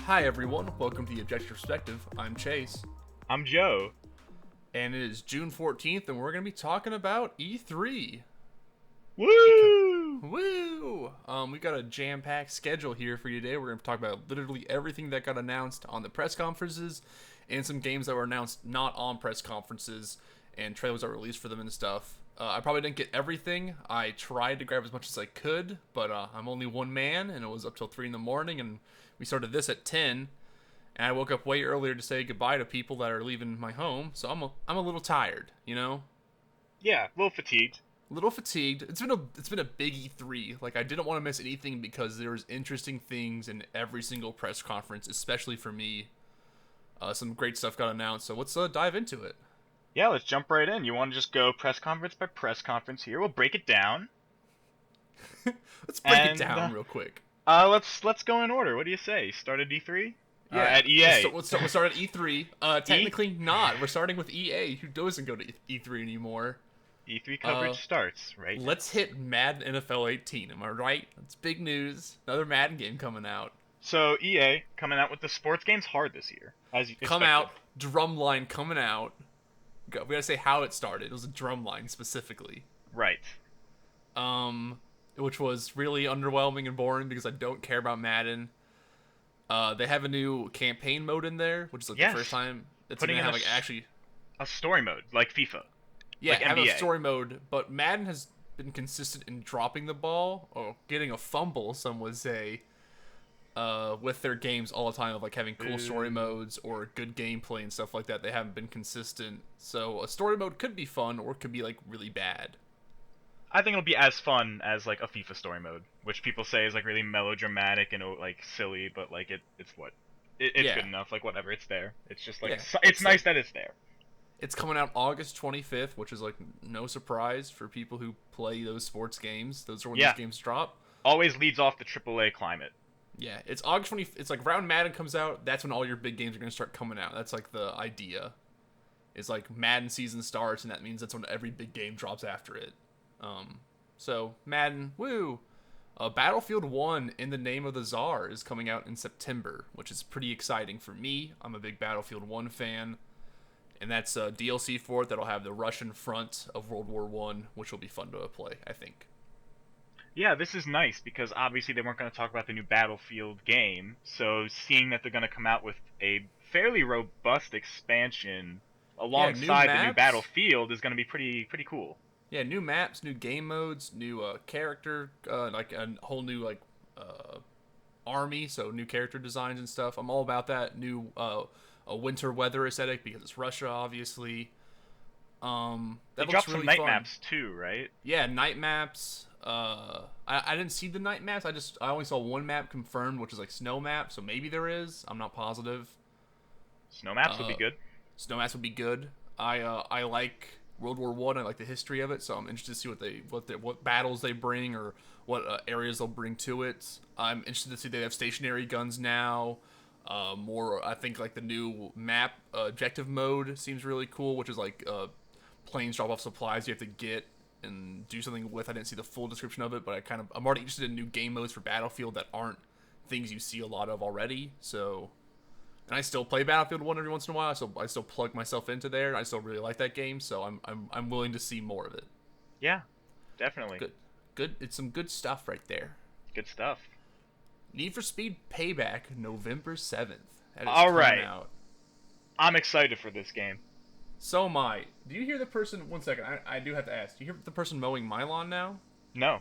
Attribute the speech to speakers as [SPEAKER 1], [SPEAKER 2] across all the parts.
[SPEAKER 1] Hi everyone, welcome to the Objective Perspective. I'm Chase,
[SPEAKER 2] I'm Joe.
[SPEAKER 1] and it is June 14th, and we're going to be talking about E3. Because,
[SPEAKER 2] Woo!
[SPEAKER 1] woo! We got a jam-packed schedule here for you today. We're going to talk about literally everything that got announced on the press conferences, and some games that were announced not on press conferences, and trailers that were released for them and stuff. I probably didn't get everything. I tried to grab as much as I could, but I'm only one man, and it was up till 3 in the morning, and we started this at 10. And I woke up way earlier to say goodbye to people that are leaving my home, so I'm a little tired, you know,
[SPEAKER 2] Yeah, a little fatigued.
[SPEAKER 1] a little fatigued. It's been a big E3. Like I didn't want to miss anything because there's interesting things in every single press conference, especially for me. Some great stuff got announced, so let's dive into it.
[SPEAKER 2] Yeah, let's jump right in. You want to just go press conference by press conference here? We'll break it down,
[SPEAKER 1] Let's break it
[SPEAKER 2] and
[SPEAKER 1] down real quick.
[SPEAKER 2] let's go in order. What do you say? Start at D3?
[SPEAKER 1] Yeah,
[SPEAKER 2] At EA.
[SPEAKER 1] we'll start at E3. Technically not. We're starting with EA, who doesn't go to E3 anymore.
[SPEAKER 2] E3 coverage starts right.
[SPEAKER 1] Let's hit Madden NFL 18. Am I right? That's big news. Another Madden game coming out.
[SPEAKER 2] So EA coming out with the sports games hard this year, as you
[SPEAKER 1] Come
[SPEAKER 2] expected.
[SPEAKER 1] out. Drumline coming out. We gotta say how it started. It was a drumline specifically.
[SPEAKER 2] Right.
[SPEAKER 1] Which was really underwhelming and boring because I don't care about Madden. They have a new campaign mode in there, which is like
[SPEAKER 2] Yes.
[SPEAKER 1] the first time it's
[SPEAKER 2] Putting
[SPEAKER 1] gonna
[SPEAKER 2] in
[SPEAKER 1] have like actually
[SPEAKER 2] a story mode like FIFA.
[SPEAKER 1] yeah,
[SPEAKER 2] like
[SPEAKER 1] have
[SPEAKER 2] NBA.
[SPEAKER 1] a story mode, but Madden has been consistent in dropping the ball or getting a fumble, some would say, with their games all the time of like having cool story modes or good gameplay and stuff like that. They haven't been consistent. So a story mode could be fun or it could be like really bad.
[SPEAKER 2] I think it'll be as fun as like a FIFA story mode, which people say is like really melodramatic and like silly, but like it's
[SPEAKER 1] Yeah.
[SPEAKER 2] good enough. Like whatever, it's there. It's just like
[SPEAKER 1] Yeah.
[SPEAKER 2] it's nice
[SPEAKER 1] like-
[SPEAKER 2] that it's there.
[SPEAKER 1] It's coming out August 25th, which is like no surprise for people who play those sports games. Those are when
[SPEAKER 2] Yeah.
[SPEAKER 1] these games drop.
[SPEAKER 2] Always leads off the AAA climate.
[SPEAKER 1] Yeah, it's August 20. It's like around Madden comes out. That's when all your big games are gonna start coming out. That's like the idea. It's like Madden season starts, and that means that's when every big game drops after it. So Madden, woo! Battlefield 1 in the Name of the Czar is coming out in September, which is pretty exciting for me. I'm a big Battlefield 1 fan, and that's a DLC for it that'll have the Russian front of World War One, which will be fun to play, I think.
[SPEAKER 2] Yeah, this is nice because obviously they weren't going to talk about the new Battlefield game, so seeing that they're going to come out with a fairly robust expansion alongside the new
[SPEAKER 1] maps.
[SPEAKER 2] Battlefield is going to be pretty cool.
[SPEAKER 1] Yeah, new maps, new game modes, new character, like a whole new like army, so new character designs and stuff. I'm all about that. New a winter weather aesthetic because it's Russia, obviously.
[SPEAKER 2] They
[SPEAKER 1] That looks
[SPEAKER 2] dropped some
[SPEAKER 1] really
[SPEAKER 2] night
[SPEAKER 1] fun.
[SPEAKER 2] maps too, right?
[SPEAKER 1] Yeah, night maps. I didn't see the night maps. I only saw one map confirmed, which is like snow map. So maybe there is. I'm not positive.
[SPEAKER 2] Snow maps will be
[SPEAKER 1] Uh,
[SPEAKER 2] good.
[SPEAKER 1] Snow maps would be good. I like World War One. I like the history of it, so I'm interested to see what battles they bring or what areas they'll bring to it. I'm interested to see they have stationary guns now. More, I think like the new map objective mode seems really cool, which is like planes drop off supplies you have to get and do something with. I didn't see the full description of it, but I'm already interested in new game modes for Battlefield that aren't things you see a lot of already. So. And I still play Battlefield 1 every once in a while. I still plug myself into there. I still really like that game, so I'm willing to see more of it.
[SPEAKER 2] Yeah, definitely.
[SPEAKER 1] Good. It's some good stuff right there.
[SPEAKER 2] Good stuff.
[SPEAKER 1] Need for Speed Payback, November 7th. That is
[SPEAKER 2] All
[SPEAKER 1] coming
[SPEAKER 2] right.
[SPEAKER 1] out.
[SPEAKER 2] I'm excited for this game.
[SPEAKER 1] So am I. Do you hear the person? One second. I do have to ask. Do you hear the person mowing my lawn now?
[SPEAKER 2] No.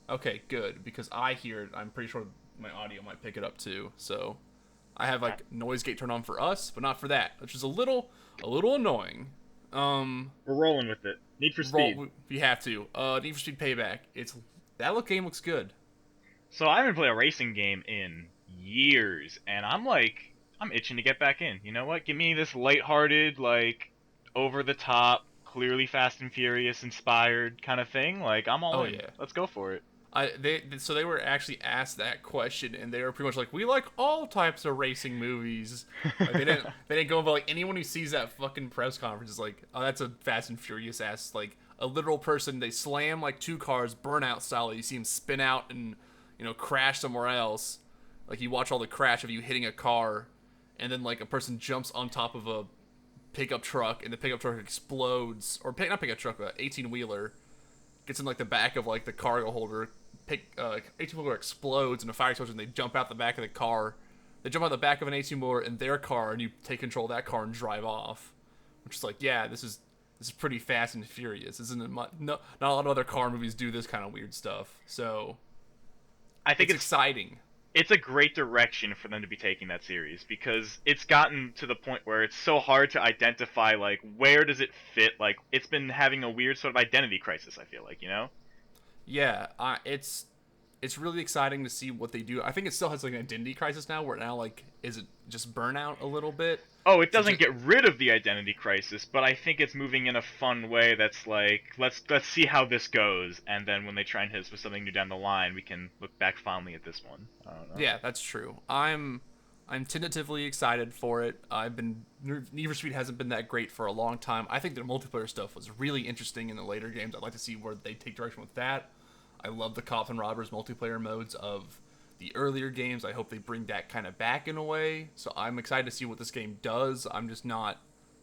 [SPEAKER 1] Okay, good. Because I hear it. I'm pretty sure my audio might pick it up too. So I have like noise gate turned on for us, but not for that, which is a little annoying.
[SPEAKER 2] We're rolling with it. Need for Speed.
[SPEAKER 1] We have to. Need for Speed Payback. Game looks good.
[SPEAKER 2] So I haven't played a racing game in years, and I'm itching to get back in. You know what? Give me this lighthearted, like, over the top, clearly Fast and Furious inspired kind of thing. Like, I'm all in.
[SPEAKER 1] Yeah.
[SPEAKER 2] Let's go for it.
[SPEAKER 1] They were actually asked that question, and they were pretty much like, we like all types of racing movies. Like, they didn't go about like anyone who sees that fucking press conference is like, oh, that's a Fast and Furious ass, like a literal person. They slam like two cars, burnout style. You see him spin out and crash somewhere else. Like you watch all the crash of you hitting a car, and then like a person jumps on top of a pickup truck, and the pickup truck explodes, or not pickup truck, but 18-wheeler gets in like the back of like the cargo holder. 18-wheeler explodes and a fire explosion. They jump out the back of the car. They jump out the back of an 18-wheeler in their car, and you take control of that car and drive off. Which is like, yeah, this is pretty Fast and Furious. Isn't it? Not a lot of other car movies do this kind of weird stuff. So
[SPEAKER 2] I think
[SPEAKER 1] it's exciting.
[SPEAKER 2] It's a great direction for them to be taking that series, because it's gotten to the point where it's so hard to identify, like, where does it fit. Like, it's been having a weird sort of identity crisis, I feel like, you know?
[SPEAKER 1] Yeah, it's really exciting to see what they do. I think it still has like an identity crisis now, where now like, is it just burnout a little bit?
[SPEAKER 2] Oh, it doesn't get rid of the identity crisis, but I think it's moving in a fun way that's like, let's see how this goes, and then when they try and hit us with something new down the line, we can look back fondly at this one. I don't know.
[SPEAKER 1] Yeah, that's true. I'm tentatively excited for it. Need for Speed hasn't been that great for a long time. I think their multiplayer stuff was really interesting in the later games. I'd like to see where they take direction with that. I love the Coffin Robbers multiplayer modes of the earlier games. I hope they bring that kind of back in a way. So I'm excited to see what this game does. I'm just not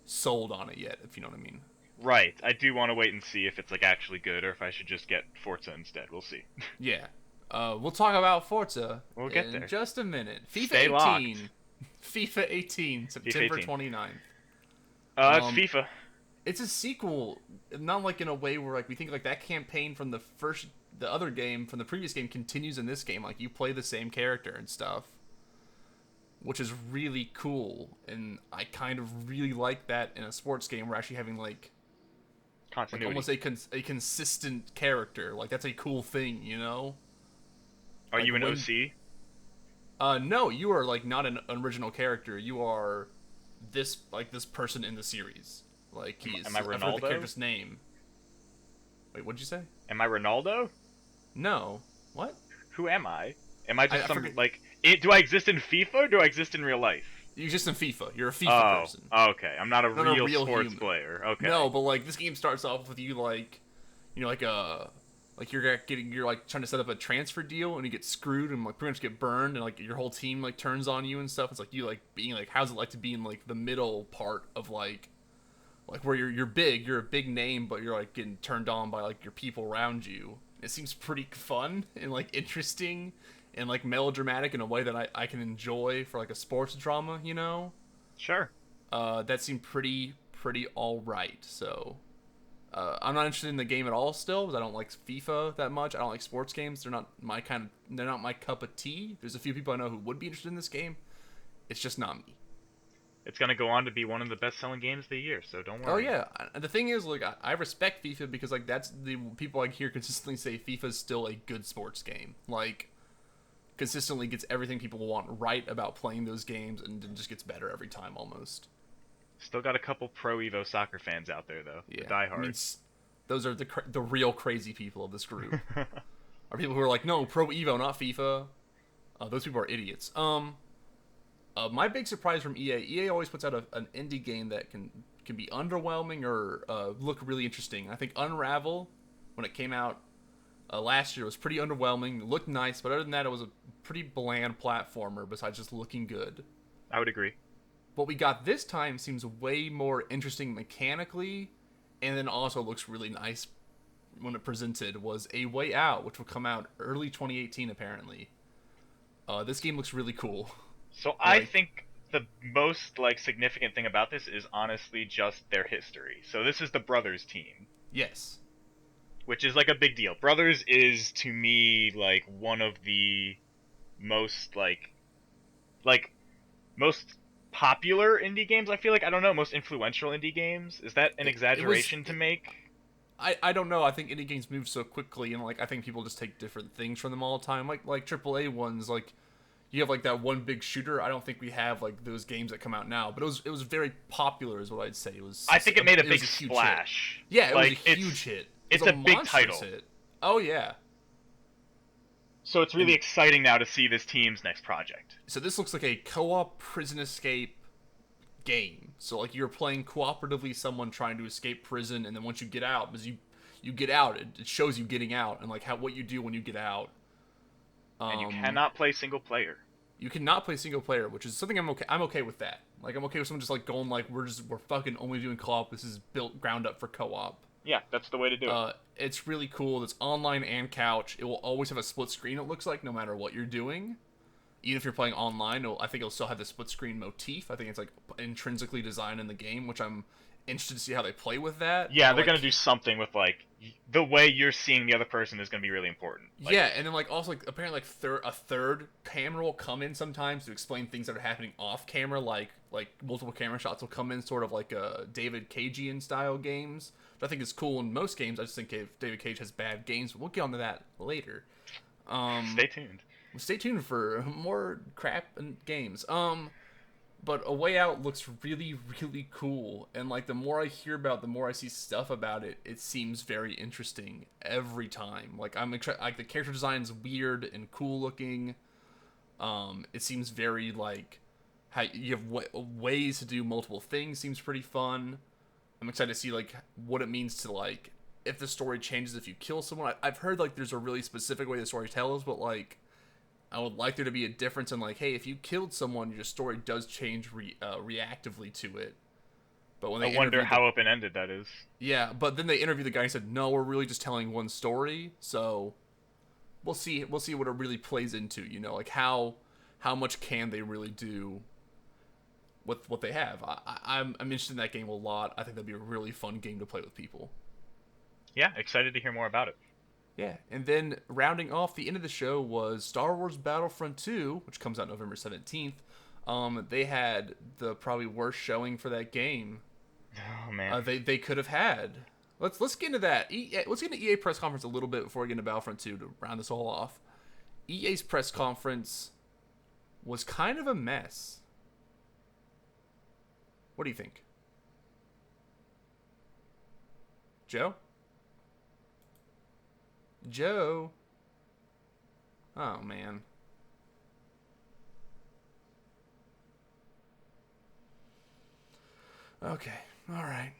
[SPEAKER 1] sold on it yet, if you know what I mean.
[SPEAKER 2] Right. I do want to wait and see if it's like actually good, or if I should just get Forza instead. We'll see.
[SPEAKER 1] Yeah. We'll talk about Forza
[SPEAKER 2] We'll get
[SPEAKER 1] in
[SPEAKER 2] there.
[SPEAKER 1] just a minute. FIFA
[SPEAKER 2] Stay
[SPEAKER 1] 18.
[SPEAKER 2] Locked.
[SPEAKER 1] FIFA 18, September
[SPEAKER 2] 18.
[SPEAKER 1] 29th.
[SPEAKER 2] It's FIFA.
[SPEAKER 1] It's a sequel, not like in a way where like we think like that campaign from the other game from the previous game continues in this game. Like you play the same character and stuff, which is really cool. And I kind of really like that in a sports game. We're actually having like
[SPEAKER 2] Continuity.
[SPEAKER 1] almost a consistent character. Like that's a cool thing, you know?
[SPEAKER 2] Are
[SPEAKER 1] like
[SPEAKER 2] you an
[SPEAKER 1] when-
[SPEAKER 2] OC?
[SPEAKER 1] No, you are like not an original character. You are this person in the series. Like he's.
[SPEAKER 2] Am I
[SPEAKER 1] I forgot
[SPEAKER 2] Ronaldo?
[SPEAKER 1] the character's name. Wait, what'd you say?
[SPEAKER 2] Am I Ronaldo?
[SPEAKER 1] No. What?
[SPEAKER 2] Who am I? Am I just
[SPEAKER 1] I
[SPEAKER 2] some
[SPEAKER 1] forget-
[SPEAKER 2] like? Do I exist in FIFA, or do I exist in real life?
[SPEAKER 1] You're just in FIFA. You're a FIFA person.
[SPEAKER 2] Okay. I'm not a
[SPEAKER 1] Not a
[SPEAKER 2] real
[SPEAKER 1] real
[SPEAKER 2] sports
[SPEAKER 1] human.
[SPEAKER 2] player. Okay.
[SPEAKER 1] No, but like this game starts off with you like, you know, like you're like trying to set up a transfer deal and you get screwed and like pretty much get burned and like your whole team like turns on you and stuff. It's like you like being like, how's it like to be in like the middle part of like where you're big, you're a big name, but you're like getting turned on by like your people around you. It seems pretty fun and like interesting and like melodramatic in a way that I can enjoy for like a sports drama, you know?
[SPEAKER 2] Sure.
[SPEAKER 1] That seemed pretty all right. So I'm not interested in the game at all still because I don't like FIFA that much. I don't like sports games. They're not my cup of tea. There's a few people I know who would be interested in this game. It's just not me.
[SPEAKER 2] It's gonna go on to be one of the best-selling games of the year, so don't worry.
[SPEAKER 1] Oh yeah, the thing is, like, I respect FIFA because like that's the people I hear consistently say FIFA's still a good sports game. Like, consistently gets everything people want right about playing those games, and it just gets better every time almost.
[SPEAKER 2] Still got a couple Pro Evo soccer fans out there, though.
[SPEAKER 1] Yeah,
[SPEAKER 2] The diehards.
[SPEAKER 1] I mean, those are the real crazy people of this group. Are people who are like, no, Pro Evo, not FIFA. Those people are idiots. My big surprise from EA. EA always puts out an indie game that can be underwhelming or look really interesting. I think Unravel, when it came out last year, was pretty underwhelming. It looked nice, but other than that, it was a pretty bland platformer. Besides just looking good.
[SPEAKER 2] I would agree.
[SPEAKER 1] What we got this time seems way more interesting mechanically, and then also looks really nice when it presented. Was A Way Out, which will come out early 2018 apparently. This game looks really cool.
[SPEAKER 2] So I think the most like significant thing about this is honestly just their history. So this is the Brothers team,
[SPEAKER 1] Yes.
[SPEAKER 2] which is like a big deal. Brothers is to me like one of the most like most popular indie games. I feel like, I don't know, most influential indie games. Is that an exaggeration to make?
[SPEAKER 1] I don't know. I think indie games move so quickly, and like I think people just take different things from them all the time. Like AAA ones, like you have like that one big shooter. I don't think we have like those games that come out now, but it was very popular, is what I'd say. It was.
[SPEAKER 2] I think it made a big
[SPEAKER 1] huge hit.
[SPEAKER 2] splash.
[SPEAKER 1] Yeah, it
[SPEAKER 2] Like,
[SPEAKER 1] was a huge hit.
[SPEAKER 2] It's
[SPEAKER 1] was
[SPEAKER 2] a big
[SPEAKER 1] monstrous
[SPEAKER 2] title.
[SPEAKER 1] hit. Oh yeah.
[SPEAKER 2] So it's really exciting now to see this team's next project.
[SPEAKER 1] So this looks like a co-op prison escape game. So like you're playing cooperatively someone trying to escape prison, and then once you get out, as you get out, it shows you getting out and like what you do when you get out.
[SPEAKER 2] And you cannot play single player.
[SPEAKER 1] You cannot play single player, which is something I'm okay. I'm okay with that. Like I'm okay with someone just like going like we're fucking only doing co-op. This is built ground up for co-op.
[SPEAKER 2] Yeah, that's the way to do it.
[SPEAKER 1] It's really cool. It's online and couch. It will always have a split screen. It looks like no matter what you're doing, even if you're playing online. I think it'll still have the split screen motif. I think it's like intrinsically designed in the game, which I'm interested to see how they play with that.
[SPEAKER 2] Yeah, they're
[SPEAKER 1] like,
[SPEAKER 2] gonna do something with like the way you're seeing the other person is gonna be really important. Like,
[SPEAKER 1] yeah, and then like also like apparently like a third camera will come in sometimes to explain things that are happening off camera, like multiple camera shots will come in, sort of like a David Cagean style games, which I think is cool in most games. I just think if David Cage has bad games, but we'll get onto that later.
[SPEAKER 2] Stay tuned.
[SPEAKER 1] Stay tuned for more crap and games. But A Way Out looks really, really cool, and like the more I hear about, the more I see stuff about it. It seems very interesting every time. Like like the character design's weird and cool looking. It seems very like how you have ways to do multiple things. Seems pretty fun. I'm excited to see like what it means to like if the story changes if you kill someone. I've heard like there's a really specific way the story tells, but like I would like there to be a difference in like, hey, if you killed someone, your story does change reactively to it. But when they
[SPEAKER 2] I wonder how open-ended that is.
[SPEAKER 1] Yeah, but then they interviewed the guy and said, no, we're really just telling one story. So we'll see what it really plays into. You know, like how much can they really do with what they have. I'm interested in that game a lot. I think that'd be a really fun game to play with people.
[SPEAKER 2] Yeah, excited to hear more about it.
[SPEAKER 1] Yeah, and then rounding off the end of the show was Star Wars Battlefront 2, which comes out November 17th. They had the probably worst showing for that game.
[SPEAKER 2] Oh man,
[SPEAKER 1] they could have had. Let's get into that. Let's get into EA press conference a little bit before we get into Battlefront 2 to round this all off. EA's press conference was kind of a mess. What do you think, Joe? Joe. Oh, man. Okay. All right.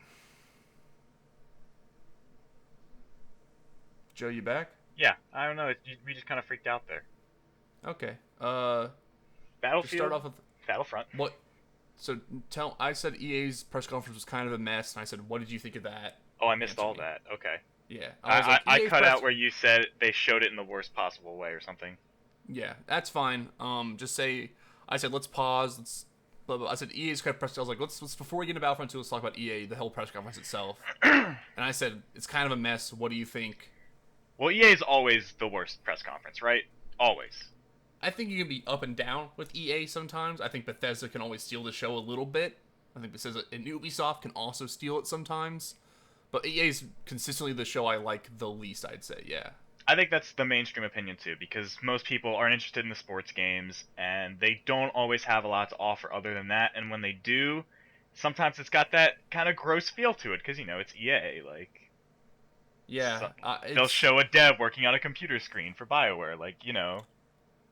[SPEAKER 1] Joe, you back?
[SPEAKER 2] yeah, I don't know. We just kind of freaked out there.
[SPEAKER 1] Okay.
[SPEAKER 2] Battlefield.
[SPEAKER 1] Start off with
[SPEAKER 2] Battlefront.
[SPEAKER 1] what? So I said EA's press conference was kind of a mess, and I said, what did you think of that?
[SPEAKER 2] Oh, I missed all that. Okay.
[SPEAKER 1] Yeah.
[SPEAKER 2] I cut out where you said they showed it in the worst possible way or something.
[SPEAKER 1] Yeah, that's fine. Just say I said let's pause. Let's. Blah, blah. I said EA's press. I was like, let's before we get into Battlefront 2, let's talk about EA, the whole press conference itself. And I said it's kind of a mess. What do you think?
[SPEAKER 2] Well, EA is always the worst press conference, right? Always.
[SPEAKER 1] I think you can be up and down with EA sometimes. I think Bethesda can always steal the show a little bit. I think Bethesda and Ubisoft can also steal it sometimes. But EA's consistently the show I like the least, I'd say, yeah.
[SPEAKER 2] I think that's the mainstream opinion too, because most people aren't interested in the sports games, and they don't always have a lot to offer other than that. And when they do, sometimes it's got that kind of gross feel to it, because it's EA. Like,
[SPEAKER 1] yeah,
[SPEAKER 2] they'll show a dev working on a computer screen for BioWare,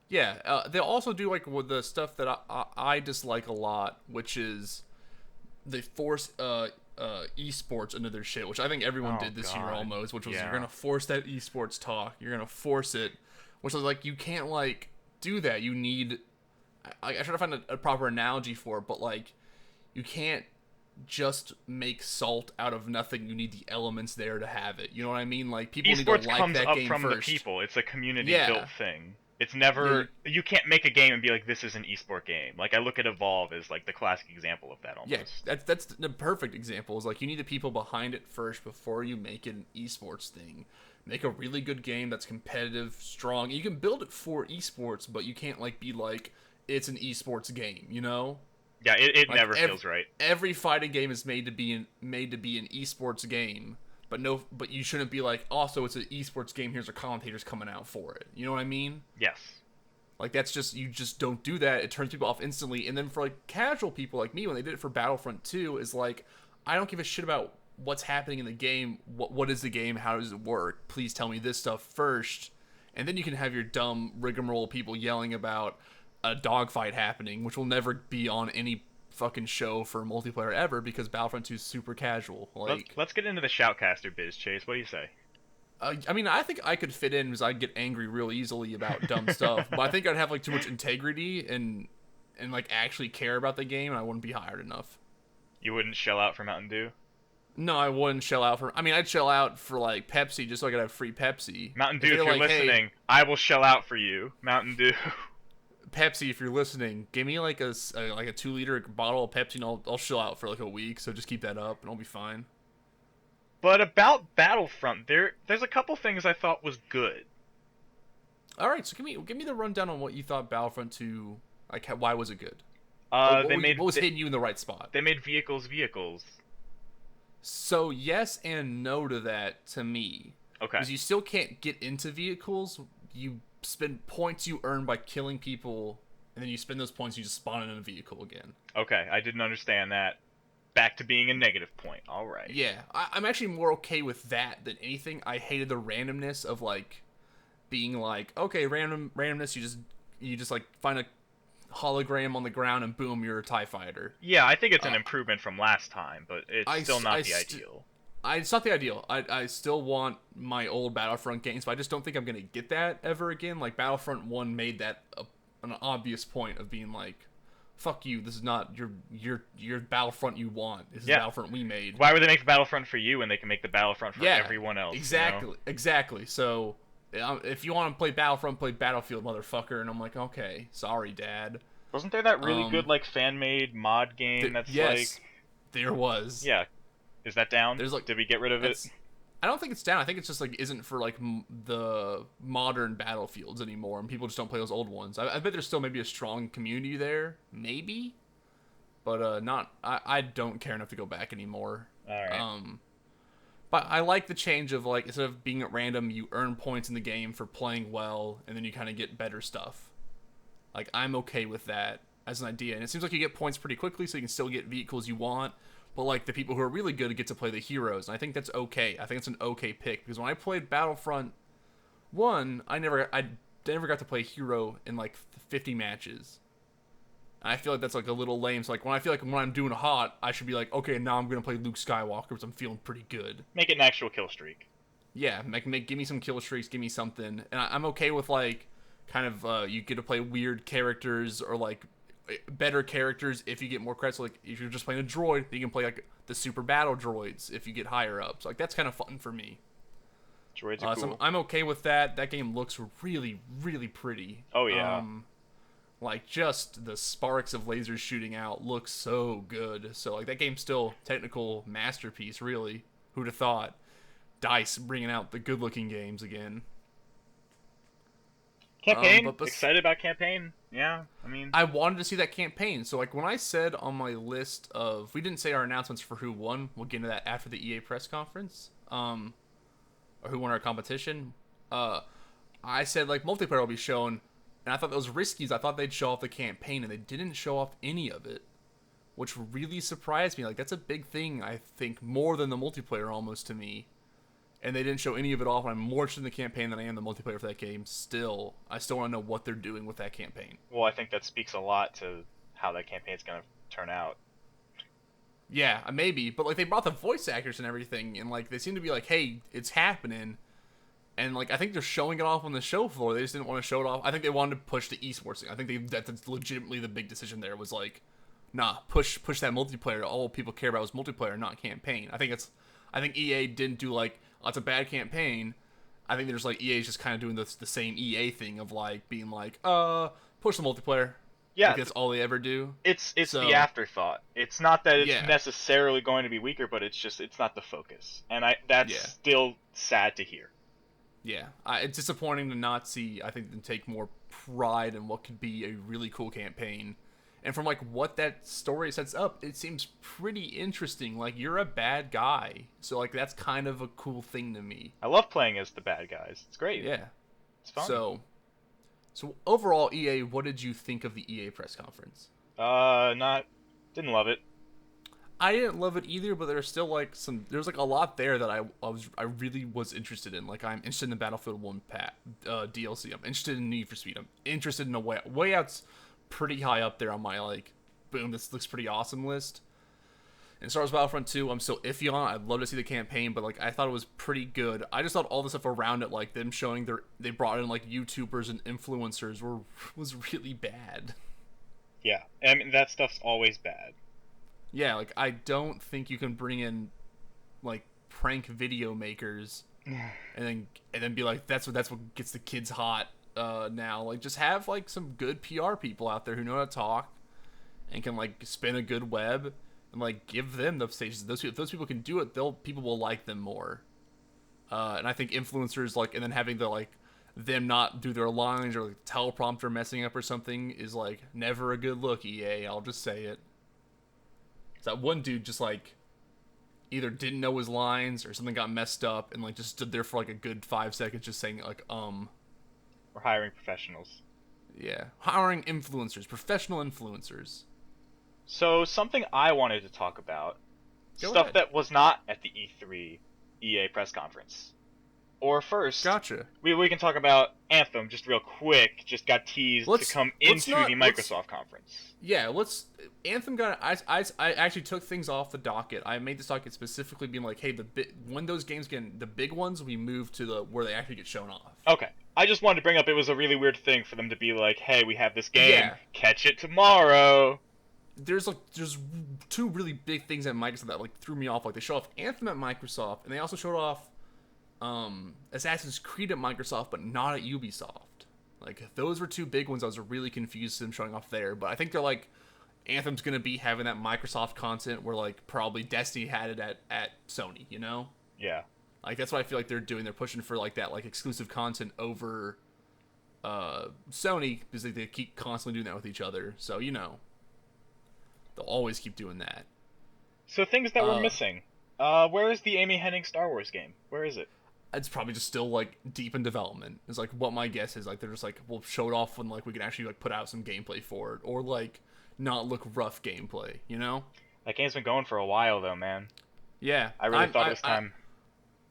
[SPEAKER 1] Yeah, they'll also do like with the stuff that I dislike a lot, which is they force esports into their shit, which I think everyone did this year almost, which was you're gonna force that esports talk, you're gonna force it, which was like you can't like do that. You need I try to find a proper analogy for it, but like you can't just make salt out of nothing. You need the elements there to have it. You know what I mean? Like people need to like
[SPEAKER 2] comes
[SPEAKER 1] that
[SPEAKER 2] up
[SPEAKER 1] game
[SPEAKER 2] from
[SPEAKER 1] first.
[SPEAKER 2] the people. It's a community built thing. It's never you can't make a game and be like, this is an esport game. Like I look at Evolve as like the classic example of that almost.
[SPEAKER 1] Yeah, that's the perfect example. Is like you need the people behind it first before you make it an esports thing. Make a really good game that's competitive, strong. You can build it for esports, but you can't like be like it's an esports game, you know?
[SPEAKER 2] Yeah, it like, never feels right.
[SPEAKER 1] Every fighting game is made to be an esports game. But you shouldn't be like, also, it's an esports game, here's our commentators coming out for it. You know what I mean?
[SPEAKER 2] Yes.
[SPEAKER 1] Like, you just don't do that. It turns people off instantly. And then for, like, casual people like me, when they did it for Battlefront 2, is like, I don't give a shit about what's happening in the game. What is the game? How does it work? Please tell me this stuff first. And then you can have your dumb rigmarole people yelling about a dogfight happening, which will never be on any fucking show for multiplayer ever because Battlefront 2 is super casual. Like,
[SPEAKER 2] let's get into the shoutcaster biz, Chase. What do you say?
[SPEAKER 1] I mean, I think I could fit in because I'd get angry real easily about dumb stuff. But I think I'd have like too much integrity and like actually care about the game, and I wouldn't be hired enough.
[SPEAKER 2] You wouldn't shell out for Mountain Dew?
[SPEAKER 1] No, I wouldn't shell out for. I mean, I'd shell out for like Pepsi just so I could have free Pepsi.
[SPEAKER 2] Mountain Dew,
[SPEAKER 1] If
[SPEAKER 2] if
[SPEAKER 1] they're
[SPEAKER 2] you're
[SPEAKER 1] like, hey,
[SPEAKER 2] listening, I will shell out for you. Mountain Dew.
[SPEAKER 1] Pepsi, if you're listening, give me like a 2 liter bottle of Pepsi, and I'll shell out for like a week. So just keep that up, and I'll be fine.
[SPEAKER 2] But about Battlefront, there's a couple things I thought was good.
[SPEAKER 1] All right, so give me the rundown on what you thought Battlefront 2, like why was it good? What was hitting you in the right spot?
[SPEAKER 2] They made vehicles.
[SPEAKER 1] So yes and no to that to me.
[SPEAKER 2] Okay.
[SPEAKER 1] Because you still can't get into vehicles. You spend points you earn by killing people, and then you spend those points, you just spawn in a vehicle again.
[SPEAKER 2] Okay, I didn't understand that. Back to being a negative point. All right.
[SPEAKER 1] Yeah, I'm actually more okay with that than anything. I hated the randomness of like being like, okay, randomness. You just like find a hologram on the ground and boom, you're a TIE fighter.
[SPEAKER 2] Yeah, I think it's an improvement from last time, but it's still not the ideal.
[SPEAKER 1] It's not the ideal. I still want my old Battlefront games, but I just don't think I'm gonna get that ever again. Like Battlefront 1 made that an obvious point of being like, fuck you, this is not your Battlefront you want. This is the Battlefront we made.
[SPEAKER 2] Why would they make the Battlefront for you when they can make the Battlefront for everyone else?
[SPEAKER 1] Exactly,
[SPEAKER 2] you know?
[SPEAKER 1] exactly. So if you want to play Battlefront, play Battlefield, motherfucker. And I'm like, okay, sorry, Dad.
[SPEAKER 2] Wasn't there that really good like fan-made mod game that's
[SPEAKER 1] yes,
[SPEAKER 2] like?
[SPEAKER 1] There was.
[SPEAKER 2] Yeah. Is that down?
[SPEAKER 1] There's like,
[SPEAKER 2] did we get rid of it?
[SPEAKER 1] I don't think it's down. I think it's just like isn't for like the modern Battlefields anymore, and people just don't play those old ones. I bet there's still maybe a strong community there, maybe, but not. I don't care enough to go back anymore.
[SPEAKER 2] All right.
[SPEAKER 1] But I like the change of like instead of being at random, you earn points in the game for playing well, and then you kind of get better stuff. Like I'm okay with that as an idea, and it seems like you get points pretty quickly, so you can still get vehicles you want. But like the people who are really good get to play the heroes, and I think that's okay. I think it's an okay pick because when I played Battlefront 1, I never got to play hero in like 50 matches. And I feel like that's like a little lame. So like when I'm doing hot, I should be like, okay, now I'm gonna play Luke Skywalker because I'm feeling pretty good.
[SPEAKER 2] Make it an actual kill streak.
[SPEAKER 1] Yeah, give me some kill streaks, give me something, and I'm okay with like kind of you get to play weird characters or like better characters if you get more credits. Like if you're just playing a droid, you can play like the super battle droids if you get higher up. So like that's kind of fun for me.
[SPEAKER 2] Droids are cool.
[SPEAKER 1] So I'm okay with that. That game looks really, really pretty.
[SPEAKER 2] Oh yeah.
[SPEAKER 1] Like just the sparks of lasers shooting out looks so good. So like that game's still technical masterpiece. Really, who'd have thought? DICE bringing out the good-looking games again.
[SPEAKER 2] Campaign? Excited about campaign? Yeah, I mean,
[SPEAKER 1] I wanted to see that campaign. So like when I said on my list of, we didn't say our announcements for who won. We'll get into that after the EA press conference. Or who won our competition. I said like multiplayer will be shown, and I thought that was risky. I thought they'd show off the campaign, and they didn't show off any of it, which really surprised me. Like that's a big thing. I think more than the multiplayer almost to me. And they didn't show any of it off. And I'm more interested in the campaign than I am the multiplayer for that game. Still, I still want to know what they're doing with that campaign.
[SPEAKER 2] Well, I think that speaks a lot to how that campaign's gonna turn out.
[SPEAKER 1] Yeah, maybe, but like they brought the voice actors and everything, and like they seem to be like, "Hey, it's happening," and like I think they're showing it off on the show floor. They just didn't want to show it off. I think they wanted to push the esports thing. I think that's legitimately the big decision there. Was like, nah, push that multiplayer. All people care about was multiplayer, not campaign. I think EA didn't do like, oh, it's a bad campaign. I think there's like EA's just kind of doing the same EA thing of like being like, push the multiplayer.
[SPEAKER 2] Yeah,
[SPEAKER 1] like that's all they ever do.
[SPEAKER 2] It's the afterthought. It's not that it's necessarily going to be weaker, but it's not the focus, and that's still sad to hear.
[SPEAKER 1] Yeah, it's disappointing to not see. I think them take more pride in what could be a really cool campaign, and from like what that story sets up, it seems pretty interesting. Like you're a bad guy, so like that's kind of a cool thing to me.
[SPEAKER 2] I love playing as the bad guys. It's great.
[SPEAKER 1] Yeah,
[SPEAKER 2] it's fun.
[SPEAKER 1] So overall, EA, what did you think of the EA press conference?
[SPEAKER 2] Didn't love it.
[SPEAKER 1] I didn't love it either, but there's still like there's like a lot there that I really was interested in. Like I'm interested in the Battlefield 1 DLC. I'm interested in Need for Speed. I'm interested in a Way Out's pretty high up there on my like, boom, this looks pretty awesome list. And Star Wars Battlefront 2, I'm still iffy on. I'd love to see the campaign, but like I thought it was pretty good. I just thought all the stuff around it, like them showing they brought in like YouTubers and influencers, was really bad.
[SPEAKER 2] Yeah, I mean that stuff's always bad.
[SPEAKER 1] Yeah, like I don't think you can bring in like prank video makers and then be like that's what gets the kids hot now. Like just have like some good PR people out there who know how to talk and can like spin a good web and like give them the stages. If those people can do it, people will like them more. And I think influencers like and then having the like them not do their lines or like teleprompter messing up or something is like never a good look. EA, I'll just say it. So that one dude just like either didn't know his lines or something got messed up and like just stood there for like a good 5 seconds just saying like
[SPEAKER 2] We're hiring professionals.
[SPEAKER 1] yeah, hiring influencers, professional influencers.
[SPEAKER 2] So something I wanted to talk about,
[SPEAKER 1] Go
[SPEAKER 2] stuff
[SPEAKER 1] ahead.
[SPEAKER 2] that was not at the E3 EA press conference. Or first,
[SPEAKER 1] Gotcha.
[SPEAKER 2] we can talk about Anthem just real quick. Just got teased to come into the Microsoft conference.
[SPEAKER 1] Yeah, let's. Anthem got. I actually took things off the docket. I made this docket specifically being like, hey, when those games get the big ones, we move to the where they actually get shown off.
[SPEAKER 2] Okay. I just wanted to bring up it was a really weird thing for them to be like, hey, we have this game,
[SPEAKER 1] Yeah.
[SPEAKER 2] catch it tomorrow.
[SPEAKER 1] There's two really big things at Microsoft that like threw me off. Like they show off Anthem at Microsoft, and they also showed off Assassin's Creed at Microsoft, but not at Ubisoft. Like those were two big ones. I was really confused them showing off there, but I think they're like Anthem's gonna be having that Microsoft content where like probably Destiny had it at Sony, you know?
[SPEAKER 2] Yeah.
[SPEAKER 1] Like that's what I feel like they're doing. They're pushing for like that like exclusive content over Sony because they keep constantly doing that with each other. So you know, they'll always keep doing that.
[SPEAKER 2] So things that we're missing. Where is the Amy Hennig Star Wars game? Where is it?
[SPEAKER 1] It's probably just still like deep in development. Is like what my guess is. Like they're just like we'll show it off when like we can actually like put out some gameplay for it, or like not look rough gameplay. You know?
[SPEAKER 2] That game's been going for a while though, man.
[SPEAKER 1] Yeah,
[SPEAKER 2] I really thought it was time.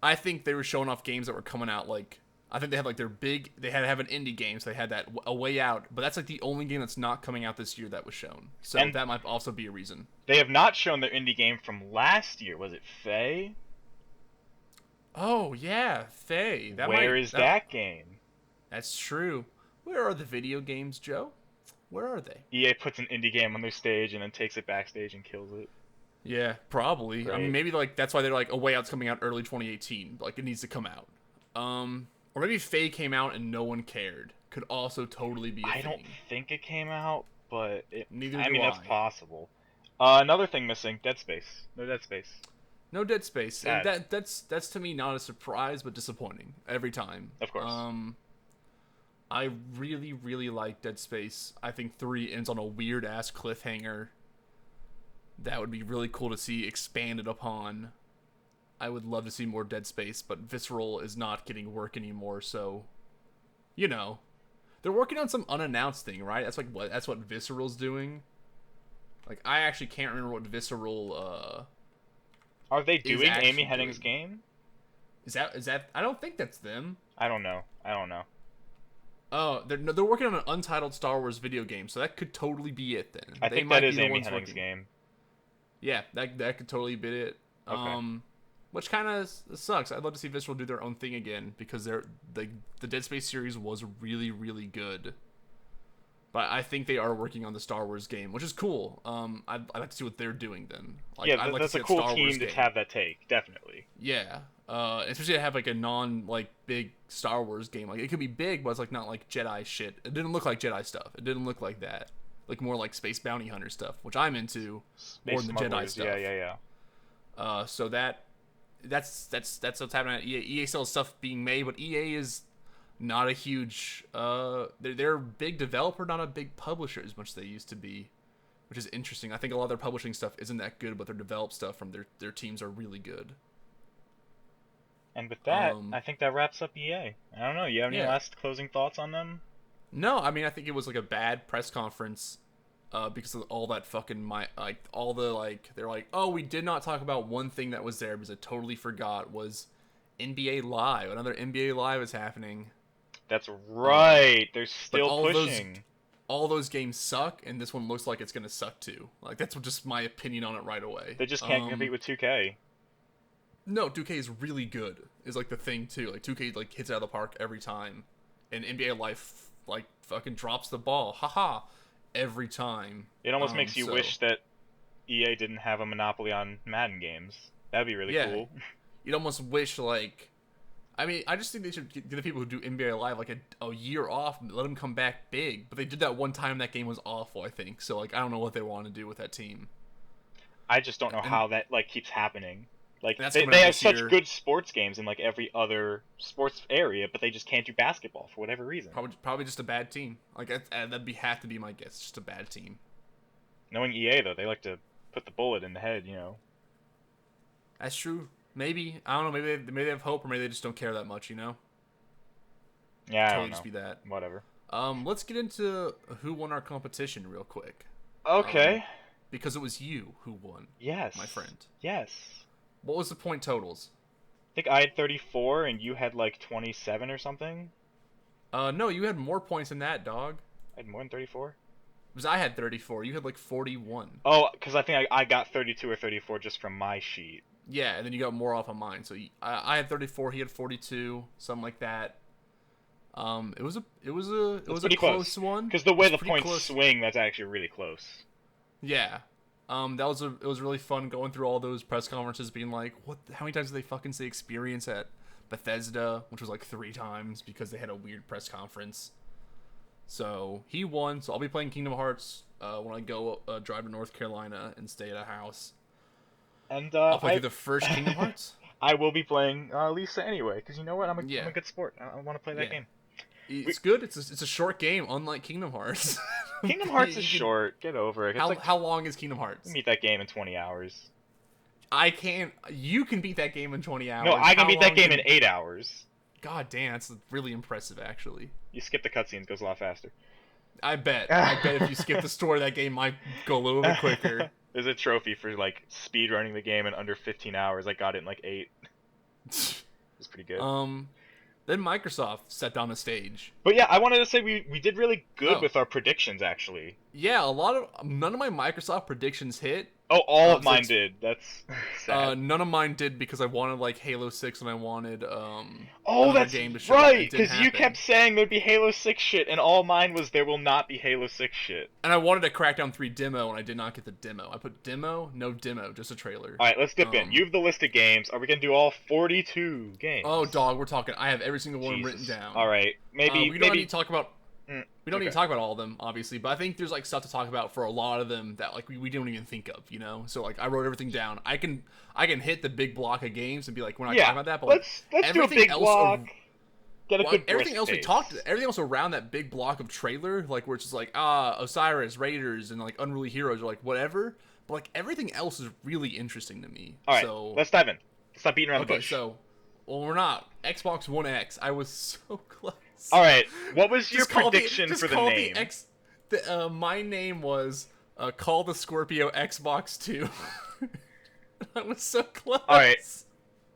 [SPEAKER 1] I think they were showing off games that were coming out like I think they had like their big. They had to have an indie game, so they had that A Way Out. But that's like the only game that's not coming out this year that was shown. So
[SPEAKER 2] And
[SPEAKER 1] that might also be a reason.
[SPEAKER 2] they have not shown their indie game from last year. Was it Faye?
[SPEAKER 1] Oh yeah, Faye.
[SPEAKER 2] Where is that game?
[SPEAKER 1] That's true. Where are the video games, Joe? Where are they?
[SPEAKER 2] EA puts an indie game on their stage and then takes it backstage and kills it.
[SPEAKER 1] Yeah, probably. I
[SPEAKER 2] Right.
[SPEAKER 1] mean, maybe like that's why they're like A Way Out's coming out early 2018. Like it needs to come out. Or maybe Faye came out and no one cared. Could also totally be a
[SPEAKER 2] I
[SPEAKER 1] thing.
[SPEAKER 2] don't think it came out, but
[SPEAKER 1] Neither
[SPEAKER 2] I
[SPEAKER 1] do
[SPEAKER 2] mean,
[SPEAKER 1] I.
[SPEAKER 2] that's possible. Another thing missing: Dead Space. No Dead Space.
[SPEAKER 1] No Dead Space.
[SPEAKER 2] Sad.
[SPEAKER 1] And that's to me not a surprise, but disappointing every time.
[SPEAKER 2] Of course.
[SPEAKER 1] I really, really like Dead Space. I think 3 ends on a weird ass cliffhanger. That would be really cool to see expanded upon. I would love to see more Dead Space, but Visceral is not getting work anymore, so you know. They're working on some unannounced thing, right? That's what Visceral's doing. Like I actually can't remember what Visceral
[SPEAKER 2] Are they doing
[SPEAKER 1] actually
[SPEAKER 2] Amy Hennig's
[SPEAKER 1] doing.
[SPEAKER 2] game?
[SPEAKER 1] is that I don't think that's them.
[SPEAKER 2] I don't know.
[SPEAKER 1] Oh, they're working on an untitled Star Wars video game, so that could totally be it then.
[SPEAKER 2] I
[SPEAKER 1] They
[SPEAKER 2] think
[SPEAKER 1] might
[SPEAKER 2] that is
[SPEAKER 1] be the
[SPEAKER 2] Amy
[SPEAKER 1] ones
[SPEAKER 2] Hennig's
[SPEAKER 1] working.
[SPEAKER 2] game.
[SPEAKER 1] Yeah, that could totally be it.
[SPEAKER 2] Okay.
[SPEAKER 1] Which kind of sucks. I'd love to see Visceral do their own thing again because the Dead Space series was really, really good. But I think they are working on the Star Wars game, which is cool. I'd like to see what they're doing then. Like,
[SPEAKER 2] Yeah,
[SPEAKER 1] I'd like to
[SPEAKER 2] that's
[SPEAKER 1] see
[SPEAKER 2] a
[SPEAKER 1] a
[SPEAKER 2] cool
[SPEAKER 1] Star
[SPEAKER 2] team
[SPEAKER 1] Wars
[SPEAKER 2] to
[SPEAKER 1] game.
[SPEAKER 2] have that take, definitely.
[SPEAKER 1] Yeah. Especially to have like a non like big Star Wars game. Like it could be big, but it's like not like Jedi shit. It didn't look like Jedi stuff. It didn't look like that. Like more like Space Bounty Hunter stuff, which I'm into more than the Jedi
[SPEAKER 2] Smugglers,
[SPEAKER 1] stuff.
[SPEAKER 2] Yeah.
[SPEAKER 1] So that's what's happening at EA. EA still has stuff being made, but EA is not a huge they're a big developer, not a big publisher as much as they used to be, which is interesting. I think a lot of their publishing stuff isn't that good, but their developed stuff from their teams are really good.
[SPEAKER 2] And with that, I think that wraps up EA. I don't know. You have any
[SPEAKER 1] Yeah.
[SPEAKER 2] last closing thoughts on them?
[SPEAKER 1] No, I mean I think it was like a bad press conference because of all that fucking they're like, oh, we did not talk about one thing that was there because I totally forgot was NBA Live. Another NBA Live is happening.
[SPEAKER 2] That's right. They're still
[SPEAKER 1] all those-
[SPEAKER 2] pushing.
[SPEAKER 1] all those games suck, and this one looks like it's gonna suck too. Like that's just my opinion on it right away.
[SPEAKER 2] They just can't compete with 2K.
[SPEAKER 1] No, 2K is really good. Is like the thing too. Like 2K like hits it out of the park every time, and NBA Life like fucking drops the ball. Haha, every time.
[SPEAKER 2] It almost makes you wish that EA didn't have a monopoly on Madden games. That'd be really cool.
[SPEAKER 1] You'd almost wish like. I mean, I just think they should get the people who do NBA Live like a year off and let them come back big. But they did that one time. That game was awful, I think. So like, I don't know what they want to do with that team.
[SPEAKER 2] I just don't know how that like keeps happening. Like
[SPEAKER 1] they
[SPEAKER 2] have such good sports games in like every other sports area, but they just can't do basketball for whatever reason.
[SPEAKER 1] Probably just a bad team. Like that'd have to be my guess. Just a bad team.
[SPEAKER 2] Knowing EA though, they like to put the bullet in the head. You know.
[SPEAKER 1] That's true. Maybe I don't know. Maybe they have hope, or maybe they just don't care that much. You know.
[SPEAKER 2] Yeah,
[SPEAKER 1] totally
[SPEAKER 2] I don't know.
[SPEAKER 1] Just be that.
[SPEAKER 2] Whatever.
[SPEAKER 1] Let's get into who won our competition real quick.
[SPEAKER 2] Okay.
[SPEAKER 1] Because it was you who won.
[SPEAKER 2] Yes.
[SPEAKER 1] My friend.
[SPEAKER 2] Yes.
[SPEAKER 1] What was the point totals?
[SPEAKER 2] I think I had 34 and you had like 27 or something.
[SPEAKER 1] No, you had more points than that, dog.
[SPEAKER 2] I had more than 34.
[SPEAKER 1] Because I had 34. You had like 41.
[SPEAKER 2] Oh, because I think I got 32 or 34 just from my sheet.
[SPEAKER 1] Yeah, and then you got more off of mine. So I had 34. He had 42. Something like that. It was a close one.
[SPEAKER 2] Because the way the points swing, that's actually really close.
[SPEAKER 1] Yeah. It was really fun going through all those press conferences, being like, how many times did they fucking say experience at Bethesda, which was like 3 times because they had a weird press conference. So he won. So I'll be playing Kingdom Hearts when I go drive to North Carolina and stay at a house.
[SPEAKER 2] And
[SPEAKER 1] I'll play through the first Kingdom Hearts.
[SPEAKER 2] I will be playing Lisa anyway, because you know what? I'm a good sport. I want to play that game.
[SPEAKER 1] It's good. It's a short game, unlike Kingdom Hearts.
[SPEAKER 2] Kingdom Hearts is short. Get over it.
[SPEAKER 1] How long is Kingdom Hearts?
[SPEAKER 2] Beat that game in 20 hours.
[SPEAKER 1] I can't. You can beat that game in 20 hours.
[SPEAKER 2] No, I can beat that game in 8 hours.
[SPEAKER 1] God damn, that's really impressive, actually.
[SPEAKER 2] You skip the cutscenes, goes a lot faster.
[SPEAKER 1] I bet. I bet if you skip the story, that game might go a little bit quicker.
[SPEAKER 2] There's a trophy for like speed running the game in under 15 hours. I got it in like 8. It's pretty good.
[SPEAKER 1] Then Microsoft set down a stage.
[SPEAKER 2] But yeah, I wanted to say we did really good with our predictions, actually.
[SPEAKER 1] Yeah, none of my Microsoft predictions hit.
[SPEAKER 2] Oh, all of mine did. That's sad.
[SPEAKER 1] None of mine did because I wanted like Halo 6 and I wanted
[SPEAKER 2] that's
[SPEAKER 1] game to show
[SPEAKER 2] right, because you kept saying there'd be Halo 6 shit, and all mine was there will not be Halo 6 shit.
[SPEAKER 1] And I wanted a Crackdown 3 demo, and I did not get the demo. I put demo, no demo, just a trailer.
[SPEAKER 2] All right, let's dip in. You have the list of games. Are we gonna do all 42 games?
[SPEAKER 1] Oh, dog, we're talking. I have every single one written down.
[SPEAKER 2] All right, maybe
[SPEAKER 1] we don't need to talk about. We don't need to talk about all of them, obviously, but I think there's like stuff to talk about for a lot of them that like we don't even think of, you know. So like I wrote everything down. I can hit the big block of games and be like, we're not talking about that. But
[SPEAKER 2] let's do a big block. Get a good
[SPEAKER 1] everything else pace. Everything else around that big block of trailer, like where it's just like Osiris, Raiders, and like Unruly Heroes, or like whatever. But like everything else is really interesting to me.
[SPEAKER 2] All right,
[SPEAKER 1] so
[SPEAKER 2] let's dive in. Stop beating around the bush.
[SPEAKER 1] So, we're not. Xbox One X. I was so close.
[SPEAKER 2] All right, what was your prediction for the name?
[SPEAKER 1] My name was Call the Scorpio Xbox 2. I was so close.
[SPEAKER 2] All right,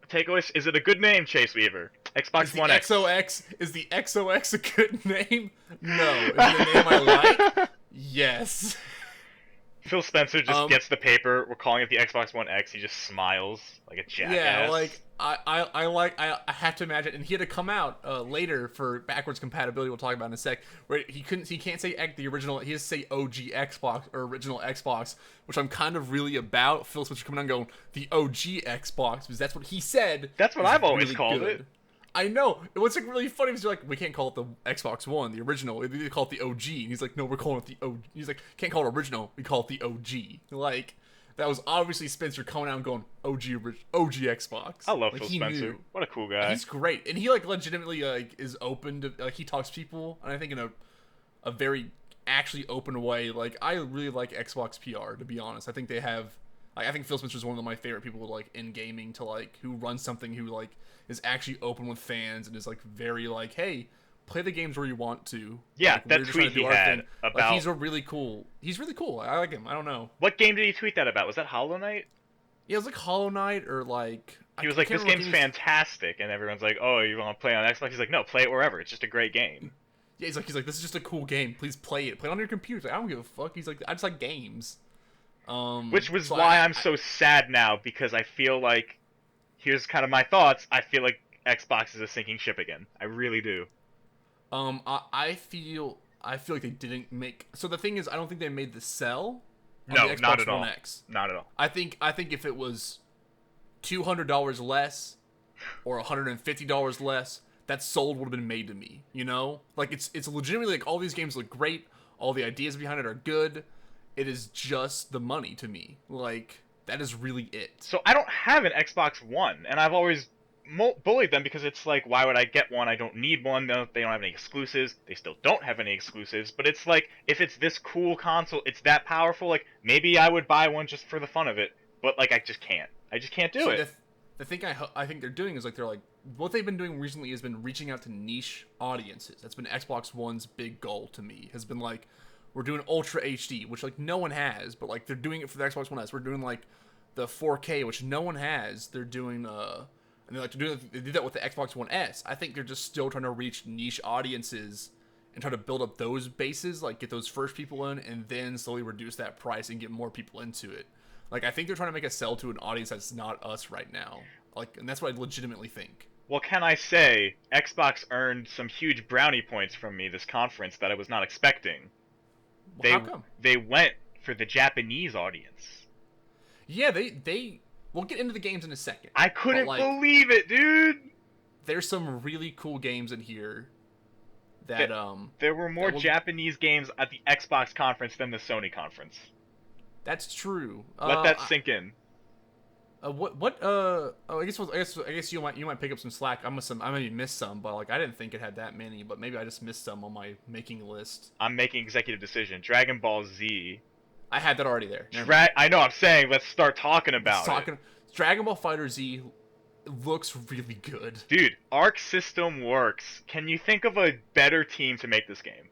[SPEAKER 2] takeaways. Is it a good name, Chase Weaver? Xbox One X.
[SPEAKER 1] Is the XOX a good name? No. Is it a name I like? Yes.
[SPEAKER 2] Phil Spencer just gets the paper. We're calling it the Xbox One X. He just smiles like a jackass.
[SPEAKER 1] Yeah, like I have to imagine, and he had to come out later for backwards compatibility. We'll talk about in a sec. Where he can't say the original. He has to say OG Xbox or original Xbox, which I'm kind of really about. Phil Spencer coming out and going the OG Xbox because that's what he said.
[SPEAKER 2] That's what I've always called it.
[SPEAKER 1] I know. It was like really funny because you're like, we can't call it the Xbox One, the original. We need to call it the OG. And he's like, no, we're calling it the OG. He's like, can't call it original. We call it the OG. Like, that was obviously Spencer coming out and going OG Xbox.
[SPEAKER 2] I love Phil Spencer. Knew. What a cool guy.
[SPEAKER 1] He's great, and he like legitimately like is open to like he talks to people, and I think in a very actually open way. Like I really like Xbox PR, to be honest. I think they have. I think Phil Spencer is one of my favorite people like in gaming to like who runs something who like is actually open with fans and is like very like, hey, play the games where you want to.
[SPEAKER 2] Yeah,
[SPEAKER 1] like,
[SPEAKER 2] that tweet he had about
[SPEAKER 1] like, he's really cool. He's really cool. I like him. I don't know.
[SPEAKER 2] What game did he tweet that about? Was that Hollow Knight?
[SPEAKER 1] Yeah, it was like Hollow Knight or like.
[SPEAKER 2] He was like, this game's fantastic, and everyone's like, oh, you want to play on Xbox? He's like, no, play it wherever. It's just a great game.
[SPEAKER 1] Yeah, he's like, this is just a cool game. Please play it. Play it on your computer. He's like, I don't give a fuck. He's like, I just like games.
[SPEAKER 2] Which was
[SPEAKER 1] So
[SPEAKER 2] why I'm so sad now, because I feel like, here's kind of my thoughts. I feel like Xbox is a sinking ship again. I really do.
[SPEAKER 1] I feel like they didn't make. So the thing is, I don't think they made the sell on
[SPEAKER 2] No,
[SPEAKER 1] the Xbox
[SPEAKER 2] not at
[SPEAKER 1] One
[SPEAKER 2] all.
[SPEAKER 1] X.
[SPEAKER 2] Not at all.
[SPEAKER 1] I think if it was $200 less or $150 less, that sold would have been made to me. You know, like it's legitimately like all these games look great, all the ideas behind it are good. It is just the money to me. Like that is really it.
[SPEAKER 2] So I don't have an Xbox One, and I've always bullied them because it's like, why would I get one? I don't need one. No, they don't have any exclusives. They still don't have any exclusives. But it's like, if it's this cool console, it's that powerful. Like maybe I would buy one just for the fun of it. But like, I just can't. I just can't do
[SPEAKER 1] So
[SPEAKER 2] it.
[SPEAKER 1] the thing I think they're doing is like they're like what they've been doing recently has been reaching out to niche audiences. That's been Xbox One's big goal to me. Has been like we're doing Ultra HD, which like no one has, but like they're doing it for the Xbox One S. We're doing like the 4K, which no one has. They're doing and they like to do they do that with the Xbox One S. I think they're just still trying to reach niche audiences and try to build up those bases, like get those first people in, and then slowly reduce that price and get more people into it. Like I think they're trying to make a sell to an audience that's not us right now. Like, and that's what I legitimately think.
[SPEAKER 2] What can I say? Xbox earned some huge brownie points from me this conference that I was not expecting.
[SPEAKER 1] Well, how come?
[SPEAKER 2] They went for the Japanese audience.
[SPEAKER 1] Yeah, they. We'll get into the games in a second.
[SPEAKER 2] I couldn't
[SPEAKER 1] like,
[SPEAKER 2] believe it, dude.
[SPEAKER 1] There's some really cool games in here. That
[SPEAKER 2] There were more Japanese games at the Xbox conference than the Sony conference.
[SPEAKER 1] That's true.
[SPEAKER 2] Let that sink in.
[SPEAKER 1] Oh, I guess you might pick up some slack. I maybe missed some, but like I didn't think it had that many. But maybe I just missed some on my making list.
[SPEAKER 2] I'm making executive decision. Dragon Ball Z.
[SPEAKER 1] I had that already there.
[SPEAKER 2] I know. I'm saying let's start talking about it.
[SPEAKER 1] Dragon Ball Fighter Z looks really good.
[SPEAKER 2] Dude, Arc System works. Can you think of a better team to make this game?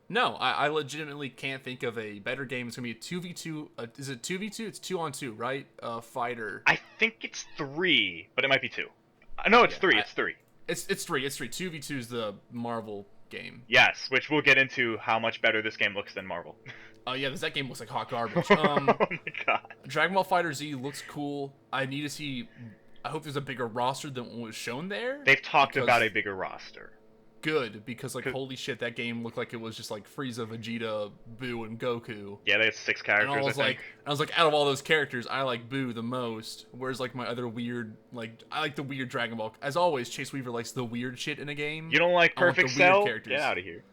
[SPEAKER 1] No, I legitimately can't think of a better game. It's gonna be a 2v2. Is it 2v2? It's 2-on-2, right? Fighter.
[SPEAKER 2] I think it's 3, but it might be 2. No, it's 3. It's 3.
[SPEAKER 1] It's 3. It's 3. 2v2 is the Marvel game.
[SPEAKER 2] Yes, which we'll get into how much better this game looks than Marvel.
[SPEAKER 1] Oh yeah, because that game looks like hot garbage.
[SPEAKER 2] Oh my god.
[SPEAKER 1] Dragon Ball Fighter Z looks cool. I need to see. I hope there's a bigger roster than what was shown there.
[SPEAKER 2] They've talked about a bigger roster.
[SPEAKER 1] Good, because like holy shit, that game looked like it was just like Frieza, Vegeta, Boo, and Goku.
[SPEAKER 2] Yeah, they had 6 characters.
[SPEAKER 1] And I was like, out of all those characters, I like Boo the most. Whereas like my other weird, like I like the weird Dragon Ball. As always, Chase Weaver likes the weird shit in a game.
[SPEAKER 2] You don't like Perfect Cell? Get out of here.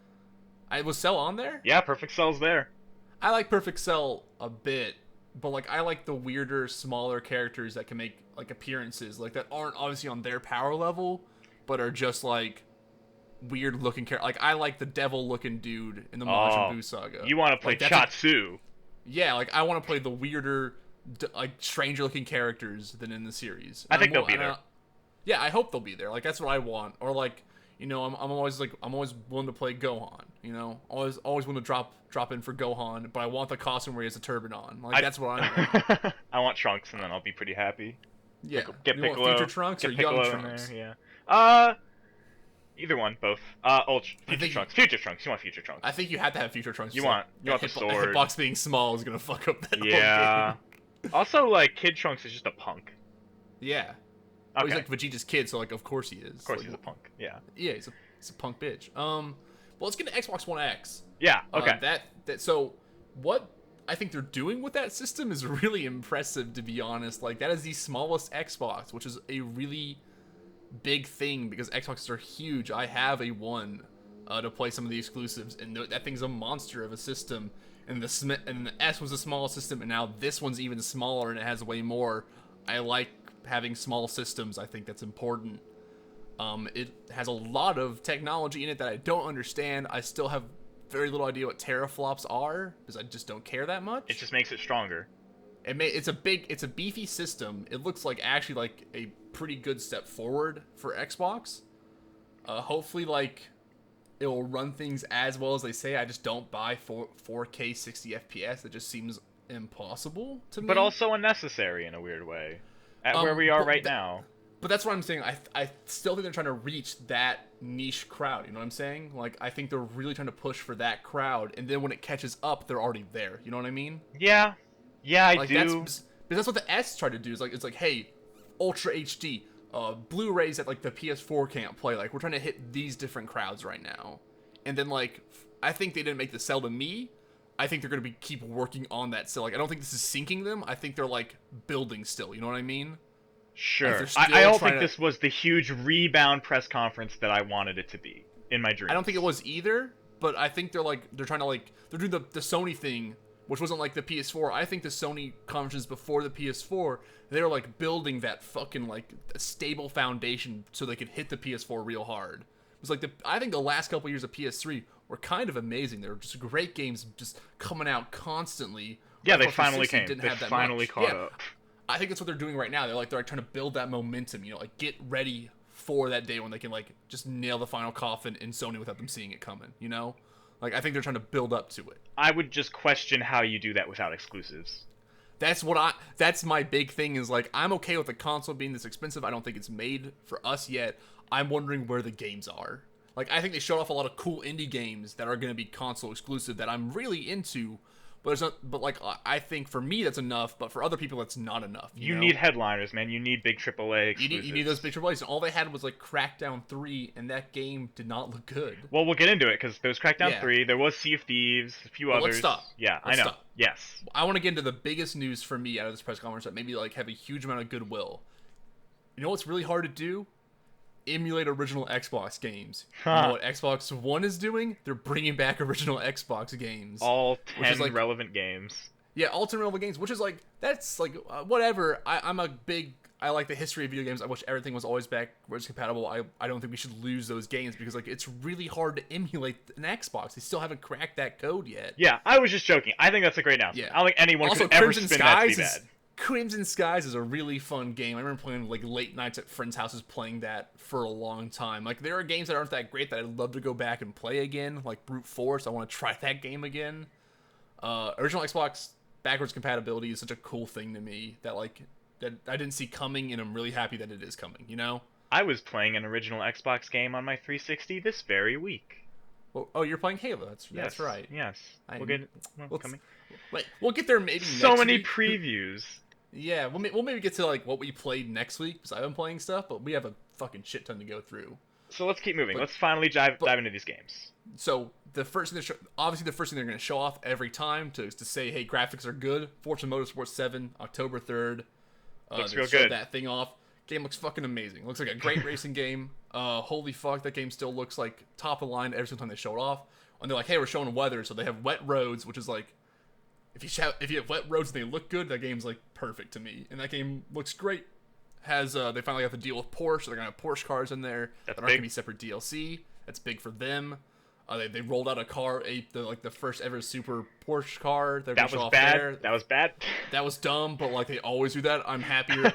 [SPEAKER 1] Was Cell on there?
[SPEAKER 2] Yeah, Perfect Cell's there.
[SPEAKER 1] I like Perfect Cell a bit, but like I like the weirder, smaller characters that can make like appearances, like that aren't obviously on their power level, but are just like weird looking character. Like I like the devil looking dude in the Majin Buu saga.
[SPEAKER 2] You want to play Chatsu?
[SPEAKER 1] Yeah, like I want to play the weirder, like stranger looking characters than in the series.
[SPEAKER 2] I think they'll be there.
[SPEAKER 1] Yeah, I hope they'll be there. Like that's what I want. Or like, you know, I'm always willing to play Gohan. You know, always willing to drop in for Gohan, but I want the costume where he has a turban on. Like that's what I want.
[SPEAKER 2] I want Trunks, and then I'll be pretty happy.
[SPEAKER 1] Yeah,
[SPEAKER 2] get
[SPEAKER 1] you
[SPEAKER 2] Piccolo.
[SPEAKER 1] Want future Trunks or young Trunks?
[SPEAKER 2] There, yeah. Either one, both. Future Trunks. Future Trunks. You want Future Trunks?
[SPEAKER 1] I think you have to have Future Trunks.
[SPEAKER 2] You want the sword.
[SPEAKER 1] Hitbox being small is gonna fuck up that whole game.
[SPEAKER 2] Also, like Kid Trunks is just a punk.
[SPEAKER 1] Yeah.
[SPEAKER 2] Okay.
[SPEAKER 1] Well, he's like Vegeta's kid, so like of course he is.
[SPEAKER 2] Of course he's a punk. Yeah.
[SPEAKER 1] Yeah, he's a punk bitch. Well, let's get to Xbox One X.
[SPEAKER 2] Yeah. Okay.
[SPEAKER 1] So what I think they're doing with that system is really impressive, to be honest. Like that is the smallest Xbox, which is a really big thing because Xboxes are huge. I have a One to play some of the exclusives, and that thing's a monster of a system. And the S was a small system, and now this one's even smaller, and it has way more. I like having small systems. I think that's important. It has a lot of technology in it that I don't understand. I still have very little idea what teraflops are because I just don't care that much.
[SPEAKER 2] It just makes it stronger.
[SPEAKER 1] It's a beefy system. It looks like actually like a pretty good step forward for Xbox. Hopefully, like it will run things as well as they say. I just don't buy 4K 60 FPS. It just seems impossible to me.
[SPEAKER 2] But also unnecessary in a weird way. At where we are right now.
[SPEAKER 1] But that's what I'm saying. I still think they're trying to reach that niche crowd. You know what I'm saying? Like, I think they're really trying to push for that crowd, and then when it catches up, they're already there. You know what I mean?
[SPEAKER 2] Yeah, yeah, I
[SPEAKER 1] Like
[SPEAKER 2] do.
[SPEAKER 1] because that's what the S tried to do. Is like it's like, hey, Ultra HD, Blu-rays that like the PS4 can't play. Like we're trying to hit these different crowds right now, and then like I think they didn't make the sell to me. I think they're gonna keep working on that sell. Like I don't think this is sinking them. I think they're like building still. You know what I mean? Like
[SPEAKER 2] Sure.
[SPEAKER 1] they're
[SPEAKER 2] I
[SPEAKER 1] still
[SPEAKER 2] don't
[SPEAKER 1] trying
[SPEAKER 2] think
[SPEAKER 1] to.
[SPEAKER 2] this was the huge rebound press conference that I wanted it to be in my dreams.
[SPEAKER 1] I don't think it was either, but I think they're trying to like they're doing the Sony thing, which wasn't like the PS4. I think the Sony conferences before the PS4, they were like building that fucking like stable foundation so they could hit the PS4 real hard. It was like I think the last couple years of PS3 were kind of amazing. They were just great games just coming out constantly.
[SPEAKER 2] Yeah, they
[SPEAKER 1] Xbox
[SPEAKER 2] finally
[SPEAKER 1] 360
[SPEAKER 2] came.
[SPEAKER 1] Didn't
[SPEAKER 2] They
[SPEAKER 1] have that
[SPEAKER 2] finally
[SPEAKER 1] much.
[SPEAKER 2] caught
[SPEAKER 1] Yeah,
[SPEAKER 2] up.
[SPEAKER 1] I think that's what they're doing right now. They're trying to build that momentum, you know, like get ready for that day when they can like just nail the final coffin in Sony without them seeing it coming, you know? Like I think they're trying to build up to it.
[SPEAKER 2] I would just question how you do that without exclusives.
[SPEAKER 1] That's my big thing is like I'm okay with the console being this expensive. I don't think it's made for us yet. I'm wondering where the games are. Like I think they showed off a lot of cool indie games that are going to be console exclusive that I'm really into. But it's not. But like I think for me that's enough. But for other people that's not enough.
[SPEAKER 2] You
[SPEAKER 1] know?
[SPEAKER 2] need headliners, man. You need big AAA
[SPEAKER 1] You
[SPEAKER 2] exclusives.
[SPEAKER 1] need those big AAAs, and all they had was like Crackdown 3, and that game did not look good.
[SPEAKER 2] Well, we'll get into it because there was Crackdown
[SPEAKER 1] Yeah.
[SPEAKER 2] 3, there was Sea of Thieves, a few others.
[SPEAKER 1] Let's stop.
[SPEAKER 2] Yeah,
[SPEAKER 1] Let's
[SPEAKER 2] I know.
[SPEAKER 1] stop.
[SPEAKER 2] Yes.
[SPEAKER 1] I want to get into the biggest news for me out of this press conference that maybe like have a huge amount of goodwill. You know what's really hard to do? Emulate original Xbox games. You know what Xbox One is doing? They're bringing back original Xbox games.
[SPEAKER 2] All
[SPEAKER 1] Which is
[SPEAKER 2] 10
[SPEAKER 1] like-
[SPEAKER 2] relevant games.
[SPEAKER 1] Yeah, alternate relevant games, which is like that's like whatever. I like the history of video games. I wish everything was always backwards compatible. I don't think we should lose those games because like it's really hard to emulate an Xbox. They still haven't cracked that code yet.
[SPEAKER 2] Yeah, I was just joking. I think that's a great announcement.
[SPEAKER 1] Yeah.
[SPEAKER 2] I don't think anyone
[SPEAKER 1] Also,
[SPEAKER 2] could ever
[SPEAKER 1] Crimson
[SPEAKER 2] spin that to be
[SPEAKER 1] Skies
[SPEAKER 2] bad.
[SPEAKER 1] is Crimson Skies is a really fun game. I remember playing like late nights at friends' houses playing that for a long time. Like there are games that aren't that great that I'd love to go back and play again, like Brute Force. I want to try that game again. Original Xbox backwards compatibility is such a cool thing to me that like that I didn't see coming, and I'm really happy that it is coming. You know?
[SPEAKER 2] I was playing an original Xbox game on my 360 this very week.
[SPEAKER 1] Well, oh, you're playing Halo. That's
[SPEAKER 2] Yes,
[SPEAKER 1] right.
[SPEAKER 2] Yes.
[SPEAKER 1] I-
[SPEAKER 2] We'll get
[SPEAKER 1] let's-
[SPEAKER 2] coming.
[SPEAKER 1] Wait, we'll get there maybe.
[SPEAKER 2] So
[SPEAKER 1] next
[SPEAKER 2] many
[SPEAKER 1] week.
[SPEAKER 2] previews.
[SPEAKER 1] Yeah, we'll maybe get to like what we played next week because I've been playing stuff, but we have a fucking shit ton to go through.
[SPEAKER 2] So let's keep moving.
[SPEAKER 1] But-
[SPEAKER 2] Let's finally dive into these games.
[SPEAKER 1] So the first thing obviously the first thing they're going to show off every time is to say, hey, graphics are good. Forza Motorsport 7, October 3rd.
[SPEAKER 2] Looks
[SPEAKER 1] they
[SPEAKER 2] real
[SPEAKER 1] showed
[SPEAKER 2] good.
[SPEAKER 1] that thing off. Game looks fucking amazing. Looks like a great racing game. Holy fuck, that game still looks like top of the line every single time they show it off. And they're like, hey, we're showing weather, so they have wet roads, which is like, if you have wet roads and they look good, that game's like perfect to me. And that game looks great. They finally got to deal with Porsche. So they're gonna have Porsche cars in there
[SPEAKER 2] That's
[SPEAKER 1] that aren't
[SPEAKER 2] big.
[SPEAKER 1] gonna be separate DLC. That's big for them. They rolled out a car, the first ever super Porsche car. They're gonna
[SPEAKER 2] That
[SPEAKER 1] show
[SPEAKER 2] was
[SPEAKER 1] off
[SPEAKER 2] bad.
[SPEAKER 1] there.
[SPEAKER 2] That was bad.
[SPEAKER 1] That was dumb, but like they always do that. I'm happier.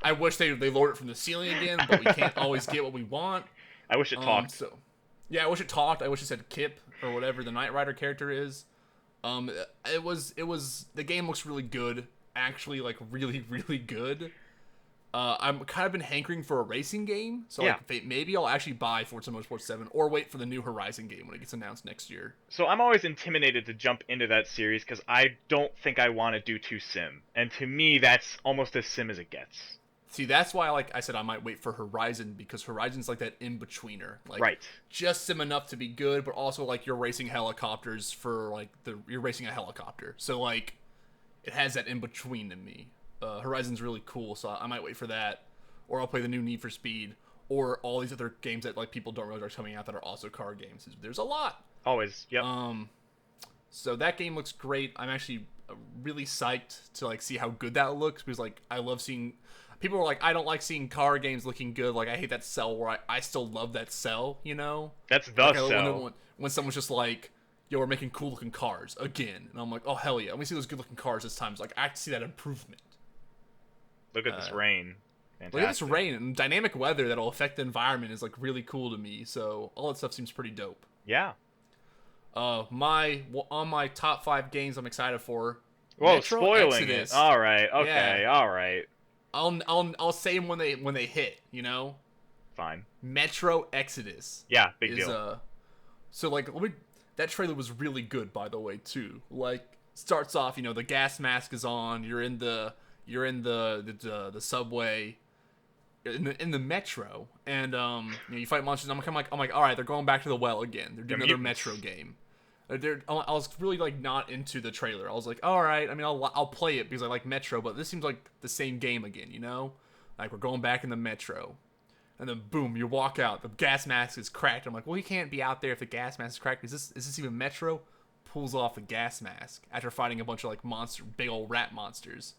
[SPEAKER 1] I wish they lowered it from the ceiling again, but we can't always get what we want.
[SPEAKER 2] I wish it talked.
[SPEAKER 1] So, yeah, I wish it talked. I wish it said Kip or whatever the Knight Rider character is. It was the game looks really good, actually, like really really good. I'm kind of been hankering for a racing game, so
[SPEAKER 2] Yeah.
[SPEAKER 1] like maybe I'll actually buy Forza Motorsport 7 or wait for the new Horizon game when it gets announced next year.
[SPEAKER 2] So I'm always intimidated to jump into that series because I don't think I want to do too sim, and to me that's almost as sim as it gets.
[SPEAKER 1] See, that's why I said I might wait for Horizon because Horizon's like that in betweener, like
[SPEAKER 2] Right.
[SPEAKER 1] just sim enough to be good, but also like you're racing helicopters for like you're racing a helicopter, so like it has that in between to me. Horizon's really cool, so I might wait for that, or I'll play the new Need for Speed, or all these other games that like people don't realize are coming out that are also car games. There's a lot.
[SPEAKER 2] Always. Yep.
[SPEAKER 1] So that game looks great. I'm actually really psyched to like see how good that looks because like I love seeing people are like I don't like seeing car games looking good. Like I hate that cell where I still love that cell, you know?
[SPEAKER 2] That's the
[SPEAKER 1] Like, I love
[SPEAKER 2] sell.
[SPEAKER 1] when someone's just like, yo, we're making cool looking cars again. And I'm like, oh hell yeah. Let me see those good looking cars this time. It's like I see that improvement.
[SPEAKER 2] Look at this rain.
[SPEAKER 1] Look at this
[SPEAKER 2] Fantastic.
[SPEAKER 1] rain and dynamic weather that'll affect the environment is like really cool to me. So all that stuff seems pretty dope.
[SPEAKER 2] Yeah.
[SPEAKER 1] On my top 5 games I'm excited for.
[SPEAKER 2] Whoa,
[SPEAKER 1] Metro
[SPEAKER 2] spoiling
[SPEAKER 1] Exodus.
[SPEAKER 2] it. All right. Okay.
[SPEAKER 1] Yeah.
[SPEAKER 2] All right.
[SPEAKER 1] I'll say them when they hit. You know,
[SPEAKER 2] Fine.
[SPEAKER 1] Metro Exodus
[SPEAKER 2] Yeah, big
[SPEAKER 1] is
[SPEAKER 2] deal.
[SPEAKER 1] So like that trailer was really good, by the way, too. Like starts off, the gas mask is on. You're in the subway, in the metro, and you fight monsters. I'm like, all right, they're going back to the well again. They're doing another
[SPEAKER 2] mutants.
[SPEAKER 1] metro game. I was really like not into the trailer. I was like, all right. I mean, I'll play it because I like Metro, but this seems like the same game again. Like we're going back in the metro. And then boom, you walk out. The gas mask is cracked. I'm like, well, you can't be out there if the gas mask is cracked. Is this even Metro? Pulls off the gas mask after fighting a bunch of like big old rat monsters.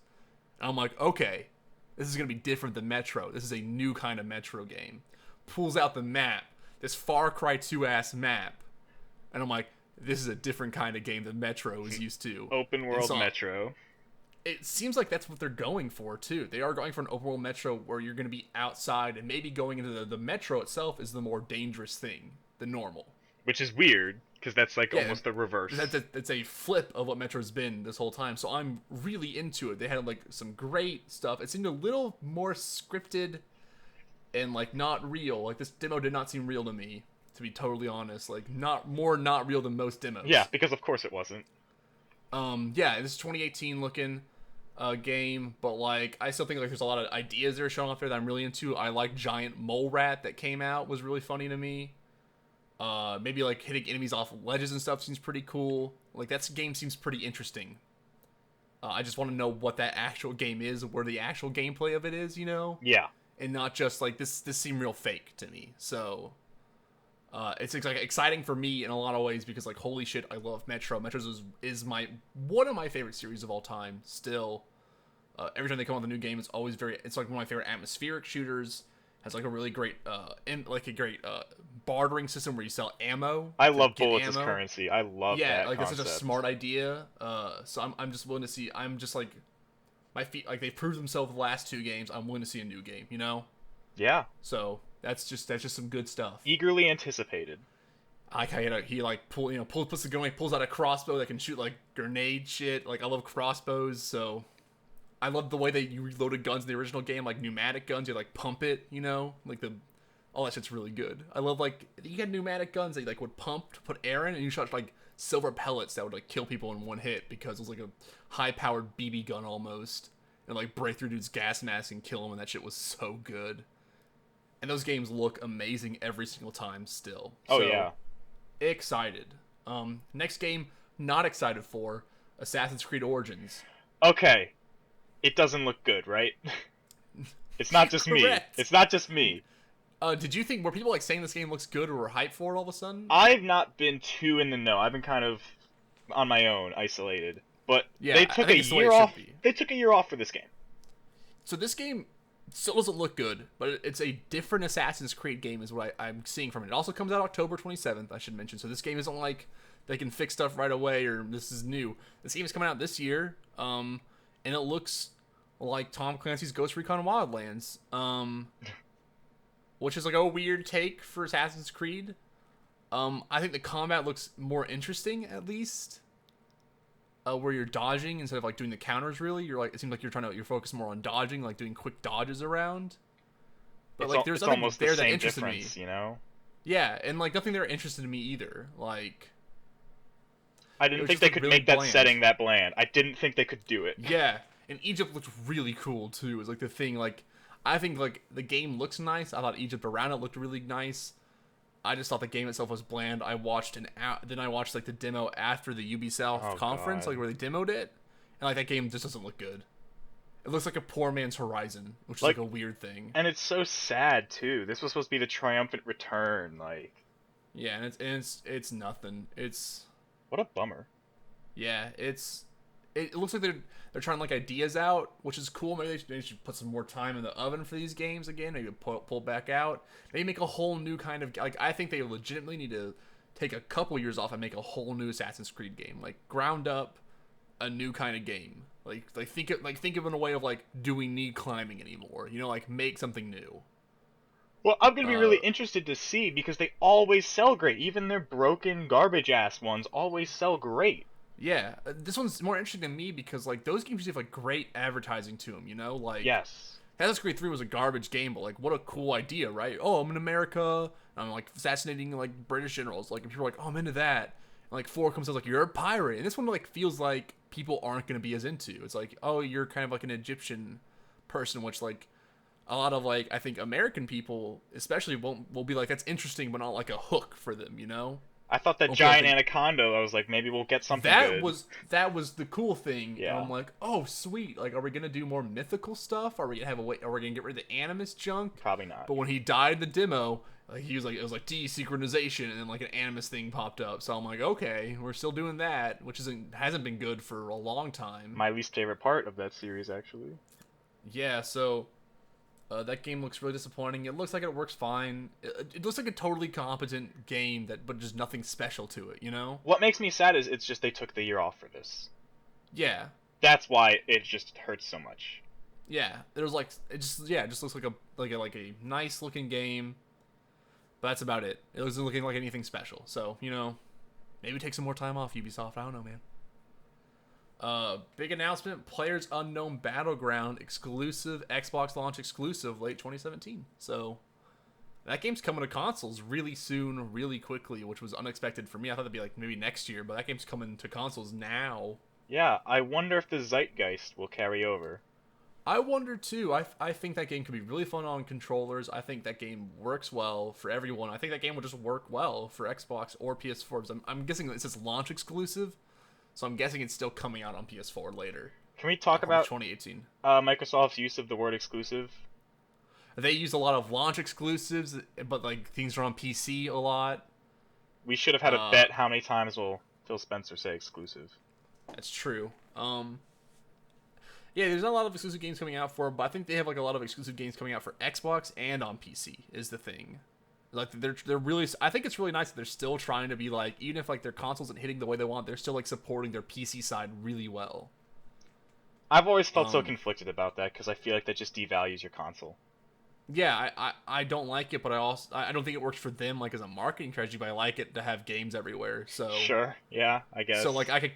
[SPEAKER 1] And I'm like, okay, this is gonna be different than Metro. This is a new kind of Metro game. Pulls out the map, this Far Cry 2 ass map, and I'm like, this is a different kind of game than Metro is used to.
[SPEAKER 2] Open world Metro.
[SPEAKER 1] It seems like that's what they're going for too. They are going for an open world Metro where you're going to be outside, and maybe going into the Metro itself is the more dangerous thing than normal.
[SPEAKER 2] Which is weird because that's like almost the reverse.
[SPEAKER 1] That's a flip of what Metro's been this whole time. So I'm really into it. They had like some great stuff. It seemed a little more scripted and like not real. Like this demo did not seem real to me, to be totally honest. Like not real than most demos.
[SPEAKER 2] Yeah, because of course it wasn't.
[SPEAKER 1] Yeah, this is 2018 looking game, but like I still think like there's a lot of ideas they're showing off there that I'm really into. I like Giant Mole Rat that came out, was really funny to me. Maybe like hitting enemies off ledges and stuff seems pretty cool. Like that game seems pretty interesting. I just want to know what that actual game is, where the actual gameplay of it is,
[SPEAKER 2] Yeah.
[SPEAKER 1] and not just like this seemed real fake to me. So it's like exciting for me in a lot of ways because like holy shit, I love Metro. Metro is one of my favorite series of all time. Still, every time they come out with a new game, it's always it's like one of my favorite atmospheric shooters. Has like a really great bartering system where you sell ammo.
[SPEAKER 2] I love bullets as currency. I love that.
[SPEAKER 1] Yeah, like
[SPEAKER 2] concept.
[SPEAKER 1] That's such a smart idea. So I'm just willing to see. I'm just like my feet. Like they've proved themselves the last two games. I'm willing to see a new game.
[SPEAKER 2] Yeah.
[SPEAKER 1] So that's just some good stuff.
[SPEAKER 2] Eagerly anticipated.
[SPEAKER 1] He like puts the gun, pulls out a crossbow that can shoot like grenade shit. Like I love crossbows, so I love the way that you reloaded guns in the original game, like pneumatic guns. You like pump it, like all that shit's really good. I love like you had pneumatic guns that you, like would pump to put air in, and you shot like silver pellets that would like kill people in one hit because it was like a high-powered BB gun almost, and like break through dude's gas mask and kill him, and that shit was so good. And those games look amazing every single time still.
[SPEAKER 2] Oh,
[SPEAKER 1] so,
[SPEAKER 2] yeah.
[SPEAKER 1] Excited. Next game, not excited for, Assassin's Creed Origins.
[SPEAKER 2] Okay. It doesn't look good, right? It's not just me. It's not just me.
[SPEAKER 1] Did you think, were people like saying this game looks good or were hyped for it all of a sudden?
[SPEAKER 2] I've not been too in the know. I've been kind of on my own, isolated. But
[SPEAKER 1] yeah,
[SPEAKER 2] they took a year off. They took a year off for this game.
[SPEAKER 1] So this game still doesn't look good, but it's a different Assassin's Creed game is what I'm seeing from it. It also comes out October 27th, I should mention. So this game isn't like they can fix stuff right away or this is new. This game is coming out this year, and it looks like Tom Clancy's Ghost Recon Wildlands, which is like a weird take for Assassin's Creed. I think the combat looks more interesting, at least. Where you're dodging instead of like doing the counters. Really, it seems like you're focused more on dodging, like doing quick dodges around. But like, there's nothing there that interested me. Yeah, and like nothing there interested me either. Like,
[SPEAKER 2] I didn't think they could make that setting that bland. I didn't think they could do it.
[SPEAKER 1] Yeah, and Egypt looked really cool too. Is like the thing. Like, I think like the game looks nice. I thought Egypt around it looked really nice. I just thought the game itself was bland. Then I watched like the demo after the Ubisoft conference, like where they demoed it, and like that game just doesn't look good. It looks like a poor man's Horizon, which is like a weird thing.
[SPEAKER 2] And it's so sad too. This was supposed to be the triumphant return, like.
[SPEAKER 1] Yeah, and it's nothing. It's
[SPEAKER 2] what a bummer.
[SPEAKER 1] Yeah, it looks like they're trying like ideas out, which is cool. Maybe they should put some more time in the oven for these games again. Maybe pull back out. Maybe make a whole new kind of like. I think they legitimately need to take a couple years off and make a whole new Assassin's Creed game, like ground up, a new kind of game. Like think of in a way of like, do we need climbing anymore? Like make something new.
[SPEAKER 2] Well, I'm gonna be really interested to see because they always sell great. Even their broken garbage ass ones always sell great.
[SPEAKER 1] Yeah, this one's more interesting than me because like those games usually have like great advertising to them, like
[SPEAKER 2] yes,
[SPEAKER 1] Assassin's Creed 3 was a garbage game, but like, what a cool idea, right? Oh, I'm in America. And I'm like assassinating like British generals. Like, and people are like, oh, I'm into that. And like 4 comes out like, you're a pirate. And this one like feels like people aren't gonna be as into. It's like, oh, you're kind of like an Egyptian person, which like a lot of like I think American people especially won't will be like that's interesting, but not like a hook for them, you know?
[SPEAKER 2] I thought that
[SPEAKER 1] Okay, I
[SPEAKER 2] giant
[SPEAKER 1] think
[SPEAKER 2] anaconda. I was like, maybe we'll get something
[SPEAKER 1] that
[SPEAKER 2] good.
[SPEAKER 1] was the cool thing, and
[SPEAKER 2] Yeah,
[SPEAKER 1] I'm like, oh sweet, like are we gonna do more mythical stuff? Are we gonna have a way? Are we gonna get rid of the animus junk?
[SPEAKER 2] probably not.
[SPEAKER 1] But when he died in the demo, like he was like it was like desynchronization, and then like an animus thing popped up. So I'm like, okay, we're still doing that, which hasn't been good for a long time.
[SPEAKER 2] My least favorite part of that series, actually.
[SPEAKER 1] Yeah, so that game looks really disappointing. It looks like it works fine. It looks like a totally competent game but just nothing special to it, you know?
[SPEAKER 2] What makes me sad is it's just they took the year off for this.
[SPEAKER 1] Yeah,
[SPEAKER 2] That's why it just hurts so much.
[SPEAKER 1] yeah. There's like it just looks like a nice looking game, but that's about it. It doesn't looking like anything special. So maybe take some more time off, Ubisoft. I don't know, man. Big announcement: Players Unknown Battleground exclusive, Xbox launch exclusive, late 2017. So that game's coming to consoles really soon, really quickly, which was unexpected for me. I thought it'd be like maybe next year, but that game's coming to consoles now.
[SPEAKER 2] Yeah, I wonder if the zeitgeist will carry over.
[SPEAKER 1] I wonder too. I think that game could be really fun on controllers. I think that game works well for everyone. I think that game will just work well for Xbox or PS4. I'm guessing it says launch exclusive, so I'm guessing it's still coming out on PS4 later.
[SPEAKER 2] Can we talk
[SPEAKER 1] Like
[SPEAKER 2] about
[SPEAKER 1] 2018.
[SPEAKER 2] Microsoft's use of the word exclusive?
[SPEAKER 1] They use a lot of launch exclusives, but like things are on PC a lot.
[SPEAKER 2] We should have had a bet how many times will Phil Spencer say exclusive.
[SPEAKER 1] That's true. Yeah, there's not a lot of exclusive games coming out for it, but I think they have like a lot of exclusive games coming out for Xbox and on PC is the thing. Like they're really, I think it's really nice that they're still trying to be like, even if like their consoles isn't hitting the way they want, they're still like supporting their PC side really well.
[SPEAKER 2] I've always felt so conflicted about that because I feel like that just devalues your console.
[SPEAKER 1] Yeah, I don't like it, but I don't think it works for them like as a marketing strategy. But I like it to have games everywhere. So
[SPEAKER 2] Sure, yeah, I guess.
[SPEAKER 1] So like I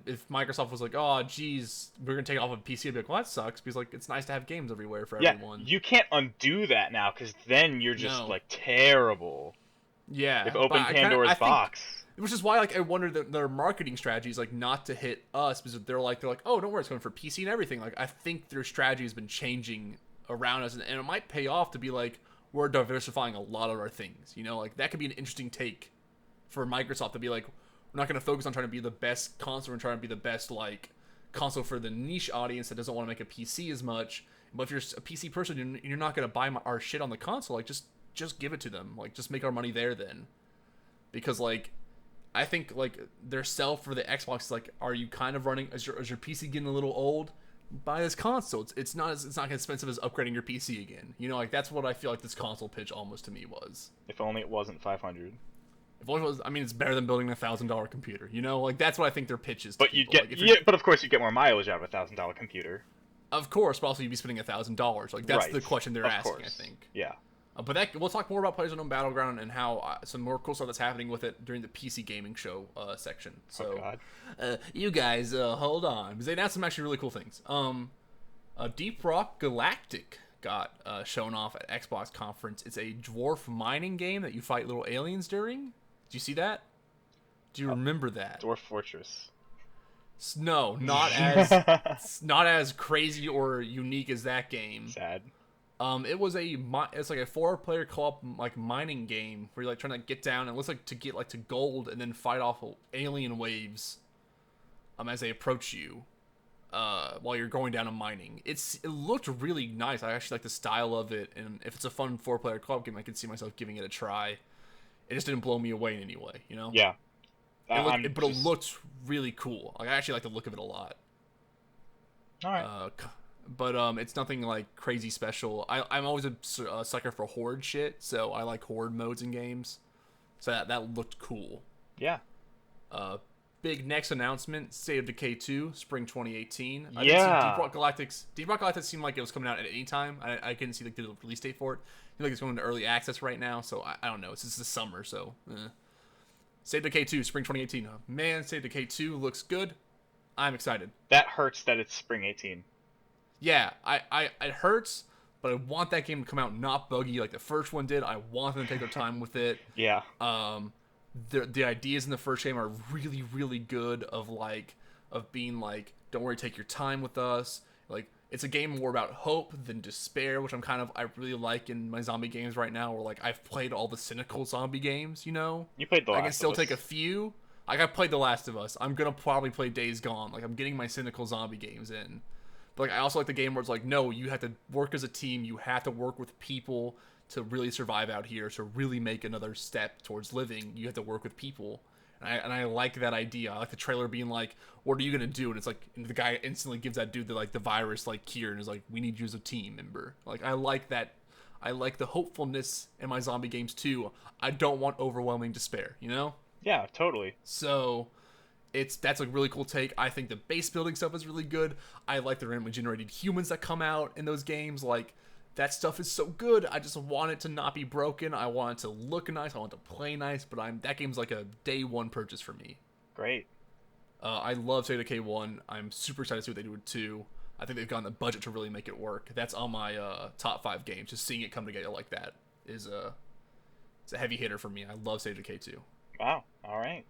[SPEAKER 1] if Microsoft was like, oh geez, we're gonna take it off of PC, I'd be like, well that sucks because like it's nice to have games everywhere for everyone.
[SPEAKER 2] You can't undo that now because then you're just
[SPEAKER 1] No.
[SPEAKER 2] like terrible.
[SPEAKER 1] Yeah,
[SPEAKER 2] If open
[SPEAKER 1] but
[SPEAKER 2] Pandora's
[SPEAKER 1] I think,
[SPEAKER 2] box.
[SPEAKER 1] which is why like I wonder that their marketing strategy is like not to hit us because they're like oh don't worry, it's going for PC and everything. Like I think their strategy has been changing around us, and it might pay off to be like we're diversifying a lot of our things. Like that could be an interesting take for Microsoft to be like we're not going to focus on trying to be the best console and trying to be the best like console for the niche audience that doesn't want to make a PC as much. But if you're a PC person, you're not going to buy our shit on the console. Like just give it to them. Like just make our money there then, because like I think like their sell for the Xbox is like, are you kind of running? Is your PC getting a little old? Buy this console. It's not as expensive as upgrading your PC again. Like that's what I feel like this console pitch almost to me was.
[SPEAKER 2] If only it wasn't 500.
[SPEAKER 1] If only it was, I mean, it's better than building a $1,000 computer. Like that's what I think their pitch is.
[SPEAKER 2] But you get but of course you get more mileage out of a $1,000 computer.
[SPEAKER 1] Of course, but also you'd be spending $1,000. Like that's
[SPEAKER 2] Right.
[SPEAKER 1] the question they're
[SPEAKER 2] Of
[SPEAKER 1] asking.
[SPEAKER 2] course.
[SPEAKER 1] I think.
[SPEAKER 2] Yeah.
[SPEAKER 1] But we'll talk more about PlayerUnknown Battleground and how some more cool stuff that's happening with it during the PC gaming show section. So,
[SPEAKER 2] Oh, God.
[SPEAKER 1] You guys hold on because they announced some actually really cool things. Deep Rock Galactic got shown off at Xbox conference. It's a dwarf mining game that you fight little aliens during. Did you see that? Do you remember that?
[SPEAKER 2] Dwarf Fortress.
[SPEAKER 1] No, not as crazy or unique as that game.
[SPEAKER 2] Sad.
[SPEAKER 1] It's like a 4-player co-op like mining game where you're like trying to get down and it looks like to get like to gold and then fight off alien waves as they approach you while you're going down and mining. It looked really nice. I actually like the style of it, and if it's a fun 4-player co-op game, I can see myself giving it a try. It just didn't blow me away in any way,
[SPEAKER 2] Yeah.
[SPEAKER 1] It looked really cool. Like I actually like the look of it a lot.
[SPEAKER 2] All right.
[SPEAKER 1] But it's nothing like crazy special. I'm always a sucker for horde shit, so I like horde modes in games. So that looked cool.
[SPEAKER 2] Yeah.
[SPEAKER 1] Big next announcement: State of Decay 2, spring 2018. I
[SPEAKER 2] Yeah.
[SPEAKER 1] didn't see Deep Rock Galactic seemed like it was coming out at any time. I couldn't see like the release date for it. I feel like it's going into early access right now, so I don't know. It's just the summer, so. State of Decay 2, spring 2018. Man, State of Decay 2 looks good. I'm excited.
[SPEAKER 2] That hurts that it's spring 18.
[SPEAKER 1] Yeah, it hurts, but I want that game to come out not buggy like the first one did. I want them to take their time with it.
[SPEAKER 2] Yeah.
[SPEAKER 1] The ideas in the first game are really really good of being like, don't worry, take your time with us. Like, it's a game more about hope than despair, which I really like in my zombie games right now, where like I've played all the cynical zombie games, you know.
[SPEAKER 2] You played The
[SPEAKER 1] I
[SPEAKER 2] Last
[SPEAKER 1] can still
[SPEAKER 2] of Us.
[SPEAKER 1] take a few. Like, I played The Last of Us. I'm gonna probably play Days Gone. Like, I'm getting my cynical zombie games in. But like, I also like the game where it's like, no, you have to work as a team. You have to work with people to really survive out here. To really make another step towards living, you have to work with people. And I like that idea. I like the trailer being like, "What are you gonna do?" And it's like, and the guy instantly gives that dude the virus like cure, and is like, "We need you as a team member." Like, I like that. I like the hopefulness in my zombie games too. I don't want overwhelming despair, you know.
[SPEAKER 2] Yeah, totally.
[SPEAKER 1] So that's a really cool take. I think the base building stuff is really good. I like the randomly generated humans that come out in those games. Like, that stuff is so good. I just want it to not be broken. I want it to look nice. I want it to play nice. But that game's like a day one purchase for me.
[SPEAKER 2] Great.
[SPEAKER 1] I love State of Decay 1. I'm super excited to see what they do with 2. I think they've gotten the budget to really make it work. That's on my top 5 games. Just seeing it come together like that is it's a heavy hitter for me. I love State of Decay 2.
[SPEAKER 2] Wow. All right.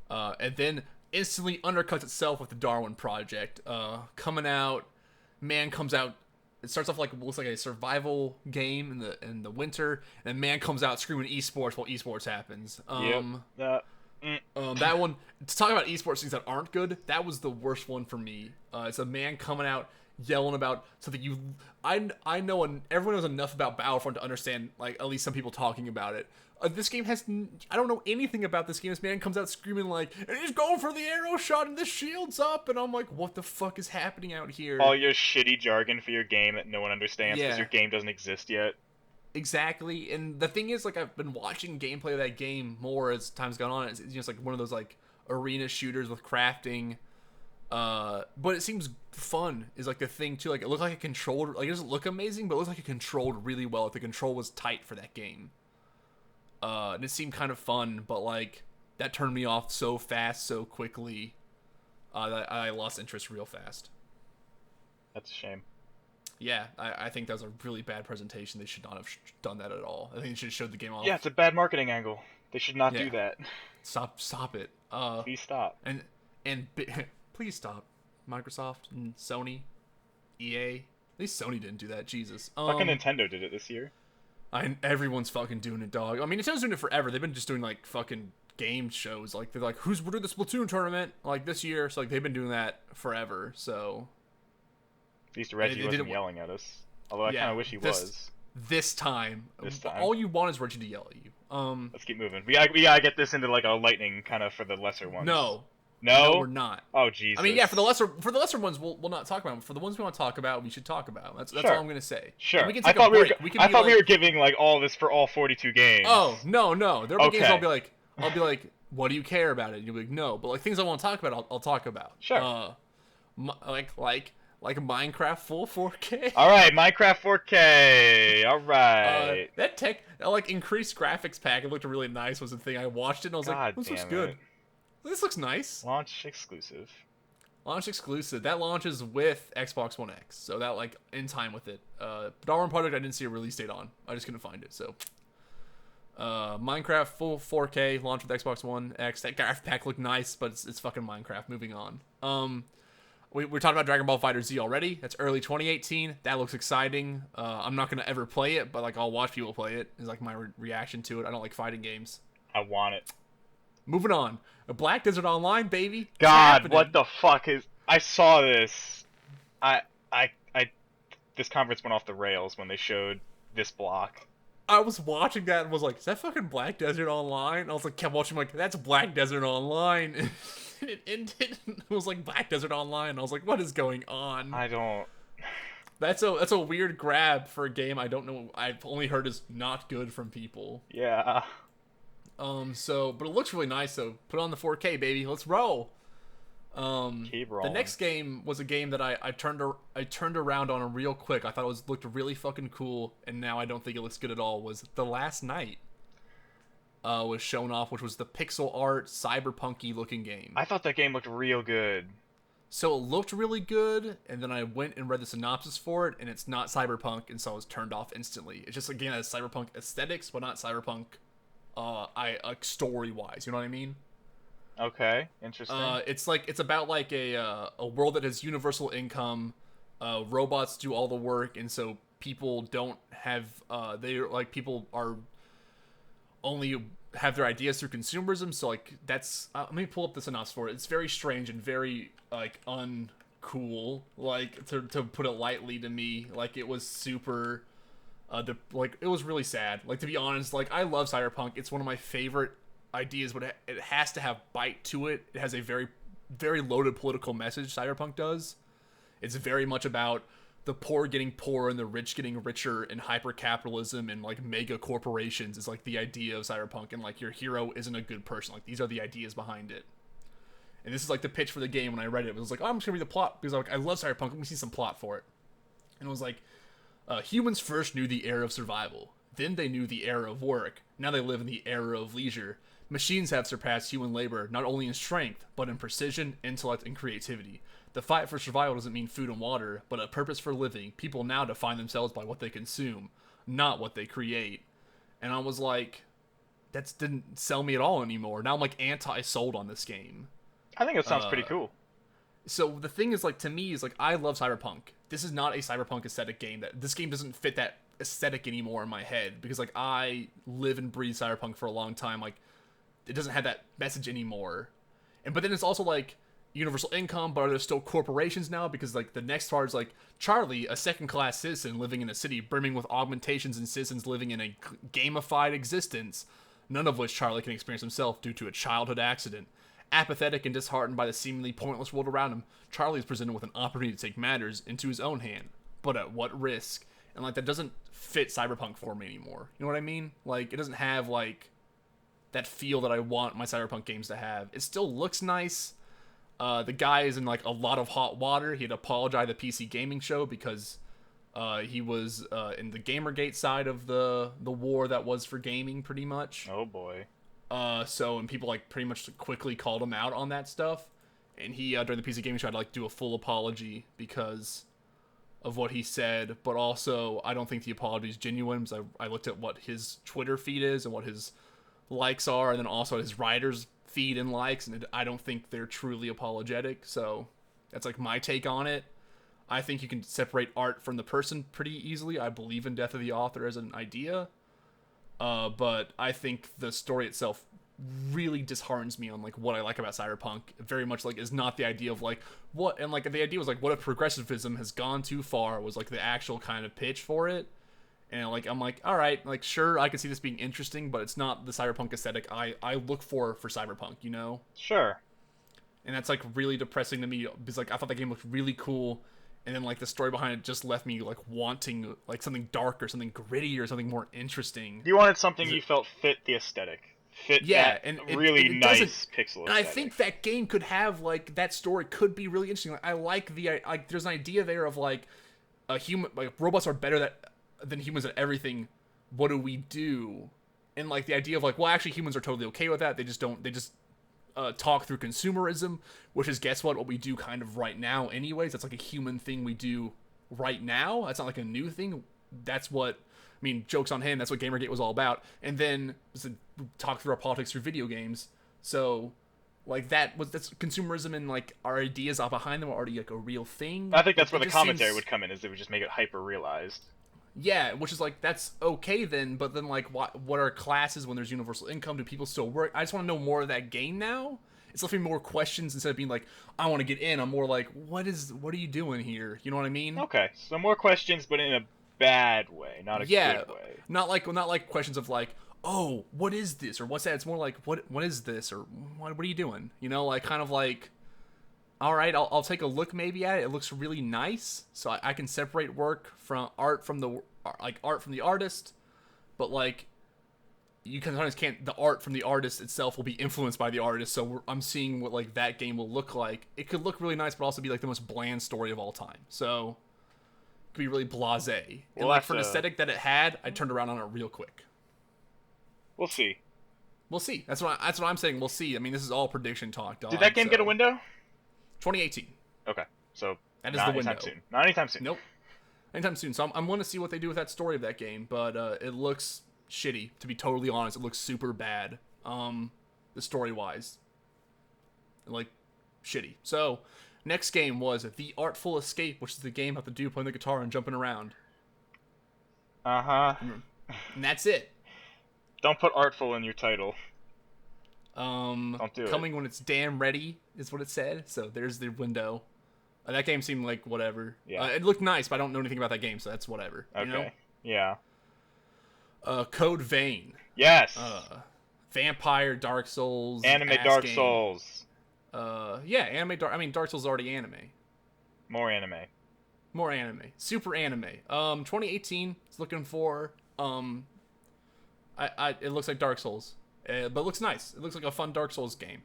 [SPEAKER 1] And then instantly undercuts itself with the Darwin Project. Coming out, man comes out. It starts off looks like a survival game in the winter, and man comes out screaming esports while esports happens. That one, to talk about esports things that aren't good, that was the worst one for me. It's a man coming out yelling about something I know, everyone knows enough about Battlefront to understand, like, at least some people talking about it. This game I don't know anything about this game. This man comes out screaming like, and he's going for the arrow shot and the shield's up, and I'm like, what the fuck is happening out here?
[SPEAKER 2] All your shitty jargon for your game that no one understands because
[SPEAKER 1] Yeah.
[SPEAKER 2] your game doesn't exist yet.
[SPEAKER 1] Exactly, and the thing is, like, I've been watching gameplay of that game more as time's gone on. It's just like one of those like arena shooters with crafting, but it seems fun is like the thing too. Like, it looked like it controlled, like, it doesn't look amazing, but it looks like it controlled really well. Like, the control was tight for that game, and it seemed kind of fun. But like, that turned me off so fast, so quickly, that I lost interest real fast.
[SPEAKER 2] That's a shame.
[SPEAKER 1] Yeah, I think that was a really bad presentation. They should not have done that at all. I think they should have showed the game off.
[SPEAKER 2] Yeah, it's a bad marketing angle. They should not
[SPEAKER 1] Yeah.
[SPEAKER 2] do that.
[SPEAKER 1] Stop it.
[SPEAKER 2] Please stop.
[SPEAKER 1] And please stop. Microsoft and Sony, EA. At least Sony didn't do that. Jesus.
[SPEAKER 2] Fucking Nintendo did it this year.
[SPEAKER 1] Everyone's fucking doing it, dog. I mean, Nintendo's doing it forever. They've been just doing like fucking game shows. Like, they're like, we're doing the Splatoon tournament like this year. So like, they've been doing that forever. So
[SPEAKER 2] At least Reggie
[SPEAKER 1] They
[SPEAKER 2] wasn't
[SPEAKER 1] didn't-
[SPEAKER 2] yelling at us. Although I
[SPEAKER 1] Yeah,
[SPEAKER 2] kind of wish he was.
[SPEAKER 1] this time,
[SPEAKER 2] This time.
[SPEAKER 1] all you want is Reggie to yell at you.
[SPEAKER 2] Let's keep moving. We gotta get this into like a lightning kind of for the lesser ones.
[SPEAKER 1] No,
[SPEAKER 2] No?
[SPEAKER 1] we're not.
[SPEAKER 2] Oh, Jesus.
[SPEAKER 1] I mean, yeah, for the lesser ones, we'll not talk about them. For the ones we want to talk about, we should talk about. That's
[SPEAKER 2] Sure.
[SPEAKER 1] all I'm gonna say.
[SPEAKER 2] Sure.
[SPEAKER 1] And we can
[SPEAKER 2] I
[SPEAKER 1] take
[SPEAKER 2] thought
[SPEAKER 1] a
[SPEAKER 2] we were.
[SPEAKER 1] break. We can
[SPEAKER 2] I
[SPEAKER 1] be
[SPEAKER 2] thought
[SPEAKER 1] like,
[SPEAKER 2] we were giving like all this for all 42 games.
[SPEAKER 1] oh no, there will be games
[SPEAKER 2] Okay.
[SPEAKER 1] I'll be like, what do you care about it? And you'll be like, no. But like, things I want to talk about, I'll talk about.
[SPEAKER 2] Sure.
[SPEAKER 1] Like Minecraft full 4K.
[SPEAKER 2] All right, Minecraft 4K. All right.
[SPEAKER 1] That like increased graphics pack, it looked really nice, was the thing. I watched it and I was
[SPEAKER 2] God
[SPEAKER 1] like, this looks
[SPEAKER 2] damn
[SPEAKER 1] good.
[SPEAKER 2] it.
[SPEAKER 1] This looks nice.
[SPEAKER 2] Launch exclusive.
[SPEAKER 1] Launch exclusive. That launches with Xbox One X, so that like in time with it. Darwin Project, I didn't see a release date on. I just couldn't find it. So, Minecraft full 4K launch with Xbox One X. That graphic pack looked nice, but it's fucking Minecraft. Moving on. We're talking about Dragon Ball FighterZ already. That's early 2018. That looks exciting. I'm not gonna ever play it, but like, I'll watch people play it. Is like my reaction to it. I don't like fighting games.
[SPEAKER 2] I want it.
[SPEAKER 1] Moving on. A Black Desert Online, baby. It's
[SPEAKER 2] God,
[SPEAKER 1] happening.
[SPEAKER 2] what the fuck is? I saw this. This conference went off the rails when they showed this block.
[SPEAKER 1] I was watching that and was like, is that fucking Black Desert Online? And I was like, kept watching, like, that's Black Desert Online. And it ended. It was like Black Desert Online. And I was like, what is going on?
[SPEAKER 2] I don't.
[SPEAKER 1] That's a weird grab for a game I don't know. I've only heard is not good from people.
[SPEAKER 2] Yeah.
[SPEAKER 1] But it looks really nice. So put on the 4K, baby. Let's roll.
[SPEAKER 2] Keep
[SPEAKER 1] The
[SPEAKER 2] rolling.
[SPEAKER 1] next game was a game that I turned around on real quick. I thought it looked really fucking cool, and now I don't think it looks good at all. Was The Last Night was shown off, which was the pixel art cyberpunky looking game.
[SPEAKER 2] I thought that game looked real good.
[SPEAKER 1] So it looked really good, and then I went and read the synopsis for it, and it's not cyberpunk, and so I was turned off instantly. It's just again as cyberpunk aesthetics, but not cyberpunk. I like story wise, you know what I mean?
[SPEAKER 2] Okay, interesting.
[SPEAKER 1] It's like it's about like a world that has universal income. Robots do all the work, and so people don't have they like people are only have their ideas through consumerism. So like that's let me pull up the synopsis for it. It's very strange and very like uncool, like to put it lightly to me. Like it was super like it was really sad. Like to be honest, like I love cyberpunk. It's one of my favorite ideas, but it has to have bite to it. It has a very loaded political message. Cyberpunk does. It's very much about the poor getting poorer and the rich getting richer, and hyper capitalism and like mega corporations is like the idea of cyberpunk, and like your hero isn't a good person. Like these are the ideas behind it. And this is like the pitch for the game when I read it. It was like, oh, I'm just gonna read the plot because like I love cyberpunk. Let me see some plot for it. And it was like, humans first knew the era of survival. Then they knew the era of work. Now they live in the era of leisure. Machines have surpassed human labor not only in strength, but in precision, intellect, and creativity. The fight for survival doesn't mean food and water, but a purpose for living. People now define themselves by what they consume, not what they create. And I was like, that didn't sell me at all anymore. Now I'm like anti-sold on this game.
[SPEAKER 2] I think it sounds pretty cool.
[SPEAKER 1] So the thing is, like, to me, is like I love cyberpunk. This is not a cyberpunk aesthetic game. That this game doesn't fit that aesthetic anymore in my head because like I live and breathe cyberpunk for a long time. Like it doesn't have that message anymore. And but then it's also like universal income, but are there still corporations now? Because like the next part is like Charlie, a second-class citizen living in a city brimming with augmentations and citizens living in a gamified existence, none of which Charlie can experience himself due to a childhood accident. Apathetic and disheartened by the seemingly pointless world around him, Charlie is presented with an opportunity to take matters into his own hand, but at what risk? And like that doesn't fit cyberpunk for me anymore. You know what I mean? Like it doesn't have like that feel that I want my cyberpunk games to have. It still looks nice. The guy is in like a lot of hot water. He had to apologize to the PC Gaming Show because he was in the Gamergate side of the war that was for gaming, pretty much.
[SPEAKER 2] Oh boy.
[SPEAKER 1] And people like pretty much quickly called him out on that stuff, and he during the PC Gaming Show had to like do a full apology because of what he said. But also, I don't think the apology is genuine because I looked at what his Twitter feed is and what his likes are, and then also his writers feed and likes, and I don't think they're truly apologetic. So that's like my take on it. I think you can separate art from the person pretty easily. I believe in death of the author as an idea, but I think the story itself really disheartens me on like what I like about cyberpunk. It very much like is not the idea of like what, and like the idea was like what if progressivism has gone too far was like the actual kind of pitch for it. And like I'm like, all right, like sure, I can see this being interesting, but it's not the cyberpunk aesthetic I look for cyberpunk, you know?
[SPEAKER 2] Sure.
[SPEAKER 1] And that's like really depressing to me because like I thought that game looked really cool, and then like the story behind it just left me like wanting like something darker, something gritty, or something more interesting.
[SPEAKER 2] You wanted something you felt fit the aesthetic, fit that
[SPEAKER 1] and
[SPEAKER 2] really
[SPEAKER 1] it
[SPEAKER 2] nice pixel aesthetic.
[SPEAKER 1] And I think that game could have like that story could be really interesting. Like, I like the like there's an idea there of like a human like robots are better than humans at everything. What do we do? And like the idea of like, well, actually humans are totally okay with that. They just talk through consumerism, which is guess what we do kind of right now anyways. That's like a human thing we do right now. That's not like a new thing. That's what I mean, joke's on him. That's what Gamergate was all about. And then talk through our politics through video games. So like that's consumerism, and like our ideas behind them are already like a real thing.
[SPEAKER 2] I think that's where the commentary would come in, is it would just make it hyper realized.
[SPEAKER 1] Yeah, which is like that's okay then, but then like what are classes when there's universal income? Do people still work? I just want to know more of that game now. It's left me more questions instead of being like I want to get in. I'm more like what are you doing here? You know what I mean?
[SPEAKER 2] Okay, so more questions, but in a bad way, not a good way.
[SPEAKER 1] Not like questions of like, oh, what is this or what's that? It's more like what is this or what are you doing? You know, like kind of like, all right, I'll take a look maybe at it. It looks really nice, so I can separate art from the artist, but like you sometimes can't. The art from the artist itself will be influenced by the artist, so I'm seeing what like that game will look like. It could look really nice, but also be like the most bland story of all time. So it could be really blasé. And like for an aesthetic that it had, I turned around on it real quick.
[SPEAKER 2] We'll see.
[SPEAKER 1] We'll see. That's what I'm saying. We'll see. I mean, this is all prediction talk, dog.
[SPEAKER 2] Did that game get a window?
[SPEAKER 1] 2018.
[SPEAKER 2] Okay, so
[SPEAKER 1] That is
[SPEAKER 2] not
[SPEAKER 1] the
[SPEAKER 2] anytime
[SPEAKER 1] window.
[SPEAKER 2] soon. Not anytime soon.
[SPEAKER 1] Nope. Anytime soon. So I'm going to see what they do with that story of that game, but it looks shitty. To be totally honest, it looks super bad. The story wise, like shitty. So next game was The Artful Escape, which is the game about the dude playing the guitar and jumping around,
[SPEAKER 2] Uh huh.
[SPEAKER 1] and that's it.
[SPEAKER 2] Don't put artful in your title. Don't do
[SPEAKER 1] Coming when it's damn ready is what it said. So there's the window. That game seemed like whatever.
[SPEAKER 2] Yeah.
[SPEAKER 1] It looked nice, but I don't know anything about that game, so that's whatever.
[SPEAKER 2] Okay.
[SPEAKER 1] You know?
[SPEAKER 2] Yeah.
[SPEAKER 1] Code Vein.
[SPEAKER 2] Yes.
[SPEAKER 1] Vampire Dark Souls.
[SPEAKER 2] Anime
[SPEAKER 1] ass
[SPEAKER 2] Dark
[SPEAKER 1] game.
[SPEAKER 2] Souls.
[SPEAKER 1] Yeah, anime Dark. I mean, Dark Souls is already anime.
[SPEAKER 2] More anime.
[SPEAKER 1] More anime. Super anime. 2018 is looking for. It looks like Dark Souls, but it looks nice. It looks like a fun Dark Souls game.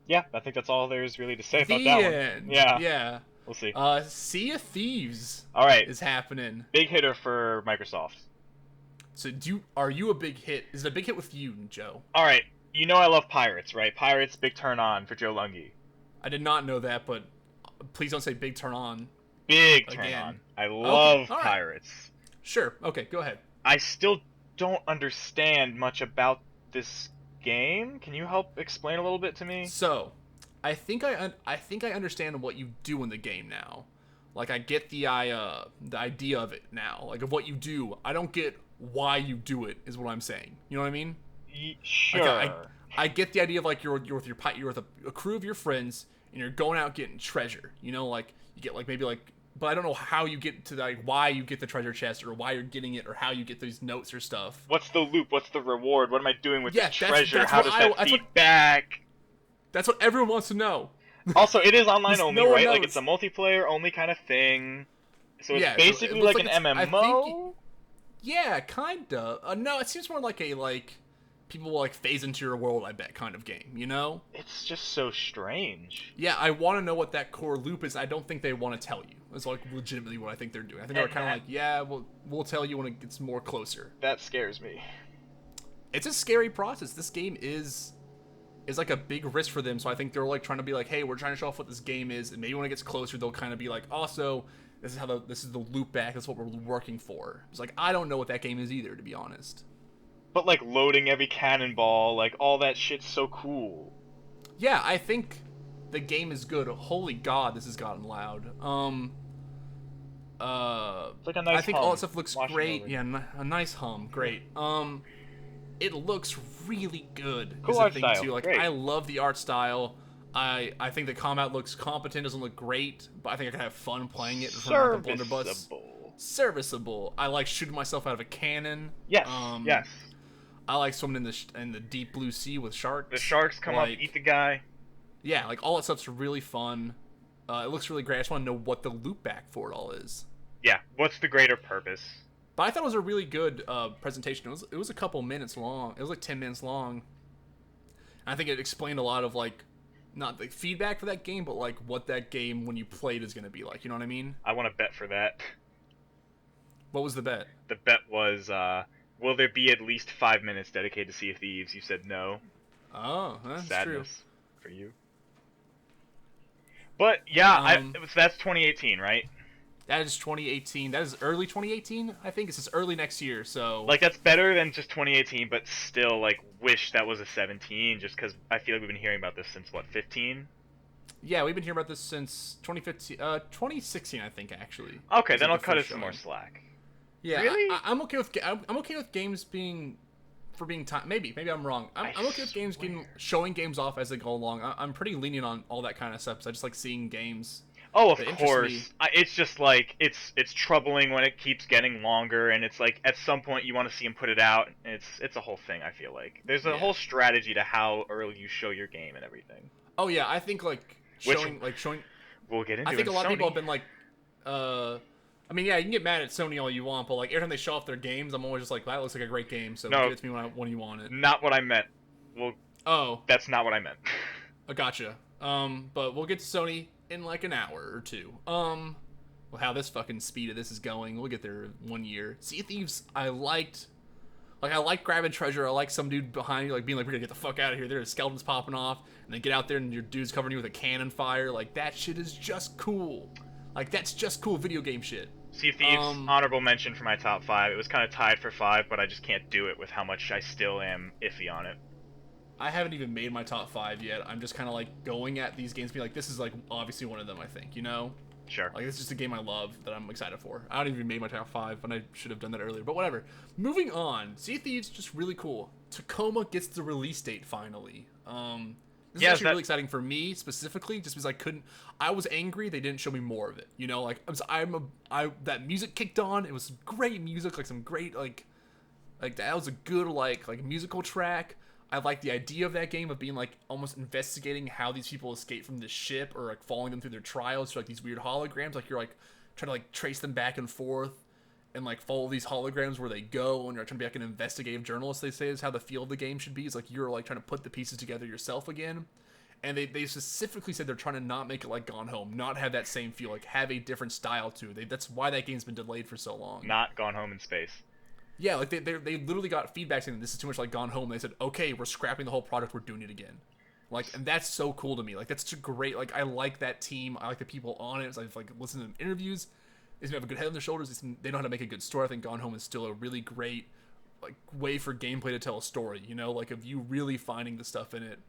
[SPEAKER 2] Yeah, I think that's all there is really to say about
[SPEAKER 1] The
[SPEAKER 2] that
[SPEAKER 1] end.
[SPEAKER 2] one. Yeah.
[SPEAKER 1] Yeah.
[SPEAKER 2] We'll see.
[SPEAKER 1] Sea of Thieves
[SPEAKER 2] All right.
[SPEAKER 1] is happening.
[SPEAKER 2] Big hitter for Microsoft.
[SPEAKER 1] So are you a big hit? Is it a big hit with you, Joe?
[SPEAKER 2] All right. You know I love Pirates, right? Pirates, big turn on for Joe Lungi.
[SPEAKER 1] I did not know that, but please don't say big turn on.
[SPEAKER 2] Big turn
[SPEAKER 1] Again.
[SPEAKER 2] on. I love
[SPEAKER 1] all right.
[SPEAKER 2] Pirates.
[SPEAKER 1] Sure. Okay, go ahead.
[SPEAKER 2] I still don't understand much about this game. Can you help explain a little bit to me?
[SPEAKER 1] So, I think I understand what you do in the game now. Like I get the idea of it now, like of what you do. I don't get why you do it. Is what I'm saying. You know what I mean?
[SPEAKER 2] Sure.
[SPEAKER 1] Like, I get the idea of like you're with a crew of your friends and you're going out getting treasure. You know, like you get like maybe like, but I don't know how you get to like why you get the treasure chest or why you're getting it or how you get these notes or stuff.
[SPEAKER 2] What's the loop? What's the reward? What am I doing with the treasure?
[SPEAKER 1] That's
[SPEAKER 2] How
[SPEAKER 1] what
[SPEAKER 2] does that feed back?
[SPEAKER 1] That's what everyone wants to know.
[SPEAKER 2] Also, it is online only,
[SPEAKER 1] no one
[SPEAKER 2] right? Like
[SPEAKER 1] knows.
[SPEAKER 2] it's a multiplayer only kind of thing. So it's
[SPEAKER 1] Yeah,
[SPEAKER 2] basically
[SPEAKER 1] it looks
[SPEAKER 2] like an
[SPEAKER 1] like I
[SPEAKER 2] MMO.
[SPEAKER 1] Yeah, kinda. No, it seems more like a people will like phase into your world. I bet kind of game. You know?
[SPEAKER 2] It's just so strange.
[SPEAKER 1] Yeah, I want to know what that core loop is. I don't think they want to tell you. It's like legitimately what I think they're doing. I think they're kind of like, yeah, we'll tell you when it gets more closer.
[SPEAKER 2] That scares me.
[SPEAKER 1] It's a scary process. This game is like a big risk for them. So I think they're like trying to be like, hey, we're trying to show off what this game is, and maybe when it gets closer, they'll kind of be like, also, this is the loop back. That's what we're working for. It's like I don't know what that game is either, to be honest.
[SPEAKER 2] But like loading every cannonball, like all that shit's so cool.
[SPEAKER 1] Yeah, I think the game is good. Holy God, this has gotten loud.
[SPEAKER 2] It's like a nice
[SPEAKER 1] I think
[SPEAKER 2] hum.
[SPEAKER 1] all that stuff looks
[SPEAKER 2] Washing
[SPEAKER 1] great.
[SPEAKER 2] over.
[SPEAKER 1] Yeah, a nice hum. Great. It looks really good.
[SPEAKER 2] Cool
[SPEAKER 1] is the
[SPEAKER 2] art
[SPEAKER 1] thing
[SPEAKER 2] style.
[SPEAKER 1] Too. Like
[SPEAKER 2] Great.
[SPEAKER 1] I love the art style. I think the combat looks competent. Doesn't look great, but I think I can have fun playing it in front of the blunderbuss.
[SPEAKER 2] Serviceable.
[SPEAKER 1] Serviceable. I like shooting myself out of a cannon.
[SPEAKER 2] Yes. Yes.
[SPEAKER 1] I like swimming in the deep blue sea with sharks.
[SPEAKER 2] The sharks come up, eat the guy.
[SPEAKER 1] Yeah, like all that stuff's really fun. It looks really great. I just want to know what the loop back for it all is.
[SPEAKER 2] Yeah. What's the greater purpose?
[SPEAKER 1] But I thought it was a really good presentation. It was a couple minutes long. It was like 10 minutes long. And I think it explained a lot of like, not the feedback for that game, but like what that game when you played is going to be like. You know what I mean?
[SPEAKER 2] I want to bet for that.
[SPEAKER 1] What was the bet?
[SPEAKER 2] The bet was, will there be at least 5 minutes dedicated to Sea of Thieves? You said no.
[SPEAKER 1] Oh, that's
[SPEAKER 2] Sadness
[SPEAKER 1] true.
[SPEAKER 2] for you. But yeah,
[SPEAKER 1] Um,
[SPEAKER 2] that's 2018, right?
[SPEAKER 1] That is 2018. That is early 2018. I think it's just early next year. So
[SPEAKER 2] Like that's better than just 2018, but still like wish that was a 17, just because I feel like we've been hearing about this since what 15.
[SPEAKER 1] yeah, we've been hearing about this since 2015, 2016, I think actually.
[SPEAKER 2] Okay,
[SPEAKER 1] was
[SPEAKER 2] then
[SPEAKER 1] like
[SPEAKER 2] I'll
[SPEAKER 1] the
[SPEAKER 2] cut it
[SPEAKER 1] first
[SPEAKER 2] some more
[SPEAKER 1] showing.
[SPEAKER 2] slack.
[SPEAKER 1] Yeah,
[SPEAKER 2] Really?
[SPEAKER 1] I'm okay with I'm okay with games being time. Maybe I'm wrong. I'm okay with games showing games off as they go along. I'm pretty lenient on all that kind of stuff. 'Cause I just like seeing games.
[SPEAKER 2] Oh, of
[SPEAKER 1] That interests
[SPEAKER 2] course.
[SPEAKER 1] me.
[SPEAKER 2] It's just like it's troubling when it keeps getting longer, and it's like at some point you want to see him put it out. It's a whole thing. I feel like there's a
[SPEAKER 1] Yeah.
[SPEAKER 2] whole strategy to how early you show your game and everything.
[SPEAKER 1] Oh yeah, I think like
[SPEAKER 2] Which-
[SPEAKER 1] showing.
[SPEAKER 2] We'll get into.
[SPEAKER 1] I think a
[SPEAKER 2] in
[SPEAKER 1] lot of people
[SPEAKER 2] Sony.
[SPEAKER 1] have been like, I mean, yeah, you can get mad at Sony all you want, but like every time they show off their games, I'm always just like, that looks like a great game. So
[SPEAKER 2] No.
[SPEAKER 1] give it to me when you want it.
[SPEAKER 2] Not what I meant. Well,
[SPEAKER 1] Oh,
[SPEAKER 2] that's not what I meant.
[SPEAKER 1] I gotcha. But we'll get to Sony in like an hour or two. Well, how this fucking speed of this is going, we'll get there in 1 year. Sea of Thieves, I liked Like I like grabbing treasure. I like some dude behind you, like being like, "We're gonna get the fuck out of here." There's skeletons popping off, and then get out there and your dude's covering you with a cannon fire. Like that shit is just cool. Like that's just cool video game shit.
[SPEAKER 2] Sea of Thieves, honorable mention for my top 5. It was kind of tied for 5, but I just can't do it with how much I still am iffy on it.
[SPEAKER 1] I haven't even made my top 5 yet. I'm just kind of like going at these games, being like, this is like obviously one of them. I think, you know.
[SPEAKER 2] Sure.
[SPEAKER 1] Like, it's just a game I love that I'm excited for. I don't even made my top 5, and I should have done that earlier. But whatever. Moving on. Sea of Thieves, just really cool. Tacoma gets the release date finally. This is actually really exciting for me specifically, just because I was angry they didn't show me more of it. You know, like that music kicked on. It was great music, like some great like that was a good like musical track. I like the idea of that game of being like almost investigating how these people escape from this ship, or like following them through their trials through like these weird holograms. Like you're like trying to like trace them back and forth and like follow these holograms where they go, and you're trying to be like an investigative journalist, they say, is how the feel of the game should be. It's like you're like trying to put the pieces together yourself again. And they specifically said they're trying to not make it like Gone Home, not have that same feel, like have a different style to it. That's why that game's been delayed for so long.
[SPEAKER 2] Not Gone Home in space.
[SPEAKER 1] Yeah, like they literally got feedback saying this is too much like Gone Home. They said, okay, we're scrapping the whole product, we're doing it again. Like, and that's so cool to me. Like, that's great. Like, I like that team. I like the people on it. So I've like listened to them interviews. They seem to have a good head on their shoulders. They know how to make a good story. I think Gone Home is still a really great like way for gameplay to tell a story. You know, like of you really finding the stuff in it,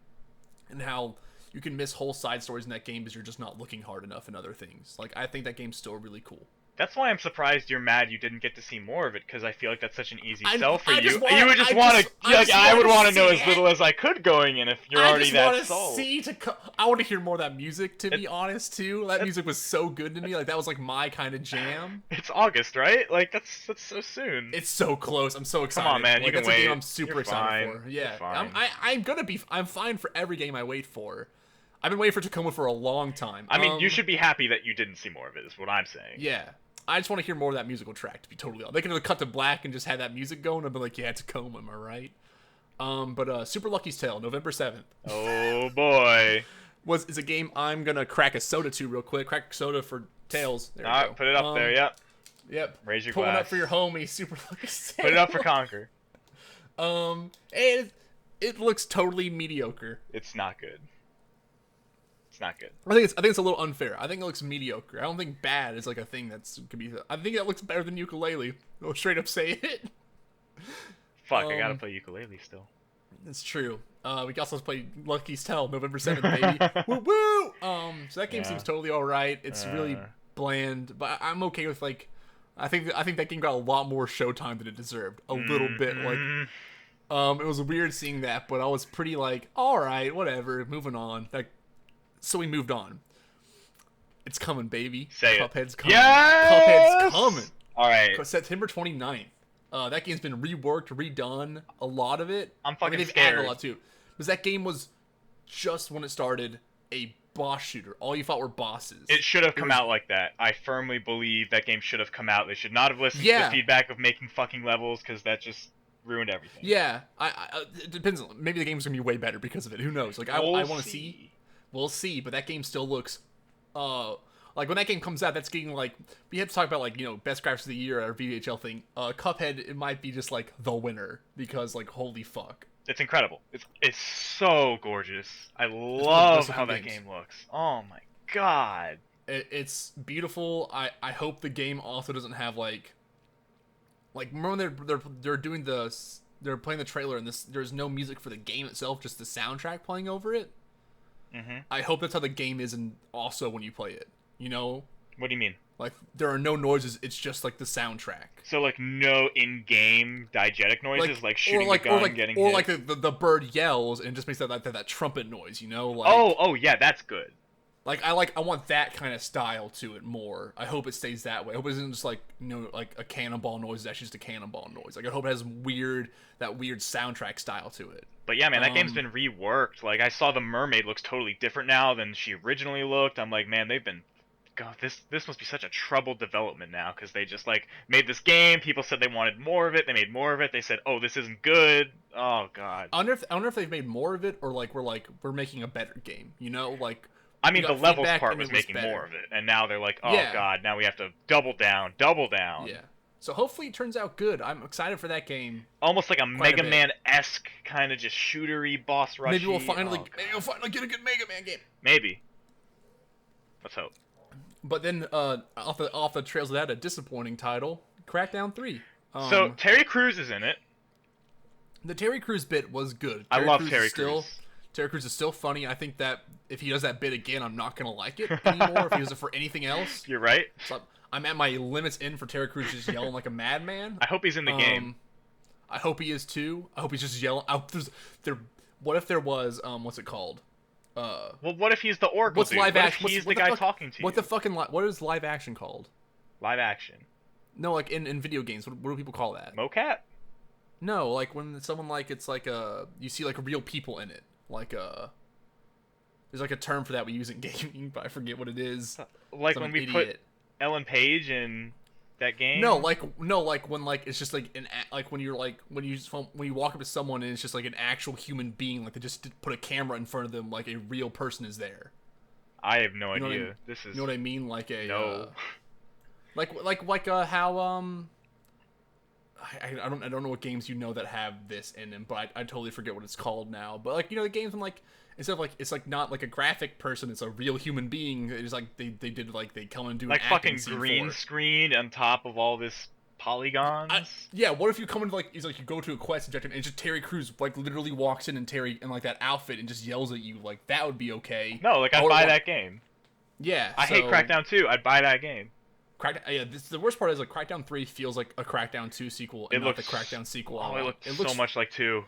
[SPEAKER 1] and how you can miss whole side stories in that game because you're just not looking hard enough in other things. Like, I think that game's still really cool.
[SPEAKER 2] That's why I'm surprised you're mad you didn't get to see more of it, because I feel like that's such an easy sell for you. You would just want to. I would want to know as little as I could going in if you're already that sold.
[SPEAKER 1] I want to hear more of that music, to be honest, too. That music was so good to me. Like, that was like my kind of jam.
[SPEAKER 2] It's August, right? Like, that's so soon.
[SPEAKER 1] It's so close. I'm so excited.
[SPEAKER 2] Come on, man.
[SPEAKER 1] Like,
[SPEAKER 2] you can
[SPEAKER 1] that's
[SPEAKER 2] wait.
[SPEAKER 1] A game I'm super excited for. Yeah, I'm fine for every game I wait for. I've been waiting for Tacoma for a long time.
[SPEAKER 2] I mean, you should be happy that you didn't see more of it, is what I'm saying.
[SPEAKER 1] Yeah. I just want to hear more of that musical track, to be totally honest. They could have cut to black and just had that music going. I'd be like, yeah, Tacoma, am I right? But Super Lucky's Tale, November 7th.
[SPEAKER 2] Oh, boy.
[SPEAKER 1] is a game I'm going to crack a soda to real quick. Crack soda for Tails. There
[SPEAKER 2] All right, put it up there, yep.
[SPEAKER 1] Yep.
[SPEAKER 2] Raise your
[SPEAKER 1] glass. Pulling up for your homie, Super Lucky's Tale.
[SPEAKER 2] Put it up for Conker.
[SPEAKER 1] It looks totally mediocre.
[SPEAKER 2] It's not good. Not good.
[SPEAKER 1] I think it's a little unfair. I think it looks mediocre. I don't think bad is like a thing could be. I think it looks better than Yooka-Laylee. I'll straight up say it.
[SPEAKER 2] Fuck, I gotta play Yooka-Laylee still.
[SPEAKER 1] It's true. We can also play Lucky's Tale, November 7th, baby. Woo woo! So that game seems totally alright. It's really bland, but I'm okay with like. I think that game got a lot more showtime than it deserved. A little bit, like. It was weird seeing that, but I was pretty like, all right, whatever, moving on. So we moved on. It's coming, baby.
[SPEAKER 2] Say
[SPEAKER 1] Cuphead's coming.
[SPEAKER 2] Yes!
[SPEAKER 1] Cuphead's coming.
[SPEAKER 2] All right.
[SPEAKER 1] September 29th. That game's been reworked, redone, a lot of it.
[SPEAKER 2] I'm fucking
[SPEAKER 1] they've
[SPEAKER 2] scared.
[SPEAKER 1] added a lot too. Because that game was just when it started a boss shooter. All you fought were bosses.
[SPEAKER 2] It should have come out like that. I firmly believe that game should have come out. They should not have listened to the feedback of making fucking levels, because that just ruined everything.
[SPEAKER 1] Yeah. It depends. Maybe the game's gonna be way better because of it. Who knows? Like I want to see. We'll see, but that game still looks, like when that game comes out, that's getting like, we have to talk about like, you know, best graphics of the year or VHL thing. Cuphead, it might be just like the winner because like, holy fuck.
[SPEAKER 2] It's incredible. It's so gorgeous. I love how that game looks. Oh my god.
[SPEAKER 1] It's beautiful. I hope the game also doesn't have like remember when they're doing they're playing the trailer and there's no music for the game itself, just the soundtrack playing over it.
[SPEAKER 2] Mm-hmm.
[SPEAKER 1] I hope that's how the game is, and also when you play it, you know.
[SPEAKER 2] What do you mean?
[SPEAKER 1] Like there are no noises; it's just like the soundtrack.
[SPEAKER 2] So like no in-game diegetic noises, like shooting a gun, getting hit.
[SPEAKER 1] Or like the bird yells and it just makes that trumpet noise, you know? Like,
[SPEAKER 2] oh yeah, that's good.
[SPEAKER 1] I want that kind of style to it more. I hope it stays that way. I hope it isn't just like, you know, like a cannonball noise is actually just a cannonball noise. Like I hope it has that weird soundtrack style to it.
[SPEAKER 2] But yeah, man, that game's been reworked. Like I saw the mermaid looks totally different now than she originally looked. I'm like, man, God, this must be such a troubled development now, because they just like made this game. People said they wanted more of it. They made more of it. They said, oh, this isn't good. Oh god.
[SPEAKER 1] I wonder if they've made more of it, or like we're making a better game. You know, like.
[SPEAKER 2] I mean, the levels part was making more of it, and now they're like, oh god, now we have to double down.
[SPEAKER 1] Yeah. So hopefully it turns out good. I'm excited for that game.
[SPEAKER 2] Almost like a
[SPEAKER 1] Quite a
[SPEAKER 2] Mega
[SPEAKER 1] bit.
[SPEAKER 2] Man-esque kind of just shootery boss rushy.
[SPEAKER 1] Maybe we'll finally
[SPEAKER 2] Oh,
[SPEAKER 1] get a good Mega Man game.
[SPEAKER 2] maybe. Let's hope.
[SPEAKER 1] But then off the trails of that, a disappointing title, Crackdown 3.
[SPEAKER 2] So Terry Crews is in it.
[SPEAKER 1] The Terry Crews bit was good.
[SPEAKER 2] I love
[SPEAKER 1] Crews
[SPEAKER 2] Terry
[SPEAKER 1] is still,
[SPEAKER 2] Crews.
[SPEAKER 1] Terry Crews is still funny. I think that if he does that bit again, I'm not gonna like it anymore. If he does it for anything else,
[SPEAKER 2] You're right.
[SPEAKER 1] so I'm at my limits in for Terry Crews just yelling like a madman.
[SPEAKER 2] I hope he's in the game.
[SPEAKER 1] I hope he is too. I hope he's just yelling. What if there was what's it called?
[SPEAKER 2] Well, what if he's the Oracle
[SPEAKER 1] What's
[SPEAKER 2] dude?
[SPEAKER 1] live
[SPEAKER 2] What if
[SPEAKER 1] action?
[SPEAKER 2] he's the guy talking to you?
[SPEAKER 1] What the fucking what is live action called?
[SPEAKER 2] Live action.
[SPEAKER 1] No, like in video games, what do people call that?
[SPEAKER 2] Mocap?
[SPEAKER 1] No, like when someone like it's like you see like real people in it, like there's like a term for that we use in gaming, but I forget what it is.
[SPEAKER 2] Like
[SPEAKER 1] Some
[SPEAKER 2] when we
[SPEAKER 1] idiot.
[SPEAKER 2] put Ellen Page in that game?
[SPEAKER 1] No, like when like it's just like like when you walk up to someone and it's just like an actual human being, like they just put a camera in front of them, like a real person is there.
[SPEAKER 2] I have no
[SPEAKER 1] know what I
[SPEAKER 2] idea.
[SPEAKER 1] mean?
[SPEAKER 2] This is
[SPEAKER 1] You know what I mean? Like a
[SPEAKER 2] no.
[SPEAKER 1] like how I don't know what games you know that have this in them, but I totally forget what it's called now. But like the games when like instead of like it's like not like a graphic person, it's a real human being. It's like they did like they come and do
[SPEAKER 2] Like
[SPEAKER 1] an
[SPEAKER 2] fucking
[SPEAKER 1] acting scene
[SPEAKER 2] green
[SPEAKER 1] for it.
[SPEAKER 2] screen on top of all this polygons.
[SPEAKER 1] Yeah, what if you come into like it's like you go to a quest objective and it's just Terry Crews like literally walks in and Terry in like that outfit and just yells at you, like that would be okay.
[SPEAKER 2] No, like I'd
[SPEAKER 1] Or
[SPEAKER 2] buy
[SPEAKER 1] what-
[SPEAKER 2] that game.
[SPEAKER 1] Yeah,
[SPEAKER 2] I hate Crackdown 2. I'd buy that game.
[SPEAKER 1] Yeah, the worst part is like Crackdown 3 feels like a Crackdown 2 sequel and
[SPEAKER 2] It
[SPEAKER 1] not
[SPEAKER 2] looks-
[SPEAKER 1] the Crackdown sequel. I
[SPEAKER 2] Oh,
[SPEAKER 1] want.
[SPEAKER 2] it looks so much like 2.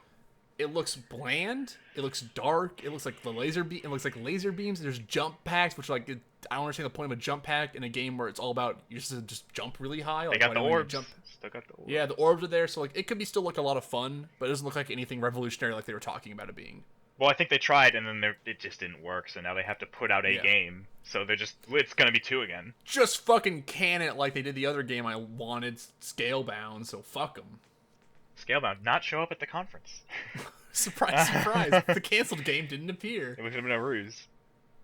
[SPEAKER 1] It looks bland. It looks dark. It looks like the laser beam. It looks like laser beams. There's jump packs, which like I don't understand the point of a jump pack in a game where it's all about you just jump really high. Like,
[SPEAKER 2] They got
[SPEAKER 1] why
[SPEAKER 2] the
[SPEAKER 1] do we need to
[SPEAKER 2] orbs.
[SPEAKER 1] Jump?
[SPEAKER 2] Still got the orbs.
[SPEAKER 1] Yeah, the orbs are there, so like it could be still like a lot of fun, but it doesn't look like anything revolutionary like they were talking about it being.
[SPEAKER 2] Well, I think they tried and then it just didn't work, so now they have to put out a
[SPEAKER 1] Yeah.
[SPEAKER 2] game. So it's gonna be 2 again.
[SPEAKER 1] Just fucking can it like they did the other game I wanted, Scalebound. So fuck them.
[SPEAKER 2] Scalebound not show up at the conference.
[SPEAKER 1] Surprise, surprise! The canceled game didn't appear.
[SPEAKER 2] It would have been a ruse.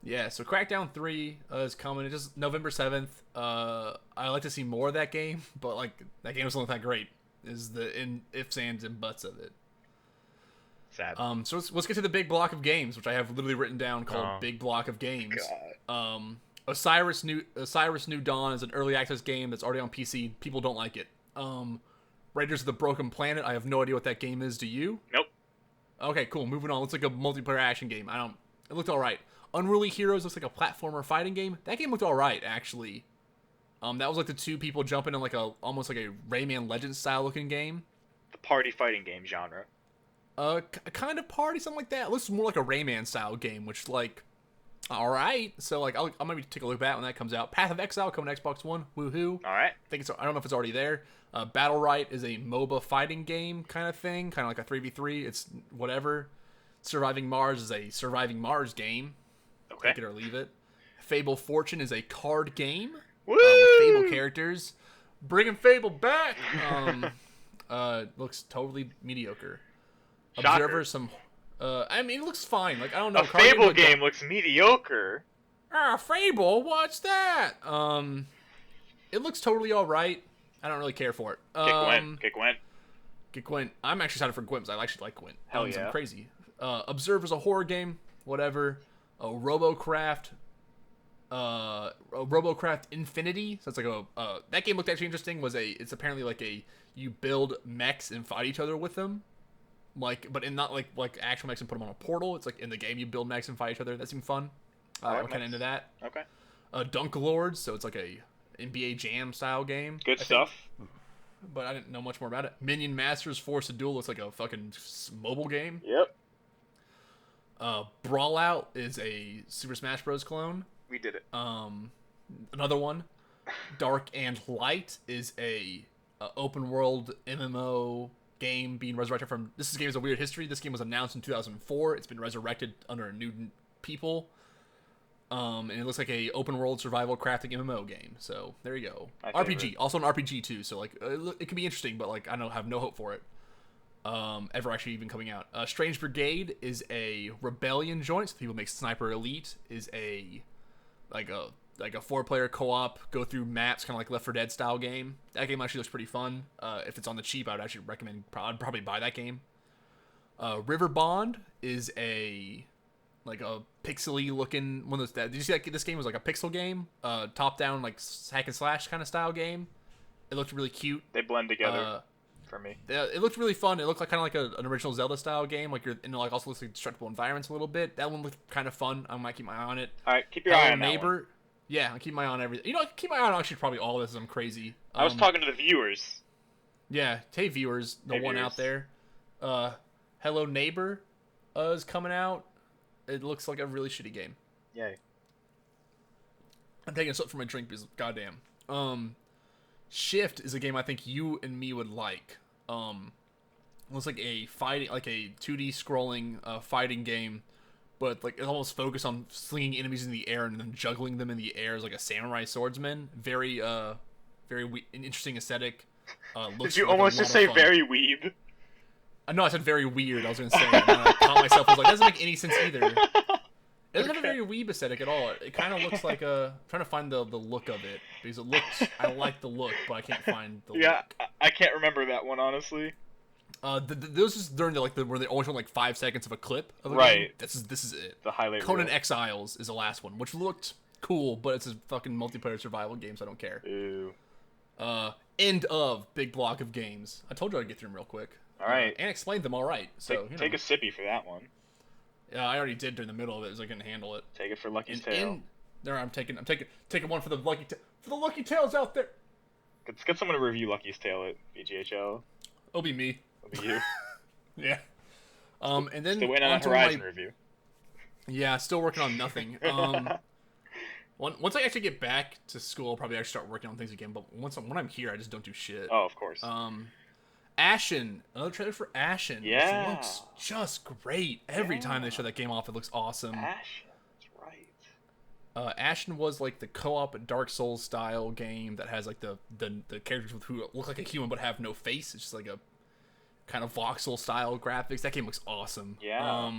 [SPEAKER 1] Yeah, so Crackdown 3 is coming. It's just November 7th. I like to see more of that game, but like that game wasn't that great. Is the ifs, ands, and buts of it.
[SPEAKER 2] Sad.
[SPEAKER 1] So let's get to the big block of games, which I have literally written down called
[SPEAKER 2] Oh.
[SPEAKER 1] Big Block of Games.
[SPEAKER 2] God.
[SPEAKER 1] Osiris New Dawn is an early access game that's already on PC. People don't like it. Raiders of the Broken Planet. I have no idea what that game is. Do you?
[SPEAKER 2] Nope.
[SPEAKER 1] Okay, cool. Moving on. Looks like a multiplayer action game. It looked all right. Unruly Heroes looks like a platformer fighting game. That game looked all right, actually. That was like the two people jumping in like almost like a Rayman Legends style looking game.
[SPEAKER 2] The party fighting game genre.
[SPEAKER 1] Kind of party, something like that. It looks more like a Rayman style game, which like, all right. So like, I'll maybe take a look at that when that comes out. Path of Exile coming to Xbox One. Woohoo!
[SPEAKER 2] All right.
[SPEAKER 1] I don't know if it's already there. Battle Right is a MOBA fighting game kind of thing, kind of like a 3v3. It's whatever. Surviving Mars is a Surviving Mars game.
[SPEAKER 2] Okay.
[SPEAKER 1] Take it or leave it. Fable Fortune is a card game
[SPEAKER 2] Woo!
[SPEAKER 1] with Fable characters. Bringing Fable back. Looks totally mediocre.
[SPEAKER 2] Shocker.
[SPEAKER 1] Observer, I mean, it looks fine. Like I don't know.
[SPEAKER 2] A
[SPEAKER 1] card games
[SPEAKER 2] Fable
[SPEAKER 1] look
[SPEAKER 2] game looks mediocre.
[SPEAKER 1] Fable. What's that? It looks totally all right. I don't really care for it.
[SPEAKER 2] Kick Gwent.
[SPEAKER 1] Get Gwent. I'm actually excited for Gwent because I actually like Gwent.
[SPEAKER 2] Hell
[SPEAKER 1] I'm
[SPEAKER 2] yeah.
[SPEAKER 1] crazy. Observer's a horror game. Whatever. Robocraft. Robocraft Infinity. So it's like that game looked actually interesting. It's apparently like you build mechs and fight each other with them. But in not like actual mechs and put them on a portal. It's like in the game you build mechs and fight each other. That seemed fun.
[SPEAKER 2] Alright,
[SPEAKER 1] I'm kind of into that.
[SPEAKER 2] Okay.
[SPEAKER 1] Dunk Lords. So it's like a NBA Jam style game.
[SPEAKER 2] Good
[SPEAKER 1] I think.
[SPEAKER 2] stuff.
[SPEAKER 1] But I didn't know much more about it. Minion Masters Force to Duel looks like a fucking mobile game.
[SPEAKER 2] Yep.
[SPEAKER 1] Brawl Out is a Super Smash Bros. Clone.
[SPEAKER 2] We did it.
[SPEAKER 1] Another one. Dark and Light is a open world MMO game being resurrected from. This game is a weird history. This game was announced in 2004. It's been resurrected under a new people. And it looks like a open world survival crafting MMO game. So there you go.
[SPEAKER 2] My
[SPEAKER 1] RPG,
[SPEAKER 2] favorite.
[SPEAKER 1] also an RPG too. So like it can be interesting, but like I don't have no hope for it. Ever actually even coming out. Strange Brigade is a rebellion joint. So people make Sniper Elite is a like a 4-player co-op, go through maps, kind of like Left 4 Dead style game. That game actually looks pretty fun. If it's on the cheap, I would actually recommend. I'd probably buy that game. River Bond is a pixely looking one of those. Did you see that this game was like a pixel game, top down like hack and slash kind of style game? It looked really cute.
[SPEAKER 2] They blend together for me.
[SPEAKER 1] It looked really fun. It looked like kind of like an original Zelda style game. Like you're in like also looks like destructible environments a little bit. That one looked kind of fun. I might keep my eye on it.
[SPEAKER 2] All right, keep your eye on
[SPEAKER 1] Neighbor.
[SPEAKER 2] that one.
[SPEAKER 1] Yeah, I keep my eye on everything. You know, I keep my eye on actually probably all of this. I'm crazy.
[SPEAKER 2] I was talking to the viewers.
[SPEAKER 1] Yeah, hey viewers, the
[SPEAKER 2] Hey,
[SPEAKER 1] one
[SPEAKER 2] viewers.
[SPEAKER 1] out there. Hello Neighbor is coming out. It looks like a really shitty game.
[SPEAKER 2] Yay.
[SPEAKER 1] I'm taking a sip for my drink because goddamn. Shift is a game I think you and me would like. Looks like a 2D scrolling fighting game, but like it's almost focused on slinging enemies in the air and then juggling them in the air as like a samurai swordsman. Very interesting aesthetic.
[SPEAKER 2] Did you almost just say very weeb?
[SPEAKER 1] No, I said very weird. I was gonna say, and then I caught myself. I was like, that doesn't make any sense either. It doesn't have a very weeb aesthetic at all. It kind of looks like I'm trying to find the look of it because it looks. I like the look, but I can't find the
[SPEAKER 2] Yeah,
[SPEAKER 1] look.
[SPEAKER 2] I can't remember that one honestly.
[SPEAKER 1] Those is during where they only show like 5 seconds of a clip of a
[SPEAKER 2] Right.
[SPEAKER 1] game. This is it.
[SPEAKER 2] The highlight
[SPEAKER 1] Conan
[SPEAKER 2] reel.
[SPEAKER 1] Exiles is the last one, which looked cool, but it's a fucking multiplayer survival game, so I don't care.
[SPEAKER 2] Ooh.
[SPEAKER 1] End of big block of games. I told you I'd get through them real quick.
[SPEAKER 2] All right.
[SPEAKER 1] And explained them all right. So
[SPEAKER 2] Take a sippy for that one.
[SPEAKER 1] Yeah, I already did during the middle of it, so I couldn't handle it.
[SPEAKER 2] Take it for Lucky's Tale.
[SPEAKER 1] There, I'm taking one for the lucky tails out there.
[SPEAKER 2] Let's get someone to review Lucky's Tale at VGHL.
[SPEAKER 1] It'll be me.
[SPEAKER 2] It'll be you.
[SPEAKER 1] Yeah. And then
[SPEAKER 2] Still waiting on a
[SPEAKER 1] onto
[SPEAKER 2] Horizon review.
[SPEAKER 1] Yeah, still working on nothing. Once I actually get back to school, I'll probably actually start working on things again. But when I'm here, I just don't do shit.
[SPEAKER 2] Oh, of course.
[SPEAKER 1] Ashen, another trailer for Ashen.
[SPEAKER 2] Yeah.
[SPEAKER 1] Which looks just great. Every time they show that game off, it looks awesome.
[SPEAKER 2] Ashen, that's right.
[SPEAKER 1] Ashen was like the co-op Dark Souls style game that has like the characters who look like a human but have no face. It's just like a kind of voxel style graphics. That game looks awesome.
[SPEAKER 2] Yeah.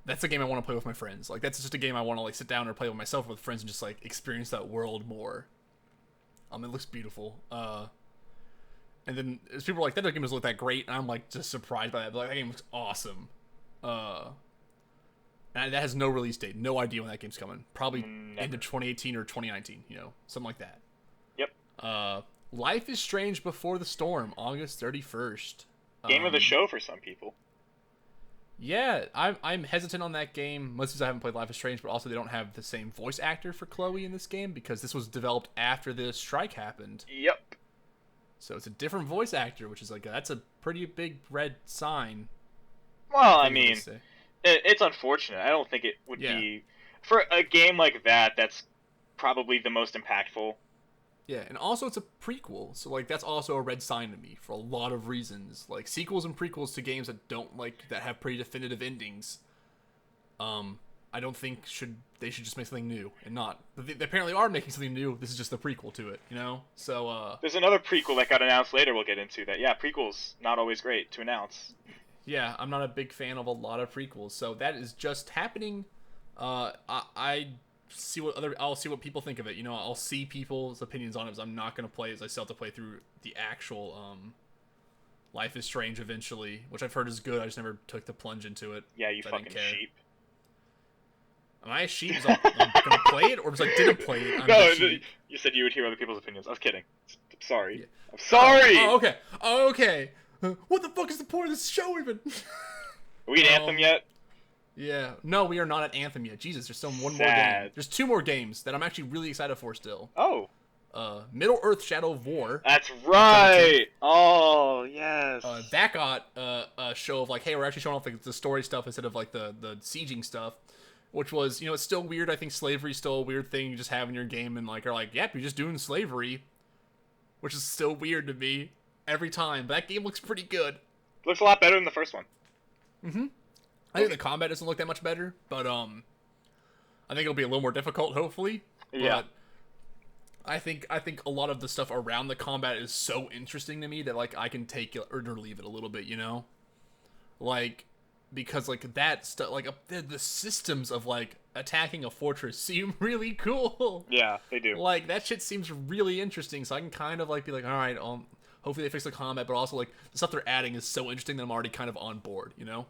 [SPEAKER 1] That's a game I want to play with my friends. Like that's just a game I want to like sit down or play with myself with friends and just like experience that world more. It looks beautiful. And then as people are like, that game doesn't look that great, and I'm like just surprised by that. But like that game looks awesome. And that has no release date. No idea when that game's coming. Probably end of 2018 or 2019. You know, something like that.
[SPEAKER 2] Yep.
[SPEAKER 1] Life is Strange Before the Storm, August 31st.
[SPEAKER 2] Game of the show for some people.
[SPEAKER 1] Yeah, I'm hesitant on that game, mostly because I haven't played Life is Strange, but also they don't have the same voice actor for Chloe in this game because this was developed after the strike happened.
[SPEAKER 2] Yep.
[SPEAKER 1] So it's a different voice actor, which is like that's a pretty big red sign.
[SPEAKER 2] Well, I mean, it's unfortunate. I don't think it would be for a game like that. That's probably the most impactful.
[SPEAKER 1] Yeah, and also it's a prequel, so like that's also a red sign to me for a lot of reasons. Like sequels and prequels to games that don't that have pretty definitive endings. I don't think they should just make something new and not. But they apparently are making something new. This is just the prequel to it, you know. So
[SPEAKER 2] there's another prequel that got announced later. We'll get into that. Yeah, prequels not always great to announce.
[SPEAKER 1] Yeah, I'm not a big fan of a lot of prequels, so that is just happening. I'll see what people think of it. You know, I'll see people's opinions on it. Because I'm not gonna play as I still have to play through the actual Life is Strange eventually, which I've heard is good. I just never took the plunge into it.
[SPEAKER 2] Yeah, you fucking sheep.
[SPEAKER 1] Am I a sheep? I'm gonna play it, or was I didn't play it?
[SPEAKER 2] No, you said you would hear other people's opinions. I was kidding. I'm sorry. Yeah. I'm sorry.
[SPEAKER 1] Oh, okay. What the fuck is the point of this show even?
[SPEAKER 2] Are we at Anthem yet?
[SPEAKER 1] Yeah. No, we are not at Anthem yet. Jesus, there's still one more game. There's 2 more games that I'm actually really excited for still.
[SPEAKER 2] Oh.
[SPEAKER 1] Middle Earth: Shadow of War.
[SPEAKER 2] That's right. Oh, yes.
[SPEAKER 1] That got a show of like, hey, we're actually showing off like the story stuff instead of like the sieging stuff. Which was, you know, it's still weird. I think slavery's still a weird thing you just have in your game and like are like, yep, you're just doing slavery. Which is still weird to me every time. But that game looks pretty good.
[SPEAKER 2] Looks a lot better than the first one.
[SPEAKER 1] Mm-hmm. I think the combat doesn't look that much better, but I think it'll be a little more difficult, hopefully.
[SPEAKER 2] Yeah.
[SPEAKER 1] But I think a lot of the stuff around the combat is so interesting to me that like I can take it or leave it a little bit, you know? Like because like that stuff, like the systems of like attacking a fortress seem really cool.
[SPEAKER 3] Yeah, they do.
[SPEAKER 1] Like that shit seems really interesting, so I can kind of like be like, all right, hopefully they fix the combat, but also like the stuff they're adding is so interesting that I'm already kind of on board, you know?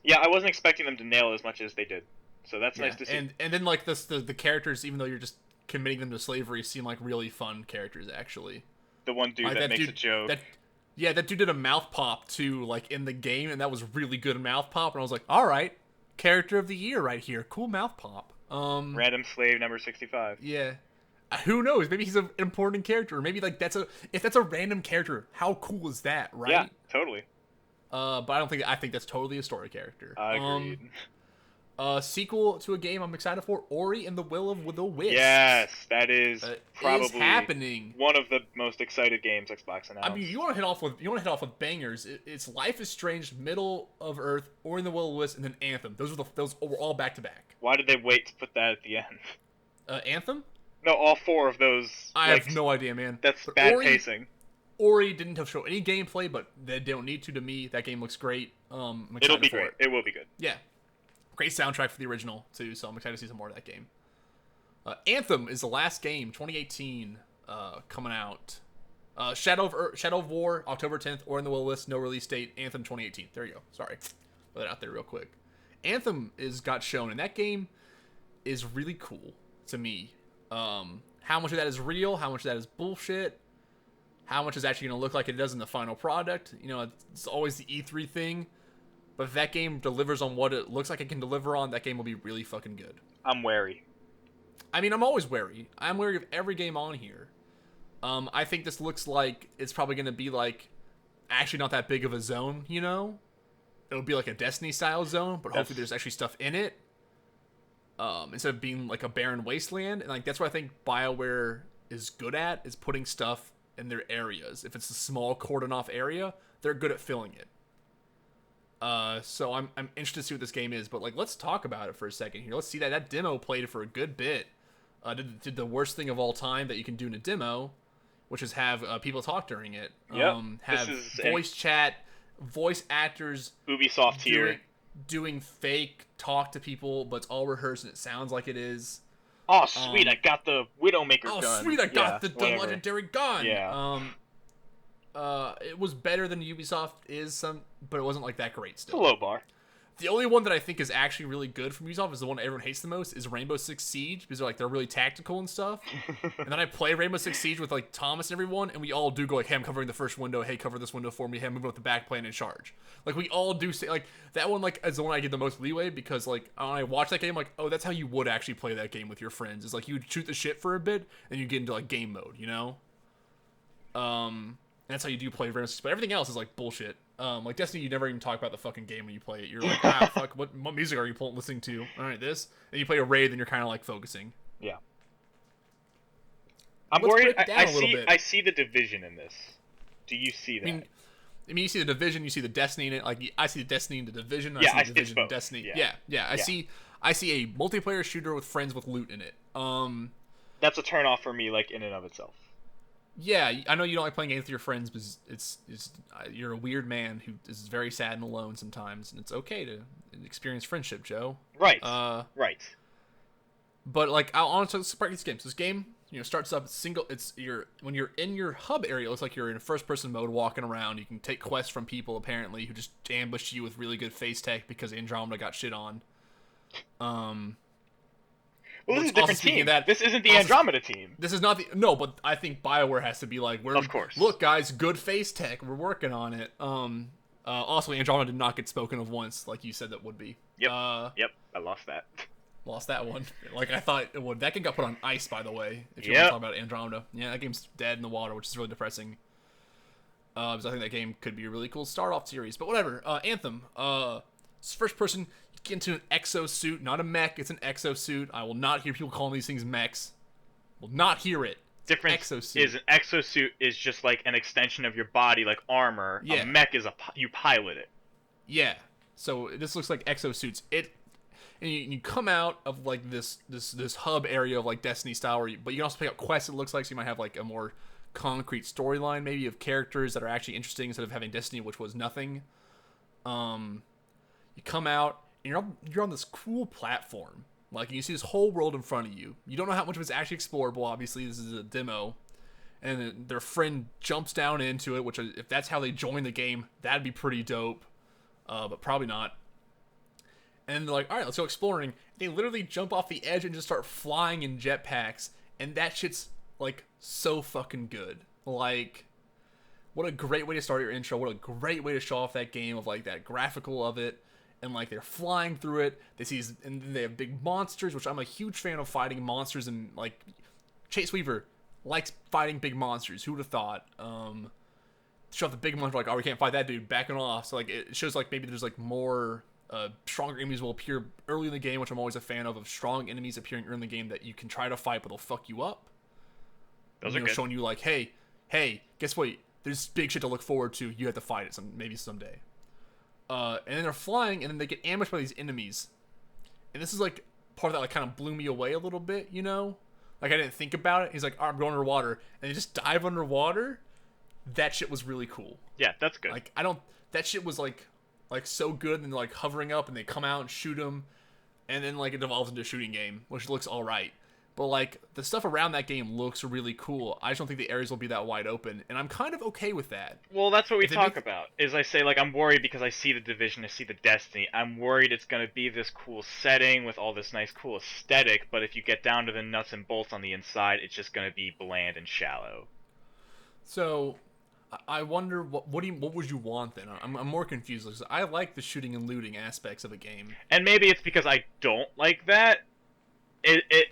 [SPEAKER 3] Yeah, I wasn't expecting them to nail it as much as they did, so that's nice to see.
[SPEAKER 1] And then like the characters, even though you're just committing them to slavery, seem like really fun characters actually.
[SPEAKER 3] The one dude
[SPEAKER 1] Like,
[SPEAKER 3] that makes
[SPEAKER 1] dude,
[SPEAKER 3] a joke.
[SPEAKER 1] That dude did a mouth pop too, like in the game, and that was really good mouth pop. And I was like, all right, character of the year right here, cool mouth pop.
[SPEAKER 3] Random slave number 65.
[SPEAKER 1] Yeah, who knows? Maybe he's an important character, or maybe like if that's a random character, how cool is that, right?
[SPEAKER 3] Yeah, totally.
[SPEAKER 1] But I think that's totally a story character.
[SPEAKER 3] Agreed.
[SPEAKER 1] Sequel to a game I'm excited for, Ori and the Will of the Wisps.
[SPEAKER 3] Yes, that is probably
[SPEAKER 1] is happening.
[SPEAKER 3] One of the most excited games Xbox announced.
[SPEAKER 1] I mean, you want to hit off with bangers. It's Life is Strange, Middle of Earth, Ori and the Will of the Wisps, and then Anthem. Those were all back to back.
[SPEAKER 3] Why did they wait to put that at the end?
[SPEAKER 1] Anthem?
[SPEAKER 3] No, all four of those.
[SPEAKER 1] I have no idea, man.
[SPEAKER 3] That's
[SPEAKER 1] but
[SPEAKER 3] bad pacing.
[SPEAKER 1] Ori didn't have show any gameplay, but they don't need to me. That game looks great. I'm excited
[SPEAKER 3] It'll be
[SPEAKER 1] for
[SPEAKER 3] great. It will be good.
[SPEAKER 1] Yeah. Great soundtrack for the original, too, so I'm excited to see some more of that game. Anthem is the last game, 2018, coming out. Shadow of War, October 10th, Ori and the Will of the Wisps, no release date, Anthem 2018. There you go. Sorry. Put that out there real quick. Anthem got shown, and that game is really cool to me. How much of that is real, how much of that is bullshit, how much is actually going to look like it does in the final product. You know, it's always the E3 thing. But if that game delivers on what it looks like it can deliver on, that game will be really fucking good.
[SPEAKER 3] I'm wary.
[SPEAKER 1] I mean, I'm always wary. I'm wary of every game on here. I think this looks like it's probably going to be like actually not that big of a zone, you know? It'll be like a Destiny-style zone, but hopefully there's actually stuff in it. Instead of being like a barren wasteland. And like that's what I think BioWare is good at, is putting stuff in their areas. If it's a small cordon-off area, they're good at filling it. So I'm interested to see what this game is, but like let's talk about it for a second here. Let's see that demo played for a good bit. Did the worst thing of all time that you can do in a demo, which is have people talk during it.
[SPEAKER 3] Yep.
[SPEAKER 1] Have voice chat, voice actors.
[SPEAKER 3] Ubisoft here.
[SPEAKER 1] Doing fake talk to people, but it's all rehearsed and it sounds like it is.
[SPEAKER 3] Oh sweet, I got the Widowmaker gun.
[SPEAKER 1] Oh sweet, I got the legendary gun.
[SPEAKER 3] Yeah.
[SPEAKER 1] It was better than Ubisoft but it wasn't like that great still.
[SPEAKER 3] It's a low bar.
[SPEAKER 1] The only one that I think is actually really good from Ubisoft is the one everyone hates the most is Rainbow Six Siege, because they're really tactical and stuff. And then I play Rainbow Six Siege with like Thomas and everyone, and we all do go like, hey, I'm covering the first window, hey, cover this window for me, hey, I'm moving up the back plane and charge. Like we all do say like that one like is the one I get the most leeway, because like when I watch that game, like, oh, that's how you would actually play that game with your friends. Is like you shoot the shit for a bit and you get into like game mode, you know? And that's how you do play Rainbow Six, but everything else is like bullshit. Like Destiny, you never even talk about the fucking game when you play it. You're like, fuck, what music are you listening to? All right, this. And you play a raid, then you're kind of like focusing.
[SPEAKER 3] Yeah. I'm worried. I see the division in this. Do you see that?
[SPEAKER 1] I mean, you see the division, you see the Destiny in it. Like I see the Destiny in the division.
[SPEAKER 3] Yeah,
[SPEAKER 1] I see the division in Destiny. Yeah. I see a multiplayer shooter with friends with loot in it.
[SPEAKER 3] That's a turnoff for me, like in and of itself.
[SPEAKER 1] Yeah, I know you don't like playing games with your friends, but you're a weird man who is very sad and alone sometimes, and it's okay to experience friendship, Joe.
[SPEAKER 3] Right. Right.
[SPEAKER 1] But like, I'll honestly separate these games. This game, starts up when you're in your hub area, it looks like you're in first person mode, walking around. You can take quests from people apparently who just ambushed you with really good face tech because Andromeda got shit on.
[SPEAKER 3] Well, this is a different team. This isn't the Andromeda team.
[SPEAKER 1] This is not but I think BioWare has to be like,
[SPEAKER 3] of course.
[SPEAKER 1] Look, guys, good face tech. We're working on it. Also, Andromeda did not get spoken of once, like you said that would be.
[SPEAKER 3] Yep. Yep. I lost that.
[SPEAKER 1] Lost that one. Like I thought it would. That game got put on ice, by the way. If you want to talk about Andromeda, yeah, that game's dead in the water, which is really depressing. Because I think that game could be a really cool start-off series. But whatever. Anthem. It's first person. Get into an exosuit, not a mech. It's an exosuit. I will not hear people calling these things mechs. Will not hear it.
[SPEAKER 3] Difference exosuit. Is an exosuit is just like an extension of your body, like armor. Yeah. A mech is you pilot it.
[SPEAKER 1] Yeah. So this looks like exosuits. And you come out of like this hub area of like Destiny style, but you can also pick up quests. It looks like, so you might have like a more concrete storyline, maybe of characters that are actually interesting instead of having Destiny, which was nothing. You come out and you're on this cool platform. Like, you see this whole world in front of you. You don't know how much of it's actually explorable. Obviously, this is a demo. And then their friend jumps down into it, which, if that's how they join the game, that'd be pretty dope. But probably not. And they're like, all right, let's go exploring. They literally jump off the edge and just start flying in jetpacks. And that shit's, like, so fucking good. Like, what a great way to start your intro. What a great way to show off that game of, like, that graphical of it. And, like, they're flying through it. And they have big monsters, which I'm a huge fan of fighting monsters. And, like, Chase Weaver likes fighting big monsters. Who would have thought? Show off the big monster, like, oh, we can't fight that dude, backing off. So, like, it shows, like, maybe there's, like, more stronger enemies will appear early in the game, which I'm always a fan of strong enemies appearing early in the game that you can try to fight, but they'll fuck you up.
[SPEAKER 2] Those are good.
[SPEAKER 1] Showing you, like, hey, guess what? There's big shit to look forward to. You have to fight it maybe someday. And then they're flying, and then they get ambushed by these enemies. And this is, like, part of that, like, kind of blew me away a little bit, you know? Like, I didn't think about it. He's like, oh, I'm going underwater. And they just dive underwater. That shit was really cool.
[SPEAKER 2] Yeah, that's good.
[SPEAKER 1] Like, that shit was, like so good, and, like, hovering up, and they come out and shoot them. And then, like, it evolves into a shooting game, which looks alright. But, like, the stuff around that game looks really cool. I just don't think the areas will be that wide open, and I'm kind of okay with that.
[SPEAKER 2] Well, that's what we talk about, is I say, like, I'm worried because I see the Division, I see the Destiny. I'm worried it's going to be this cool setting with all this nice, cool aesthetic, but if you get down to the nuts and bolts on the inside, it's just going to be bland and shallow.
[SPEAKER 1] So, I wonder, what would you want, then? I'm more confused, because I like the shooting and looting aspects of a game.
[SPEAKER 2] And maybe it's because I don't like that.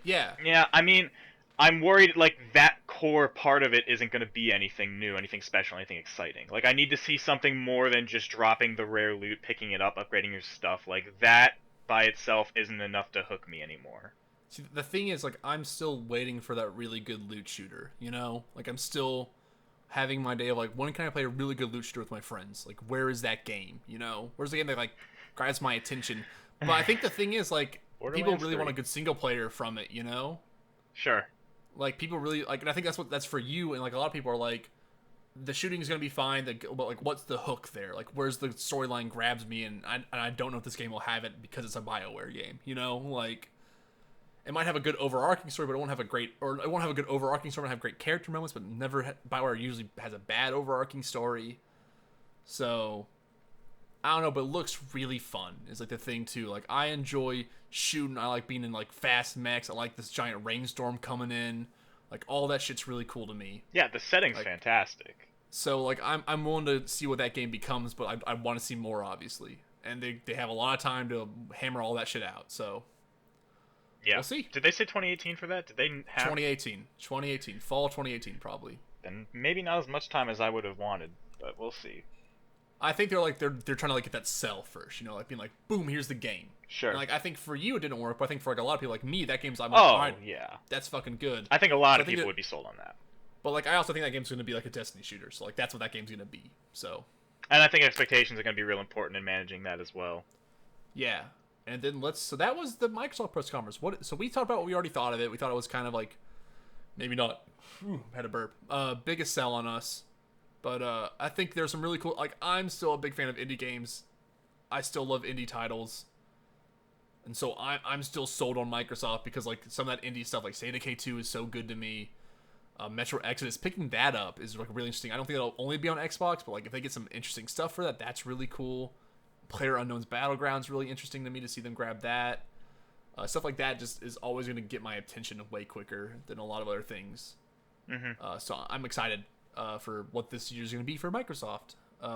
[SPEAKER 1] Yeah,
[SPEAKER 2] I mean, I'm worried, like, that core part of it isn't going to be anything new, anything special, anything exciting. Like, I need to see something more than just dropping the rare loot, picking it up, upgrading your stuff. Like, that by itself isn't enough to hook me anymore.
[SPEAKER 1] See, the thing is, like, I'm still waiting for that really good loot shooter, you know? Like, I'm still having my day of, like, when can I play a really good loot shooter with my friends? Like, where is that game, you know? Where's the game that, like, grabs my attention? But I think the thing is, like, people really want a good single player from it, you know?
[SPEAKER 2] Sure.
[SPEAKER 1] Like, people really, like, and I think that's for you, and, like, a lot of people are like, the shooting is going to be fine, but, like, what's the hook there? Like, where's the storyline grabs me, and I don't know if this game will have it because it's a BioWare game, you know? Like, it might have a good overarching story, but it won't have a good overarching story and have great character moments, but BioWare usually has a bad overarching story. So, I don't know, but it looks really fun. Is, like, the thing, too. Like, I enjoy shooting. I like being in, like, fast mechs. I like this giant rainstorm coming in. Like, all that shit's really cool to me.
[SPEAKER 2] Yeah, the setting's
[SPEAKER 1] like,
[SPEAKER 2] fantastic.
[SPEAKER 1] So, like, I'm willing to see what that game becomes, but I want to see more, obviously. And they have a lot of time to hammer all that shit out, so...
[SPEAKER 2] Yeah.
[SPEAKER 1] We'll see.
[SPEAKER 2] Did they say 2018 for that? Did they have...
[SPEAKER 1] 2018. Fall 2018, probably.
[SPEAKER 2] Then maybe not as much time as I would have wanted, but we'll see.
[SPEAKER 1] I think they're trying to, like, get that sell first, you know, like being like, boom, here's the game.
[SPEAKER 2] Sure.
[SPEAKER 1] And, like, I think for you it didn't work, but I think for, like, a lot of people like me, that game's like,
[SPEAKER 2] yeah,
[SPEAKER 1] that's fucking good.
[SPEAKER 2] I think a lot of people would be sold on that.
[SPEAKER 1] But, like, I also think that game's gonna be like a Destiny shooter, so, like, that's what that game's gonna be. So.
[SPEAKER 2] And I think expectations are gonna be real important in managing that as well.
[SPEAKER 1] Yeah. And then so that was the Microsoft press conference. So we talked about what we already thought of it. We thought it was kind of like, maybe not, had a burp, biggest sell on us. But I think there's some really cool, like, I'm still a big fan of indie games. I still love indie titles. And so I'm still sold on Microsoft because, like, some of that indie stuff, like State of Decay 2 is so good to me. Metro Exodus, picking that up is, like, really interesting. I don't think it'll only be on Xbox, but, like, if they get some interesting stuff for that, that's really cool. PlayerUnknown's Battlegrounds really interesting to me to see them grab that. Stuff like that just is always going to get my attention way quicker than a lot of other things.
[SPEAKER 2] Mm-hmm.
[SPEAKER 1] So I'm excited for what this year is going to be for Microsoft. But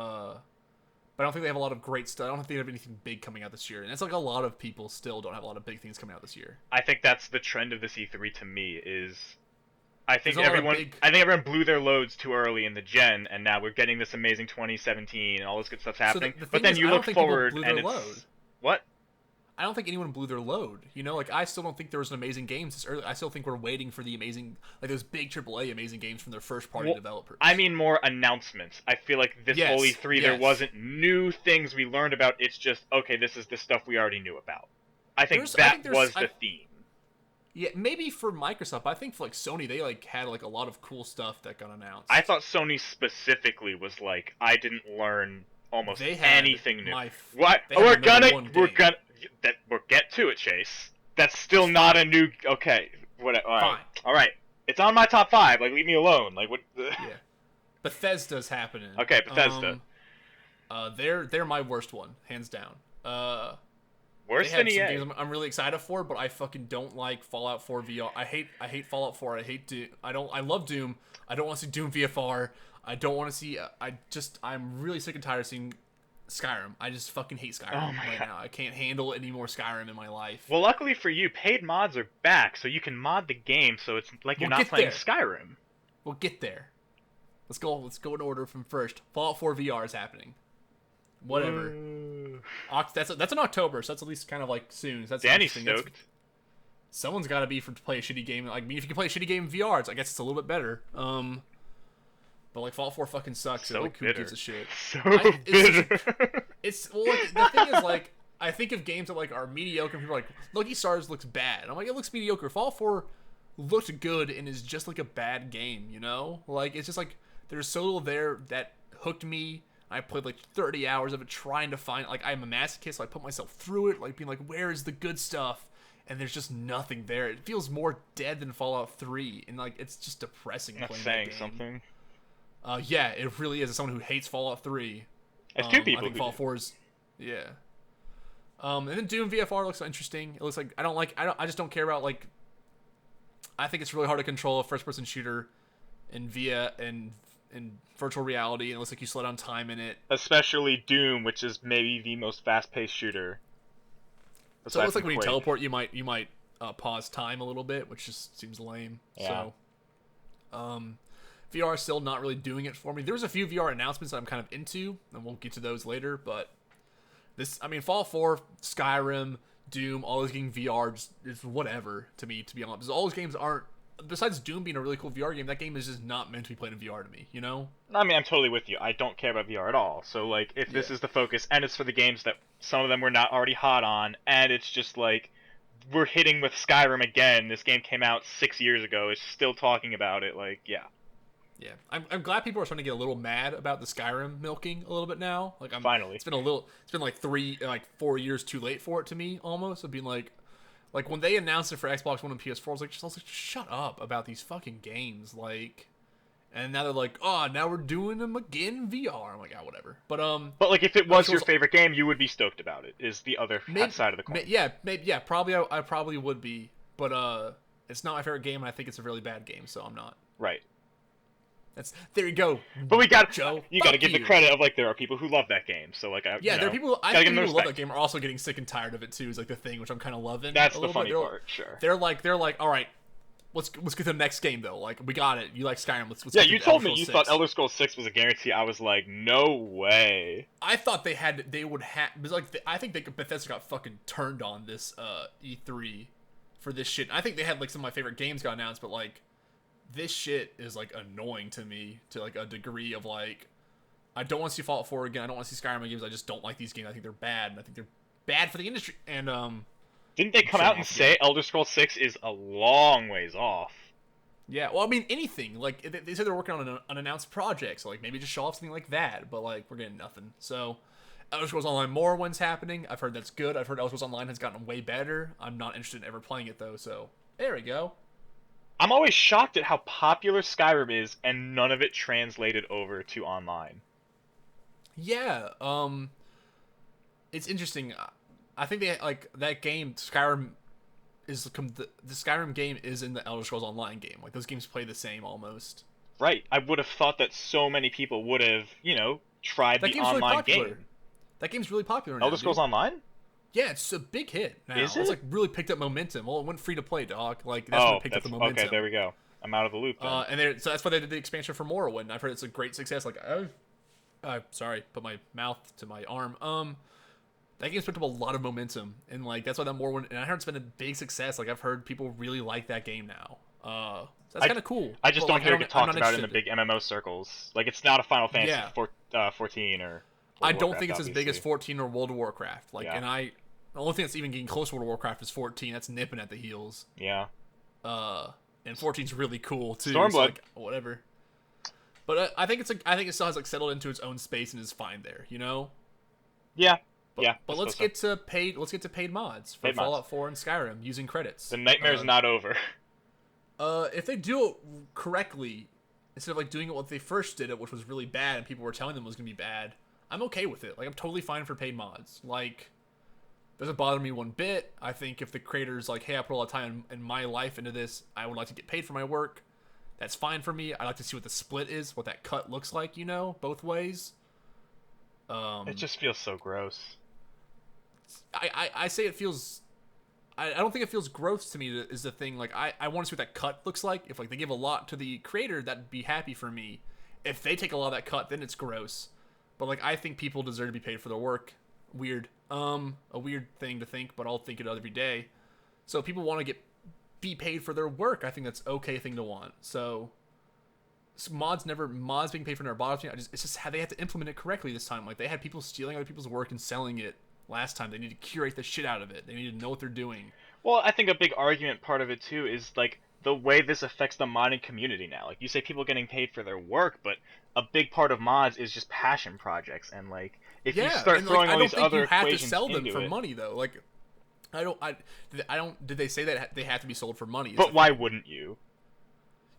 [SPEAKER 1] I don't think they have a lot of great stuff. I don't think they have anything big coming out this year. And it's like a lot of people still don't have a lot of big things coming out this year.
[SPEAKER 2] I think that's the trend of this E3 to me is... I think everyone blew their loads too early in the gen, and now we're getting this amazing 2017 and all this good stuff's happening.
[SPEAKER 1] So
[SPEAKER 2] but then you look forward and it's...
[SPEAKER 1] Load.
[SPEAKER 2] What?
[SPEAKER 1] I don't think anyone blew their load. You know, like, I still don't think there was an amazing games this early. I still think we're waiting for the amazing, like, those big AAA amazing games from their first-party developers.
[SPEAKER 2] I mean more announcements. I feel like this whole E3, there wasn't new things we learned about. It's just, okay, this is the stuff we already knew about. I think that was the theme.
[SPEAKER 1] Yeah, maybe for Microsoft. But I think for, like, Sony, they, like, had, like, a lot of cool stuff that got announced.
[SPEAKER 2] I thought Sony specifically was like, I didn't learn almost
[SPEAKER 1] They had
[SPEAKER 2] anything new.
[SPEAKER 1] my
[SPEAKER 2] What?
[SPEAKER 1] they had
[SPEAKER 2] We're
[SPEAKER 1] the number one
[SPEAKER 2] we'll
[SPEAKER 1] game.
[SPEAKER 2] get to it, Chase. That's still not a new. Okay, what? All right,
[SPEAKER 1] Fine.
[SPEAKER 2] all right. It's on my top 5. Like, leave me alone. Like, what?
[SPEAKER 1] Yeah. Bethesda's happening.
[SPEAKER 2] Okay, Bethesda.
[SPEAKER 1] They're my worst one, hands down.
[SPEAKER 2] Worse
[SPEAKER 1] they
[SPEAKER 2] than
[SPEAKER 1] had some
[SPEAKER 2] EA.
[SPEAKER 1] games I'm really excited for, but I fucking don't like Fallout 4 VR. I hate Fallout 4. I hate Doom. I love Doom. I don't want to see Doom VFR. I don't want to see. I'm really sick and tired of seeing Skyrim. I just fucking hate Skyrim right now. I can't handle any more Skyrim in my life.
[SPEAKER 2] Well, luckily for you, paid mods are back, so you can mod the game, so it's like you're
[SPEAKER 1] We'll
[SPEAKER 2] not
[SPEAKER 1] get
[SPEAKER 2] playing
[SPEAKER 1] there.
[SPEAKER 2] Skyrim.
[SPEAKER 1] We'll get there. Let's go in order from first. Fallout 4 VR is happening. Whatever. That's in October, so that's at least kind of like soon. So that's
[SPEAKER 2] Danny's
[SPEAKER 1] interesting.
[SPEAKER 2] stoked.
[SPEAKER 1] Someone's got to be to play a shitty game. Like, I mean, if you can play a shitty game in VR, I guess it's a little bit better. But like Fallout 4 fucking sucks.
[SPEAKER 2] So
[SPEAKER 1] like, who
[SPEAKER 2] bitter.
[SPEAKER 1] gives a shit?
[SPEAKER 2] So
[SPEAKER 1] It's
[SPEAKER 2] bitter.
[SPEAKER 1] It's well, like, the thing is, like, I think of games that like are mediocre. People are like, Lucky Stars looks bad. I'm like, it looks mediocre. Fallout 4 looked good and is just like a bad game. You know, like it's just like there's so little there that hooked me. I played like 30 hours of it trying to find, like, I'm a masochist, so I put myself through it, like being like, where is the good stuff? And there's just nothing there. It feels more dead than Fallout 3, and like it's just depressing.
[SPEAKER 2] That's
[SPEAKER 1] playing
[SPEAKER 2] saying
[SPEAKER 1] that game.
[SPEAKER 2] something.
[SPEAKER 1] Yeah, it really is. As someone who hates Fallout 3,
[SPEAKER 2] There's two
[SPEAKER 1] I
[SPEAKER 2] people
[SPEAKER 1] think
[SPEAKER 2] who
[SPEAKER 1] Fallout
[SPEAKER 2] do.
[SPEAKER 1] 4 is, yeah. And then Doom VFR looks interesting. It looks like I just don't care about, like. I think it's really hard to control a first-person shooter in virtual reality, and it looks like you slow down time in it.
[SPEAKER 2] Especially Doom, which is maybe the most fast-paced shooter.
[SPEAKER 1] So it looks like when you
[SPEAKER 2] Quake.
[SPEAKER 1] teleport, you might pause time a little bit, which just seems lame.
[SPEAKER 2] Yeah.
[SPEAKER 1] So, VR is still not really doing it for me. There was a few VR announcements that I'm kind of into, and we'll get to those later. But Fallout 4, Skyrim, Doom, all those getting VR is whatever to me, to be honest. Because all those games aren't. Besides Doom being a really cool VR game, that game is just not meant to be played in VR to me. You know?
[SPEAKER 2] I mean, I'm totally with you. I don't care about VR at all. So, like, if this is the focus, and it's for the games that some of them were not already hot on, and it's just like, we're hitting with Skyrim again. This game came out 6 years ago. It's still talking about it. Like, yeah.
[SPEAKER 1] Yeah, I'm glad people are starting to get a little mad about the Skyrim milking a little bit now. Like,
[SPEAKER 2] Finally.
[SPEAKER 1] It's been like 4 years too late for it to me, almost. Of being like when they announced it for Xbox One and PS4, I was like, shut up about these fucking games, like. And now they're like, oh, now we're doing them again in VR. I'm like, ah, whatever. But
[SPEAKER 2] like, if it was your favorite game, you would be stoked about it. Is the other side of the coin?
[SPEAKER 1] Yeah, probably I probably would be, but it's not my favorite game, and I think it's a really bad game, so I'm not.
[SPEAKER 2] Right.
[SPEAKER 1] There you go.
[SPEAKER 2] But you got
[SPEAKER 1] to
[SPEAKER 2] give the credit of, like, there are people who love that game. So, like,
[SPEAKER 1] there are people. I think people who love that game are also getting sick and tired of it too. Is like the thing, which I'm kind of loving.
[SPEAKER 2] That's
[SPEAKER 1] a
[SPEAKER 2] the
[SPEAKER 1] little
[SPEAKER 2] funny
[SPEAKER 1] bit.
[SPEAKER 2] part. Sure.
[SPEAKER 1] They're like, all right, let's get to the next game though. Like, we got it. You like Skyrim? Let's
[SPEAKER 2] Yeah,
[SPEAKER 1] get
[SPEAKER 2] you
[SPEAKER 1] to
[SPEAKER 2] told
[SPEAKER 1] Elder
[SPEAKER 2] me you
[SPEAKER 1] Scrolls
[SPEAKER 2] thought
[SPEAKER 1] 6.
[SPEAKER 2] Elder Scrolls 6 was a guarantee. I was like, no way.
[SPEAKER 1] I thought they would have. I think Bethesda got fucking turned on this E3 for this shit. I think they had like some of my favorite games got announced, but like. This shit is like annoying to me to like a degree of like I don't want to see Fallout 4 again. I don't want to see Skyrim games. I just don't like these games. I think they're bad, and I think they're bad for the industry. And
[SPEAKER 2] didn't they come out and say Elder Scrolls 6 is a long ways off?
[SPEAKER 1] Yeah, well, I mean anything. Like they said they're working on an unannounced project, so like maybe just show off something like that. But like we're getting nothing. So Elder Scrolls Online Morrowind's happening. I've heard that's good. I've heard Elder Scrolls Online has gotten way better. I'm not interested in ever playing it though. So there we go.
[SPEAKER 2] I'm always shocked at how popular Skyrim is, and none of it translated over to online.
[SPEAKER 1] Yeah, it's interesting. I think they like that game. Skyrim is the Skyrim game is in the Elder Scrolls Online game. Like those games play the same almost.
[SPEAKER 2] Right. I would have thought that so many people would have, tried the online game.
[SPEAKER 1] That game's really popular now.
[SPEAKER 2] Elder Scrolls Online?
[SPEAKER 1] Yeah, it's a big hit now.
[SPEAKER 2] Is it?
[SPEAKER 1] It's like really picked up momentum. Well, it went free to play, dog. Like that's when it picked up the momentum.
[SPEAKER 2] Okay, there we go. I'm out of the loop then.
[SPEAKER 1] So that's why they did the expansion for Morrowind. I've heard it's a great success. Like, sorry, put my mouth to my arm. That game's picked up a lot of momentum, and like that's why that Morrowind. And I heard it's been a big success. Like I've heard people really like that game now. So that's kind of cool.
[SPEAKER 2] I just don't hear it talked about in the
[SPEAKER 1] interested.
[SPEAKER 2] big MMO circles. Like it's not a Final Fantasy
[SPEAKER 1] Yeah.
[SPEAKER 2] 14 or.
[SPEAKER 1] I don't think it's as big as 14 or World of Warcraft. Like,
[SPEAKER 2] Yeah.
[SPEAKER 1] and the only thing that's even getting close to World of Warcraft is 14. That's nipping at the heels.
[SPEAKER 2] Yeah.
[SPEAKER 1] And 14's really cool too.
[SPEAKER 2] Stormblood.
[SPEAKER 1] So like, whatever. But I think I think it still has like settled into its own space and is fine there, you know.
[SPEAKER 2] Yeah.
[SPEAKER 1] But,
[SPEAKER 2] yeah.
[SPEAKER 1] But let's get to paid. Let's get to paid mods for Fallout 4 and Skyrim using credits.
[SPEAKER 2] The nightmare's not over.
[SPEAKER 1] If they do it correctly, instead of like doing it what they first did it, which was really bad, and people were telling them it was gonna be bad, I'm okay with it. Like I'm totally fine for paid mods. Like doesn't bother me one bit. I think if the creator's like, hey, I put a lot of time in my life into this, I would like to get paid for my work. That's fine for me. I like to see what the split is, what that cut looks like, you know, both ways.
[SPEAKER 2] It just feels so gross.
[SPEAKER 1] I say it feels. I don't think it feels gross to me. Is the thing. Like I want to see what that cut looks like. If like they give a lot to the creator, that'd be happy for me. If they take a lot of that cut, then it's gross. But like I think people deserve to be paid for their work. Weird. A weird thing to think, but I'll think it every day. So if people want to be paid for their work, I think that's okay thing to want. So mods being paid for their bottom. It's just how they have to implement it correctly this time. Like they had people stealing other people's work and selling it last time. They need to curate the shit out of it. They need to know what they're doing.
[SPEAKER 2] Well, I think a big argument part of it too is like the way this affects the modding community now. Like you say, people getting paid for their work, but a big part of mods is just passion projects, and like if you start throwing all these other equations into it, I don't think you have to sell them
[SPEAKER 1] for money though. Like I don't. Did they say that they have to be sold for money?
[SPEAKER 2] But why wouldn't you?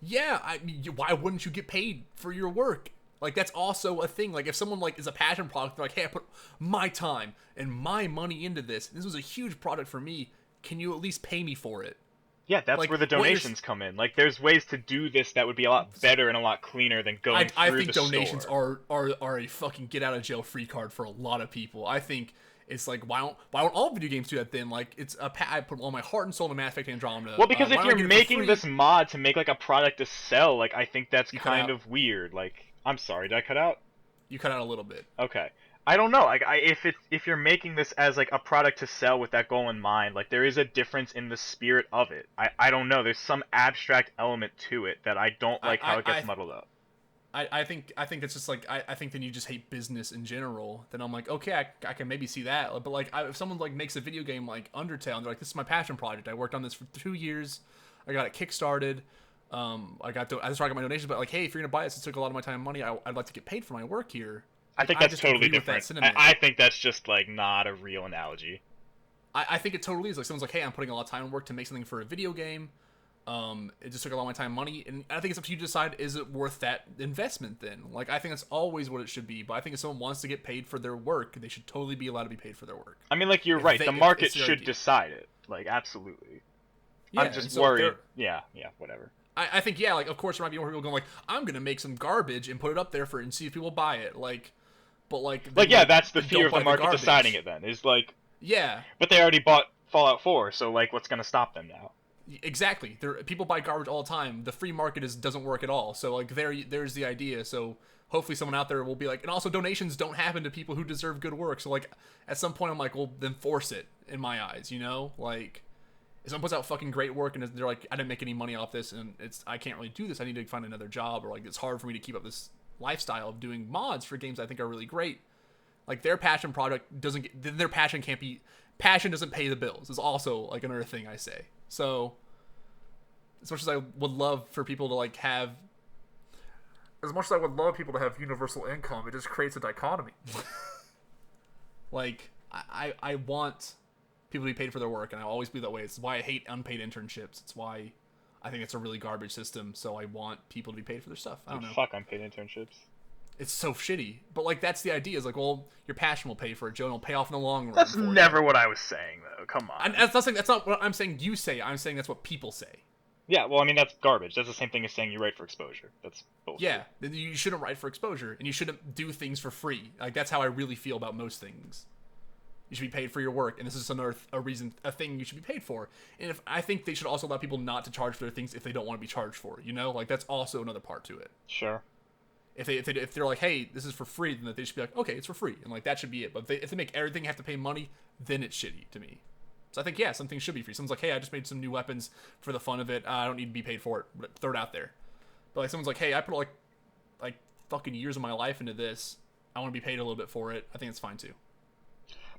[SPEAKER 1] Yeah, I mean, why wouldn't you get paid for your work? Like that's also a thing. Like if someone like is a passion product, they're like, hey, I put my time and my money into this. This was a huge product for me. Can you at least pay me for it?
[SPEAKER 2] Yeah, that's like, where the donations come in. Like there's ways to do this that would be a lot better and a lot cleaner than going through the store.
[SPEAKER 1] I think donations are a fucking get out of jail free card for a lot of people. I think it's like why don't all video games do that then? Like it's I put all my heart and soul into Mass Effect Andromeda.
[SPEAKER 2] Well, because if you're making this mod to make like a product to sell, like I think that's kind of weird. Like I'm sorry, did I cut out?
[SPEAKER 1] You cut out a little bit.
[SPEAKER 2] Okay. I don't know. Like, if you're making this as like a product to sell with that goal in mind, like there is a difference in the spirit of it. I don't know. There's some abstract element to it that I don't like how it gets muddled up.
[SPEAKER 1] I think it's just like I think then you just hate business in general. Then I'm like, okay, I can maybe see that. But like if someone like makes a video game like Undertale, and they're like, this is my passion project. I worked on this for 2 years. I got it kickstarted. I just got my donations. But like, hey, if you're gonna buy it, since it took a lot of my time and money, I'd like to get paid for my work here.
[SPEAKER 2] I think that's totally different. I think that's just like not a real analogy.
[SPEAKER 1] I think it totally is. Like someone's like, hey, I'm putting a lot of time and work to make something for a video game. It just took a lot of my time and money, and I think it's up to you to decide, is it worth that investment then? Like I think that's always what it should be. But I think if someone wants to get paid for their work, they should totally be allowed to be paid for their work.
[SPEAKER 2] I mean, like you're right. The market should decide it. Like absolutely. Yeah, I'm just worried. Yeah, whatever.
[SPEAKER 1] I think like of course there might be more people going like, I'm gonna make some garbage and put it up there and see if people buy it. But
[SPEAKER 2] that's the fear of the market deciding it then. Is like but they already bought Fallout 4, so like what's gonna stop them now?
[SPEAKER 1] Exactly. People buy garbage all the time. The free market doesn't work at all. So like there's the idea. So hopefully someone out there will be like, and also donations don't happen to people who deserve good work. So like at some point I'm like, well then force it in my eyes, you know? Like if someone puts out fucking great work and they're like, I didn't make any money off this and I can't really do this. I need to find another job, or like it's hard for me to keep up this lifestyle of doing mods for games I think are really great. Like their passion product passion doesn't pay the bills is also like another thing I say. So as much as I would love for people to like have universal income, it just creates a dichotomy. Like I want people to be paid for their work, and I'll always be that way. It's why I hate unpaid internships. It's why I think it's a really garbage system. So I want people to be paid for their stuff. I don't know.
[SPEAKER 2] Fuck unpaid internships.
[SPEAKER 1] It's so shitty. But like that's the idea. Is like, well, your passion will pay for it, Joe, and it'll pay off in the long run.
[SPEAKER 2] That's never what I was saying, though. Come on.
[SPEAKER 1] That's not what I'm saying. You say. I'm saying that's what people say.
[SPEAKER 2] Yeah, well, I mean that's garbage. That's the same thing as saying you write for exposure. That's bullshit.
[SPEAKER 1] Yeah, you shouldn't write for exposure, and you shouldn't do things for free. Like that's how I really feel about most things. You should be paid for your work, and this is a thing you should be paid for. And I think they should also allow people not to charge for their things if they don't want to be charged for. You know, like that's also another part to it.
[SPEAKER 2] Sure.
[SPEAKER 1] If they're like, hey, this is for free, then they should be like, okay, it's for free, and like that should be it. But if they make everything have to pay money, then it's shitty to me. So I think some things should be free. Someone's like, hey, I just made some new weapons for the fun of it. I don't need to be paid for it. But throw it out there. But like someone's like, hey, I put like fucking years of my life into this. I want to be paid a little bit for it. I think it's fine too.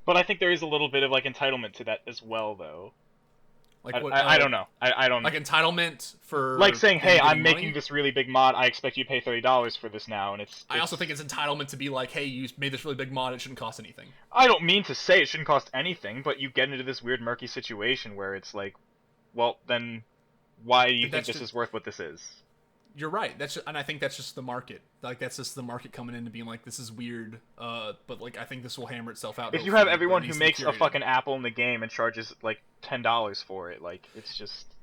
[SPEAKER 2] But I think there is a little bit of like entitlement to that as well, though.
[SPEAKER 1] Like what?
[SPEAKER 2] I don't know. I don't
[SPEAKER 1] like entitlement for
[SPEAKER 2] like saying, hey, I'm
[SPEAKER 1] money?
[SPEAKER 2] making this really big mod. I expect you to pay $30 for this now, and it's.
[SPEAKER 1] I also think it's entitlement to be like, hey, you made this really big mod. It shouldn't cost anything.
[SPEAKER 2] I don't mean to say it shouldn't cost anything, but you get into this weird murky situation where it's like, well, then why do you think this is worth what this is?
[SPEAKER 1] You're right. And I think that's just the market. Like that's just the market coming in and being like, this is weird. But like I think this will hammer itself out.
[SPEAKER 2] If you have everyone who makes a fucking apple in the game and charges like $10 for it, like it's just.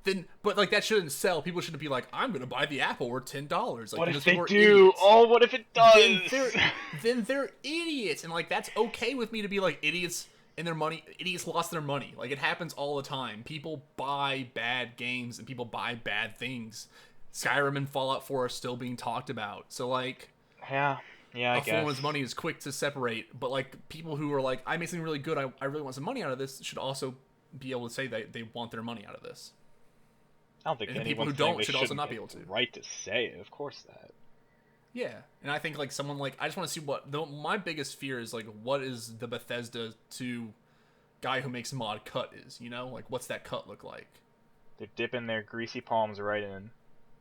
[SPEAKER 1] But like that shouldn't sell. People shouldn't be like, I'm gonna buy the apple worth $10. Like,
[SPEAKER 2] what if they do?
[SPEAKER 1] Idiots.
[SPEAKER 2] Oh, what if it does?
[SPEAKER 1] Then they're idiots, and like that's okay with me to be like idiots. And their money, idiots lost their money. Like it happens all the time. People buy bad games and people buy bad things. Skyrim and Fallout 4 are still being talked about. So like,
[SPEAKER 2] yeah, I guess.
[SPEAKER 1] Everyone's money is quick to separate. But like people who are like, I made something really good. I really want some money out of this. Should also be able to say that they want their money out of this.
[SPEAKER 2] I don't think
[SPEAKER 1] and people who don't should also not be able to.
[SPEAKER 2] Right to say it, of course that.
[SPEAKER 1] Yeah, and I think like someone like I just want to see what my biggest fear is like what is the Bethesda 2 guy who makes mod cut is, you know? Like what's that cut look like?
[SPEAKER 2] They're dipping their greasy palms right in.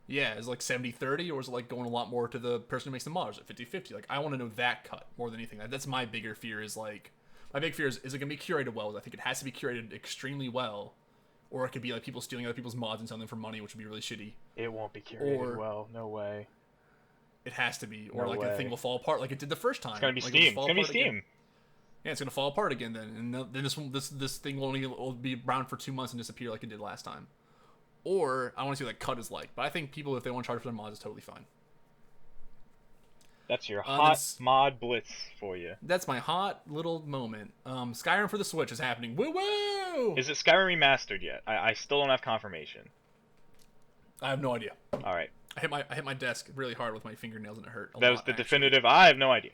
[SPEAKER 1] Yeah, is it like 70-30 or is it like going a lot more to the person who makes the mod? Or is it 50-50? Like I want to know that cut more than anything. That's my bigger fear is like my big fear is it going to be curated well? I think it has to be curated extremely well. Or it could be like people stealing other people's mods and selling them for money, which would be really shitty.
[SPEAKER 2] It won't be curated well, no way.
[SPEAKER 1] It has to be, or
[SPEAKER 2] no
[SPEAKER 1] like
[SPEAKER 2] way.
[SPEAKER 1] a thing will fall apart, like it did the first time.
[SPEAKER 2] It's gonna be
[SPEAKER 1] like
[SPEAKER 2] Steam. It's gonna be Steam.
[SPEAKER 1] Again. Yeah, it's gonna fall apart again then, and then this thing will be around for 2 months and disappear like it did last time. Or I want to see what that cut is like, but I think people if they want to charge for their mods, is totally fine.
[SPEAKER 2] That's your hot mod blitz for you.
[SPEAKER 1] That's my hot little moment. Skyrim for the Switch is happening. Woo woo!
[SPEAKER 2] Is it Skyrim remastered yet? I still don't have confirmation.
[SPEAKER 1] I have no idea.
[SPEAKER 2] All right.
[SPEAKER 1] I hit my desk really hard with my fingernails and it hurt.
[SPEAKER 2] That was the definitive. I have no idea.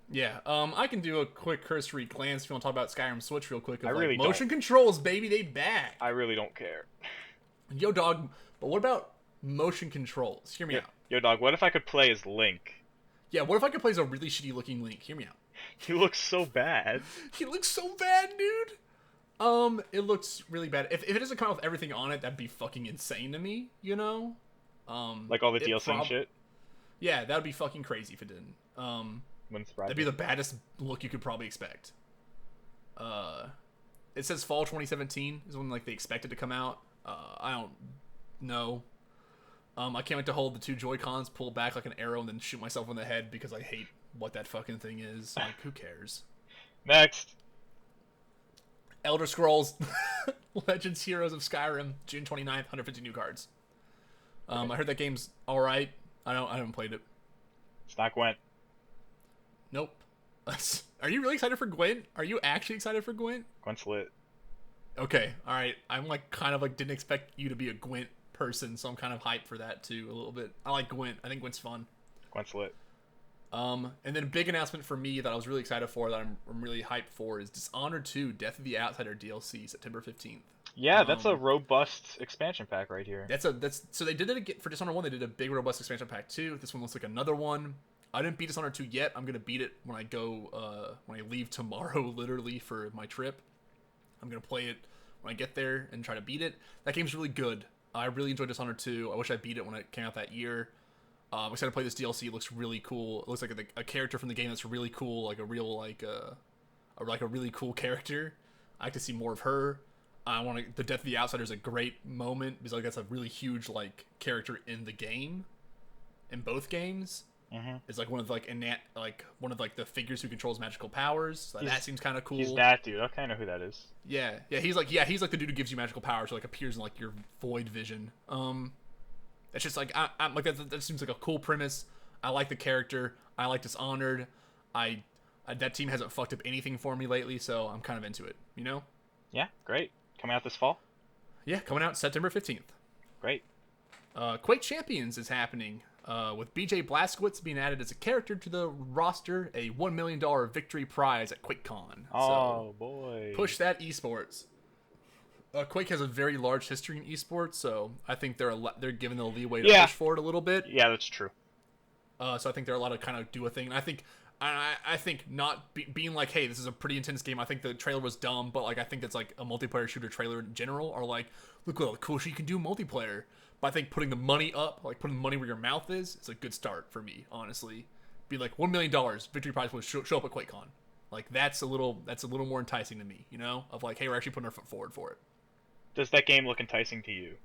[SPEAKER 1] Yeah. I can do a quick cursory glance if you want to talk about Skyrim Switch real quick.
[SPEAKER 2] I really don't.
[SPEAKER 1] Motion controls, baby, they back.
[SPEAKER 2] I really don't care.
[SPEAKER 1] Yo, dog. But what about motion controls? Hear me out.
[SPEAKER 2] Yo, dog. What if I could play as Link?
[SPEAKER 1] Yeah. What if I could play as a really shitty looking Link? Hear me out.
[SPEAKER 2] He looks so bad.
[SPEAKER 1] He looks so bad, dude. It looks really bad. If it doesn't come out with everything on it, that'd be fucking insane to me. You know.
[SPEAKER 2] Like all the DLC and shit?
[SPEAKER 1] Yeah, that would be fucking crazy if it didn't.
[SPEAKER 2] Wouldn't surprise
[SPEAKER 1] that'd be the baddest look you could probably expect. It says fall 2017 is when like they expect it to come out. I don't know. I can't wait to hold the 2 Joy-Cons, pull back like an arrow, and then shoot myself in the head because I hate what that fucking thing is. Like, who cares?
[SPEAKER 2] Next.
[SPEAKER 1] Elder Scrolls Legends Heroes of Skyrim, June 29th, 150 new cards. I heard that game's alright. I haven't played it.
[SPEAKER 2] It's not Gwent.
[SPEAKER 1] Nope. Are you really excited for Gwent? Are you actually excited for Gwent?
[SPEAKER 2] Gwent's lit.
[SPEAKER 1] Okay, alright. I'm like kind of like didn't expect you to be a Gwent person, so I'm kind of hyped for that too a little bit. I like Gwent. I think Gwent's fun.
[SPEAKER 2] Gwent's lit.
[SPEAKER 1] And then a big announcement for me that I was really excited for, that I'm really hyped for, is Dishonored 2 Death of the Outsider DLC, September 15th.
[SPEAKER 2] Yeah, that's a robust expansion pack right here.
[SPEAKER 1] So they did it again for Dishonored 1. They did a big robust expansion pack 2. This one looks like another one. I didn't beat Dishonored 2 yet. I'm gonna beat it when I leave tomorrow, literally for my trip. I'm gonna play it when I get there and try to beat it. That game's really good. I really enjoyed Dishonored 2. I wish I beat it when it came out that year. I'm excited to play this DLC. It looks really cool. It looks like a character from the game that's really cool, like a real a really cool character. I like to see more of her. The Death of the Outsider is a great moment because like that's a really huge like character in the game, in both games.
[SPEAKER 2] Mm-hmm.
[SPEAKER 1] It's like one of the figures who controls magical powers. So that seems kind of cool.
[SPEAKER 2] He's that dude. I kind of know who that is.
[SPEAKER 1] Yeah. He's like the dude who gives you magical powers. So like appears in like your void vision. It's just like I'm like that seems like a cool premise. I like the character. I like Dishonored. That team hasn't fucked up anything for me lately, so I'm kind of into it. You know?
[SPEAKER 2] Yeah, great. Coming out this fall?
[SPEAKER 1] Yeah, coming out September 15th.
[SPEAKER 2] Great.
[SPEAKER 1] Quake Champions is happening, with BJ Blazkowicz being added as a character to the roster, a $1 million victory prize at QuakeCon.
[SPEAKER 2] Oh, boy.
[SPEAKER 1] Push that esports. Quake has a very large history in esports, so I think they're giving the leeway to push forward a little bit.
[SPEAKER 2] Yeah, that's true.
[SPEAKER 1] So I think they're allowed to kind of do a thing. And I think I think not being like, hey, this is a pretty intense game. I think the trailer was dumb, but like I think it's like a multiplayer shooter trailer in general are like, look what all the cool shit you can do multiplayer. But I think putting the money up, like putting the money where your mouth is a good start for me, honestly. Be like $1 million victory prize will show up at QuakeCon. Like that's a little more enticing to me, you know, of like, hey, we're actually putting our foot forward for it.
[SPEAKER 2] Does that game look enticing to you?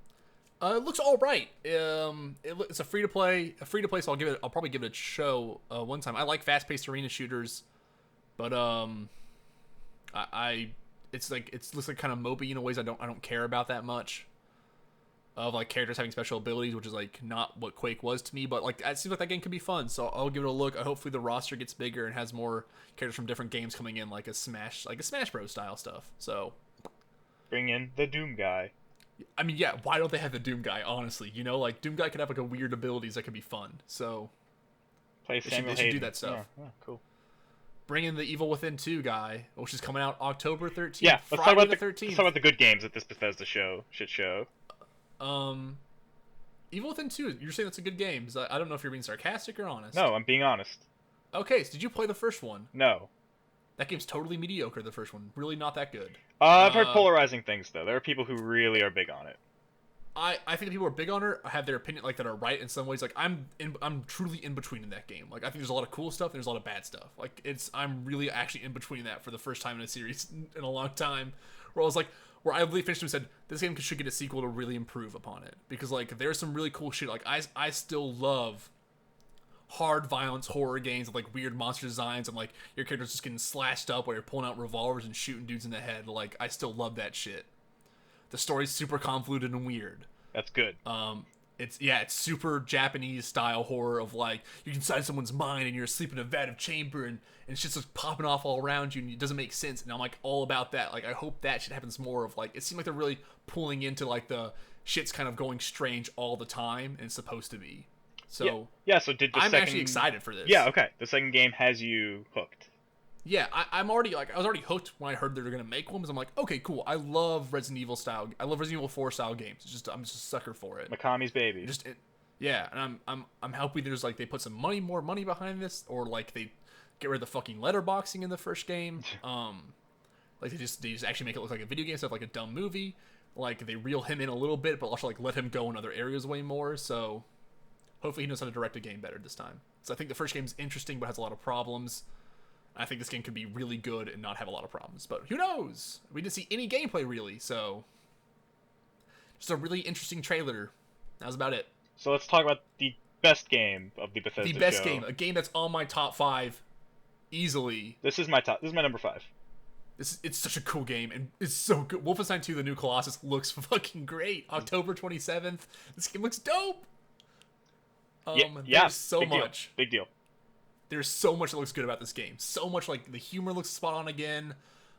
[SPEAKER 1] It looks all right. It's a free to play, so I'll probably give it a show one time. I like fast-paced arena shooters, but it's like it looks like kind of mopey in ways I don't care about that much. Of like characters having special abilities, which is like not what Quake was to me, but like it seems like that game could be fun. So I'll give it a look. Hopefully the roster gets bigger and has more characters from different games coming in, like a Smash Bros style stuff. So
[SPEAKER 2] bring in the Doom guy.
[SPEAKER 1] I mean, yeah, why don't they have the Doom guy, honestly? You know, like, Doom guy could have, like, a weird abilities that could be fun, so...
[SPEAKER 2] Play Samuel
[SPEAKER 1] they should do that stuff.
[SPEAKER 2] Yeah, cool.
[SPEAKER 1] Bring in the Evil Within 2 guy, which is coming out October 13th.
[SPEAKER 2] Yeah,
[SPEAKER 1] let's talk about the 13th.
[SPEAKER 2] Let's talk about the good games at this Bethesda shit show.
[SPEAKER 1] Evil Within 2, you're saying that's a good game. I don't know if you're being sarcastic or honest.
[SPEAKER 2] No, I'm being honest.
[SPEAKER 1] Okay, so did you play the first one?
[SPEAKER 2] No.
[SPEAKER 1] That game's totally mediocre, the first one. Really not that good.
[SPEAKER 2] I've heard polarizing things, though. There are people who really are big on it.
[SPEAKER 1] I think the people who are big on it have their opinion, like, that are right in some ways. Like, I'm truly in between in that game. Like, I think there's a lot of cool stuff and there's a lot of bad stuff. Like, I'm really actually in between that for the first time in a series in a long time. Where I was like, where I really finished and said, this game should get a sequel to really improve upon it. Because, like, there's some really cool shit. Like, I still love hard violence horror games with like weird monster designs and like your character's just getting slashed up while you're pulling out revolvers and shooting dudes in the head. Like, I still love that shit. The story's super convoluted and weird.
[SPEAKER 2] That's good.
[SPEAKER 1] It's super Japanese style horror of like you can inside someone's mind and you're asleep in a vat of chamber and it's just like popping off all around you and it doesn't make sense. And I'm like all about that. Like, I hope that shit happens more of like, it seems like they're really pulling into like the shit's kind of going strange all the time and it's supposed to be. So
[SPEAKER 2] yeah. So did the
[SPEAKER 1] I'm actually excited for this.
[SPEAKER 2] Yeah. Okay. The second game has you hooked.
[SPEAKER 1] Yeah, I'm already like I was already hooked when I heard they were gonna make one. Because I'm like, okay, cool. I love Resident Evil style. I love Resident Evil 4 style games. I'm just a sucker for it.
[SPEAKER 2] Mikami's baby.
[SPEAKER 1] Yeah, and I'm hoping there's like they put some more money behind this, or like they get rid of the fucking letterboxing in the first game. Like they just actually make it look like a video game instead of like a dumb movie. Like they reel him in a little bit, but also like let him go in other areas way more. So. Hopefully he knows how to direct a game better this time. So I think the first game's interesting but has a lot of problems. I think this game could be really good and not have a lot of problems. But who knows? We didn't see any gameplay really, so... Just a really interesting trailer. That was about it.
[SPEAKER 2] So let's talk about the best game of the Bethesda show.
[SPEAKER 1] The best game. A game that's on my top 5 easily.
[SPEAKER 2] This is my number 5.
[SPEAKER 1] It's such a cool game, and it's so good. Wolfenstein 2 The New Colossus looks fucking great. October 27th. This game looks dope! There's so much.
[SPEAKER 2] Big deal.
[SPEAKER 1] There's so much that looks good about this game. So much, like, the humor looks spot on again.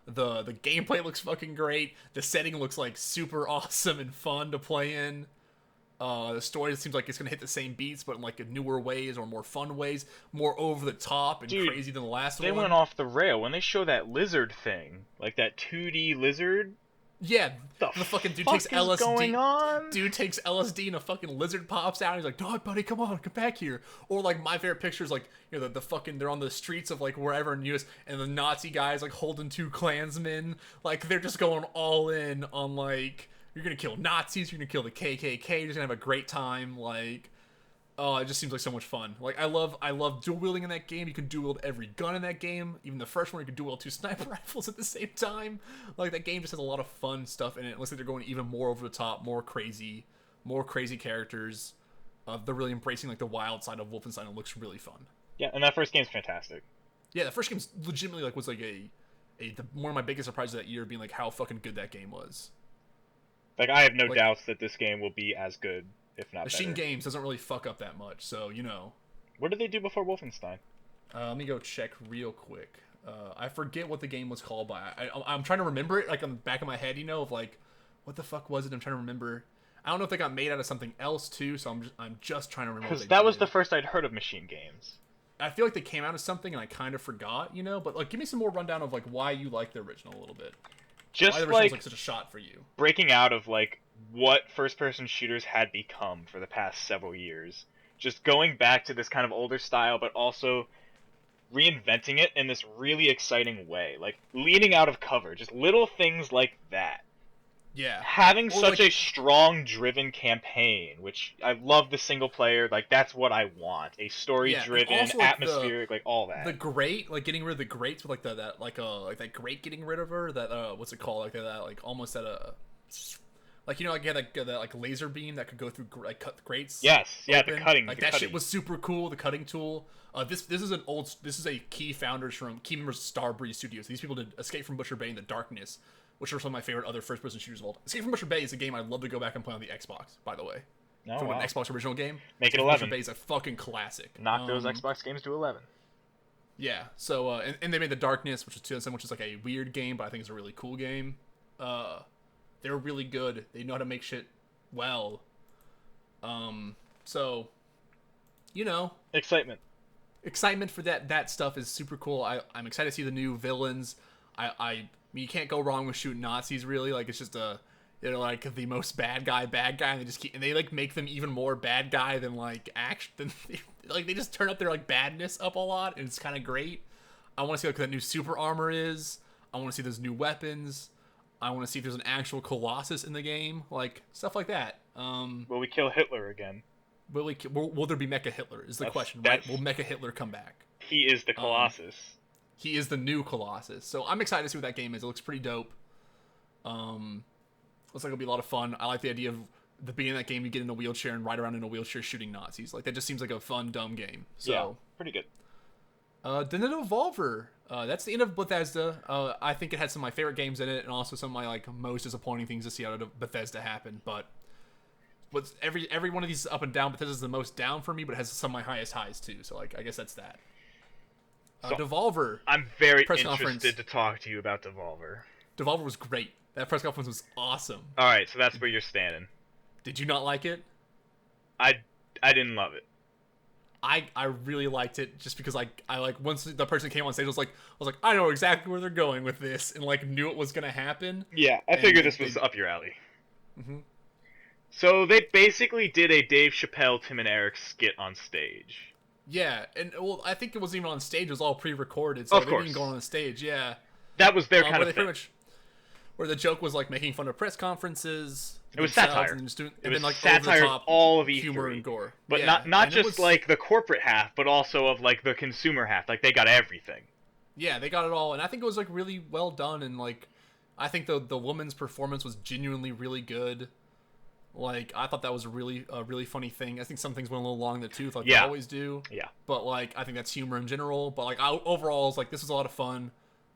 [SPEAKER 1] The gameplay looks fucking great. The setting looks, like, super awesome and fun to play in. The story seems like it's going to hit the same beats, but in, like, newer ways or more fun ways. More over the top and crazy than the last one.
[SPEAKER 2] They went off the rail. When they show that lizard thing, like that 2D lizard...
[SPEAKER 1] Yeah, the fucking dude takes LSD.
[SPEAKER 2] Going on?
[SPEAKER 1] Dude takes LSD and a fucking lizard pops out. And he's like, "Dog, buddy, come on, come back here." Or like my favorite picture is like, you know, the fucking they're on the streets of like wherever in the US, and the Nazi guys like holding 2 Klansmen. Like they're just going all in on like you're gonna kill Nazis, you're gonna kill the KKK, you're just gonna have a great time. Like, oh, it just seems like so much fun. Like I love dual wielding in that game. You can dual wield every gun in that game. Even the first one, you can dual wield 2 sniper rifles at the same time. Like that game just has a lot of fun stuff in it. It looks like they're going even more over the top, more crazy characters. They're really embracing like the wild side of Wolfenstein. It looks really fun.
[SPEAKER 2] Yeah, and that first game's fantastic.
[SPEAKER 1] Yeah, the first game's legitimately like was like one of my biggest surprises that year being like how fucking good that game was.
[SPEAKER 2] Like I have no doubts that this game will be as good. If not
[SPEAKER 1] Machine
[SPEAKER 2] better.
[SPEAKER 1] Games doesn't really fuck up that much, so you know.
[SPEAKER 2] What did they do before Wolfenstein?
[SPEAKER 1] Let me go check real quick. I forget what the game was called by. I'm trying to remember it, like on the back of my head, you know, of like, what the fuck was it? I'm trying to remember. I don't know if they got made out of something else too, so I'm just trying to remember.
[SPEAKER 2] Because that was the first I'd heard of Machine Games.
[SPEAKER 1] I feel like they came out of something and I kind of forgot, you know. But like, give me some more rundown of like why you like the original a little bit.
[SPEAKER 2] Just
[SPEAKER 1] why the original was like such a shot for you.
[SPEAKER 2] Breaking out of like what first-person shooters had become for the past several years. Just going back to this kind of older style, but also reinventing it in this really exciting way, like leaning out of cover, just little things like that.
[SPEAKER 1] Yeah.
[SPEAKER 2] Having
[SPEAKER 1] Well,
[SPEAKER 2] such
[SPEAKER 1] like-
[SPEAKER 2] a strong driven campaign, which I love the single player, like that's what I want. A story
[SPEAKER 1] Yeah, and
[SPEAKER 2] driven,
[SPEAKER 1] also, like,
[SPEAKER 2] atmospheric, like all that.
[SPEAKER 1] The grate, like getting rid of the grates with like that like that grate getting rid of her, that what's it called, like that like almost at a like, you know, like you had that like laser beam that could go through like cut the grates.
[SPEAKER 2] Yes, yeah, the
[SPEAKER 1] open.
[SPEAKER 2] cutting,
[SPEAKER 1] like
[SPEAKER 2] the
[SPEAKER 1] that
[SPEAKER 2] cutting.
[SPEAKER 1] shit was super cool. The cutting tool. This is a key members of Starbreeze Studios. These people did Escape from Butcher Bay and The Darkness, which are some of my favorite other first person shooters of all time. Escape from Butcher Bay is a game I'd love to go back and play on the Xbox, by the way.
[SPEAKER 2] Oh,
[SPEAKER 1] From
[SPEAKER 2] wow.
[SPEAKER 1] an Xbox original game.
[SPEAKER 2] Make it
[SPEAKER 1] Escape from
[SPEAKER 2] 11.
[SPEAKER 1] Butcher Bay is a fucking classic.
[SPEAKER 2] Knock those Xbox games to 11.
[SPEAKER 1] Yeah, so and they made The Darkness, which is 2007, which is like a weird game, but I think it's a really cool game. They're really good. They know how to make shit well. So, you know,
[SPEAKER 2] Excitement.
[SPEAKER 1] excitement for that stuff is super cool. I'm excited to see the new villains. I mean, you can't go wrong with shooting Nazis, really. Like, it's just they're like the most bad guy, and they just keep, and they like make them even more bad guy than like action. Like, they just turn up their like badness up a lot, and it's kind of great. I want to see like that new super armor is. I want to see those new weapons. I want to see if there's an actual Colossus in the game, like stuff like that.
[SPEAKER 2] Will we kill Hitler again?
[SPEAKER 1] Will there be Mecha Hitler? Is the
[SPEAKER 2] That's-
[SPEAKER 1] question, right?
[SPEAKER 2] that's-
[SPEAKER 1] Will Mecha Hitler come back?
[SPEAKER 2] He is the Colossus.
[SPEAKER 1] He is the new Colossus. So I'm excited to see what that game is. It looks pretty dope. Looks like it'll be a lot of fun. I like the idea of the beginning of that game, you get in a wheelchair and ride around in a wheelchair shooting Nazis. Like, that just seems like a fun, dumb game. So,
[SPEAKER 2] Yeah, pretty good.
[SPEAKER 1] then the Devolver. That's the end of Bethesda. I think it had some of my favorite games in it, and also some of my like most disappointing things to see out of Bethesda happen. But what's every one of these is up and down. Bethesda's the most down for me, but it has some of my highest highs too. So like, I guess that's that.
[SPEAKER 2] So-
[SPEAKER 1] Devolver.
[SPEAKER 2] I'm very
[SPEAKER 1] Press
[SPEAKER 2] interested
[SPEAKER 1] conference.
[SPEAKER 2] to talk to you about Devolver.
[SPEAKER 1] Devolver was great. That press conference was awesome.
[SPEAKER 2] All right, so that's where you're standing.
[SPEAKER 1] Did you not like it?
[SPEAKER 2] I didn't love it.
[SPEAKER 1] I really liked it just because I like once the person came on stage, I was like I know exactly where they're going with this, and like knew it was gonna happen.
[SPEAKER 2] Yeah, I
[SPEAKER 1] And
[SPEAKER 2] figured this was
[SPEAKER 1] they-
[SPEAKER 2] up your alley.
[SPEAKER 1] Mhm.
[SPEAKER 2] So they basically did a Dave Chappelle, Tim and Eric skit on stage.
[SPEAKER 1] Yeah, and well, I think it wasn't even on stage; it was all pre-recorded, so
[SPEAKER 2] Of
[SPEAKER 1] they didn't
[SPEAKER 2] course.
[SPEAKER 1] even go on the stage. Yeah,
[SPEAKER 2] That was their
[SPEAKER 1] where
[SPEAKER 2] kind
[SPEAKER 1] they
[SPEAKER 2] of
[SPEAKER 1] pretty
[SPEAKER 2] thing.
[SPEAKER 1] much where the joke was like making fun of press conferences.
[SPEAKER 2] It was
[SPEAKER 1] themselves,
[SPEAKER 2] satire.
[SPEAKER 1] and just doing,
[SPEAKER 2] It
[SPEAKER 1] and
[SPEAKER 2] was
[SPEAKER 1] then like
[SPEAKER 2] satire of
[SPEAKER 1] over-the-top
[SPEAKER 2] all of
[SPEAKER 1] humor
[SPEAKER 2] E3.
[SPEAKER 1] and gore,
[SPEAKER 2] But
[SPEAKER 1] Yeah,
[SPEAKER 2] not
[SPEAKER 1] and it
[SPEAKER 2] just
[SPEAKER 1] was-
[SPEAKER 2] like the corporate half, but also of like the consumer half. Like they got everything.
[SPEAKER 1] Yeah, they got it all, and I think it was like really well done, and like I think the woman's performance was genuinely really good. Like, I thought that was a really funny thing. I think some things went a little long in the tooth, like
[SPEAKER 2] Yeah.
[SPEAKER 1] they always do.
[SPEAKER 2] Yeah.
[SPEAKER 1] But like, I think that's humor in general. But like, overall, it's like this was a lot of fun.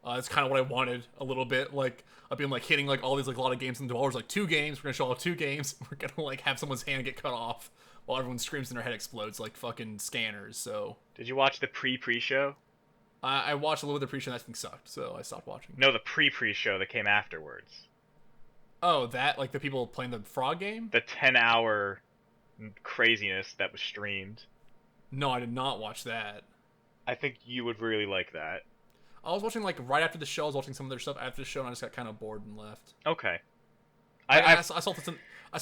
[SPEAKER 1] It's kind of what I wanted a little bit. Like, I've been like hitting like all these like a lot of games in the Devolver's like 2 games. We're gonna show off 2 games. We're gonna like have someone's hand get cut off while everyone screams and their head explodes like fucking scanners. So
[SPEAKER 2] Did you watch the pre-show?
[SPEAKER 1] I watched a little bit of the pre-show and that thing sucked. So I stopped watching.
[SPEAKER 2] No, the pre-show that came afterwards.
[SPEAKER 1] Oh, that like the people playing the frog game?
[SPEAKER 2] The 10-hour craziness that was streamed.
[SPEAKER 1] No, I did not watch that.
[SPEAKER 2] I think you would really like that.
[SPEAKER 1] I was watching like right after the show. I was watching some of their stuff after the show, and I just got kind of bored and left.
[SPEAKER 2] Okay.
[SPEAKER 1] I saw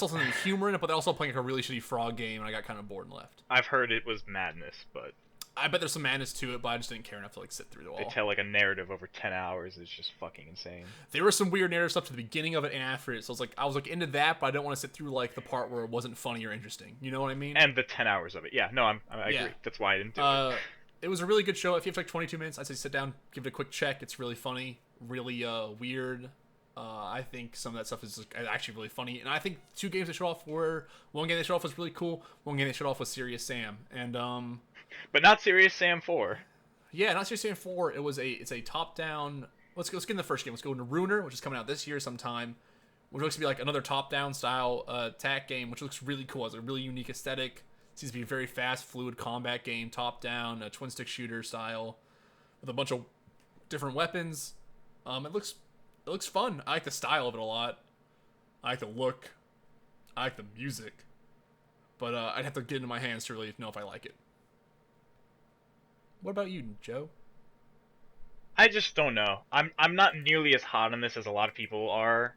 [SPEAKER 1] some humor in it, but they're also playing like a really shitty frog game, and I got kind of bored and left.
[SPEAKER 2] I've heard it was madness, but
[SPEAKER 1] I bet there's some madness to it, but I just didn't care enough to like sit through it
[SPEAKER 2] they
[SPEAKER 1] all.
[SPEAKER 2] tell like a narrative over 10 hours is just fucking insane.
[SPEAKER 1] There was some weird narrative stuff to the beginning of it and after it, so I was like into that, but I didn't want to sit through like the part where it wasn't funny or interesting. You know what I mean?
[SPEAKER 2] And the 10 hours of it. Yeah, no, I agree.
[SPEAKER 1] Yeah.
[SPEAKER 2] That's why I didn't do it.
[SPEAKER 1] It was a really good show. If you have like 22 minutes, I'd say sit down, give it a quick check. It's really funny, really weird. I think some of that stuff is actually really funny. And I think 2 games they showed off were, one game they showed off was really cool. One game they showed off was Serious Sam. And
[SPEAKER 2] But not Serious Sam 4.
[SPEAKER 1] yeah, not Serious Sam 4. It's a top down. Let's get in the first game. Let's go into Ruiner, which is coming out this year sometime. Which looks to be like another top down style attack game, which looks really cool. It's a really unique aesthetic. Seems to be a very fast, fluid combat game, top down, a twin stick shooter style, with a bunch of different weapons. It looks fun. I like the style of it a lot. I like the look. I like the music. But I'd have to get into my hands to really know if I like it. What about you, Joe?
[SPEAKER 2] I just don't know. I'm not nearly as hot on this as a lot of people are.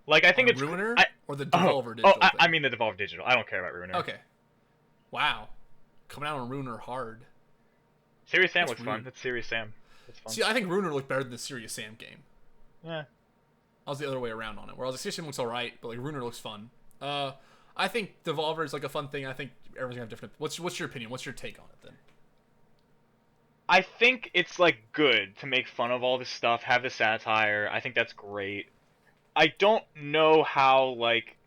[SPEAKER 2] Like I think
[SPEAKER 1] On
[SPEAKER 2] it's
[SPEAKER 1] Ruiner
[SPEAKER 2] I,
[SPEAKER 1] or the
[SPEAKER 2] oh,
[SPEAKER 1] Devolver Digital
[SPEAKER 2] I
[SPEAKER 1] thing?
[SPEAKER 2] mean the Devolver Digital. I don't care about Ruiner.
[SPEAKER 1] Okay. Wow. Coming out on Ruiner hard.
[SPEAKER 2] Serious Sam
[SPEAKER 1] That's
[SPEAKER 2] looks
[SPEAKER 1] weird.
[SPEAKER 2] fun. That's Serious Sam. That's fun.
[SPEAKER 1] See, I think Ruiner looked better than the Serious Sam game.
[SPEAKER 2] Yeah.
[SPEAKER 1] I was the other way around on it, where I was like, Serious Sam looks alright, but like Ruiner looks fun. I think Devolver is like a fun thing. I think everyone's gonna have different. What's your opinion? What's your take on it then?
[SPEAKER 2] I think it's like good to make fun of all this stuff, have the satire. I think that's great. I don't know how like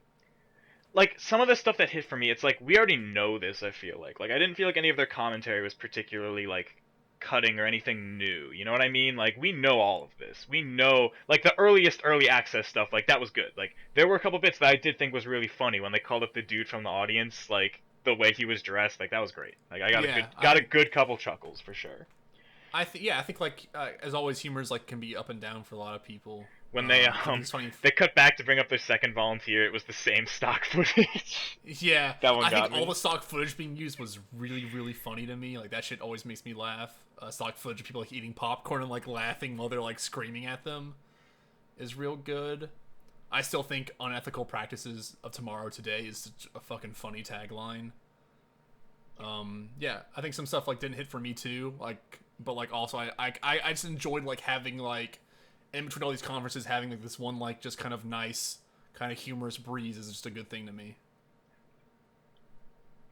[SPEAKER 2] some of the stuff that hit for me, it's like we already know this, I feel like. Like I didn't feel like any of their commentary was particularly like cutting or anything new. You know what I mean? Like we know all of this. We know like the early access stuff, like that was good. Like there were a couple bits that I did think was really funny when they called up the dude from the audience, like the way he was dressed, like that was great. Like I got a good couple chuckles for sure.
[SPEAKER 1] I think like as always, humors like can be up and down for a lot of people.
[SPEAKER 2] When they they cut back to bring up their second volunteer, it was the same stock footage.
[SPEAKER 1] Yeah,
[SPEAKER 2] that one
[SPEAKER 1] I
[SPEAKER 2] got
[SPEAKER 1] think
[SPEAKER 2] me.
[SPEAKER 1] all the stock footage being used was really funny to me. Like that shit always makes me laugh. Stock footage of people like eating popcorn and like laughing while they're like screaming at them is real good. I still think unethical practices of tomorrow today is such a fucking funny tagline. Yeah, I think some stuff like didn't hit for me too. Like, but like also I just enjoyed like having like in between all these conferences having like this one like just kind of nice kind of humorous breeze is just a good thing to me.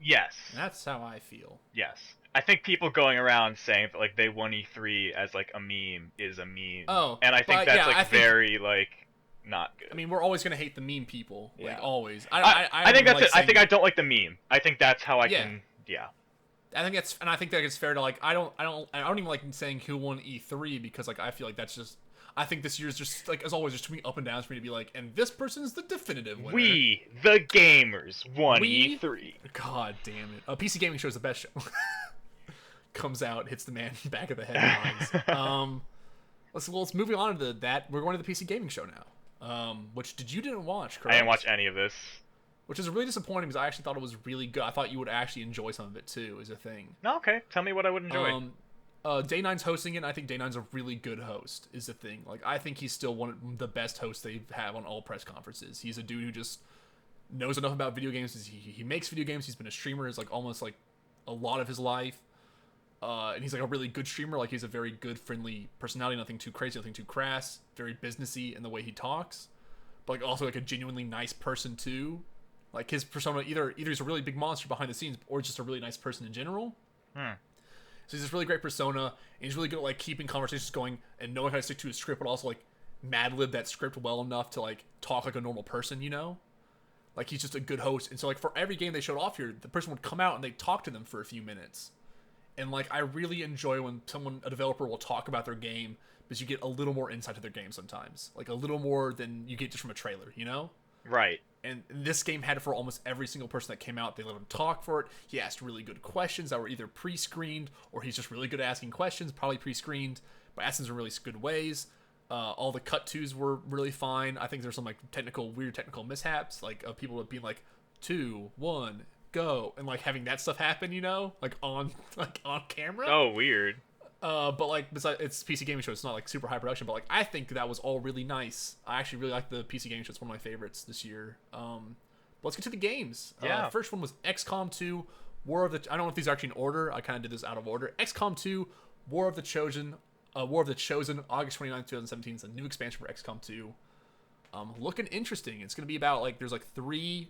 [SPEAKER 2] Yes.
[SPEAKER 1] And that's how I feel.
[SPEAKER 2] Yes. I think people going around saying that like they won E3 as like a meme is a meme.
[SPEAKER 1] Oh,
[SPEAKER 2] and I think that's like very like not good.
[SPEAKER 1] I mean, we're always gonna hate the meme people, like always.
[SPEAKER 2] I think that's it. I think I don't like the meme. I think that's how I can. Yeah.
[SPEAKER 1] I think that's, and I think that it's fair to like. I don't even like saying who won E3 because like I feel like that's just. I think this year's just like as always, just too many up and downs for me to be like, and this person's the definitive winner.
[SPEAKER 2] We, the gamers, won E3.
[SPEAKER 1] God damn it! PC Gaming Show is the best show. Comes out, hits the man in the back of the head. Let's moving on to that. We're going to the PC Gaming Show now. Which you didn't watch, correct?
[SPEAKER 2] I didn't watch any of this.
[SPEAKER 1] Which is really disappointing because I actually thought it was really good. I thought you would actually enjoy some of it too, is a thing.
[SPEAKER 2] No, okay. Tell me what I would enjoy.
[SPEAKER 1] Day9's hosting it, and I think Day9's a really good host, is the thing. Like, I think he's still one of the best hosts they have on all press conferences. He's a dude who just knows enough about video games. He makes video games. He's been a streamer his, like, almost, like, a lot of his life. And he's, like, a really good streamer. Like, he's a very good, friendly personality. Nothing too crazy, nothing too crass. Very businessy in the way he talks. But, like, also, like, a genuinely nice person, too. Like, his persona, either he's a really big monster behind the scenes, or just a really nice person in general. So he's this really great persona, and he's really good at, like, keeping conversations going and knowing how to stick to his script, but also, like, Mad-lib that script well enough to, like, talk like a normal person, you know? Like, he's just a good host. And so, like, for every game they showed off here, the person would come out and they'd talk to them for a few minutes. And, like, I really enjoy when a developer will talk about their game, because you get a little more insight to their game sometimes. Like, a little more than you get just from a trailer, you know?
[SPEAKER 2] Right.
[SPEAKER 1] And this game had it for almost every single person that came out. They let him talk for it. He asked really good questions that were either pre-screened or he's just really good at asking questions, probably pre-screened, but asked in really good ways. All the cut-tos were really fine. I think there's some like weird technical mishaps, like people being like 2, 1, go, and like having that stuff happen, you know, like on camera.
[SPEAKER 2] Oh, weird.
[SPEAKER 1] But like besides, it's PC Gaming Show. It's not like super high production, but like I think that was all really nice. I actually really like the PC Gaming Show. It's one of my favorites this year. But let's get to the games.
[SPEAKER 2] Yeah.
[SPEAKER 1] First one was XCOM 2, War of the. I don't know if these are actually in order. I kind of did this out of order. XCOM 2, War of the Chosen. August 29th, 2017. It's a new expansion for XCOM 2. Looking interesting. It's gonna be about like there's like 3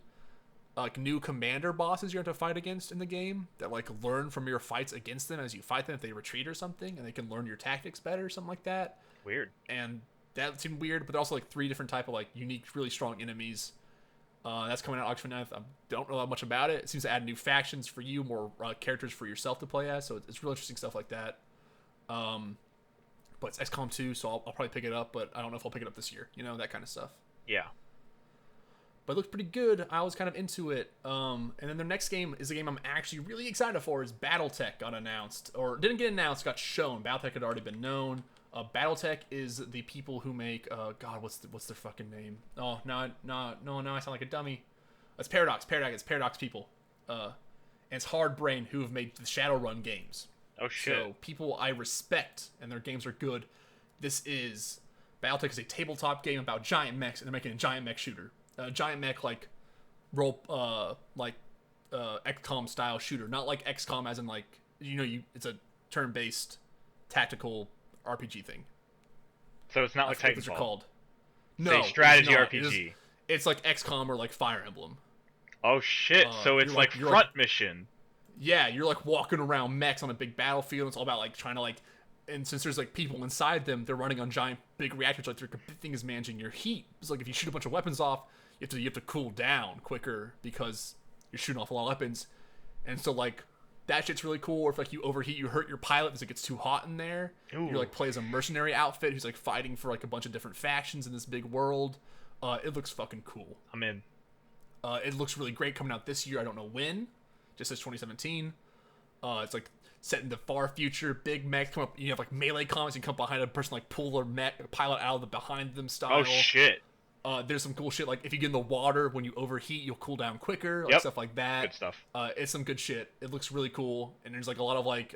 [SPEAKER 1] like new commander bosses you have to fight against in the game that like learn from your fights against them as you fight them if they retreat or something, and they can learn your tactics better or something like that.
[SPEAKER 2] Weird.
[SPEAKER 1] And that seemed weird, but also like 3 different type of like unique, really strong enemies. That's coming out August 29th. I don't know that much about it. It seems to add new factions for you, more characters for yourself to play as, so it's real interesting stuff like that. But it's XCOM 2, so I'll probably pick it up, but I don't know if I'll pick it up this year, you know, that kind of stuff.
[SPEAKER 2] Yeah.
[SPEAKER 1] But it looked pretty good. I was kind of into it. And then their next game is a game I'm actually really excited for. Is BattleTech got announced, or didn't get announced, got shown. BattleTech had already been known. BattleTech is the people who make God, what's their fucking name? Oh, no, I sound like a dummy. It's Paradox. It's Paradox people. And it's Hardbrain, who have made the Shadowrun games.
[SPEAKER 2] Oh shit.
[SPEAKER 1] So people I respect, and their games are good. BattleTech is a tabletop game about giant mechs, and they're making a giant mech shooter. Giant mech like role XCOM style shooter, not like XCOM as in like it's a turn-based tactical RPG thing.
[SPEAKER 3] So it's not like
[SPEAKER 1] I forget what those are
[SPEAKER 3] Titanfall.
[SPEAKER 1] called.
[SPEAKER 3] It's
[SPEAKER 1] No,
[SPEAKER 3] a strategy
[SPEAKER 1] it's not.
[SPEAKER 3] RPG.
[SPEAKER 1] It's like XCOM or like Fire Emblem.
[SPEAKER 3] Oh shit! So it's
[SPEAKER 1] you're
[SPEAKER 3] like
[SPEAKER 1] like- you're
[SPEAKER 3] front mission.
[SPEAKER 1] Yeah, you're like walking around mechs on a big battlefield. It's all about like trying to like, and since there's like people inside them, they're running on giant big reactors. Like their thing is managing your heat. It's like if you shoot a bunch of weapons off, you have to cool down quicker because you're shooting off a lot of weapons. And so like that shit's really cool. Or if like you overheat, you hurt your pilot because it gets too hot in there.
[SPEAKER 3] Ooh.
[SPEAKER 1] You like play as a mercenary outfit who's like fighting for like a bunch of different factions in this big world. It looks fucking cool.
[SPEAKER 3] I'm in.
[SPEAKER 1] It looks really great coming out this year. I don't know when. Just says 2017. It's like set in the far future. Big mechs come up. You have like melee combats. You come behind a person, like pull their mech pilot out of the behind them style.
[SPEAKER 3] Oh shit!
[SPEAKER 1] There's some cool shit. Like if you get in the water, when you overheat, you'll cool down quicker. Like
[SPEAKER 3] Yep.
[SPEAKER 1] stuff like that.
[SPEAKER 3] Good stuff.
[SPEAKER 1] It's some good shit. It looks really cool. And there's like a lot of like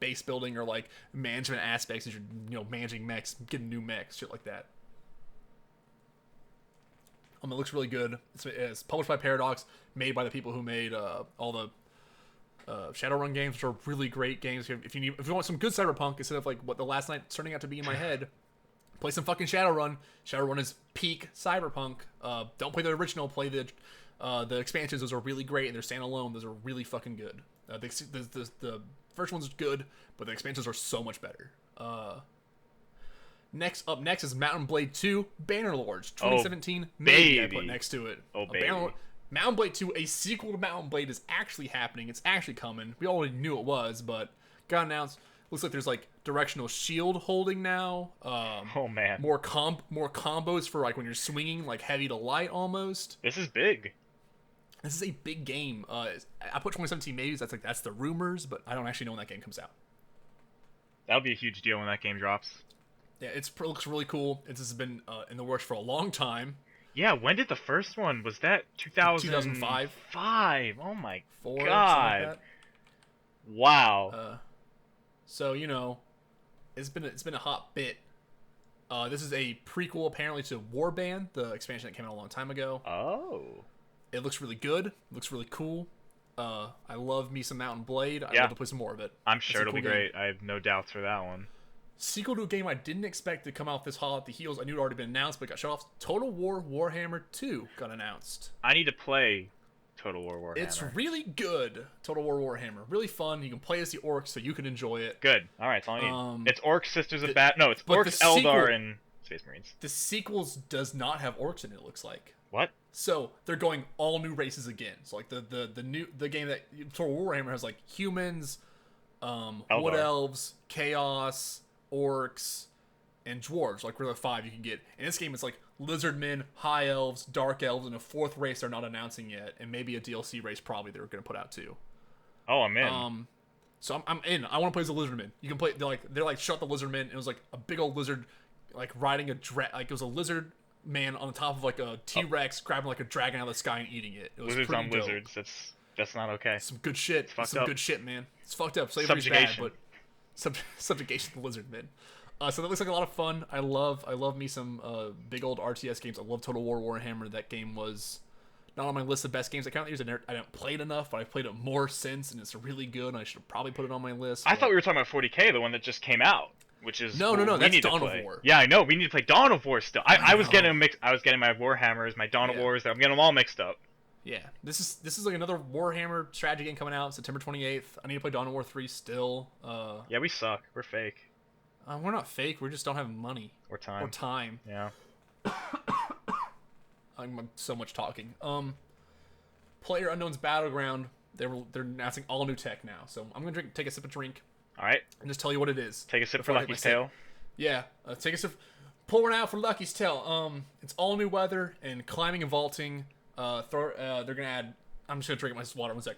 [SPEAKER 1] base building or like management aspects as you're managing mechs, getting new mechs, shit like that. It looks really good. It's published by Paradox, made by the people who made all the Shadowrun games, which are really great games. If you want some good Cyberpunk instead of like what the last night turning out to be in my head, play some fucking Shadowrun. Shadowrun is peak Cyberpunk. Don't play the original. Play the expansions. Those are really great, and they're standalone. Those are really fucking good. The first one's good, but the expansions are so much better. Next is Mountain Blade 2 Bannerlords 2017. Maybe I put
[SPEAKER 3] baby.
[SPEAKER 1] next to it.
[SPEAKER 3] Oh, baby.
[SPEAKER 1] Mountain Blade 2, a sequel to Mountain Blade, is actually happening. It's actually coming. We already knew it was, but got announced. Looks like there's like directional shield holding now.
[SPEAKER 3] Oh man.
[SPEAKER 1] More combos for like when you're swinging, like heavy to light almost.
[SPEAKER 3] This is big.
[SPEAKER 1] This is a big game. I put 2017 maybe. That's the rumors, but I don't actually know when that game comes out.
[SPEAKER 3] That'll be a huge deal when that game drops.
[SPEAKER 1] Yeah, it looks really cool. This has been in the works for a long time.
[SPEAKER 3] Yeah, when did the first one? Was that
[SPEAKER 1] 2005?
[SPEAKER 3] 5. Oh my
[SPEAKER 1] 4,
[SPEAKER 3] god.
[SPEAKER 1] something like
[SPEAKER 3] Wow.
[SPEAKER 1] that. So it's been a hot bit. This is a prequel apparently to Warband, the expansion that came out a long time ago.
[SPEAKER 3] Oh.
[SPEAKER 1] It looks really good. It looks really cool. I love me some Mountain Blade. I'd
[SPEAKER 3] Yeah.
[SPEAKER 1] love to play some more of it.
[SPEAKER 3] I'm
[SPEAKER 1] It's
[SPEAKER 3] sure
[SPEAKER 1] a
[SPEAKER 3] it'll
[SPEAKER 1] cool
[SPEAKER 3] be
[SPEAKER 1] game.
[SPEAKER 3] great. I have no doubts for that one.
[SPEAKER 1] Sequel to a game I didn't expect to come out this hot at the heels. I knew it had already been announced, but got shut off. Total War Warhammer 2 got announced.
[SPEAKER 3] I need to play Total War Warhammer.
[SPEAKER 1] It's really good. Total War Warhammer. Really fun. You can play as the orcs, so you can enjoy it.
[SPEAKER 3] good. All right, that's all I need. It's Orcs, Sisters of No, it's
[SPEAKER 1] but
[SPEAKER 3] Orcs,
[SPEAKER 1] the
[SPEAKER 3] Eldar,
[SPEAKER 1] sequel-
[SPEAKER 3] and Space Marines.
[SPEAKER 1] The sequels does not have orcs in it, it looks like.
[SPEAKER 3] What?
[SPEAKER 1] So they're going all new races again. So like the game that Total War Warhammer has like humans, wood elves, chaos, orcs, and dwarves. Like we're the 5 you can get. In this game, it's like lizardmen, high elves, dark elves, and a 4th race they're not announcing yet, and maybe a DLC race probably they're going to put out too.
[SPEAKER 3] Oh, I'm in.
[SPEAKER 1] So I'm in. I want to play as a lizardman. You can play. They're like shut the lizardman. And it was like a big old lizard, like riding like it was a lizard man on the top of like a T-Rex, grabbing like a dragon out of the sky and eating it. It was
[SPEAKER 3] Lizards
[SPEAKER 1] pretty
[SPEAKER 3] on
[SPEAKER 1] dope.
[SPEAKER 3] lizards. That's not okay.
[SPEAKER 1] Some good shit.
[SPEAKER 3] fucked
[SPEAKER 1] Some
[SPEAKER 3] up.
[SPEAKER 1] good shit, man. It's fucked up. Slavery's bad,
[SPEAKER 3] Subjugation.
[SPEAKER 1] but subjugation to the lizard men. So that looks like a lot of fun. I love me some big old RTS games. I love Total War Warhammer. That game was not on my list of best games I count years. I didn't play it enough, but I've played it more since, and it's really good. And I should have probably put it on my list.
[SPEAKER 3] I
[SPEAKER 1] but-
[SPEAKER 3] thought we were talking about 40K, the one that just came out, which is
[SPEAKER 1] No,
[SPEAKER 3] what we
[SPEAKER 1] that's
[SPEAKER 3] need to
[SPEAKER 1] Dawn of
[SPEAKER 3] play.
[SPEAKER 1] War.
[SPEAKER 3] Yeah, I know. We need to play Dawn of War still. I was
[SPEAKER 1] know.
[SPEAKER 3] getting a mix. I was getting my Warhammers, my Dawn of
[SPEAKER 1] Yeah.
[SPEAKER 3] Wars. I'm getting them all mixed up.
[SPEAKER 1] Yeah, this is like another Warhammer strategy game coming out September 28th. I need to play Dawn of War 3 still.
[SPEAKER 3] Yeah, we suck. We're fake.
[SPEAKER 1] We're not fake. We just don't have money
[SPEAKER 3] Or time.
[SPEAKER 1] or time.
[SPEAKER 3] Yeah.
[SPEAKER 1] I'm so much talking. Player Unknown's Battleground. They're announcing all new tech now. So I'm gonna take a sip of drink
[SPEAKER 3] All right.
[SPEAKER 1] and just tell you what it is.
[SPEAKER 3] Take a sip for
[SPEAKER 1] before I take
[SPEAKER 3] Lucky's
[SPEAKER 1] my sip.
[SPEAKER 3] Tale.
[SPEAKER 1] Yeah, take a sip. Pour one out for Lucky's Tale. It's all new weather and climbing and vaulting. They're gonna add. I'm just gonna drink my water. 1 sec.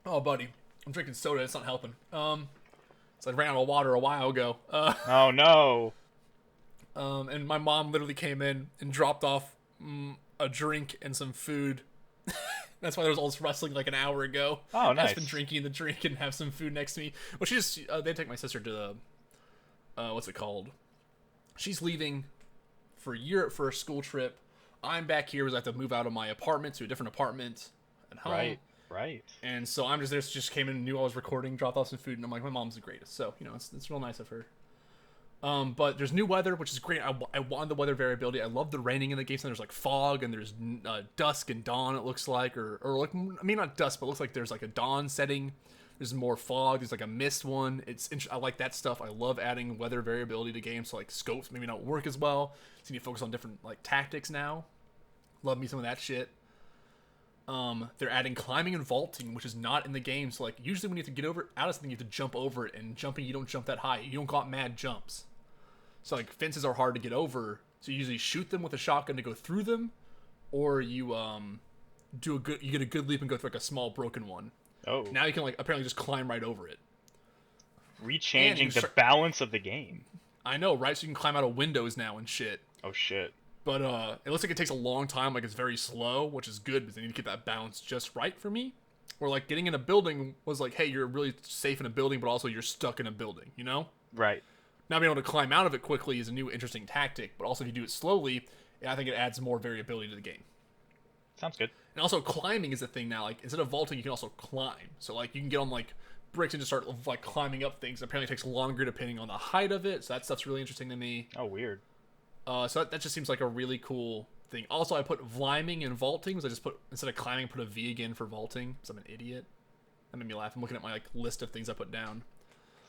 [SPEAKER 1] Oh, buddy, I'm drinking soda. It's not helping. So I ran out of water a while ago.
[SPEAKER 3] Oh no.
[SPEAKER 1] And my mom literally came in and dropped off a drink and some food. That's why there was all this wrestling like an hour ago.
[SPEAKER 3] Oh,
[SPEAKER 1] I've
[SPEAKER 3] nice.
[SPEAKER 1] been drinking the drink and have some food next to me. Well, she just they take my sister to the what's it called? She's leaving for Europe for a school trip. I'm back here because I have to move out of my apartment to a different apartment at home.
[SPEAKER 3] Right.
[SPEAKER 2] Right.
[SPEAKER 1] And so I'm just came in and knew I was recording, dropped off some food, and I'm like, my mom's the greatest. So, you know, it's real nice of her. But there's new weather, which is great. I want the weather variability. I love the raining in the game. So there's like fog and there's dusk and dawn, it looks like. Or like, I mean, not dusk, but it looks like there's like a dawn setting. There's more fog. There's like a mist one. I like that stuff. I love adding weather variability to games. So like scopes maybe not work as well. So you need to focus on different like tactics now. Love me some of that shit. They're adding climbing and vaulting, which is not in the game. So like usually when you have to get over out of something, you have to jump over it, and jumping you don't jump that high. You don't got mad jumps. So like fences are hard to get over. So you usually shoot them with a shotgun to go through them, or you get a good leap and go through like a small broken one.
[SPEAKER 2] Oh.
[SPEAKER 1] Now you can like apparently just climb right over it.
[SPEAKER 2] Rechanging the balance of the game.
[SPEAKER 1] I know, right? So you can climb out of windows now and shit.
[SPEAKER 2] Oh shit.
[SPEAKER 1] But it looks like it takes a long time, like it's very slow, which is good because they need to get that balance just right for me. Or like getting in a building was like, hey, you're really safe in a building, but also you're stuck in a building, you know?
[SPEAKER 2] Right.
[SPEAKER 1] Now being able to climb out of it quickly is a new interesting tactic, but also if you do it slowly, I think it adds more variability to the game.
[SPEAKER 2] Sounds good.
[SPEAKER 1] And also climbing is a thing now. Like instead of vaulting, you can also climb. So like you can get on like bricks and just start like climbing up things. Apparently it takes longer depending on the height of it, so that stuff's really interesting to me.
[SPEAKER 2] Oh, weird.
[SPEAKER 1] So that just seems like a really cool thing. Also, I put vliming and vaulting, because I just put, instead of climbing, I put a V again for vaulting, because I'm an idiot. That made me laugh. I'm looking at my like list of things I put down.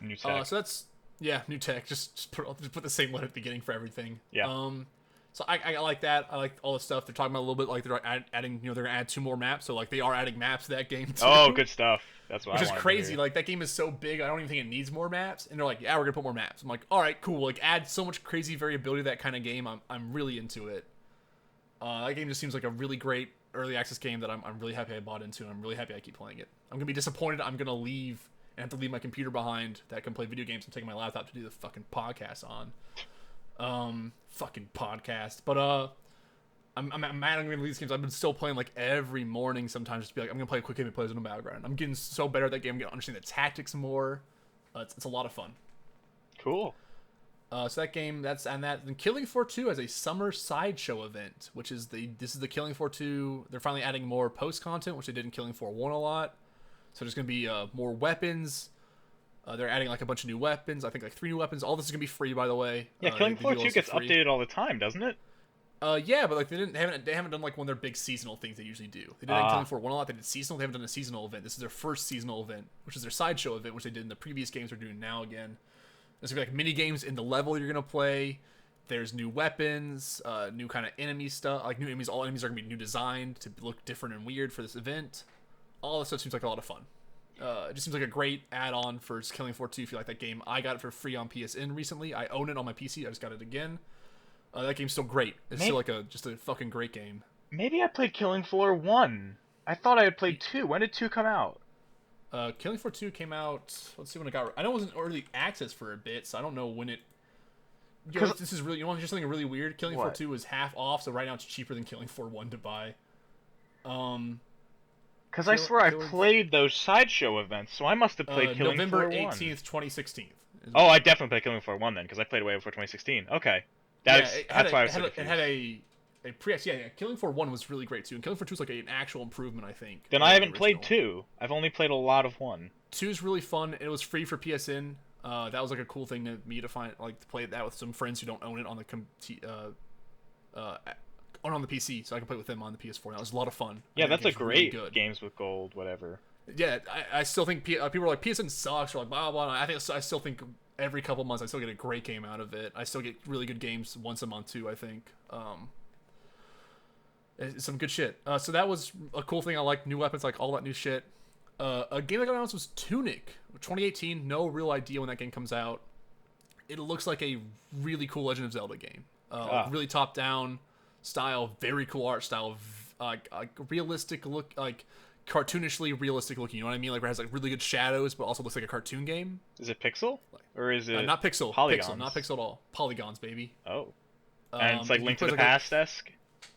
[SPEAKER 2] New tech.
[SPEAKER 1] So that's, yeah, new tech. Just put the same letter at the beginning for everything.
[SPEAKER 2] Yeah.
[SPEAKER 1] So I like that. I like all the stuff they're talking about a little bit. Like they're adding, you know, they're gonna add 2 more maps. So like they are adding maps to that game too.
[SPEAKER 2] Oh, good stuff. That's what
[SPEAKER 1] Which
[SPEAKER 2] I
[SPEAKER 1] is
[SPEAKER 2] wanted to
[SPEAKER 1] crazy.
[SPEAKER 2] hear.
[SPEAKER 1] Like that game is so big, I don't even think it needs more maps. And they're like, yeah, we're gonna put more maps. I'm like, all right, cool. Like add so much crazy variability to that kind of game. I'm really into it. That game just seems like a really great early access game that I'm really happy I bought into, and I'm really happy I keep playing it. I'm gonna be disappointed. I'm gonna leave and have to leave my computer behind that can play video games and taking my laptop to do the fucking podcast on. Fucking podcast. But I'm mad I'm gonna leave these games. I've been still playing like every morning sometimes, just to be like, I'm gonna play a quick game and play this in the background. I'm getting so better at that game. I'm gonna understand the tactics more. It's a lot of fun.
[SPEAKER 2] Cool.
[SPEAKER 1] So that game, then Killing Floor 2 has a summer sideshow event, which is this is the Killing Floor 2. They're finally adding more post content, which they did in Killing Floor 1 a lot. So there's gonna be more weapons. They're adding like a bunch of new weapons. I think like 3 new weapons. All this is gonna be free, by the way.
[SPEAKER 2] Yeah, Killing Floor 2 gets
[SPEAKER 1] free.
[SPEAKER 2] updated all the time, doesn't it?
[SPEAKER 1] Yeah, but like they haven't done like one of their big seasonal things they usually do. They did that in Killing Floor 1 a lot. They did seasonal. They haven't done a seasonal event. This is their first seasonal event, which is their sideshow event, which they did in the previous games. They're doing now again. There's gonna be like mini games in the level you're gonna play. There's new weapons, new kind of enemy stuff, like new enemies. All enemies are gonna be new designed to look different and weird for this event. All this stuff seems like a lot of fun. It just seems like a great add-on for Killing Floor 2 if you like that game. I got it for free on PSN recently. I own it on my PC. I just got it again. That game's still great. It's still like just a fucking great game.
[SPEAKER 2] Maybe I played Killing Floor 1. I thought I had played 2. When did 2 come out?
[SPEAKER 1] Killing Floor 2 came out. Let's see when it got. I know it was in early access for a bit, so I don't know when it. You know, this is really. You want to hear something really weird? Killing Floor 2 was half off, so right now it's cheaper than Killing Floor 1 to buy.
[SPEAKER 2] Because I swear I played those sideshow events, so I must have played Killing
[SPEAKER 1] November
[SPEAKER 2] Floor 1.
[SPEAKER 1] 18th, 2016.
[SPEAKER 2] Oh, I definitely played Killing Floor 1 then, because I played it way before 2016. Okay. That's why I was so confused.
[SPEAKER 1] It had a pre-X. Yeah. Killing Floor 1 was really great too, and Killing Floor 2 is like an actual improvement, I think.
[SPEAKER 2] Then I haven't played 2. I've only played a lot of 1.
[SPEAKER 1] 2 is really fun. It was free for PSN. That was like a cool thing to me to find, like to play that with some friends who don't own it on the PC, so I can play with them on the PS4. That was a lot of fun.
[SPEAKER 2] Yeah, that's a great really games with gold, whatever.
[SPEAKER 1] Yeah, I still think people are like PSN sucks or like blah blah. I still think every couple months I still get a great game out of it. I still get really good games once a month too. I think. It's some good shit. So that was a cool thing. I like new weapons, like all that new shit. A game that got announced was Tunic, 2018. No real idea when that game comes out. It looks like a really cool Legend of Zelda game. Really top down style, very cool art style, like realistic look, like cartoonishly realistic looking. You know what I mean? Like where it has like really good shadows, but also looks like a cartoon game.
[SPEAKER 2] Is it pixel or is it
[SPEAKER 1] not pixel?
[SPEAKER 2] Polygons?
[SPEAKER 1] Pixel, not pixel at all. Polygons, baby.
[SPEAKER 2] Oh, and it's like Link to the Past-esque.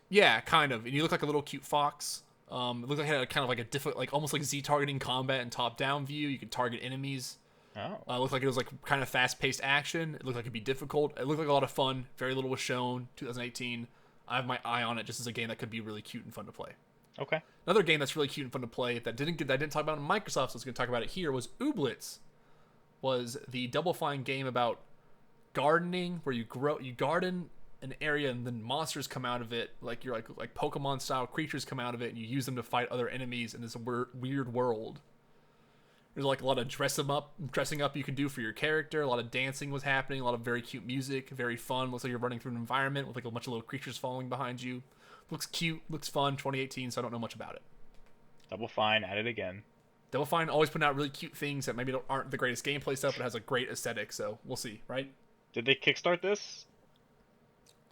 [SPEAKER 1] Yeah, kind of. And you look like a little cute fox. It looked like it had kind of like a different, like almost like Z targeting combat and top down view. You could target enemies.
[SPEAKER 2] Oh.
[SPEAKER 1] It looked like it was like kind of fast paced action. It looked like it'd be difficult. It looked like a lot of fun. Very little was shown. 2018. I have my eye on it just as a game that could be really cute and fun to play.
[SPEAKER 2] Okay.
[SPEAKER 1] Another game that's really cute and fun to play that I didn't talk about in Microsoft, so I was going to talk about it here, was Ooblets. Was the Double Fine game about gardening, where you garden an area and then monsters come out of it, like you're like Pokemon style creatures come out of it, and you use them to fight other enemies in this weird world. There's like a lot of dressing up you can do for your character. A lot of dancing was happening. A lot of very cute music, very fun. Looks like you're running through an environment with like a bunch of little creatures following behind you. Looks cute, looks fun. 2018, so I don't know much about it.
[SPEAKER 2] Double Fine at it again.
[SPEAKER 1] Double Fine always putting out really cute things that maybe aren't the greatest gameplay stuff, but has a great aesthetic. So we'll see, right?
[SPEAKER 2] Did they kickstart this?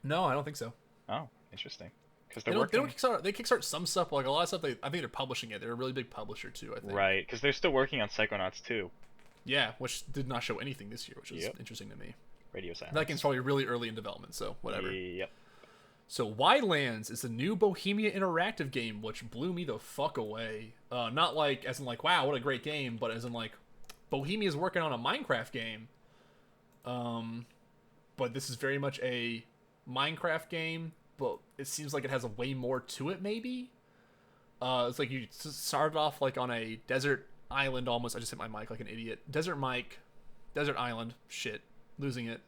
[SPEAKER 1] No, I don't think so.
[SPEAKER 2] Oh, interesting. Because
[SPEAKER 1] They don't kickstart. They kickstart some stuff, but like a lot of stuff. I think they're publishing it. They're a really big publisher too. I think.
[SPEAKER 2] Right, because they're still working on Psychonauts 2.
[SPEAKER 1] Yeah, which did not show anything this year, which is
[SPEAKER 2] Yep.
[SPEAKER 1] interesting to me.
[SPEAKER 2] Radio Silence.
[SPEAKER 1] That game's probably really early in development, so whatever.
[SPEAKER 2] Yep.
[SPEAKER 1] So Wildlands is a new Bohemia interactive game, which blew me the fuck away. Not like as in like, wow, what a great game, but as in like, Bohemia's working on a Minecraft game. But this is very much a Minecraft game, but it seems like it has a way more to it. Maybe. It's like you started off like on a desert island almost. I just hit my mic like an idiot. Desert island. Shit, losing it.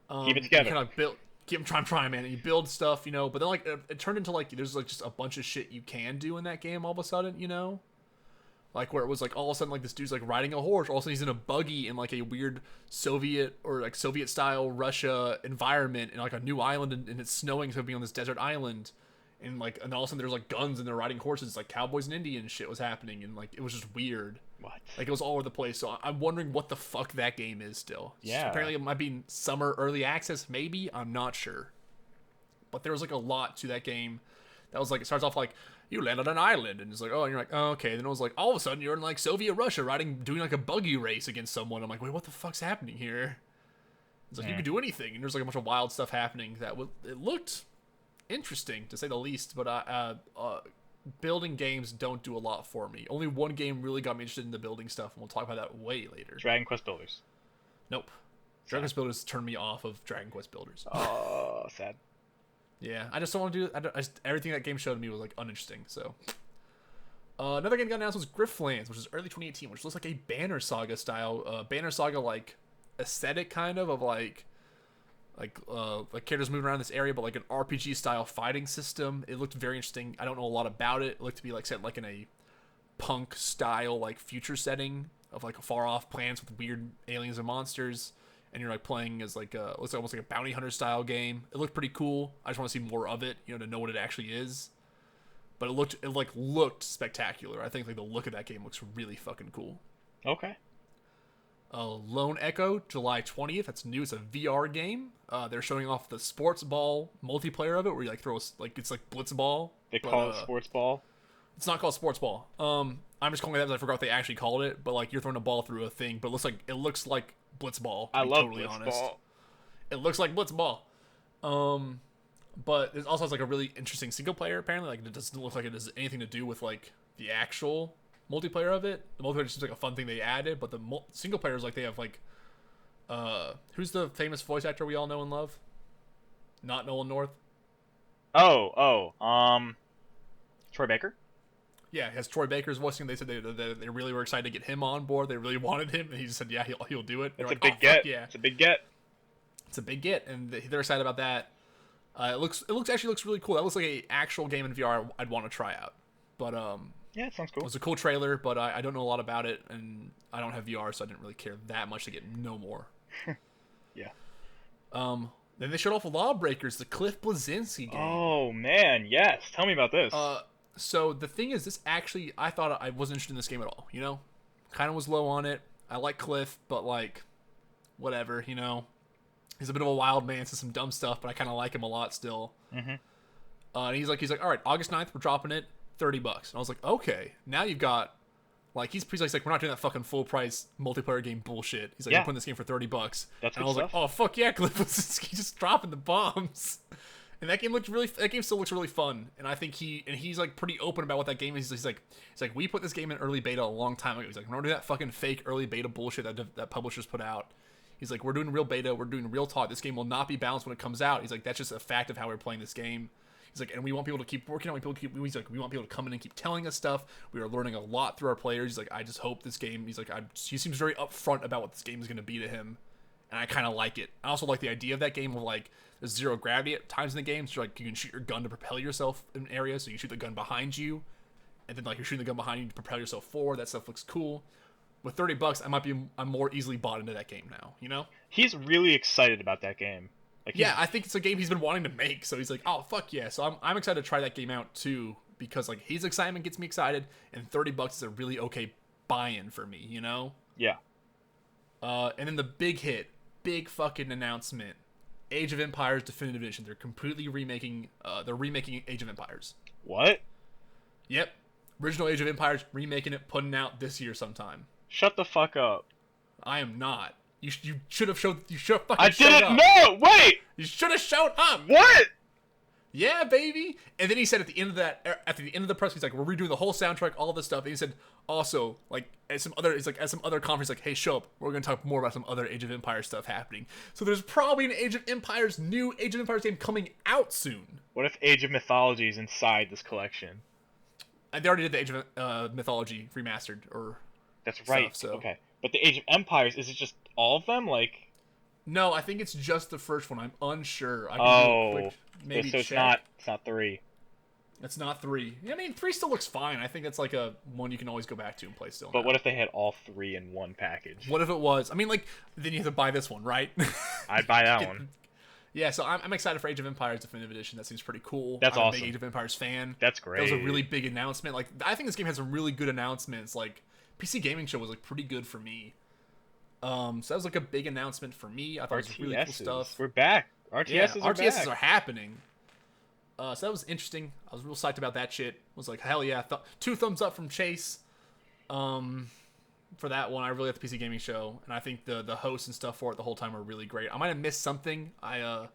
[SPEAKER 2] Keep it together.
[SPEAKER 1] You kind of build. I'm trying, man. And you build stuff, you know. But then, like, it turned into like there's like just a bunch of shit you can do in that game all of a sudden, you know. Like where it was like all of a sudden like this dude's like riding a horse. All of a sudden he's in a buggy in like a weird Soviet or like Soviet style Russia environment in like a new island, and it's snowing, so he'll be on this desert island. And like, and all of a sudden there's like guns and they're riding horses, like cowboys and Indian shit was happening, and like it was just weird.
[SPEAKER 2] What?
[SPEAKER 1] Like it was all over the place. So I'm wondering what the fuck that game is still.
[SPEAKER 2] Yeah.
[SPEAKER 1] Apparently it might be in summer early access, maybe. I'm not sure. But there was like a lot to that game. That was like, it starts off like you land on an island, and it's like, oh, and you're like, oh, okay. Then it was like all of a sudden you're in like Soviet Russia doing like a buggy race against someone. I'm like, wait, what the fuck's happening here? It's like you could do anything, and there's like a bunch of wild stuff happening. It looked interesting to say the least, but building games don't do a lot for me. Only one game really got me interested in the building stuff, and we'll talk about that way later.
[SPEAKER 2] Dragon Quest Builders.
[SPEAKER 1] Nope. Dragon Quest Builders turned me off of Dragon Quest Builders.
[SPEAKER 2] Oh, sad.
[SPEAKER 1] Yeah, I just don't want to do it. Everything that game showed me was like uninteresting. So another game that got announced was Griftlands, which is early 2018, which looks like a Banner Saga style, Banner Saga like aesthetic kind of like characters moving around this area, but like an RPG style fighting system. It looked very interesting. I don't know a lot about it. It looked to be like set like in a punk style like future setting of like far off planets with weird aliens and monsters, and you're like playing as like looks almost like a bounty hunter style game. It looked pretty cool. I just want to see more of it, you know, to know what it actually is. But it looked spectacular. I think like the look of that game looks really fucking cool.
[SPEAKER 2] Okay.
[SPEAKER 1] Lone Echo, July 20th. That's new. It's a VR game. They're showing off the sports ball multiplayer of it, where you like throw it's like blitzball.
[SPEAKER 2] They call it sports ball.
[SPEAKER 1] It's not called sports ball. I'm just calling it that because I forgot what they actually called it. But like you're throwing a ball through a thing, but it looks like blitzball.
[SPEAKER 2] I love
[SPEAKER 1] totally
[SPEAKER 2] blitzball.
[SPEAKER 1] Honest. It looks like blitzball. But it also has like a really interesting single player. Apparently, like it doesn't look like it has anything to do with like the actual multiplayer of it. The multiplayer just seems like a fun thing they added, but the single player is like they have like who's the famous voice actor we all know and love? Not Nolan North.
[SPEAKER 2] Troy Baker.
[SPEAKER 1] Yeah, it has Troy Baker's voicing. They said they really were excited to get him on board. They really wanted him, and he just said, yeah, he'll do it.
[SPEAKER 2] It's a big get. Yeah, it's a big get.
[SPEAKER 1] It's a big get, and they're excited about that. It looks really cool. That looks like a actual game in VR I'd want to try out. But
[SPEAKER 2] yeah, it sounds cool.
[SPEAKER 1] It was a cool trailer, but I don't know a lot about it, and I don't have VR, so I didn't really care that much to get no more.
[SPEAKER 2] Yeah.
[SPEAKER 1] Then they showed off Lawbreakers, the Cliff Bleszinski game.
[SPEAKER 2] Oh man, yes. Tell me about this.
[SPEAKER 1] So the thing is, this actually, I thought I wasn't interested in this game at all. You know, kind of was low on it. I like Cliff, but like, whatever. You know, he's a bit of a wild man, says some dumb stuff, but I kind of like him a lot still.
[SPEAKER 2] Mm-hmm.
[SPEAKER 1] And he's like, all right, August 9th, we're dropping it, $30. And I was like, okay, now you've got, like, he's like, we're not doing that fucking full price multiplayer game bullshit. He's like, we're putting this game for $30.
[SPEAKER 2] That's
[SPEAKER 1] and I was like, oh fuck yeah, Cliff Bleszinski just dropping the bombs. And that game still looks really fun. And I think he's like pretty open about what that game is. He's like, we put this game in early beta a long time ago. He's like, we're not doing that fucking fake early beta bullshit that publishers put out. He's like, we're doing real beta. We're doing real talk. This game will not be balanced when it comes out. He's like, that's just a fact of how we're playing this game. He's like, and we want people to keep working on. He's like, we want people to come in and keep telling us stuff. We are learning a lot through our players. He's like, I just hope this game. He's like, he seems very upfront about what this game is going to be to him, and I kind of like it. I also like the idea of that game of like there's zero gravity at times in the game, so like you can shoot your gun to propel yourself in areas. So you shoot the gun behind you, and then like you're shooting the gun behind you to propel yourself forward. That stuff looks cool. With $30, I'm more easily bought into that game now. You know?
[SPEAKER 3] He's really excited about that game. Like,
[SPEAKER 1] yeah, I think it's a game he's been wanting to make. So he's like, oh fuck yeah! So I'm excited to try that game out too, because like his excitement gets me excited, and $30 is a really okay buy-in for me. You know?
[SPEAKER 3] Yeah.
[SPEAKER 1] And then the big fucking announcement: Age of Empires Definitive Edition. They're completely remaking. They're remaking Age of Empires.
[SPEAKER 3] What?
[SPEAKER 1] Yep. Original Age of Empires, remaking it, putting out this year sometime.
[SPEAKER 3] Shut the fuck up.
[SPEAKER 1] I am not. You should have showed. You should have fucking.
[SPEAKER 3] I didn't know. Wait.
[SPEAKER 1] You should have showed up.
[SPEAKER 3] What?
[SPEAKER 1] Yeah, baby. And then he said at the end of the press, he's like, we're redoing the whole soundtrack, all this stuff. And he said also like at some other conference, like, hey, show up. We're gonna talk more about some other Age of Empires stuff happening. So there's probably an new Age of Empires game coming out soon.
[SPEAKER 3] What if Age of Mythology is inside this collection?
[SPEAKER 1] They already did the Age of Mythology remastered or.
[SPEAKER 3] That's right.
[SPEAKER 1] Stuff, so.
[SPEAKER 3] Okay, but the Age of Empires, is it just all of them? Like,
[SPEAKER 1] no, I think it's just the first one. I'm unsure. I can
[SPEAKER 3] oh,
[SPEAKER 1] do a quick, maybe
[SPEAKER 3] so
[SPEAKER 1] check.
[SPEAKER 3] it's not 3.
[SPEAKER 1] It's not 3. I mean, 3 still looks fine. I think that's like a one you can always go back to and play still.
[SPEAKER 3] But
[SPEAKER 1] now.
[SPEAKER 3] what if they had all 3 in one package?
[SPEAKER 1] What if it was? I mean, like then you have to buy this one, right?
[SPEAKER 3] I'd buy that one.
[SPEAKER 1] Yeah, so I'm excited for Age of Empires Definitive Edition. That seems pretty cool.
[SPEAKER 3] That's
[SPEAKER 1] I'm
[SPEAKER 3] awesome.
[SPEAKER 1] a big Age of Empires fan.
[SPEAKER 3] That's great.
[SPEAKER 1] That was a really big announcement. Like I think this game has some really good announcements. Like PC Gaming Show was like pretty good for me. So that was like a big announcement for me. I thought it was really cool stuff.
[SPEAKER 3] We're back. RTSs are
[SPEAKER 1] RTSs
[SPEAKER 3] back.
[SPEAKER 1] are happening. So that was interesting. I was real psyched about that shit. I was like, hell yeah. 2 thumbs up from Chase. For that one, I really like the PC Gaming Show, and I think the hosts and stuff for it the whole time were really great. I might have missed something. I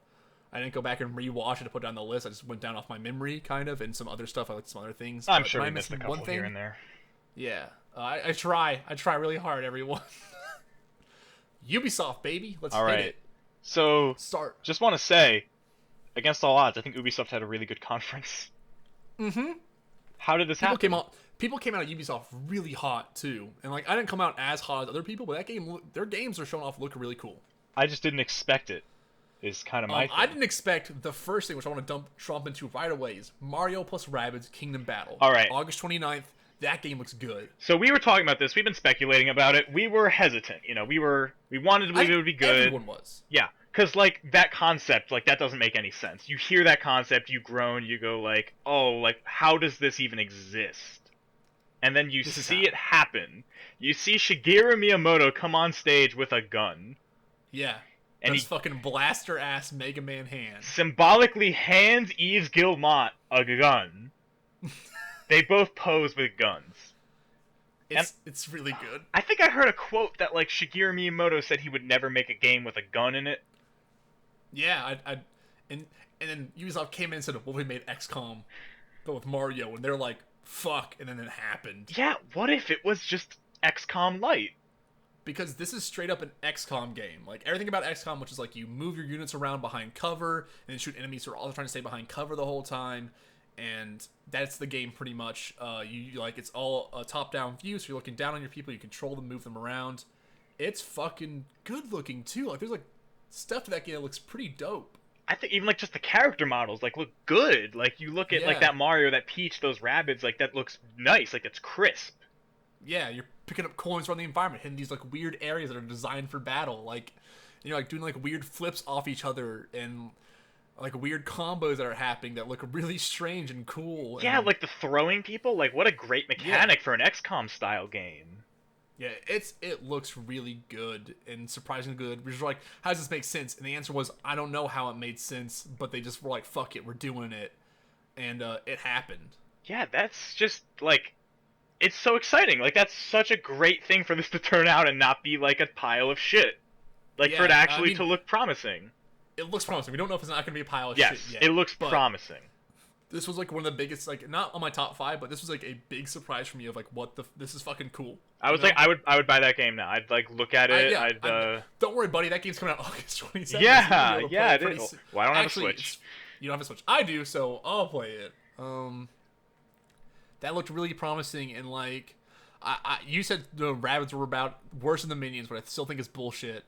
[SPEAKER 1] didn't go back and rewatch it to put down the list. I just went down off my memory, kind of, and some other stuff. I liked some other things.
[SPEAKER 3] I'm sure we missed a couple here and there.
[SPEAKER 1] Yeah, I try. I try really hard, everyone. Ubisoft, baby. Let's hit it.
[SPEAKER 3] So,
[SPEAKER 1] start.
[SPEAKER 3] Just want to say, against all odds, I think Ubisoft had a really good conference.
[SPEAKER 1] Mm-hmm.
[SPEAKER 3] How did this happen?
[SPEAKER 1] People came out of Ubisoft really hot too, and like I didn't come out as hot as other people, but their games are showing off look really cool.
[SPEAKER 3] I just didn't expect it. Is kind of my thing.
[SPEAKER 1] I didn't expect the first thing, which I want to jump into right away, is Mario plus Rabbids Kingdom Battle.
[SPEAKER 3] All right.
[SPEAKER 1] August 29th. That game looks good.
[SPEAKER 3] So we were talking about this. We've been speculating about it. We were hesitant. You know, we wanted to believe it would be good.
[SPEAKER 1] Everyone was.
[SPEAKER 3] Yeah, because like that concept, like that doesn't make any sense. You hear that concept, you groan, you go like, oh, like how does this even exist? And then you see it happen. You see Shigeru Miyamoto come on stage with a gun.
[SPEAKER 1] Yeah. And he fucking blaster ass Mega Man hand.
[SPEAKER 3] Symbolically hands Yves Guillemot a gun. They both pose with guns.
[SPEAKER 1] It's really good.
[SPEAKER 3] I think I heard a quote that like Shigeru Miyamoto said he would never make a game with a gun in it.
[SPEAKER 1] Yeah, and then Ubisoft came in and said, well, we made XCOM, but with Mario, and they're like, fuck, and then it happened.
[SPEAKER 3] Yeah, what if it was just XCOM Lite?
[SPEAKER 1] Because this is straight up an XCOM game. Like, everything about XCOM, which is like you move your units around behind cover, and then shoot enemies who are all trying to stay behind cover the whole time, and that's the game pretty much. You like, it's all a top-down view, so you're looking down on your people, you control them, move them around. It's fucking good looking, too. Like, there's like stuff to that game that looks pretty dope.
[SPEAKER 3] I think even like just the character models like look good. Like you look at like that Mario, that Peach, those Rabbids, like that looks nice. Like it's crisp.
[SPEAKER 1] Yeah, you're picking up coins around the environment, hitting these like weird areas that are designed for battle. Like you're like doing like weird flips off each other and like weird combos that are happening that look really strange and cool.
[SPEAKER 3] Yeah,
[SPEAKER 1] and,
[SPEAKER 3] like the throwing people. Like what a great mechanic for an XCOM style game.
[SPEAKER 1] Yeah, it looks really good and surprisingly good. We're just like, how does this make sense? And the answer was, I don't know how it made sense, but they just were like, fuck it, we're doing it. And it happened.
[SPEAKER 3] Yeah, that's just like, it's so exciting. Like that's such a great thing for this to turn out and not be like a pile of shit. Like for it actually to look promising.
[SPEAKER 1] It looks promising. We don't know if it's not going to be a pile of
[SPEAKER 3] shit
[SPEAKER 1] yet.
[SPEAKER 3] It looks promising.
[SPEAKER 1] This was like one of the biggest, like not on my top 5, but this was like a big surprise for me of like this is fucking cool.
[SPEAKER 3] I was like, I would buy that game now. I'd like look at it.
[SPEAKER 1] Don't worry, buddy. That game's coming out August 27th.
[SPEAKER 3] Yeah, it is. Well, I don't have a Switch.
[SPEAKER 1] you don't have as much I do, so I'll play it. That looked really promising, and like, you said the rabbits were about worse than the minions, but I still think it's bullshit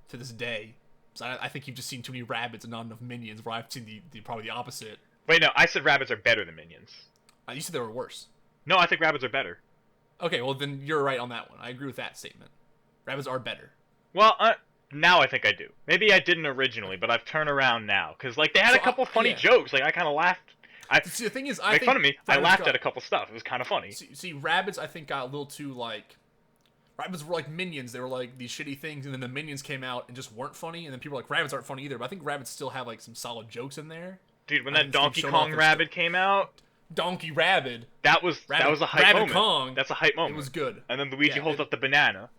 [SPEAKER 1] to this day. So I think you've just seen too many rabbits and not enough minions. Where I've seen probably the opposite.
[SPEAKER 3] Wait, no, I said rabbits are better than minions.
[SPEAKER 1] You said they were worse.
[SPEAKER 3] No, I think rabbits are better.
[SPEAKER 1] Okay, well then you're right on that one. I agree with that statement. Rabbits are better.
[SPEAKER 3] Well, now I think I do. Maybe I didn't originally, but I've turned around now. Because, like, they had a couple funny jokes. Like, I kind of laughed.
[SPEAKER 1] See, the thing is,
[SPEAKER 3] make fun of me. I laughed at a couple stuff. It was kind of funny.
[SPEAKER 1] See, rabbits, I think, got a little too, like... Rabbits were like minions. They were like these shitty things, and then the minions came out and just weren't funny, and then people were like, rabbits aren't funny either. But I think rabbits still have, like, some solid jokes in there.
[SPEAKER 3] Dude, when that Donkey Kong rabbit came out...
[SPEAKER 1] Donkey Rabbit.
[SPEAKER 3] That was a hype moment.
[SPEAKER 1] Kong.
[SPEAKER 3] That's a hype moment.
[SPEAKER 1] It was good.
[SPEAKER 3] And then Luigi holds up the banana.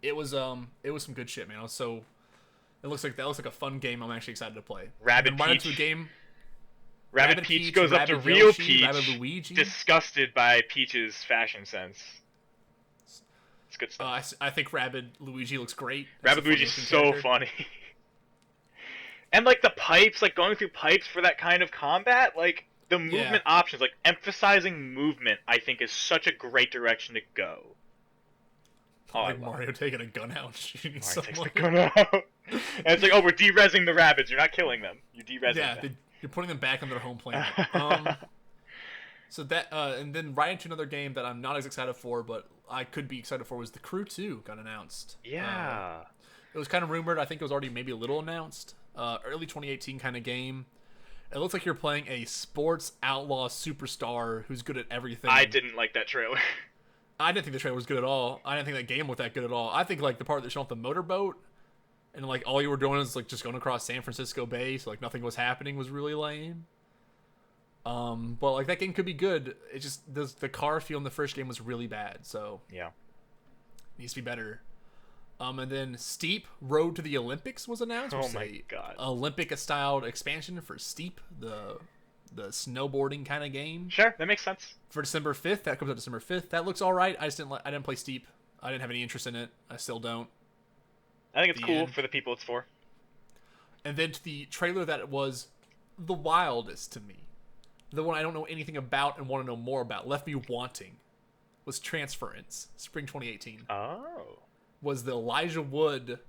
[SPEAKER 1] It was some good shit, man. That looks like a fun game. I'm actually excited to play.
[SPEAKER 3] Rabbit
[SPEAKER 1] right
[SPEAKER 3] Peach.
[SPEAKER 1] Into a game.
[SPEAKER 3] Rabbit Peach goes up to real
[SPEAKER 1] Yoshi,
[SPEAKER 3] Peach,
[SPEAKER 1] Rabbit Luigi.
[SPEAKER 3] disgusted by Peach's fashion sense. It's good stuff.
[SPEAKER 1] I think Rabbit Luigi looks great.
[SPEAKER 3] Rabbit Luigi's so funny. And like the pipes, like going through pipes for that kind of combat, like the movement options, like emphasizing movement, I think is such a great direction to go.
[SPEAKER 1] Like Mario taking a gun out and shooting someone.
[SPEAKER 3] Takes the gun out. And it's like, oh, we're de-rezzing the rabbits. You're not killing them. You're de-rezzing them.
[SPEAKER 1] You're putting them back on their home planet. So that, and then right into another game that I'm not as excited for, but I could be excited for, was The Crew 2 got announced.
[SPEAKER 3] Yeah.
[SPEAKER 1] It was kind of rumored. I think it was already maybe a little announced. Early 2018 kind of game. It looks like you're playing a sports outlaw superstar who's good at everything.
[SPEAKER 3] I didn't like that trailer.
[SPEAKER 1] I didn't think the trailer was good at all. I didn't think that game was that good at all. I think like the part that showed off the motorboat and like all you were doing is like just going across San Francisco Bay, so like nothing was happening, was really lame. But like that game could be good. It just the car feel in the first game was really bad, so
[SPEAKER 3] yeah,
[SPEAKER 1] needs to be better. And then Steep Road to the Olympics was announced.
[SPEAKER 3] Oh my god!
[SPEAKER 1] Olympic-styled expansion for Steep, the snowboarding kind of game.
[SPEAKER 3] Sure, that makes sense.
[SPEAKER 1] For December 5th, that comes out December 5th. That looks all right. I didn't play Steep. I didn't have any interest in it. I still don't.
[SPEAKER 3] I think it's cool for the people it's for.
[SPEAKER 1] And then to the trailer that was the wildest to me, the one I don't know anything about and want to know more about, left me wanting, was Transference, spring 2018.
[SPEAKER 3] Oh.
[SPEAKER 1] Was the Elijah Wood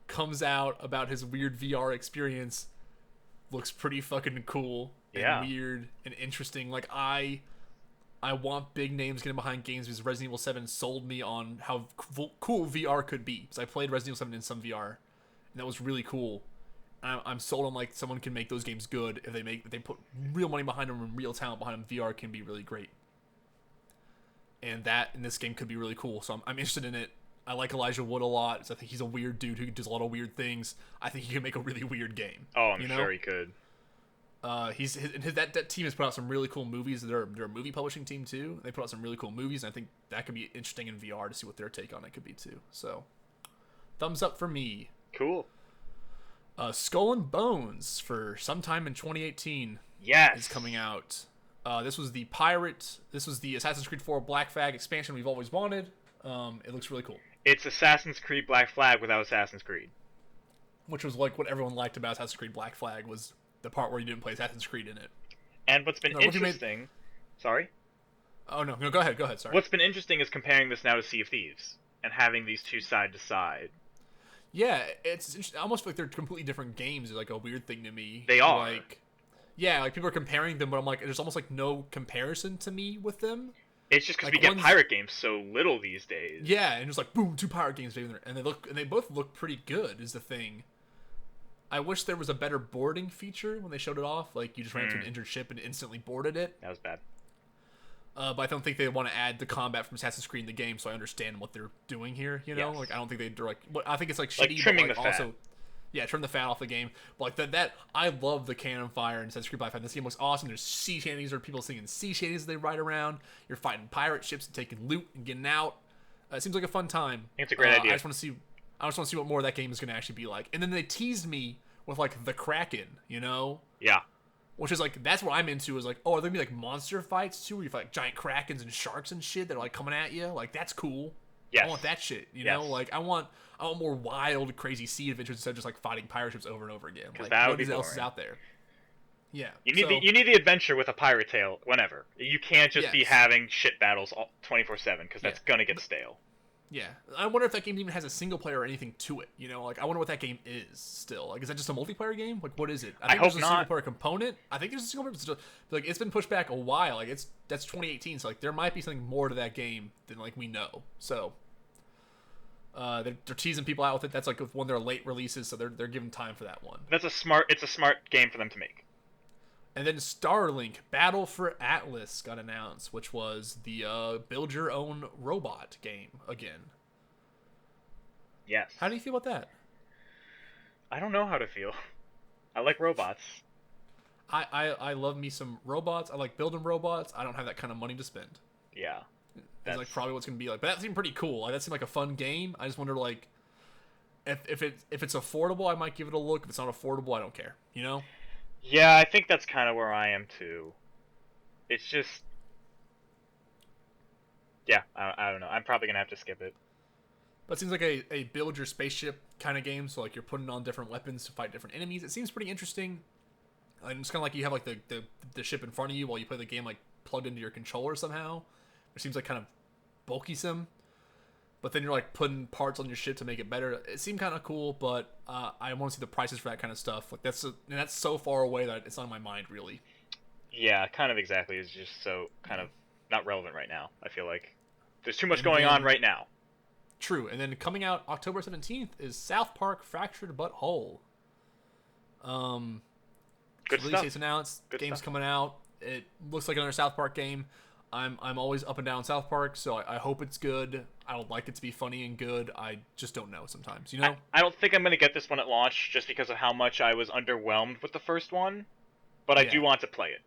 [SPEAKER 1] comes out about his weird VR experience. Looks pretty fucking cool and weird and interesting. Like I want big names getting behind games because Resident Evil 7 sold me on how cool VR could be. Because I played Resident Evil 7 in some VR, and that was really cool. I'm sold on like someone can make those games good if they put real money behind them and real talent behind them. VR can be really great, and that in this game could be really cool. So I'm interested in it. I like Elijah Wood a lot. So I think he's a weird dude who does a lot of weird things. I think he can make a really weird game.
[SPEAKER 3] Oh, I'm sure he could.
[SPEAKER 1] That team has put out some really cool movies. They're a movie publishing team too. They put out some really cool movies, and I think that could be interesting in VR to see what their take on it could be too. So, thumbs up for me.
[SPEAKER 3] Cool.
[SPEAKER 1] Skull and Bones for sometime in 2018.
[SPEAKER 3] Yes,
[SPEAKER 1] is coming out. This was the Assassin's Creed 4 Black Flag expansion we've always wanted. It looks really cool.
[SPEAKER 3] It's Assassin's Creed Black Flag without Assassin's Creed,
[SPEAKER 1] which was like what everyone liked about Assassin's Creed Black Flag was the part where you didn't play Assassin's Creed in it.
[SPEAKER 3] And what's been interesting... Sorry?
[SPEAKER 1] Oh, no, go ahead, sorry.
[SPEAKER 3] What's been interesting is comparing this now to Sea of Thieves, and having these two side to side.
[SPEAKER 1] Yeah, it's almost like they're completely different games. It's like a weird thing to me.
[SPEAKER 3] They are.
[SPEAKER 1] Like, yeah, like people are comparing them, but I'm like, there's almost like no comparison to me with them.
[SPEAKER 3] It's just because
[SPEAKER 1] like
[SPEAKER 3] we get pirate games so little these days.
[SPEAKER 1] Yeah, and it's like, boom, 2 pirate games, and they both look pretty good, is the thing. I wish there was a better boarding feature when they showed it off. Like, you just ran into an injured ship and instantly boarded it.
[SPEAKER 3] That was bad.
[SPEAKER 1] But I don't think they want to add the combat from Assassin's Creed in the game, so I understand what they're doing here, you know? Yes. Like, I don't think they're like... I think it's, like, shitty,
[SPEAKER 3] trimming
[SPEAKER 1] but, like,
[SPEAKER 3] the fat.
[SPEAKER 1] Also... Yeah, trim the fat off the game. But, like, that I love the cannon fire in Assassin's Creed Black Flag. This game looks awesome. There's sea shanties. There are people singing sea shanties as they ride around. You're fighting pirate ships and taking loot and getting out. It seems like a fun time.
[SPEAKER 3] I think it's a great idea.
[SPEAKER 1] I just want to see what more of that game is going to actually be like. And then they teased me with, like, the Kraken, you know?
[SPEAKER 3] Yeah.
[SPEAKER 1] Which is, like, that's what I'm into is, like, oh, are there going to be, like, monster fights, too? Where you fight, like, giant Krakens and sharks and shit that are, like, coming at you? Like, that's cool.
[SPEAKER 3] Yes.
[SPEAKER 1] I want that shit, you know? Like, I want more wild, crazy sea adventures instead of just, like, fighting pirate ships over and over again. Like, what else is out there? Yeah.
[SPEAKER 3] You need
[SPEAKER 1] so,
[SPEAKER 3] the adventure with a pirate tale whenever. You can't just be
[SPEAKER 1] Yes.
[SPEAKER 3] having shit battles 24/7 because that's
[SPEAKER 1] Yeah.
[SPEAKER 3] gonna get stale.
[SPEAKER 1] Yeah, I wonder if that game even has a single player or anything to it. You know, like I wonder what that game is still. Like, is that just a multiplayer game? Like, what is it?
[SPEAKER 3] I
[SPEAKER 1] think
[SPEAKER 3] hope
[SPEAKER 1] there's a
[SPEAKER 3] not.
[SPEAKER 1] single player component. I think there's a single player. Like, it's been pushed back a while. Like, that's 2018. So like, there might be something more to that game than like we know. So, they're teasing people out with it. That's like one of their late releases, so they're giving time for that one.
[SPEAKER 3] It's a smart game for them to make.
[SPEAKER 1] And then Starlink Battle for Atlas got announced, which was the build your own robot game again.
[SPEAKER 3] Yes.
[SPEAKER 1] How do you feel about that?
[SPEAKER 3] I don't know how to feel. I like robots.
[SPEAKER 1] I love me some robots. I like building robots. I don't have that kind of money to spend.
[SPEAKER 3] Yeah.
[SPEAKER 1] That's like probably what's gonna be like. But that seemed pretty cool. Like, that seemed like a fun game. I just wonder like if it's affordable, I might give it a look. If it's not affordable, I don't care. You know?
[SPEAKER 3] Yeah, I think that's kind of where I am too. It's just, yeah, I don't know. I'm probably gonna have to skip it.
[SPEAKER 1] But it seems like a build your spaceship kind of game. So like you're putting on different weapons to fight different enemies. It seems pretty interesting. And it's kind of like you have like the ship in front of you while you play the game like plugged into your controller somehow. It seems like kind of bulky some. But then you're like putting parts on your ship to make it better. It seemed kind of cool, but I want to see the prices for that kind of stuff. Like that's so far away that it's not on my mind really.
[SPEAKER 3] Yeah, kind of exactly. It's just so kind of not relevant right now. I feel like there's too much
[SPEAKER 1] And
[SPEAKER 3] going
[SPEAKER 1] then-
[SPEAKER 3] on right now.
[SPEAKER 1] True. And then coming out October 17th is South Park Fractured But Whole.
[SPEAKER 3] Good
[SPEAKER 1] Release
[SPEAKER 3] stuff.
[SPEAKER 1] date's announced.
[SPEAKER 3] Good
[SPEAKER 1] Game's
[SPEAKER 3] stuff.
[SPEAKER 1] coming out. It looks like another South Park game. I'm always up and down South Park, so I hope it's good. I would like it to be funny and good. I just don't know sometimes, you know?
[SPEAKER 3] I don't think I'm gonna get this one at launch just because of how much I was underwhelmed with the first one, but I
[SPEAKER 1] Yeah.
[SPEAKER 3] do want to play it.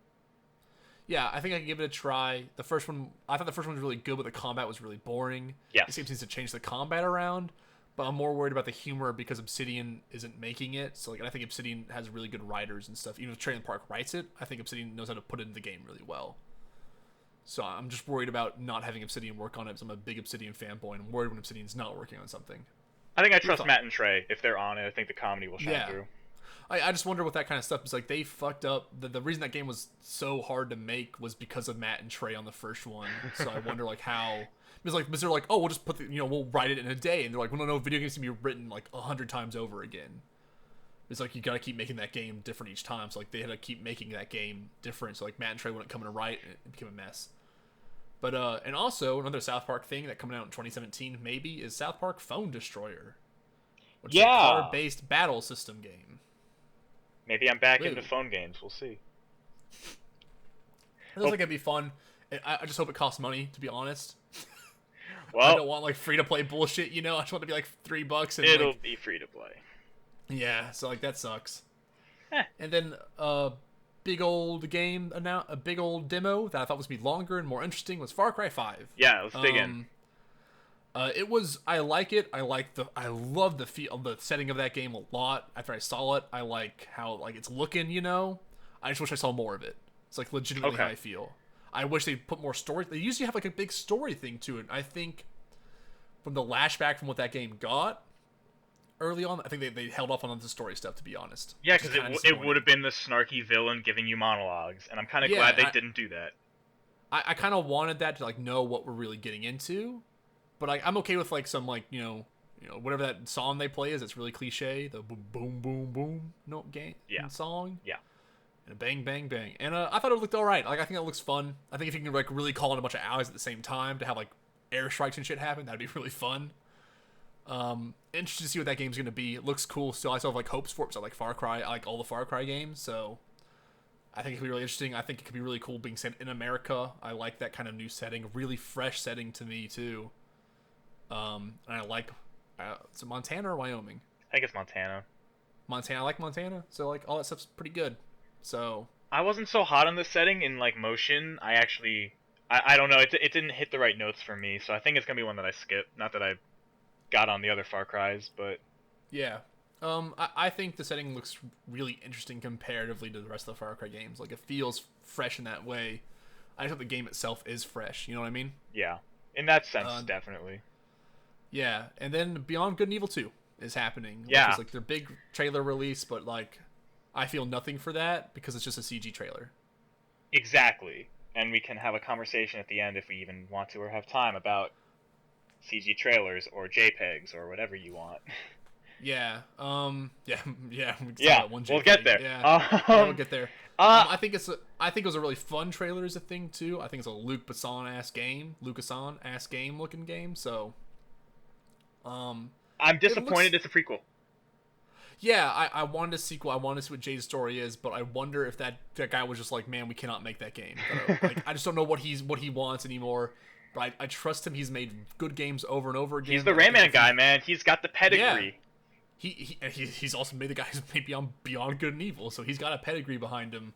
[SPEAKER 1] Yeah, I think I can give it a try. The first one, I thought the first one was really good, but the combat was really boring.
[SPEAKER 3] Yes.
[SPEAKER 1] This game seems to change the combat around, but I'm more worried about the humor because Obsidian isn't making it. So like, I think Obsidian has really good writers and stuff. Even if Trailer Park writes it, I think Obsidian knows how to put it in the game really well. So I'm just worried about not having Obsidian work on it. So I'm a big Obsidian fanboy, and I'm worried when Obsidian's not working on something.
[SPEAKER 3] I think I
[SPEAKER 1] You're
[SPEAKER 3] trust
[SPEAKER 1] fine.
[SPEAKER 3] Matt and Trey. If they're on it, I think the comedy will shine
[SPEAKER 1] Yeah.
[SPEAKER 3] through.
[SPEAKER 1] I just wonder what that kind of stuff is like. They fucked up. The reason that game was so hard to make was because of Matt and Trey on the first one. So I wonder like how because they're like, oh, we'll just put we'll write it in a day, and they're like, well, no, video games can be written like 100 times over again. It's like you got to keep making that game different each time. So like they had to keep making that game different. So like Matt and Trey wouldn't come in to write, and it became a mess. But and also another South Park thing that coming out in 2017 maybe is South Park Phone Destroyer, which is a
[SPEAKER 3] Yeah.
[SPEAKER 1] card-based battle system game.
[SPEAKER 3] Maybe I'm back
[SPEAKER 1] Wait.
[SPEAKER 3] into phone games. We'll see.
[SPEAKER 1] It looks like it'd be fun. I just hope it costs money, to be honest. I
[SPEAKER 3] Well,
[SPEAKER 1] don't want like free to play bullshit, I just want it to be like $3 and
[SPEAKER 3] it'll
[SPEAKER 1] like,
[SPEAKER 3] be free to play.
[SPEAKER 1] yeah, so like that sucks.
[SPEAKER 3] Eh.
[SPEAKER 1] And then big old game a big old demo that I thought was gonna be longer and more interesting was Far Cry 5.
[SPEAKER 3] Yeah, let's dig in.
[SPEAKER 1] It was. I like it. I love the feel, the setting of that game a lot. After I saw it, I like how like it's looking. I just wish I saw more of it. It's like legitimately how
[SPEAKER 3] Okay.
[SPEAKER 1] I feel. I wish they put more story. They usually have like a big story thing to it. I think from the lashback from what that game got early on, I think they held off on the story stuff. To be honest.
[SPEAKER 3] Yeah,
[SPEAKER 1] Which is
[SPEAKER 3] because
[SPEAKER 1] kinda
[SPEAKER 3] it
[SPEAKER 1] disappointing.
[SPEAKER 3] would have been the snarky villain giving you monologues, and I'm kind of
[SPEAKER 1] Yeah,
[SPEAKER 3] glad they didn't do that.
[SPEAKER 1] I kind of wanted that to like know what we're really getting into, but I'm okay with like some like whatever that song they play is. It's really cliche. The boom boom boom boom game
[SPEAKER 3] Yeah.
[SPEAKER 1] song.
[SPEAKER 3] Yeah.
[SPEAKER 1] And a bang bang bang. And I thought it looked all right. Like I think it looks fun. I think if you can like really call in a bunch of allies at the same time to have like airstrikes and shit happen, that'd be really fun. Interested to see what that game's gonna be. It looks cool. Still, I still have like hopes for it. So I like Far Cry. I like all the Far Cry games. So I think it could be really interesting. I think it could be really cool being set in America. I like that kind of new setting, really fresh setting to me too. And I like it's Montana or Wyoming.
[SPEAKER 3] I think it's Montana.
[SPEAKER 1] Montana. I like Montana, so like all that stuff's pretty good. So
[SPEAKER 3] I wasn't so hot on this setting in like motion. I don't know. It didn't hit the right notes for me, so I think it's gonna be one that I skip. Not that I got on the other Far Cries, but
[SPEAKER 1] yeah, I think the setting looks really interesting comparatively to the rest of the Far Cry games. Like it feels fresh in that way. I just hope the game itself is fresh. You know what I mean?
[SPEAKER 3] yeah, in that sense, definitely.
[SPEAKER 1] Yeah, and then Beyond Good and Evil 2 is happening.
[SPEAKER 3] Yeah.
[SPEAKER 1] Which is like their big trailer release, but like I feel nothing for that because it's just a CG trailer.
[SPEAKER 2] Exactly. And we can have a conversation at the end if we even want to or have time about CG trailers or JPEGs or whatever you want.
[SPEAKER 1] Yeah. Yeah. Yeah. We can talk
[SPEAKER 2] Yeah,
[SPEAKER 1] about one
[SPEAKER 2] we'll
[SPEAKER 1] JPEG.
[SPEAKER 2] get there.
[SPEAKER 1] Yeah. We'll get there.
[SPEAKER 2] Uh,
[SPEAKER 1] I think it was a really fun trailer as a thing too. I think it's a Luc Besson-ass game, Lucasson-ass game looking game. So,
[SPEAKER 2] I'm disappointed it's a prequel.
[SPEAKER 1] yeah, I wanted a sequel. I wanted to see what Jay's story is, but I wonder if that guy was just like, man, we cannot make that game. Like, I just don't know what he wants anymore. But I trust him. He's made good games over and over again.
[SPEAKER 2] He's the Rayman guy, man. He's got the pedigree.
[SPEAKER 1] He's also made the guys made Beyond Good and Evil, so he's got a pedigree behind him.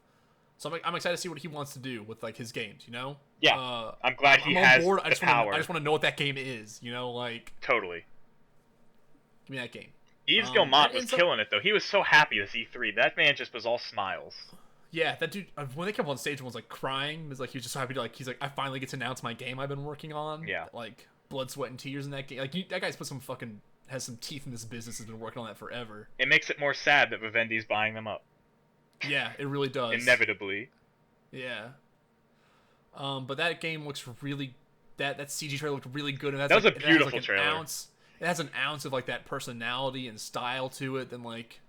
[SPEAKER 1] So I'm excited to see what he wants to do with like his games. You know?
[SPEAKER 2] Yeah. I'm glad he
[SPEAKER 1] I'm
[SPEAKER 2] has
[SPEAKER 1] on board.
[SPEAKER 2] the power.
[SPEAKER 1] I just want to know what that game is. You know, like
[SPEAKER 2] Totally.
[SPEAKER 1] give me that game.
[SPEAKER 2] Yves Guillemot was killing it though. He was so happy to see E3. That man just was all smiles.
[SPEAKER 1] Yeah, that dude. When they came up on stage and was like crying, was like he was just so happy to like. He's like, I finally get to announce my game I've been working on.
[SPEAKER 2] Yeah.
[SPEAKER 1] Like blood, sweat, and tears in that game. Like that guy's put some fucking has some teeth in this business. Has been working on that forever.
[SPEAKER 2] It makes it more sad that Vivendi's buying them up.
[SPEAKER 1] Yeah, it really does.
[SPEAKER 2] Inevitably.
[SPEAKER 1] Yeah. But that game looks really. That CG trailer looked really good, and
[SPEAKER 2] That was a beautiful trailer.
[SPEAKER 1] It has an ounce of like that personality and style to it. Then like,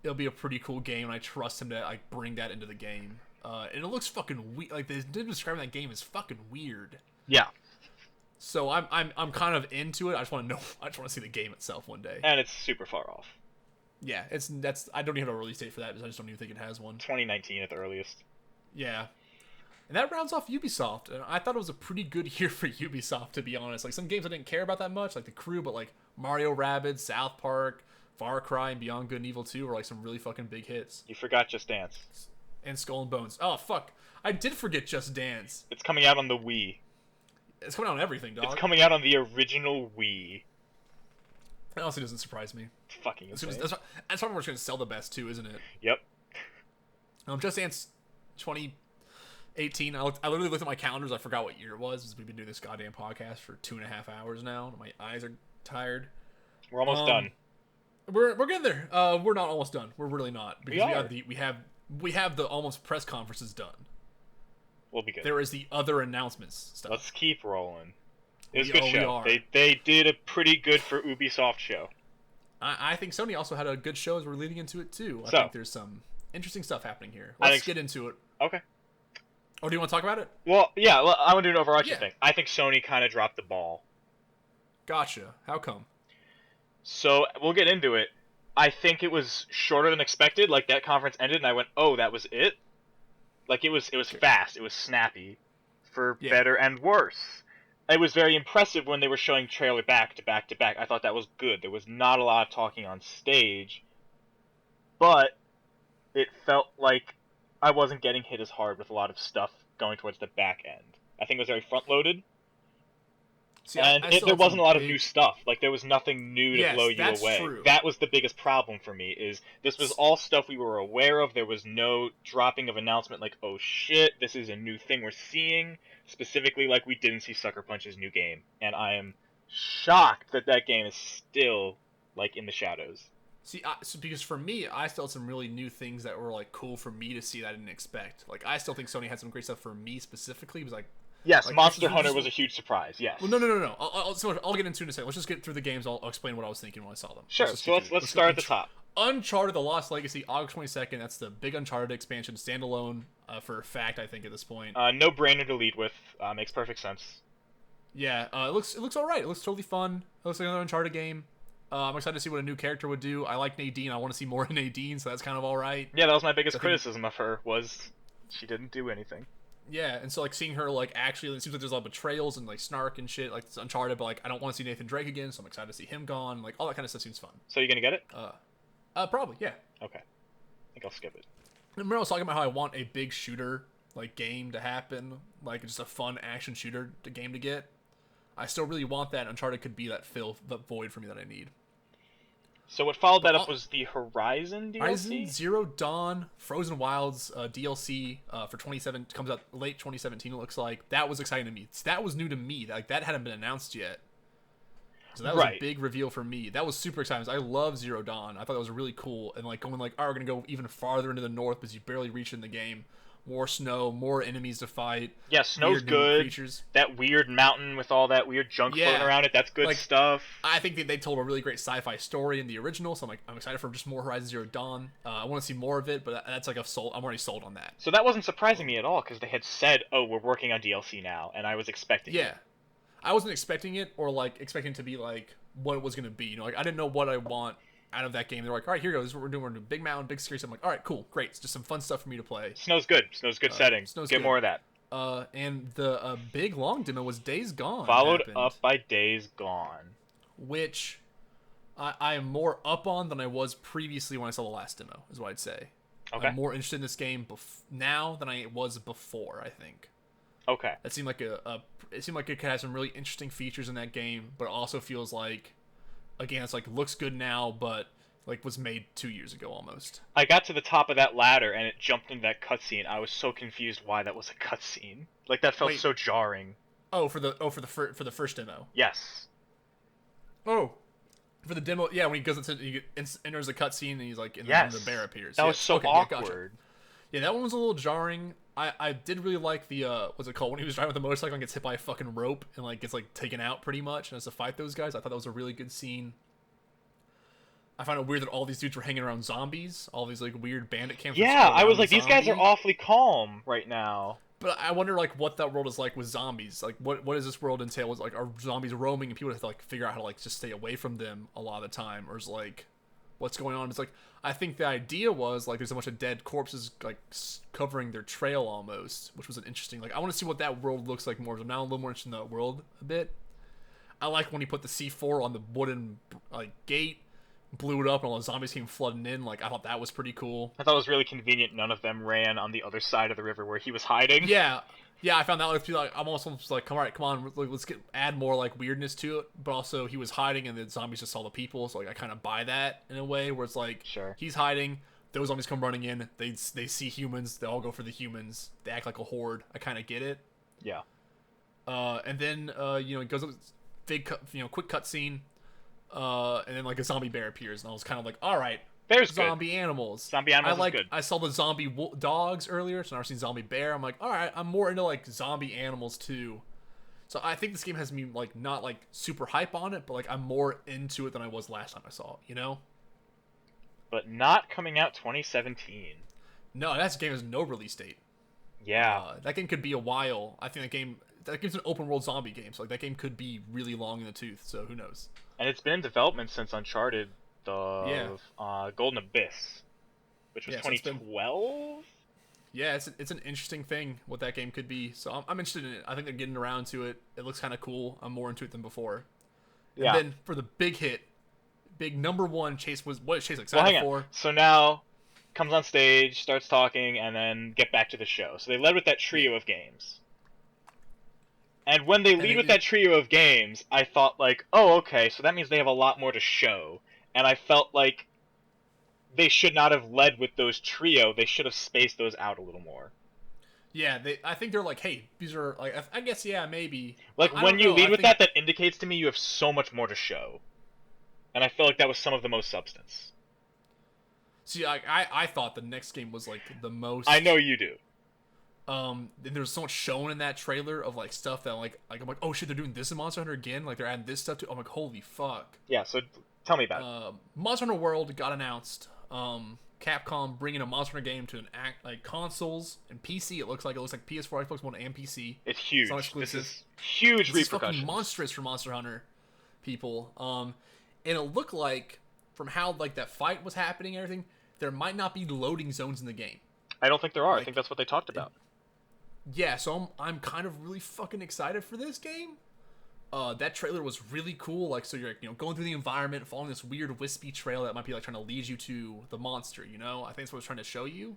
[SPEAKER 1] it'll be a pretty cool game, and I trust him to like bring that into the game. And it looks fucking weird. Like they describing that game is fucking weird.
[SPEAKER 2] Yeah.
[SPEAKER 1] So I'm kind of into it. I just want to know. I just want to see the game itself one day.
[SPEAKER 2] And it's super far off.
[SPEAKER 1] Yeah, I don't even have a release date for that because I just don't even think it has one.
[SPEAKER 2] 2019 at the earliest.
[SPEAKER 1] Yeah. And that rounds off Ubisoft, and I thought it was a pretty good year for Ubisoft, to be honest. Like, some games I didn't care about that much, like The Crew, but, like, Mario Rabbids, South Park, Far Cry, and Beyond Good and Evil 2 were, like, some really fucking big hits.
[SPEAKER 2] You forgot Just Dance.
[SPEAKER 1] And Skull and Bones. Oh, fuck. I did forget Just Dance.
[SPEAKER 2] It's coming out on the Wii.
[SPEAKER 1] It's coming out on everything, dog.
[SPEAKER 2] It's coming out on the original Wii.
[SPEAKER 1] That honestly doesn't surprise me.
[SPEAKER 2] It's fucking insane.
[SPEAKER 1] That's probably what's going to sell the best, too, isn't it?
[SPEAKER 2] Yep.
[SPEAKER 1] Just Dance 2018. I literally looked at my calendars. I forgot what year it was. We've been doing this goddamn podcast for 2.5 hours now. My eyes are tired.
[SPEAKER 2] We're almost done.
[SPEAKER 1] We're getting there. We're not almost done. We're really not because we have the almost press conferences done.
[SPEAKER 2] We'll be good.
[SPEAKER 1] There is the other announcements stuff.
[SPEAKER 2] Let's keep rolling. It was a
[SPEAKER 1] We
[SPEAKER 2] good show.
[SPEAKER 1] are.
[SPEAKER 2] They did a pretty good for Ubisoft show.
[SPEAKER 1] I think Sony also had a good show as we're leading into it too. I
[SPEAKER 2] So-
[SPEAKER 1] think there's some interesting stuff happening here.
[SPEAKER 2] I
[SPEAKER 1] Let's
[SPEAKER 2] think-
[SPEAKER 1] get into it.
[SPEAKER 2] Okay.
[SPEAKER 1] Oh, do you want to talk about it?
[SPEAKER 2] Well, yeah, I want to do an overarching
[SPEAKER 1] Yeah.
[SPEAKER 2] thing. I think Sony kind of dropped the ball.
[SPEAKER 1] Gotcha. How come?
[SPEAKER 2] So we'll get into it. I think it was shorter than expected. Like that conference ended, and I went, "Oh, that was it." Like it was fast. It was snappy, for
[SPEAKER 1] Yeah.
[SPEAKER 2] better and worse. It was very impressive when they were showing trailer back to back to back. I thought that was good. There was not a lot of talking on stage, but it felt like I wasn't getting hit as hard with a lot of stuff going towards the back end. I think it was very front loaded.
[SPEAKER 1] See,
[SPEAKER 2] And
[SPEAKER 1] I still
[SPEAKER 2] there
[SPEAKER 1] have
[SPEAKER 2] wasn't
[SPEAKER 1] some
[SPEAKER 2] a lot of
[SPEAKER 1] big-
[SPEAKER 2] new stuff. Like there was nothing new to
[SPEAKER 1] Yes,
[SPEAKER 2] blow you
[SPEAKER 1] that's
[SPEAKER 2] away.
[SPEAKER 1] true.
[SPEAKER 2] That was the biggest problem for me. Is this was all stuff we were aware of. There was no dropping of announcement like, "Oh shit, this is a new thing we're seeing." Specifically, like we didn't see Sucker Punch's new game, and I am shocked that that game is still like in the shadows.
[SPEAKER 1] See, so because for me, I still had some really new things that were like cool for me to see that I didn't expect. Like I still think Sony had some great stuff for me specifically. It was like,
[SPEAKER 2] Yes,
[SPEAKER 1] Like,
[SPEAKER 2] Monster
[SPEAKER 1] this is-
[SPEAKER 2] Hunter was a huge surprise. Yes.
[SPEAKER 1] well, no. I'll get into it in a second. Let's just get through the games. I'll explain what I was thinking when I saw them.
[SPEAKER 2] Sure.
[SPEAKER 1] just
[SPEAKER 2] So
[SPEAKER 1] get
[SPEAKER 2] let's
[SPEAKER 1] through it.
[SPEAKER 2] start
[SPEAKER 1] go.
[SPEAKER 2] at the top.
[SPEAKER 1] Uncharted: The Lost Legacy, August 22nd. That's the big Uncharted expansion, standalone for a fact. I think at this point.
[SPEAKER 2] No brainer to lead with. Makes perfect sense.
[SPEAKER 1] Yeah, it looks all right. It looks totally fun. It looks like another Uncharted game. I'm excited to see what a new character would do. I like Nadine. I want to see more of Nadine, so that's kind of all right.
[SPEAKER 2] Yeah, that was my biggest
[SPEAKER 1] I think-
[SPEAKER 2] criticism of her was she didn't do anything.
[SPEAKER 1] Yeah, and so like seeing her like actually, it seems like there's a lot of betrayals and like snark and shit. Like it's Uncharted, but like I don't want to see Nathan Drake again, so I'm excited to see him gone. Like all that kind of stuff seems fun.
[SPEAKER 2] So you gonna get it?
[SPEAKER 1] Probably yeah.
[SPEAKER 2] Okay. I think I'll skip it.
[SPEAKER 1] Remember I was talking about how I want a big shooter like game to happen, like just a fun action shooter game to get. I still really want that. Uncharted could be that void for me that I need.
[SPEAKER 2] So what followed that up
[SPEAKER 1] I'll-
[SPEAKER 2] was the Horizon DLC?
[SPEAKER 1] Horizon Zero Dawn Frozen Wilds DLC for 27 comes out late 2017. It looks like that was exciting to me. That was new to me. Like that hadn't been announced yet. So that was a
[SPEAKER 3] Right.
[SPEAKER 1] big reveal for me. That was super exciting. I love Zero Dawn. I thought that was really cool. And like going like, all right, we're gonna go even farther into the north because you barely reach in the game. More snow, more enemies to fight.
[SPEAKER 3] Yeah, snow's
[SPEAKER 1] weird new
[SPEAKER 3] good.
[SPEAKER 1] creatures.
[SPEAKER 3] That weird mountain with all that weird junk floating around it, that's good
[SPEAKER 1] Like,
[SPEAKER 3] stuff.
[SPEAKER 1] I think they told a really great sci-fi story in the original, so I'm excited for just more Horizon Zero Dawn. I want to see more of it, but that's like I'm already sold on that.
[SPEAKER 3] So that wasn't surprising me at all, because they had said, oh, we're working on DLC now, and I was expecting it.
[SPEAKER 1] Yeah, I wasn't expecting it or like expecting it to be like what it was gonna be. You know, like I didn't know what I want out of that game. They're like, all right, here you go. This is what we're doing. We're doing big mountain, big scary stuff. I'm like, all right, cool, great. It's just some fun stuff for me to play.
[SPEAKER 3] Snow's good. Snow's good setting.
[SPEAKER 1] Snow's
[SPEAKER 3] Get
[SPEAKER 1] good.
[SPEAKER 3] more of that.
[SPEAKER 1] And the big long demo was Days Gone.
[SPEAKER 3] Followed
[SPEAKER 1] happened,
[SPEAKER 3] up by Days Gone.
[SPEAKER 1] which I am more up on than I was previously when I saw the last demo, is what I'd say.
[SPEAKER 3] Okay.
[SPEAKER 1] I'm more interested in this game now than I was before, I think.
[SPEAKER 3] Okay.
[SPEAKER 1] It seemed like it seemed like it could have some really interesting features in that game, but it also feels like again it's like looks good now, but like was made 2 years ago almost.
[SPEAKER 3] I got to the top of that ladder and it jumped into that cutscene. I was so confused why that was a cutscene. Like that felt
[SPEAKER 1] Wait.
[SPEAKER 3] so jarring.
[SPEAKER 1] For the first demo.
[SPEAKER 3] Yes.
[SPEAKER 1] Oh, for the demo, yeah, when he goes into enters the cutscene and he's like, and
[SPEAKER 3] Yes.
[SPEAKER 1] then the bear appears.
[SPEAKER 3] That
[SPEAKER 1] Yeah,
[SPEAKER 3] was so
[SPEAKER 1] okay,
[SPEAKER 3] awkward.
[SPEAKER 1] Yeah, gotcha. Yeah, that one was a little jarring. I did really like the what's it called when he was driving with the motorcycle and gets hit by a fucking rope and like gets like taken out pretty much and has to fight those guys. I thought that was a really good scene. I find it weird that all these dudes were hanging around zombies, all these like weird bandit camps. were
[SPEAKER 3] Yeah,
[SPEAKER 1] still
[SPEAKER 3] I
[SPEAKER 1] around
[SPEAKER 3] was
[SPEAKER 1] the
[SPEAKER 3] like, these guys are
[SPEAKER 1] zombie.
[SPEAKER 3] awfully calm right now.
[SPEAKER 1] But I wonder like what that world is like with zombies. Like what does this world entail? Is like are zombies roaming and people have to like figure out how to like just stay away from them a lot of the time, or is like what's going on? It's like I think the idea was like there's a bunch of dead corpses like covering their trail almost, which was an interesting. Like I want to see what that world looks like more. I'm now a little more interested in that world a bit. I like when he put the C4 on the wooden like gate, blew it up, and all the zombies came flooding in. Like I thought that was pretty cool.
[SPEAKER 3] I thought it was really convenient none of them ran on the other side of the river where he was hiding.
[SPEAKER 1] Yeah, I found that like I'm also just like, come on, let's add more like weirdness to it. But also he was hiding and the zombies just saw the people, so like I kind of buy that in a way where it's like
[SPEAKER 3] Sure.
[SPEAKER 1] he's hiding, those zombies come running in, they see humans, they all go for the humans, they act like a horde. I kind of get it.
[SPEAKER 3] Yeah.
[SPEAKER 1] And then it goes up, quick cutscene, and then like a zombie bear appears, and I was kind of like, all right.
[SPEAKER 3] Bear's good.
[SPEAKER 1] Zombie animals.
[SPEAKER 3] Zombie animals is good.
[SPEAKER 1] I saw the zombie dogs earlier, so I've never seen zombie bear. I'm like, all right, I'm more into like zombie animals too. So I think this game has me like not like super hype on it, but like I'm more into it than I was last time I saw it. You know?
[SPEAKER 3] But not coming out 2017.
[SPEAKER 1] No, that game has no release date.
[SPEAKER 3] Yeah.
[SPEAKER 1] That game could be a while. I think that game's an open world zombie game, so like that game could be really long in the tooth. So who knows?
[SPEAKER 3] And it's been in development since Uncharted Golden Abyss, which was
[SPEAKER 1] Yeah, so it's been-
[SPEAKER 3] 2012?
[SPEAKER 1] Yeah, it's an interesting thing what that game could be. So I'm interested in it. I think they're getting around to it. It looks kind of cool. I'm more into it than before.
[SPEAKER 3] Yeah.
[SPEAKER 1] And then for the big hit, big number one, Chase was what is Chase
[SPEAKER 3] Well,
[SPEAKER 1] excited
[SPEAKER 3] hang on.
[SPEAKER 1] for?
[SPEAKER 3] So now comes on stage, starts talking, and then get back to the show. So they led with that trio of games. And when they lead with that trio of games, I thought like, oh, okay, so that means they have a lot more to show. And I felt like they should not have led with those trio. They should have spaced those out a little more.
[SPEAKER 1] Yeah, I think they're like, hey, these are like, I guess yeah, maybe.
[SPEAKER 3] Like
[SPEAKER 1] I
[SPEAKER 3] when
[SPEAKER 1] don't
[SPEAKER 3] you
[SPEAKER 1] know,
[SPEAKER 3] lead
[SPEAKER 1] I
[SPEAKER 3] with
[SPEAKER 1] think-
[SPEAKER 3] that indicates to me you have so much more to show. And I feel like that was some of the most substance.
[SPEAKER 1] See, I thought the next game was like the most.
[SPEAKER 3] I know you do.
[SPEAKER 1] And there's so much shown in that trailer of like stuff that like I'm like, oh shit, they're doing this in Monster Hunter again. Like they're adding this stuff to. I'm like, holy fuck.
[SPEAKER 3] Yeah, so tell me about it.
[SPEAKER 1] Monster Hunter World got announced. Capcom bringing a Monster Hunter game to like consoles and PC. It looks like PS4, Xbox One, and PC.
[SPEAKER 3] It's huge.
[SPEAKER 1] not
[SPEAKER 3] This
[SPEAKER 1] exclusive.
[SPEAKER 3] is huge
[SPEAKER 1] This is
[SPEAKER 3] repercussions.
[SPEAKER 1] fucking monstrous for Monster Hunter people. And it looked like from how like that fight was happening and everything, there might not be loading zones in the game.
[SPEAKER 3] I don't think there are. I
[SPEAKER 1] Like,
[SPEAKER 3] think that's what they talked about.
[SPEAKER 1] Yeah, so I'm kind of really fucking excited for this game. That trailer was really cool. Like, so you're going through the environment, following this weird wispy trail that might be like trying to lead you to the monster. You know, I think that's what it was trying to show you.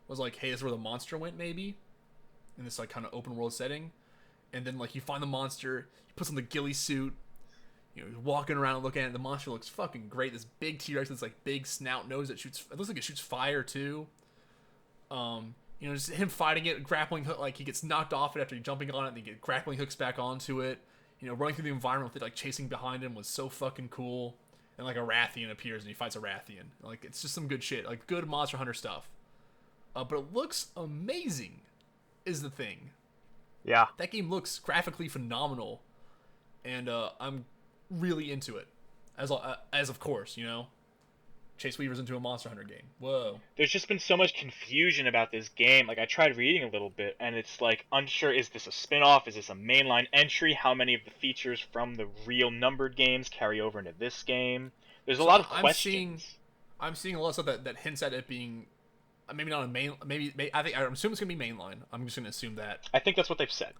[SPEAKER 1] Was like, hey, this is where the monster went, maybe, in this like kind of open world setting. And then like you find the monster, he puts on the ghillie suit. He's walking around and looking at it. The monster looks fucking great. This big T-Rex, this like big snout nose that shoots. It looks like it shoots fire too. Just him fighting it, grappling hook. Like he gets knocked off it after jumping on it, and then he get grappling hooks back onto it. running through the environment with it like chasing behind him was so fucking cool. And like a Rathian appears and he fights a Rathian. Like it's just some good shit, like good Monster Hunter stuff. But it looks amazing, is the thing.
[SPEAKER 3] Yeah.
[SPEAKER 1] That game looks graphically phenomenal, and I'm really into it. As of course, Chase Weaver's into a Monster Hunter game. Whoa.
[SPEAKER 3] There's just been so much confusion about this game. Like, I tried reading a little bit, and it's like unsure: is this a spin-off? Is this a mainline entry? How many of the features from the real numbered games carry over into this game? There's a lot of questions.
[SPEAKER 1] I'm seeing a lot of stuff that hints at it being maybe not a main. I'm assuming it's gonna be mainline. I'm just gonna assume that.
[SPEAKER 3] I think that's what they've said.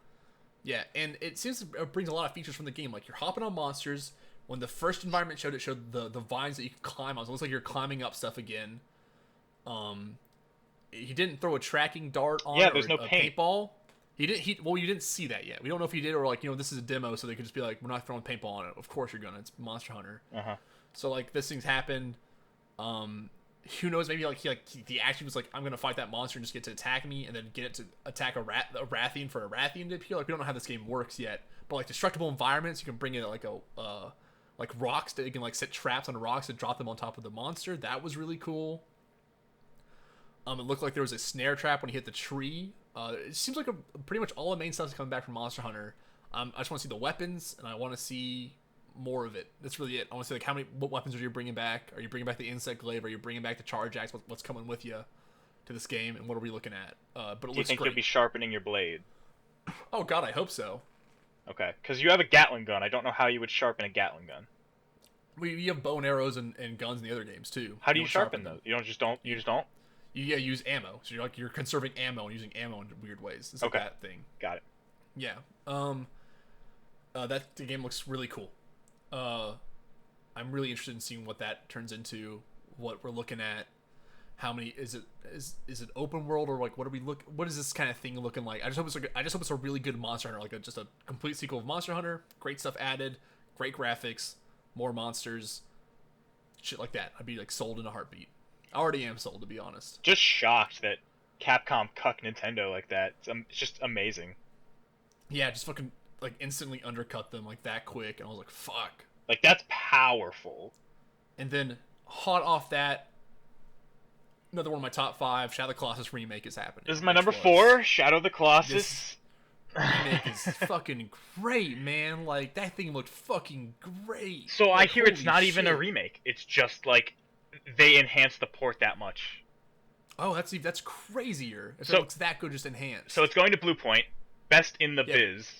[SPEAKER 1] Yeah, and it seems it brings a lot of features from the game. Like you're hopping on monsters. When the first environment showed the vines that you can climb on. So it looks like you're climbing up stuff again. He didn't throw a tracking dart on.
[SPEAKER 3] Yeah,
[SPEAKER 1] or
[SPEAKER 3] there's no
[SPEAKER 1] a
[SPEAKER 3] paint.
[SPEAKER 1] paintball. He didn't. Well, you didn't see that yet. We don't know if he did or like this is a demo, so they could just be like, we're not throwing paintball on it. Of course you're gonna. It's Monster Hunter. So like this thing's happened. Who knows? Maybe he actually was like, I'm gonna fight that monster and just get to attack me, and then get it to attack a Rathian for a Rathian to appear. Like we don't know how this game works yet. But like destructible environments, you can bring in like rocks that you can like set traps on rocks and drop them on top of the monster. That was really cool. It looked like there was a snare trap when he hit the tree. It seems like pretty much all the main stuff is coming back from Monster Hunter. I just want to see the weapons, and I want to see more of it. That's really it. I want to see like what weapons are you bringing back? Are you bringing back the Insect Glaive? Are you bringing back the Charge Axe? What's coming with you to this game, and what are we looking at? But it looks great.
[SPEAKER 3] Do you think you'll be sharpening your blade?
[SPEAKER 1] Oh god, I hope so.
[SPEAKER 3] Okay, because you have a Gatling gun. I don't know how you would sharpen a Gatling gun.
[SPEAKER 1] We have bow and arrows and guns in the other games too.
[SPEAKER 3] How do you sharpen those? You just don't.
[SPEAKER 1] You use ammo. So you're conserving ammo and using ammo in weird ways. It's like that thing.
[SPEAKER 3] Got it.
[SPEAKER 1] Yeah. The game looks really cool. I'm really interested in seeing what that turns into. What we're looking at. How many is it open world or like what is this kind of thing looking like? I just hope it's a really good Monster Hunter, like just a complete sequel of Monster Hunter. Great stuff added, great graphics, more monsters, shit like that. I'd be like sold in a heartbeat. I already am sold, to be honest.
[SPEAKER 3] Just shocked that Capcom cucked Nintendo like that. It's just amazing.
[SPEAKER 1] Yeah, just fucking like instantly undercut them like that quick, and I was like, fuck.
[SPEAKER 3] Like that's powerful.
[SPEAKER 1] And then hot off that, another one of my top 5, Shadow of the Colossus remake is happening.
[SPEAKER 3] This is my number 4, Shadow of the Colossus.
[SPEAKER 1] This remake is fucking great, man. Like that thing looked fucking great.
[SPEAKER 3] So
[SPEAKER 1] like,
[SPEAKER 3] I hear it's not even a
[SPEAKER 1] shit.
[SPEAKER 3] remake. It's just like they enhanced the port that much.
[SPEAKER 1] Oh, that's crazier. If
[SPEAKER 3] So-
[SPEAKER 1] it looks that good, just enhanced.
[SPEAKER 3] So it's going to Blue Point, best in the biz.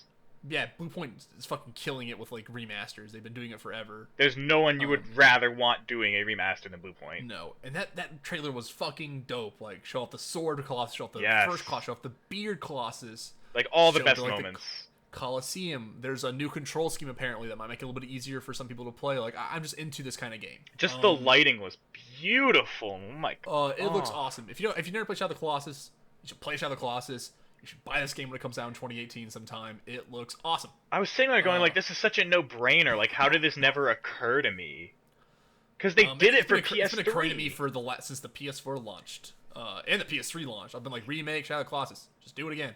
[SPEAKER 1] Yeah, Blue Point is fucking killing it with like remasters. They've been doing it forever.
[SPEAKER 3] There's no one you would rather want doing a remaster than Blue Point.
[SPEAKER 1] No, and that trailer was fucking dope. Like show off the sword Colossus, show off the
[SPEAKER 3] Yes.
[SPEAKER 1] first Colossus, show off the beard Colossus.
[SPEAKER 3] Like all the
[SPEAKER 1] Show
[SPEAKER 3] best
[SPEAKER 1] like, the
[SPEAKER 3] moments.
[SPEAKER 1] Coliseum. There's a new control scheme apparently that might make it a little bit easier for some people to play. Like I'm just into this kind of game.
[SPEAKER 3] Just the lighting was beautiful. Oh my god.
[SPEAKER 1] It looks awesome. If you never played Shadow of the Colossus, you should play Shadow of the Colossus. You should buy this game when it comes out in 2018 sometime. It looks awesome.
[SPEAKER 3] I was sitting there going like, this is such a no-brainer. Like, how did this never occur to me? Because they did it for PS3.
[SPEAKER 1] It's been occurring to me for since the PS4 launched and the PS3 launched. I've been like, remake Shadow of the Colossus. Just do it again.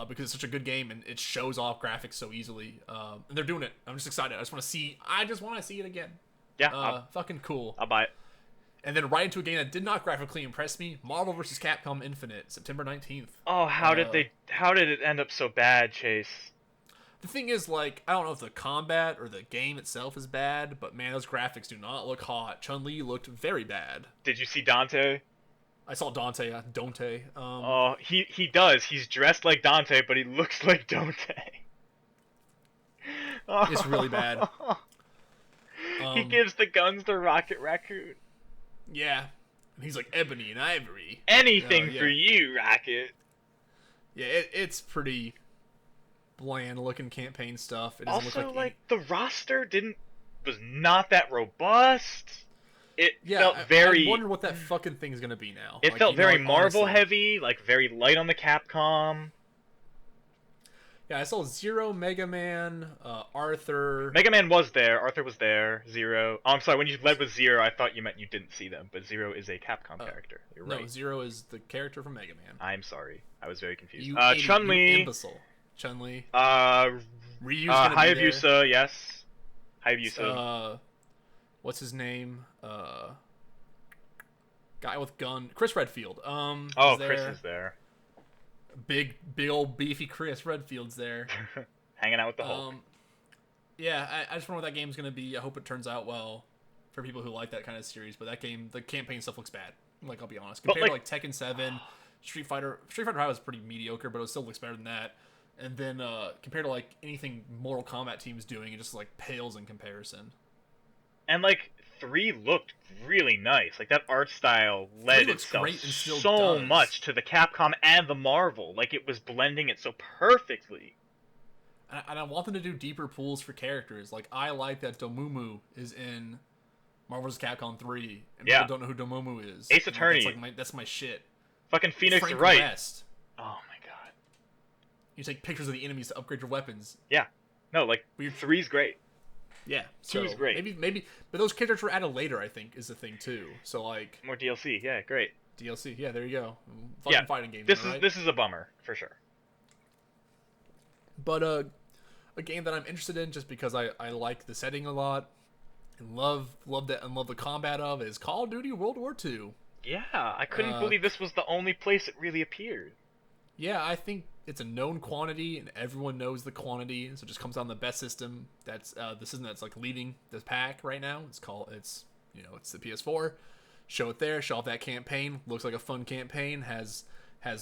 [SPEAKER 1] Because it's such a good game and it shows off graphics so easily. And they're doing it. I'm just excited. I just want to see it again.
[SPEAKER 3] Yeah,
[SPEAKER 1] Fucking cool.
[SPEAKER 3] I'll buy it.
[SPEAKER 1] And then right into a game that did not graphically impress me, Marvel vs. Capcom Infinite, September 19th.
[SPEAKER 3] Oh, how did it end up so bad, Chase?
[SPEAKER 1] The thing is, like, I don't know if the combat or the game itself is bad, but man, those graphics do not look hot. Chun-Li looked very bad.
[SPEAKER 3] Did you see Dante?
[SPEAKER 1] I saw Dante.
[SPEAKER 3] Oh, he does. He's dressed like Dante, but he looks like Dante.
[SPEAKER 1] It's really bad.
[SPEAKER 3] He gives the guns to Rocket Raccoon.
[SPEAKER 1] Yeah. And he's like Ebony and Ivory.
[SPEAKER 3] Anything
[SPEAKER 1] yeah.
[SPEAKER 3] for you, Rocket.
[SPEAKER 1] Yeah, it's pretty bland looking campaign stuff. It doesn't
[SPEAKER 3] Also,
[SPEAKER 1] look like
[SPEAKER 3] the roster was not that robust. It felt
[SPEAKER 1] I
[SPEAKER 3] very.
[SPEAKER 1] wonder what that fucking thing is gonna be now.
[SPEAKER 3] It felt very Marvel
[SPEAKER 1] honestly.
[SPEAKER 3] heavy, like very light on the Capcom.
[SPEAKER 1] Yeah, I saw Zero, Mega Man, Arthur.
[SPEAKER 3] Mega Man was there. Arthur was there. Zero. Oh, I'm sorry. When you led with Zero, I thought you meant you didn't see them. But Zero is a Capcom character. You're right.
[SPEAKER 1] No, Zero is the character from Mega Man.
[SPEAKER 3] I'm sorry. I was very confused.
[SPEAKER 1] You
[SPEAKER 3] Chun-Li.
[SPEAKER 1] imbecile. Chun-Li. Ryu's gonna be there.
[SPEAKER 3] Hayabusa, yes. Hayabusa.
[SPEAKER 1] What's his name? Guy with gun. Chris Redfield.
[SPEAKER 3] Oh, Chris is there.
[SPEAKER 1] Big old beefy Chris Redfield's there.
[SPEAKER 3] Hanging out with the Hulk.
[SPEAKER 1] Yeah, I just wonder what that game's gonna be. I hope it turns out well for people who like that kind of series. But that game, the campaign stuff looks bad. Like, I'll be honest. Compared to like Tekken 7, Street Fighter 5 was pretty mediocre, but it still looks better than that. And then compared to like anything Mortal Kombat team's doing, it just like pales in comparison.
[SPEAKER 3] And like 3 looked really nice. Like that art style led itself so much to the Capcom and the Marvel. Like it was blending it so perfectly.
[SPEAKER 1] And I want them to do deeper pools for characters. Like, I like that Domumu is in Marvel vs. Capcom 3, and people don't know who Domumu is.
[SPEAKER 3] Ace Attorney.
[SPEAKER 1] That's my shit.
[SPEAKER 3] Fucking Phoenix
[SPEAKER 1] Frank
[SPEAKER 3] Wright.
[SPEAKER 1] West.
[SPEAKER 3] Oh my god.
[SPEAKER 1] You take pictures of the enemies to upgrade your weapons.
[SPEAKER 3] Yeah. No, like, 3's great.
[SPEAKER 1] Yeah.
[SPEAKER 3] 2's great.
[SPEAKER 1] Maybe, but those characters were added later, I think, is the thing, too. So, like...
[SPEAKER 3] More DLC, yeah, great.
[SPEAKER 1] DLC, yeah, there you go. Fighting games,
[SPEAKER 3] This is a bummer, for sure.
[SPEAKER 1] But a game that I'm interested in just because I like the setting a lot and love the combat of is Call of Duty World War II.
[SPEAKER 3] Yeah, I couldn't believe this was the only place it really appeared.
[SPEAKER 1] Yeah, I think it's a known quantity and everyone knows the quantity, so it just comes on the best system. That's the system that's like leading the pack right now. It's the PS4. Show it there. Show off that campaign. Looks like a fun campaign. Has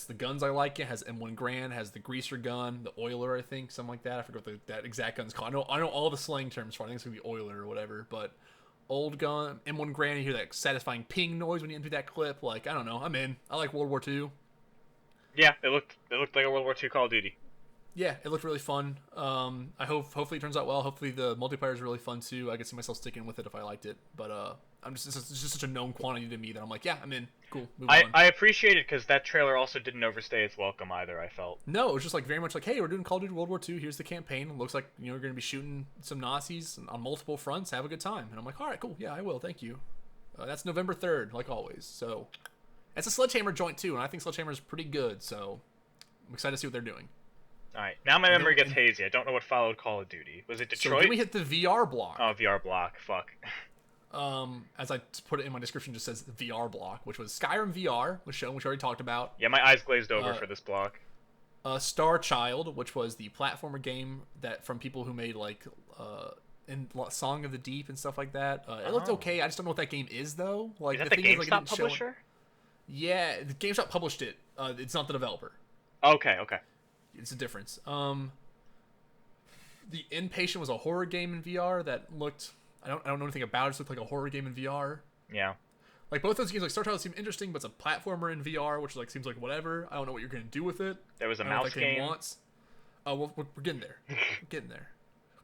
[SPEAKER 1] the guns I like. It has M1 Garand, has the greaser gun, the oiler, I think, something like that. I forget what that exact gun's called. I know all the slang terms for it. I think it's gonna be oiler or whatever. But old gun, M1 Garand, you hear that satisfying ping noise when you enter that clip. Like, I don't know. I'm in. I like World War II.
[SPEAKER 3] Yeah, it looked like a World War II Call of Duty.
[SPEAKER 1] Yeah, it looked really fun. Hopefully it turns out well. Hopefully the multiplayer is really fun too. I could see myself sticking with it if I liked it. But it's just such a known quantity to me that I'm like, yeah, I'm in. Cool. Move on.
[SPEAKER 3] I appreciate it because that trailer also didn't overstay its welcome either. I felt.
[SPEAKER 1] No, it was just like very much like, hey, we're doing Call of Duty World War II. Here's the campaign. It looks like we're going to be shooting some Nazis on multiple fronts. Have a good time. And I'm like, all right, cool. Yeah, I will. Thank you. That's November 3rd, like always. So it's a Sledgehammer joint too, and I think Sledgehammer is pretty good. So I'm excited to see what they're doing.
[SPEAKER 3] All right, now my memory gets hazy. I don't know what followed Call of Duty. Was it Detroit?
[SPEAKER 1] So then we hit the VR block.
[SPEAKER 3] Oh, VR block. Fuck.
[SPEAKER 1] As I put it in my description, just says VR block, which was Skyrim VR, was shown, which we already talked about.
[SPEAKER 3] Yeah, my eyes glazed over for this block.
[SPEAKER 1] Star Child, which was the platformer game that from people who made like in Song of the Deep and stuff like that. It looked okay. I just don't know what that game is though. Like,
[SPEAKER 3] is that the GameStop publisher?
[SPEAKER 1] Yeah, the GameStop published it. It's not the developer.
[SPEAKER 3] Okay.
[SPEAKER 1] It's a difference. The Inpatient was a horror game in VR that looked. I don't know anything about it. It just looked like a horror game in VR.
[SPEAKER 3] Yeah.
[SPEAKER 1] Like both those games, like Star Child seem interesting, but it's a platformer in VR, which like seems like whatever. I don't know what you're gonna do with it.
[SPEAKER 3] There was a mouse game.
[SPEAKER 1] We're getting there. We're getting there.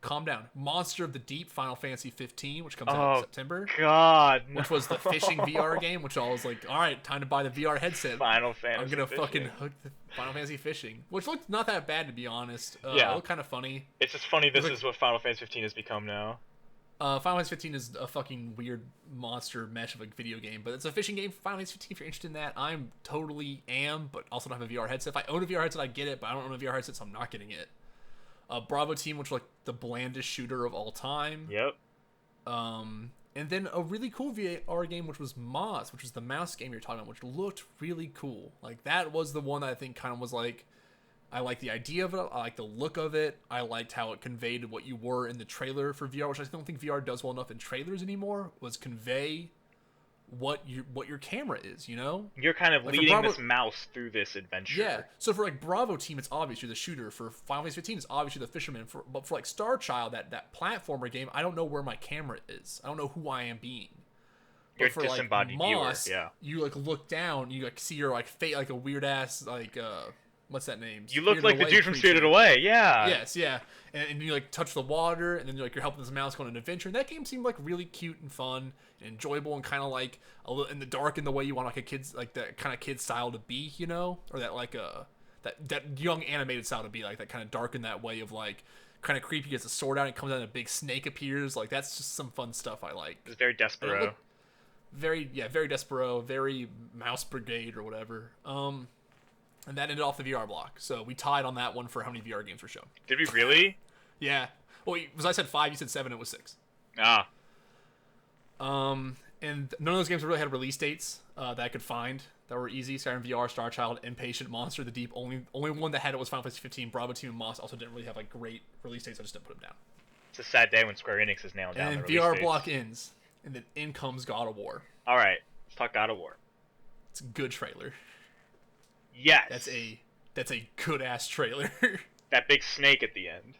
[SPEAKER 1] Calm down. Monster of the Deep, Final Fantasy 15, which comes out in September.
[SPEAKER 3] God,
[SPEAKER 1] no. Which was the fishing VR game, which I was like, all right, time to buy the VR headset.
[SPEAKER 3] Final Fantasy.
[SPEAKER 1] I'm gonna fucking hook the Final Fantasy fishing, which looked not that bad to be honest.
[SPEAKER 3] Yeah,
[SPEAKER 1] it looked kind of funny.
[SPEAKER 3] It's just funny. This is what Final Fantasy 15 has become now.
[SPEAKER 1] Final Fantasy 15 is a fucking weird monster mesh of a video game, but it's a fishing game for Final Fantasy 15 if you're interested in that. I'm totally am, but also don't have a VR headset. If I own a VR headset, I get it, but I don't own a VR headset, so I'm not getting it. Bravo Team, which was like the blandest shooter of all time.
[SPEAKER 3] Yep.
[SPEAKER 1] And then a really cool VR game, which was Moss, which was the mouse game you're talking about, which looked really cool. Like, that was the one that I think kind of was like, I like the idea of it. I like the look of it. I liked how it conveyed what you were in the trailer for VR, which I don't think VR does well enough in trailers anymore, was convey what your camera is, you know?
[SPEAKER 3] You're kind of like leading this mouse through this adventure.
[SPEAKER 1] Yeah. So for like Bravo Team, it's obvious you're the shooter. For Final Fantasy 15, it's obviously the fisherman. But for like Star Child, that platformer game, I don't know where my camera is. I don't know who I am being.
[SPEAKER 3] You're a disembodied
[SPEAKER 1] Moss,
[SPEAKER 3] viewer. Yeah.
[SPEAKER 1] You like look down, you like see your like fate, like a weird ass like what's that name?
[SPEAKER 3] You look like the dude from Spirited Away, yeah.
[SPEAKER 1] Yes, yeah. And you like touch the water, and then you're helping this mouse go on an adventure. And that game seemed like really cute and fun and enjoyable, and kind of like a little in the dark in the way you want like a kid's like that kind of kid style to be, you know, or that like that young animated style to be, like that kind of dark in that way of like kind of creepy. Gets a sword out and it comes out and a big snake appears. Like, that's just some fun stuff I like.
[SPEAKER 3] It's very Despero.
[SPEAKER 1] Very Despero, very Mouse Brigade or whatever. And that ended off the VR block. So we tied on that one for how many VR games were shown.
[SPEAKER 3] Did we really?
[SPEAKER 1] Yeah. Well, was I said 5? You said 7. It was 6.
[SPEAKER 2] Ah,
[SPEAKER 1] And none of those games really had release dates that I could find that were easy. Skyrim VR, Star Child, Impatient, Monster, The Deep. Only one that had it was Final Fantasy 15. Bravo Team and Moss also didn't really have like great release dates. I just didn't put them down.
[SPEAKER 2] it's a sad day when Square Enix is nailing down
[SPEAKER 1] And
[SPEAKER 2] the
[SPEAKER 1] then VR
[SPEAKER 2] release dates.
[SPEAKER 1] block ends, and then in comes God of War.
[SPEAKER 2] All right, let's talk God of War.
[SPEAKER 1] It's a good trailer.
[SPEAKER 2] Yes,
[SPEAKER 1] That's a good ass trailer.
[SPEAKER 2] that big snake at the end.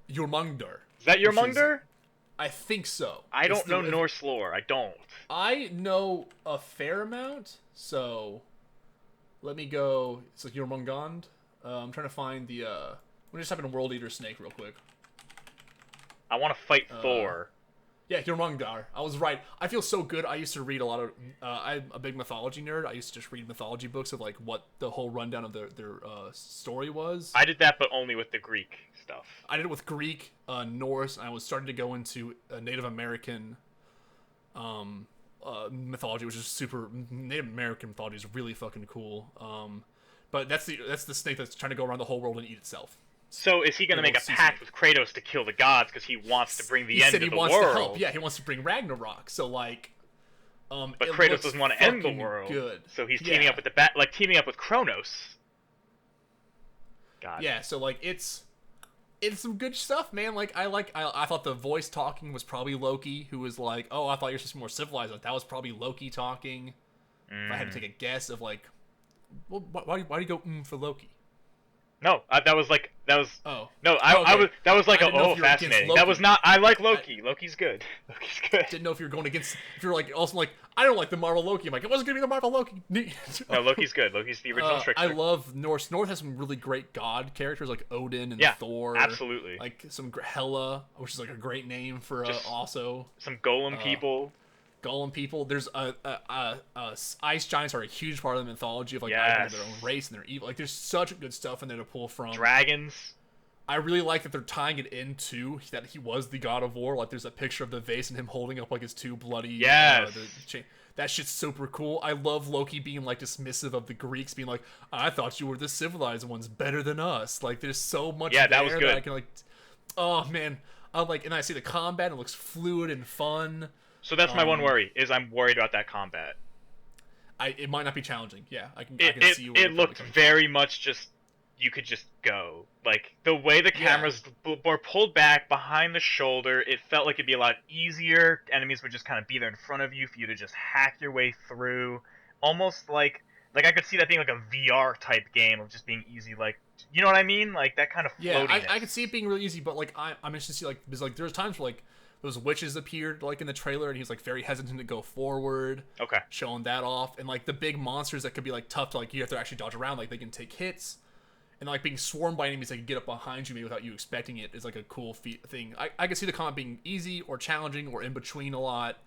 [SPEAKER 1] Jormungandr.
[SPEAKER 2] Is that your
[SPEAKER 1] Which is-
[SPEAKER 2] Mungder?
[SPEAKER 1] I think so.
[SPEAKER 2] I don't
[SPEAKER 1] It's
[SPEAKER 2] know
[SPEAKER 1] the-
[SPEAKER 2] Norse lore. I don't.
[SPEAKER 1] I know a fair amount, so let me go. It's like Jormungand. I'm trying to find the. Let me just type in World Eater Snake real quick.
[SPEAKER 2] I want to fight Thor.
[SPEAKER 1] Yeah, Jormungandr. I was right. I feel so good. I used to read a lot of. I'm a big mythology nerd. I used to just read mythology books of like what the whole rundown of their story was.
[SPEAKER 2] I did that, but only with the Greek stuff.
[SPEAKER 1] I did it with Greek, Norse, and I was starting to go into Native American mythology, which is super. Native American mythology is really fucking cool. But that's the snake that's trying to go around the whole world and eat itself.
[SPEAKER 2] So is he going to make a
[SPEAKER 1] Sea
[SPEAKER 2] pact
[SPEAKER 1] snake.
[SPEAKER 2] with Kratos to kill the gods because he wants to bring the
[SPEAKER 1] He
[SPEAKER 2] end
[SPEAKER 1] said
[SPEAKER 2] to
[SPEAKER 1] he
[SPEAKER 2] the
[SPEAKER 1] wants
[SPEAKER 2] world?
[SPEAKER 1] to help. Yeah, he wants to bring Ragnarok. So like,
[SPEAKER 2] But
[SPEAKER 1] it
[SPEAKER 2] Kratos
[SPEAKER 1] looks
[SPEAKER 2] doesn't want to end the
[SPEAKER 1] fucking
[SPEAKER 2] world.
[SPEAKER 1] Good.
[SPEAKER 2] So he's teaming
[SPEAKER 1] Yeah.
[SPEAKER 2] up with teaming up with Kronos. God.
[SPEAKER 1] Yeah, so like it's some good stuff, man. Like I thought the voice talking was probably Loki, who was like, "Oh, I thought you were supposed to be more civilized." Like that was probably Loki talking. If I had to take a guess of like, well, why do you go for Loki?
[SPEAKER 2] No, that was
[SPEAKER 1] Oh,
[SPEAKER 2] no.
[SPEAKER 1] Oh, okay.
[SPEAKER 2] That was like
[SPEAKER 1] I didn't know if you were against
[SPEAKER 2] fascinating.
[SPEAKER 1] Loki.
[SPEAKER 2] That was not. I like Loki. Loki's good. Loki's good.
[SPEAKER 1] didn't know if you were going against. If you're like also like, I don't like the Marvel Loki. I'm like, it wasn't gonna be the Marvel Loki.
[SPEAKER 2] No, Loki's good. Loki's the original trickster.
[SPEAKER 1] I love Norse. Norse has some really great god characters like Odin and
[SPEAKER 2] Yeah,
[SPEAKER 1] Thor.
[SPEAKER 2] absolutely.
[SPEAKER 1] Like some Hela, which is like a great name for
[SPEAKER 2] Just-
[SPEAKER 1] also.
[SPEAKER 2] Some Golem people.
[SPEAKER 1] Golem people. There's ice giants are a huge part of the mythology of like
[SPEAKER 2] Yes.
[SPEAKER 1] their own race and they're evil. Like there's such good stuff in there to pull from.
[SPEAKER 2] Dragons.
[SPEAKER 1] I really like that they're tying it into that he was the god of war. Like there's a picture of the vase and him holding up like his two bloody.
[SPEAKER 2] Yes.
[SPEAKER 1] That shit's super cool. I love Loki being like dismissive of the Greeks, being like, "I thought you were the civilized ones, better than us." Like there's so much.
[SPEAKER 2] Yeah, that
[SPEAKER 1] there
[SPEAKER 2] was good.
[SPEAKER 1] I can like. Oh man, I like, and I see the combat. It looks fluid and fun.
[SPEAKER 2] So that's my one worry. Is I'm worried about that combat.
[SPEAKER 1] It might not be challenging. Yeah, I can
[SPEAKER 2] It
[SPEAKER 1] see where
[SPEAKER 2] it
[SPEAKER 1] you're
[SPEAKER 2] looked
[SPEAKER 1] coming from.
[SPEAKER 2] very much just you could just go. Like the way the cameras were pulled back behind the shoulder, it felt like it'd be a lot easier. Enemies would just kind of be there in front of you for you to just hack your way through. Almost like I could see that being like a VR type game of just being easy. Like you know what I mean? Like that kind of
[SPEAKER 1] Yeah,
[SPEAKER 2] floatiness.
[SPEAKER 1] I could see it being really easy, but like I'm interested to see like because like there's times where like those witches appeared like in the trailer and he was like very hesitant to go forward,
[SPEAKER 2] Okay.
[SPEAKER 1] showing that off, and like the big monsters that could be like tough to like you have to actually dodge around, like they can take hits, and like being swarmed by enemies that can get up behind you maybe without you expecting it is like a cool thing. I could see the combat being easy or challenging or in between a lot.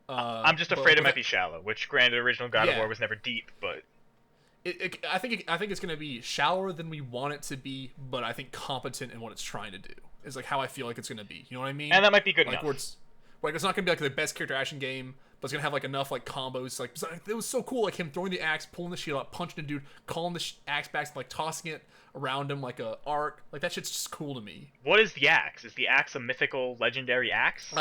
[SPEAKER 2] I'm just afraid it might be shallow, which granted, original God of
[SPEAKER 1] Yeah.
[SPEAKER 2] War was never deep, but
[SPEAKER 1] I think it's going to be shallower than we want it to be, but I think competent in what it's trying to do is like how I feel like it's going to be. You know what I mean?
[SPEAKER 2] and that might be good
[SPEAKER 1] like
[SPEAKER 2] enough.
[SPEAKER 1] where it's like it's not going to be like the best character action game, but it's going to have like enough like combos. Like it was so cool, like him throwing the axe, pulling the shield out, punching a dude, calling the axe back, and, like tossing it around him like a arc. Like that shit's just cool to me.
[SPEAKER 2] What is the axe? Is the axe a mythical, legendary axe?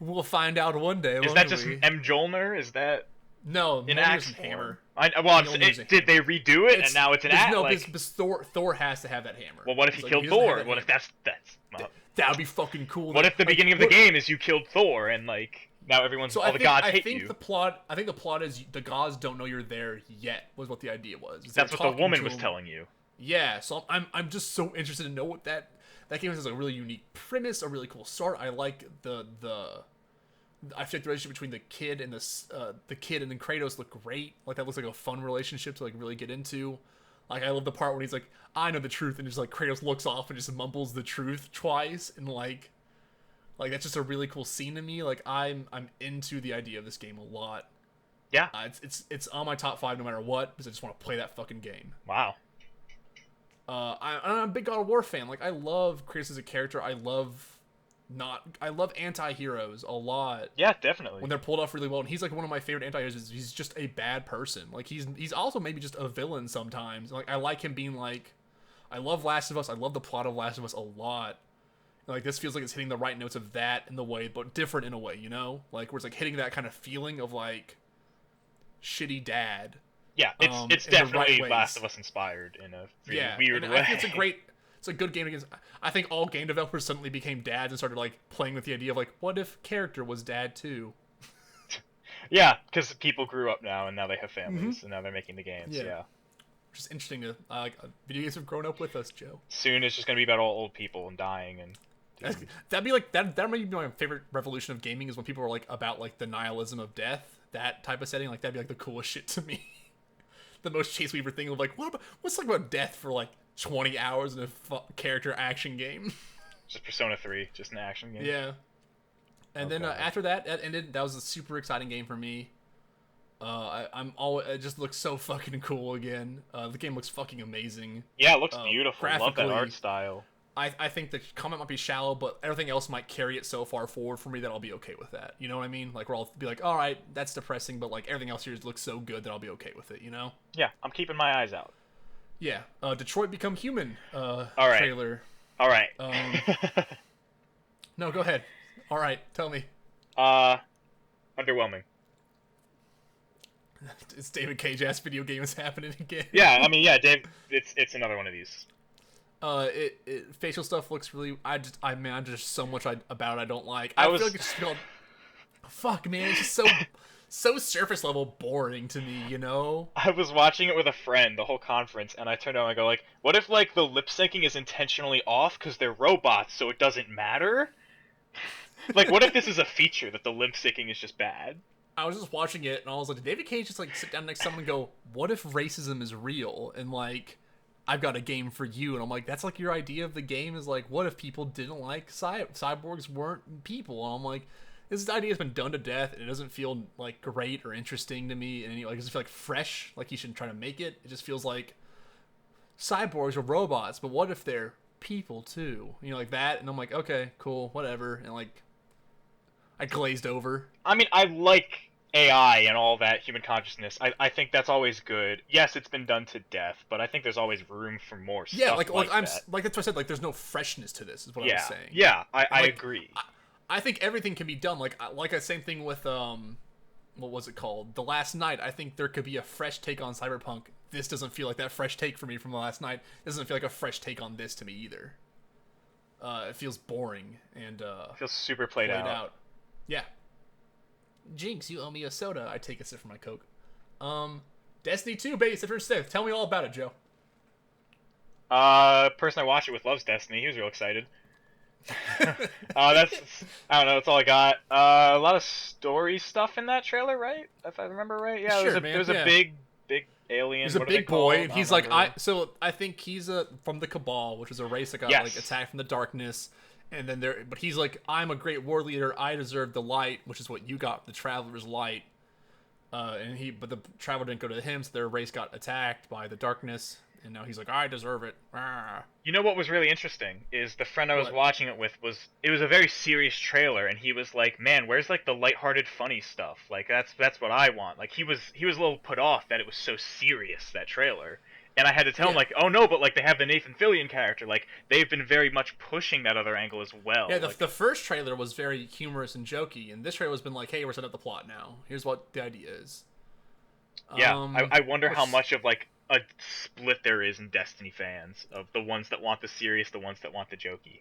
[SPEAKER 1] We'll find out one day.
[SPEAKER 2] Is
[SPEAKER 1] won't
[SPEAKER 2] that just
[SPEAKER 1] we?
[SPEAKER 2] M. Jolnir? Is that
[SPEAKER 1] No,
[SPEAKER 2] an
[SPEAKER 1] Mjolnir's
[SPEAKER 2] axe
[SPEAKER 1] a hammer.
[SPEAKER 2] Did they redo it and now it's an axe?
[SPEAKER 1] No,
[SPEAKER 2] Like,
[SPEAKER 1] because Thor has to have that hammer.
[SPEAKER 2] well, what if he
[SPEAKER 1] It's like,
[SPEAKER 2] killed
[SPEAKER 1] doesn't have
[SPEAKER 2] Thor?
[SPEAKER 1] that
[SPEAKER 2] What if
[SPEAKER 1] hammer.
[SPEAKER 2] that's well,
[SPEAKER 1] That would be fucking cool.
[SPEAKER 2] what if the
[SPEAKER 1] Like,
[SPEAKER 2] beginning of the
[SPEAKER 1] what-
[SPEAKER 2] game is you killed Thor and like now everyone's
[SPEAKER 1] So
[SPEAKER 2] all the gods
[SPEAKER 1] I
[SPEAKER 2] hate
[SPEAKER 1] think
[SPEAKER 2] you?
[SPEAKER 1] the plot. I think the plot is the gods don't know you're there yet. Was what the idea was. Is
[SPEAKER 2] That's
[SPEAKER 1] they're
[SPEAKER 2] what the
[SPEAKER 1] talking
[SPEAKER 2] woman
[SPEAKER 1] to
[SPEAKER 2] was
[SPEAKER 1] him.
[SPEAKER 2] telling you.
[SPEAKER 1] Yeah, so I'm just so interested to know what that game has a really unique premise, a really cool start. I like the I feel like the relationship between the kid and the kid and then Kratos look great. Like that looks like a fun relationship to like really get into. Like I love the part when he's like, I know the truth, and just like Kratos looks off and just mumbles the truth twice, and like that's just a really cool scene to me. Like I'm into the idea of this game a lot.
[SPEAKER 2] Yeah.
[SPEAKER 1] It's on my top 5 no matter what because I just want to play that fucking game.
[SPEAKER 2] Wow.
[SPEAKER 1] I'm a big God of War fan. Like I love Kratos as a character. I love anti-heroes a lot
[SPEAKER 2] Yeah, definitely.
[SPEAKER 1] when they're pulled off really well. And he's like one of my favorite anti-heroes. He's just a bad person. Like he's also maybe just a villain sometimes. Like I like him being like, I love Last of Us. I love the plot of Last of Us a lot. Like this feels like it's hitting the right notes of that in the way, but different in a way, you know? Like where it's like hitting that kind of feeling of like shitty dad.
[SPEAKER 3] Yeah, it's
[SPEAKER 1] in the
[SPEAKER 3] definitely
[SPEAKER 1] right
[SPEAKER 3] Last
[SPEAKER 1] ways.
[SPEAKER 3] of Us inspired in a really
[SPEAKER 1] Yeah,
[SPEAKER 3] weird
[SPEAKER 1] and
[SPEAKER 3] way.
[SPEAKER 1] I think it's a good game against. I think all game developers suddenly became dads and started like playing with the idea of like, what if character was dad too?
[SPEAKER 3] Yeah, because people grew up now and now they have families and now they're making the games.
[SPEAKER 1] Yeah.
[SPEAKER 3] Yeah.
[SPEAKER 1] Which is interesting to video games have grown up with us, Joe.
[SPEAKER 3] Soon it's just gonna be about all old people and dying and.
[SPEAKER 1] That'd be like that might be my favorite revolution of gaming is when people are like about like the nihilism of death, that type of setting. Like that'd be like the coolest shit to me. The most Chase Weaver thing of like what's like about death for like 20 hours in a character action game.
[SPEAKER 3] Just Persona 3, just an action game.
[SPEAKER 1] Yeah. And then
[SPEAKER 3] Okay.
[SPEAKER 1] after that ended, that was a super exciting game for me. It just looks so fucking cool again. The game looks fucking amazing.
[SPEAKER 3] Yeah, it looks beautiful. Love that
[SPEAKER 1] graphically,
[SPEAKER 3] art style.
[SPEAKER 1] I think the comment might be shallow, but everything else might carry it so far forward for me that I'll be okay with that. You know what I mean? Like, where I'll be like, all right, that's depressing, but like everything else here looks so good that I'll be okay with it. You know?
[SPEAKER 3] Yeah, I'm keeping my eyes out.
[SPEAKER 1] Yeah. Detroit Become Human.
[SPEAKER 3] right.
[SPEAKER 1] Trailer.
[SPEAKER 3] All right.
[SPEAKER 1] No, go ahead. All right, tell me.
[SPEAKER 3] Underwhelming.
[SPEAKER 1] It's David Cage ass video game is happening again.
[SPEAKER 3] Yeah, I mean, yeah, Dave, it's another one of these.
[SPEAKER 1] Facial stuff looks really. Man, there's so much about it I don't like.
[SPEAKER 3] I
[SPEAKER 1] feel
[SPEAKER 3] was-
[SPEAKER 1] like it's just feel. Fuck, man, it's just so surface level boring to me. You know.
[SPEAKER 3] I was watching it with a friend the whole conference, and I turned around and go like, "What if like the lip syncing is intentionally off because they're robots, so it doesn't matter? Like, what if this is a feature that the lip syncing is just bad?"
[SPEAKER 1] I was just watching it and I was like, did David Cage just like sit down next to someone and go, "What if racism is real?" And like, I've got a game for you. And I'm like, that's like your idea of the game is like, what if people didn't like cyborgs weren't people? And I'm like, this idea has been done to death and it doesn't feel like great or interesting to me. And it doesn't feel like fresh, like he shouldn't try to make it. It just feels like cyborgs are robots, but what if they're people too? You know, like that. And I'm like, okay, cool, whatever. And like, I glazed over.
[SPEAKER 3] I mean, I like AI and all that human consciousness. I think that's always good. Yes, it's been done to death, but I think there's always room for more
[SPEAKER 1] Yeah,
[SPEAKER 3] stuff
[SPEAKER 1] like
[SPEAKER 3] that.
[SPEAKER 1] that's what I said. Like, there's no freshness to this. Is what I
[SPEAKER 3] Yeah,
[SPEAKER 1] was saying.
[SPEAKER 3] yeah, I
[SPEAKER 1] Like,
[SPEAKER 3] agree.
[SPEAKER 1] I think everything can be done. Like a same thing with what was it called? The Last Night. I think there could be a fresh take on Cyberpunk. This doesn't feel like that fresh take for me from The Last Night. It doesn't feel like a fresh take on this to me either. It feels boring and
[SPEAKER 3] It feels super played out.
[SPEAKER 1] Yeah. Jinx, you owe me a soda. I take a sip from my Coke. Destiny 2, baby, September 6th. Tell me all about it, Joe.
[SPEAKER 3] Person I watched it with loves Destiny. He was real excited. That's I don't know. That's all I got. A lot of story stuff in that trailer, right? If I remember right. Yeah,
[SPEAKER 1] Sure,
[SPEAKER 3] there was a
[SPEAKER 1] yeah.
[SPEAKER 3] big alien.
[SPEAKER 1] He's a
[SPEAKER 3] what are they
[SPEAKER 1] big boy,
[SPEAKER 3] called?
[SPEAKER 1] and
[SPEAKER 3] I
[SPEAKER 1] he's
[SPEAKER 3] don't
[SPEAKER 1] like,
[SPEAKER 3] remember.
[SPEAKER 1] I think he's from the Cabal, which is a race that got
[SPEAKER 3] Yes.
[SPEAKER 1] like attacked from the darkness, and then but he's like, I'm a great war leader. I deserve the light, which is what you got, the Traveler's Light. But the Traveler didn't go to him, so their race got attacked by the darkness, and now he's like, I deserve it. Ah.
[SPEAKER 3] You know what was really interesting is the friend I was
[SPEAKER 1] What?
[SPEAKER 3] watching it with it was a very serious trailer, and he was like, "Man, where's like the lighthearted, funny stuff? Like that's what I want." Like he was a little put off that it was so serious, that trailer. And I had to tell him
[SPEAKER 1] Yeah.
[SPEAKER 3] like, "Oh no, but like they have the Nathan Fillion character. Like they've been very much pushing that other angle as well."
[SPEAKER 1] Yeah,
[SPEAKER 3] Like,
[SPEAKER 1] the first trailer was very humorous and jokey, and this trailer has been like, hey, we're setting up the plot now. Here's what the idea is.
[SPEAKER 3] yeah, I wonder how
[SPEAKER 1] which-
[SPEAKER 3] much of like a split there is in Destiny fans of the ones that want the serious, the ones that want the jokey.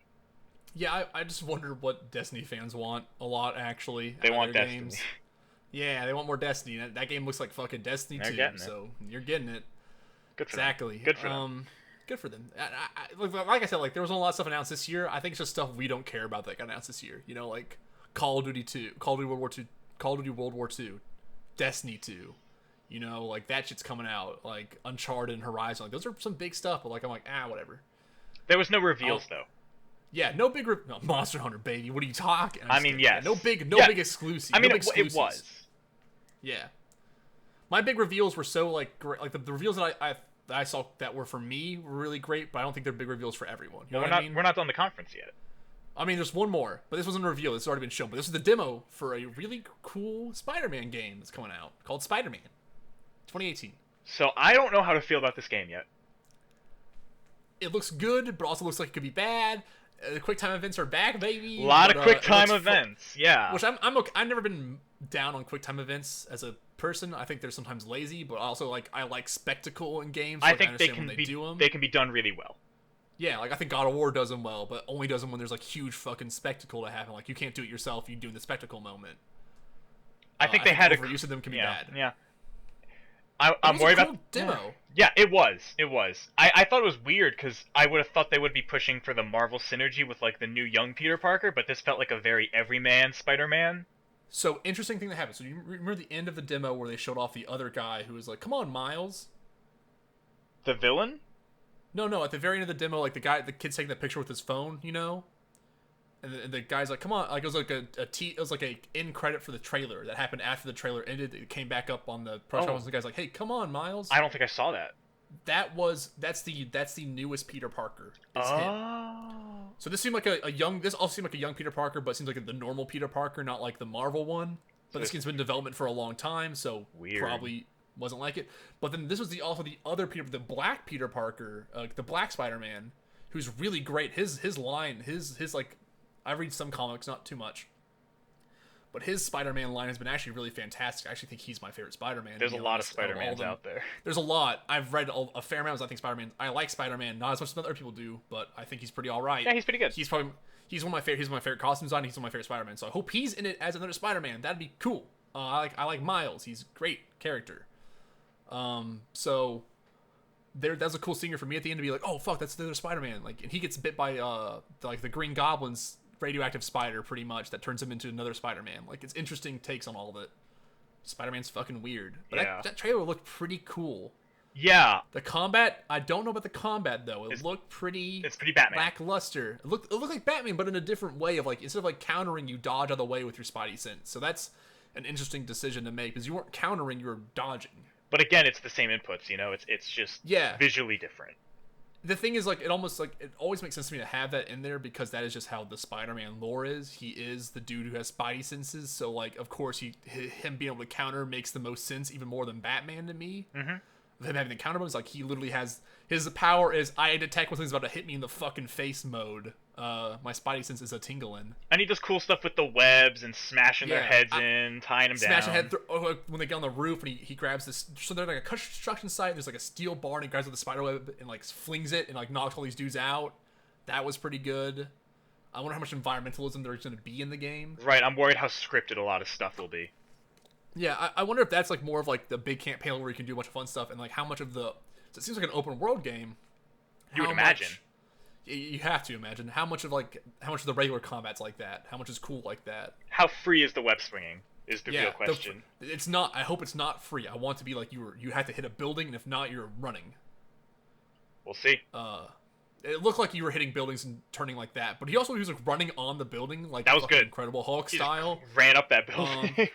[SPEAKER 1] Yeah, I just wonder what Destiny fans want a lot, actually.
[SPEAKER 3] They
[SPEAKER 1] out of
[SPEAKER 3] want
[SPEAKER 1] their
[SPEAKER 3] Destiny.
[SPEAKER 1] games. Yeah, they want more Destiny. That game looks like fucking Destiny
[SPEAKER 3] They're
[SPEAKER 1] 2,
[SPEAKER 3] getting it.
[SPEAKER 1] so you're getting it.
[SPEAKER 3] Good for them.
[SPEAKER 1] Exactly.
[SPEAKER 3] Good for them.
[SPEAKER 1] Good for them. Like I said, like there was a lot of stuff announced this year. I think it's just stuff we don't care about that got announced this year. You know, like Call of Duty 2, Call of Duty World War 2, Call of Duty World War 2, Destiny 2. You know, like that shit's coming out. Like Uncharted and Horizon. Like those are some big stuff. But like I'm like, whatever.
[SPEAKER 3] There was no reveals though.
[SPEAKER 1] Yeah, no big no, Monster Hunter, baby. What are you talking? I'm
[SPEAKER 3] I
[SPEAKER 1] just
[SPEAKER 3] mean,
[SPEAKER 1] kidding.
[SPEAKER 3] yes.
[SPEAKER 1] No big
[SPEAKER 3] Yeah.
[SPEAKER 1] exclusive.
[SPEAKER 3] I mean,
[SPEAKER 1] no big
[SPEAKER 3] it
[SPEAKER 1] exclusives.
[SPEAKER 3] was.
[SPEAKER 1] Yeah. My big reveals were so like great. Like the reveals that I saw that were for me were really great, but I don't think they're big reveals for everyone. You know
[SPEAKER 3] Well,
[SPEAKER 1] what I mean?
[SPEAKER 3] we're not done the conference yet.
[SPEAKER 1] I mean, there's one more, but this wasn't a reveal. This has already been shown. But this is the demo for a really cool Spider-Man game that's coming out called Spider-Man 2018.
[SPEAKER 3] So I don't know how to feel about this game yet.
[SPEAKER 1] It looks good, but also looks like it could be bad. quick time events are back, baby.
[SPEAKER 2] A lot of quick
[SPEAKER 1] it
[SPEAKER 2] time
[SPEAKER 1] looks
[SPEAKER 2] events. Yeah.
[SPEAKER 1] Which I'm okay. I've never been down on quick time events as a person. I think they're sometimes lazy, but also like I like spectacle in games. So,
[SPEAKER 2] I
[SPEAKER 1] like,
[SPEAKER 2] think they
[SPEAKER 1] understand
[SPEAKER 2] can
[SPEAKER 1] when
[SPEAKER 2] be
[SPEAKER 1] do them.
[SPEAKER 2] they can be done really well.
[SPEAKER 1] Yeah, like I think God of War does them well, but only does them when there's like huge fucking spectacle to happen. Like you can't do it yourself. You do in the spectacle moment.
[SPEAKER 2] I think they had a
[SPEAKER 1] overuse of them can be
[SPEAKER 2] yeah,
[SPEAKER 1] bad.
[SPEAKER 2] Yeah.
[SPEAKER 1] It
[SPEAKER 2] I'm
[SPEAKER 1] was a
[SPEAKER 2] worried
[SPEAKER 1] cool
[SPEAKER 2] about
[SPEAKER 1] demo.
[SPEAKER 2] Yeah, it was. It was. I thought it was weird because I would have thought they would be pushing for the Marvel synergy with like the new young Peter Parker, but this felt like a very everyman Spider-Man.
[SPEAKER 1] So interesting thing that happened. So you remember the end of the demo where they showed off the other guy who was like, "Come on, Miles."
[SPEAKER 2] The villain?
[SPEAKER 1] No. At the very end of the demo, like the kid's taking the picture with his phone, you know, and the guy's like, "Come on!" Like it was like it was like a end credit for the trailer that happened after the trailer ended. It came back up on the press conference. And the guy's like, "Hey, come on, Miles."
[SPEAKER 2] I don't think I saw that.
[SPEAKER 1] That's the newest Peter Parker. Is him.
[SPEAKER 2] Oh.
[SPEAKER 1] So this seemed like a young. This also seemed like a young Peter Parker, but it seems like the normal Peter Parker, not like the Marvel one. But this game's been in development for a long time, so
[SPEAKER 2] Weird.
[SPEAKER 1] probably wasn't like it. But then this was also the other Peter, the Black Peter Parker, the Black Spider-Man, who's really great. His line, his like, I read some comics, not too much, but his Spider-Man line has been actually really fantastic. I actually think he's my favorite Spider-Man.
[SPEAKER 2] There's a lot of Spider-Mans out there.
[SPEAKER 1] There's a lot. I've read a fair amount. I think Spider-Man. I like Spider-Man, not as much as other people do, but I think he's pretty all right.
[SPEAKER 2] Yeah, he's pretty good.
[SPEAKER 1] He's one of my favorite. He's one of my favorite costume design. He's one of my favorite Spider-Man. So I hope he's in it as another Spider-Man. That'd be cool. I like Miles. He's a great character. So that's a cool singer for me at the end to be like, oh fuck, that's the other Spider-Man. Like, and he gets bit by like the Green Goblin's radioactive spider, pretty much, that turns him into another Spider-Man. Like, it's interesting takes on all of it. Spider-Man's fucking weird, but
[SPEAKER 2] Yeah.
[SPEAKER 1] that trailer looked pretty cool.
[SPEAKER 2] Yeah.
[SPEAKER 1] The combat, I don't know about the combat though. It looked pretty.
[SPEAKER 2] It's pretty Batman.
[SPEAKER 1] Lackluster. It looked like Batman, but in a different way. Of like, instead of like countering, you dodge out of the way with your Spidey sense. So that's an interesting decision to make, because you weren't countering, you were dodging.
[SPEAKER 2] But again, it's the same inputs, you know. It's just visually different.
[SPEAKER 1] The thing is, like, it always makes sense to me to have that in there, because that is just how the Spider-Man lore is. He is the dude who has Spidey senses, so like, of course, him being able to counter makes the most sense, even more than Batman to me.
[SPEAKER 2] Mm-hmm.
[SPEAKER 1] Him having the counter moves, like, he literally has his power is I detect when something's about to hit me in the fucking face mode. My Spidey sense is a tingling.
[SPEAKER 2] And he does cool stuff with the webs and smashing their heads in, tying them down.
[SPEAKER 1] Smash a head when they get on the roof, and he grabs this. So they're like a construction site. There's like a steel bar, and he grabs with the spider web and like flings it and like knocks all these dudes out. That was pretty good. I wonder how much environmentalism there's going to be in the game.
[SPEAKER 2] Right, I'm worried how scripted a lot of stuff will be.
[SPEAKER 1] Yeah, I wonder if that's like more of like the big campaign where you can do a bunch of fun stuff, and like how much of the. So it seems like an open world game.
[SPEAKER 2] You would imagine.
[SPEAKER 1] You have to imagine how much of the regular combat's like that. How much is cool like that?
[SPEAKER 2] How free is the web swinging? Is the real question.
[SPEAKER 1] It's not. I hope it's not free. I want to be like you have to hit a building, and if not, you're running.
[SPEAKER 2] We'll see.
[SPEAKER 1] It looked like you were hitting buildings and turning like that, but he was like running on the building, like
[SPEAKER 2] that was good.
[SPEAKER 1] Incredible Hulk
[SPEAKER 2] he
[SPEAKER 1] style.
[SPEAKER 2] Ran up that building.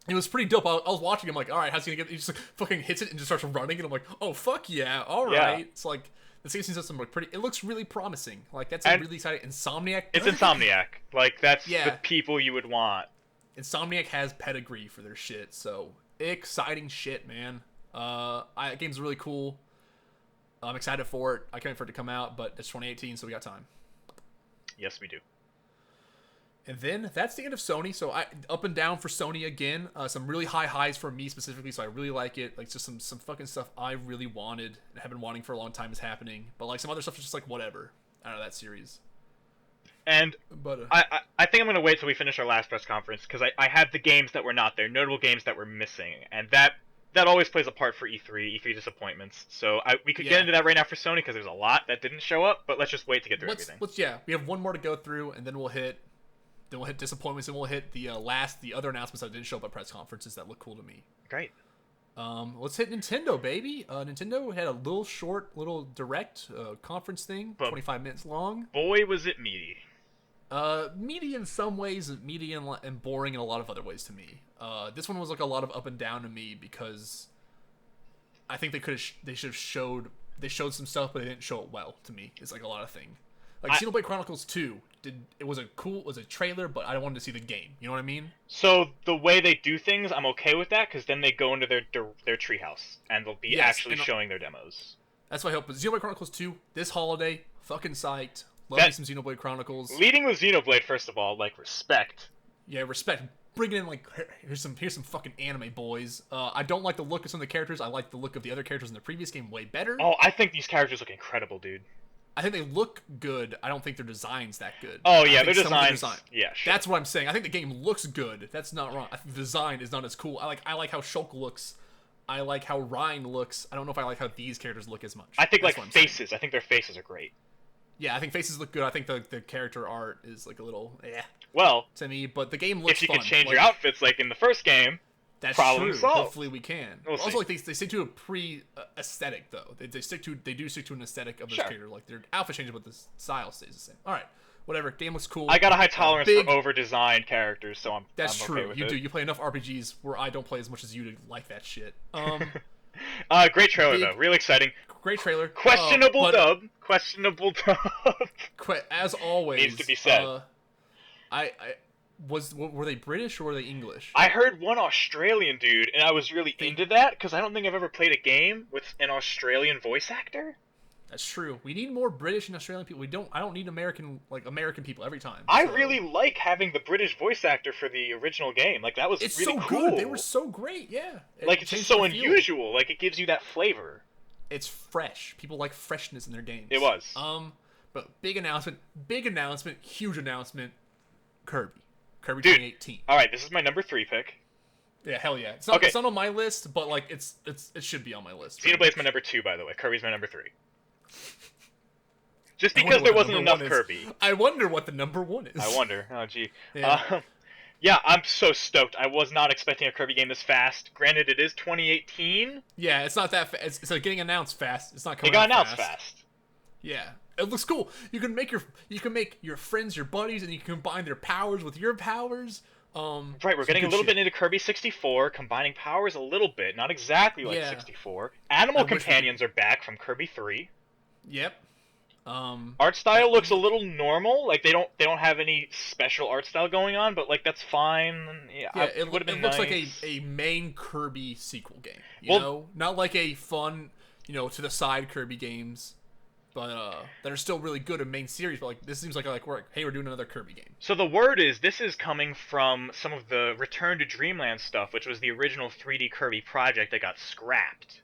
[SPEAKER 1] It was pretty dope. I was watching him like, all right, how's he gonna get? He just like, fucking hits it and just starts running, and I'm like, oh fuck yeah, all right. Yeah. It's like the game seems to have some like pretty. It looks really promising. Like that's a really exciting. Insomniac.
[SPEAKER 2] It's Insomniac. Like that's the people you would want.
[SPEAKER 1] Insomniac has pedigree for their shit, so exciting shit, man. Game's really cool. I'm excited for it. I can't wait for it to come out, but it's 2018, so we got time.
[SPEAKER 2] Yes, we do.
[SPEAKER 1] And then that's the end of Sony. So up and down for Sony again. Some really high highs for me specifically, so I really like it. Like just some fucking stuff I really wanted and have been wanting for a long time is happening. But like some other stuff is just like whatever. I don't know, that series.
[SPEAKER 2] And I think I'm gonna wait till we finish our last press conference, because I have the games that were not there, notable games that were missing, and that always plays a part for E3 disappointments. So we could get into that right now for Sony, because there's a lot that didn't show up. But let's just wait to get through everything.
[SPEAKER 1] We have one more to go through, and then we'll hit disappointments, and we'll hit the other announcements that didn't show up at press conferences that look cool to me.
[SPEAKER 2] Great.
[SPEAKER 1] Let's hit Nintendo, baby. Nintendo had a little direct conference thing, 25 minutes long.
[SPEAKER 2] Boy, was it meaty.
[SPEAKER 1] Meaty in some ways, meaty and boring in a lot of other ways to me. This one was like a lot of up and down to me, because I think they showed some stuff, but they didn't show it well to me. It's like a lot of thing. Like Xenoblade Chronicles 2 was a trailer, but I wanted to see the game. You know what I mean?
[SPEAKER 2] So the way they do things, I'm okay with that, because then they go into their treehouse and they'll be actually showing their demos.
[SPEAKER 1] That's what I hope. But Xenoblade Chronicles 2 this holiday, fucking psyched. Love me some Xenoblade Chronicles.
[SPEAKER 3] Leading with Xenoblade, first of all, like, respect.
[SPEAKER 1] Yeah, respect. Bring it in like here's some fucking anime, boys. I don't like the look of some of the characters. I like the look of the other characters in the previous game way better.
[SPEAKER 3] Oh, I think these characters look incredible, dude.
[SPEAKER 1] I think they look good. I don't think their design's that good.
[SPEAKER 3] Oh yeah,
[SPEAKER 1] I think
[SPEAKER 3] their
[SPEAKER 1] some of the
[SPEAKER 3] designs. Yeah, sure.
[SPEAKER 1] That's what I'm saying. I think the game looks good. That's not wrong. I think the design is not as cool. I like how Shulk looks. I like how Ryan looks. I don't know if I like how these characters look as much.
[SPEAKER 3] I think
[SPEAKER 1] That's
[SPEAKER 3] like
[SPEAKER 1] what I'm saying.
[SPEAKER 3] faces. I think their faces are great.
[SPEAKER 1] Yeah, I think faces look good. I think the character art is like a little
[SPEAKER 3] Well,
[SPEAKER 1] to me, but the game looks
[SPEAKER 3] if you
[SPEAKER 1] fun.
[SPEAKER 3] could change
[SPEAKER 1] Like,
[SPEAKER 3] your outfits like in the first game,
[SPEAKER 1] that's
[SPEAKER 3] problem
[SPEAKER 1] true.
[SPEAKER 3] solved.
[SPEAKER 1] Hopefully we can.
[SPEAKER 3] We'll
[SPEAKER 1] Also,
[SPEAKER 3] see.
[SPEAKER 1] like they stick to a aesthetic though. They do stick to an aesthetic of this
[SPEAKER 3] Sure.
[SPEAKER 1] character. Like their outfit changes, but the style stays the same. All right, whatever. Game looks cool.
[SPEAKER 3] I got a high tolerance
[SPEAKER 1] big-
[SPEAKER 3] for over-designed characters, so I'm
[SPEAKER 1] That's
[SPEAKER 3] I'm
[SPEAKER 1] true.
[SPEAKER 3] okay with
[SPEAKER 1] You
[SPEAKER 3] it.
[SPEAKER 1] do. You play enough RPGs where I don't play as much as you to like that shit.
[SPEAKER 3] Great trailer
[SPEAKER 1] big-
[SPEAKER 3] though, really exciting.
[SPEAKER 1] Great trailer.
[SPEAKER 3] Questionable
[SPEAKER 1] but
[SPEAKER 3] dub. Questionable dub.
[SPEAKER 1] As always,
[SPEAKER 3] Needs to be said.
[SPEAKER 1] Were they British or were they English?
[SPEAKER 3] I heard one Australian dude, and I was really into that because I don't think I've ever played a game with an Australian voice actor.
[SPEAKER 1] That's true. We need more British and Australian people. I don't need American people every time.
[SPEAKER 3] I
[SPEAKER 1] so.
[SPEAKER 3] really like having the British voice actor for the original game. Like that was
[SPEAKER 1] It's
[SPEAKER 3] really
[SPEAKER 1] so
[SPEAKER 3] cool.
[SPEAKER 1] good. They were so great. Yeah.
[SPEAKER 3] like it's
[SPEAKER 1] changed
[SPEAKER 3] just so
[SPEAKER 1] the feel.
[SPEAKER 3] unusual. Like it gives you that flavor.
[SPEAKER 1] It's fresh. People like freshness in their games.
[SPEAKER 3] It was.
[SPEAKER 1] But big announcement, huge announcement. Kirby
[SPEAKER 3] Dude.
[SPEAKER 1] 2018.
[SPEAKER 3] All right, this is my number 3 pick.
[SPEAKER 1] Yeah, hell yeah. It's not,
[SPEAKER 3] Okay.
[SPEAKER 1] it's not on my list, but like it should be on my list.
[SPEAKER 3] Xenoblade's my number 2, by the way. Kirby's my number 3. Just
[SPEAKER 1] I
[SPEAKER 3] because
[SPEAKER 1] wonder
[SPEAKER 3] there
[SPEAKER 1] what the
[SPEAKER 3] wasn't
[SPEAKER 1] number
[SPEAKER 3] enough
[SPEAKER 1] one is.
[SPEAKER 3] Kirby.
[SPEAKER 1] I wonder what the number one is.
[SPEAKER 3] I wonder. Oh, gee.
[SPEAKER 1] Yeah.
[SPEAKER 3] Yeah, I'm so stoked. I was not expecting a Kirby game this fast. Granted, it is 2018.
[SPEAKER 1] Yeah, it's not that fast. It's like getting announced fast. It's not coming
[SPEAKER 3] It got
[SPEAKER 1] out
[SPEAKER 3] announced fast.
[SPEAKER 1] Yeah, it looks cool. You can make your friends your buddies, and you can combine their powers with your powers.
[SPEAKER 3] Right, we're
[SPEAKER 1] some
[SPEAKER 3] getting a
[SPEAKER 1] good
[SPEAKER 3] little
[SPEAKER 1] shit.
[SPEAKER 3] bit into Kirby 64, combining powers a little bit, not exactly like
[SPEAKER 1] Yeah.
[SPEAKER 3] 64. Animal
[SPEAKER 1] I wish we
[SPEAKER 3] companions are back from Kirby 3.
[SPEAKER 1] Yep.
[SPEAKER 3] Art style looks a little normal, like they don't have any special art style going on, but like that's fine.
[SPEAKER 1] Yeah, it
[SPEAKER 3] would have been
[SPEAKER 1] looks
[SPEAKER 3] nice.
[SPEAKER 1] like a main Kirby sequel game. You
[SPEAKER 3] Well-
[SPEAKER 1] know, not like a fun, to the side Kirby games, but that are still really good in main series. But like this seems like we're doing another Kirby game.
[SPEAKER 3] So the word is this is coming from some of the Return to Dreamland stuff, which was the original 3D Kirby project that got scrapped.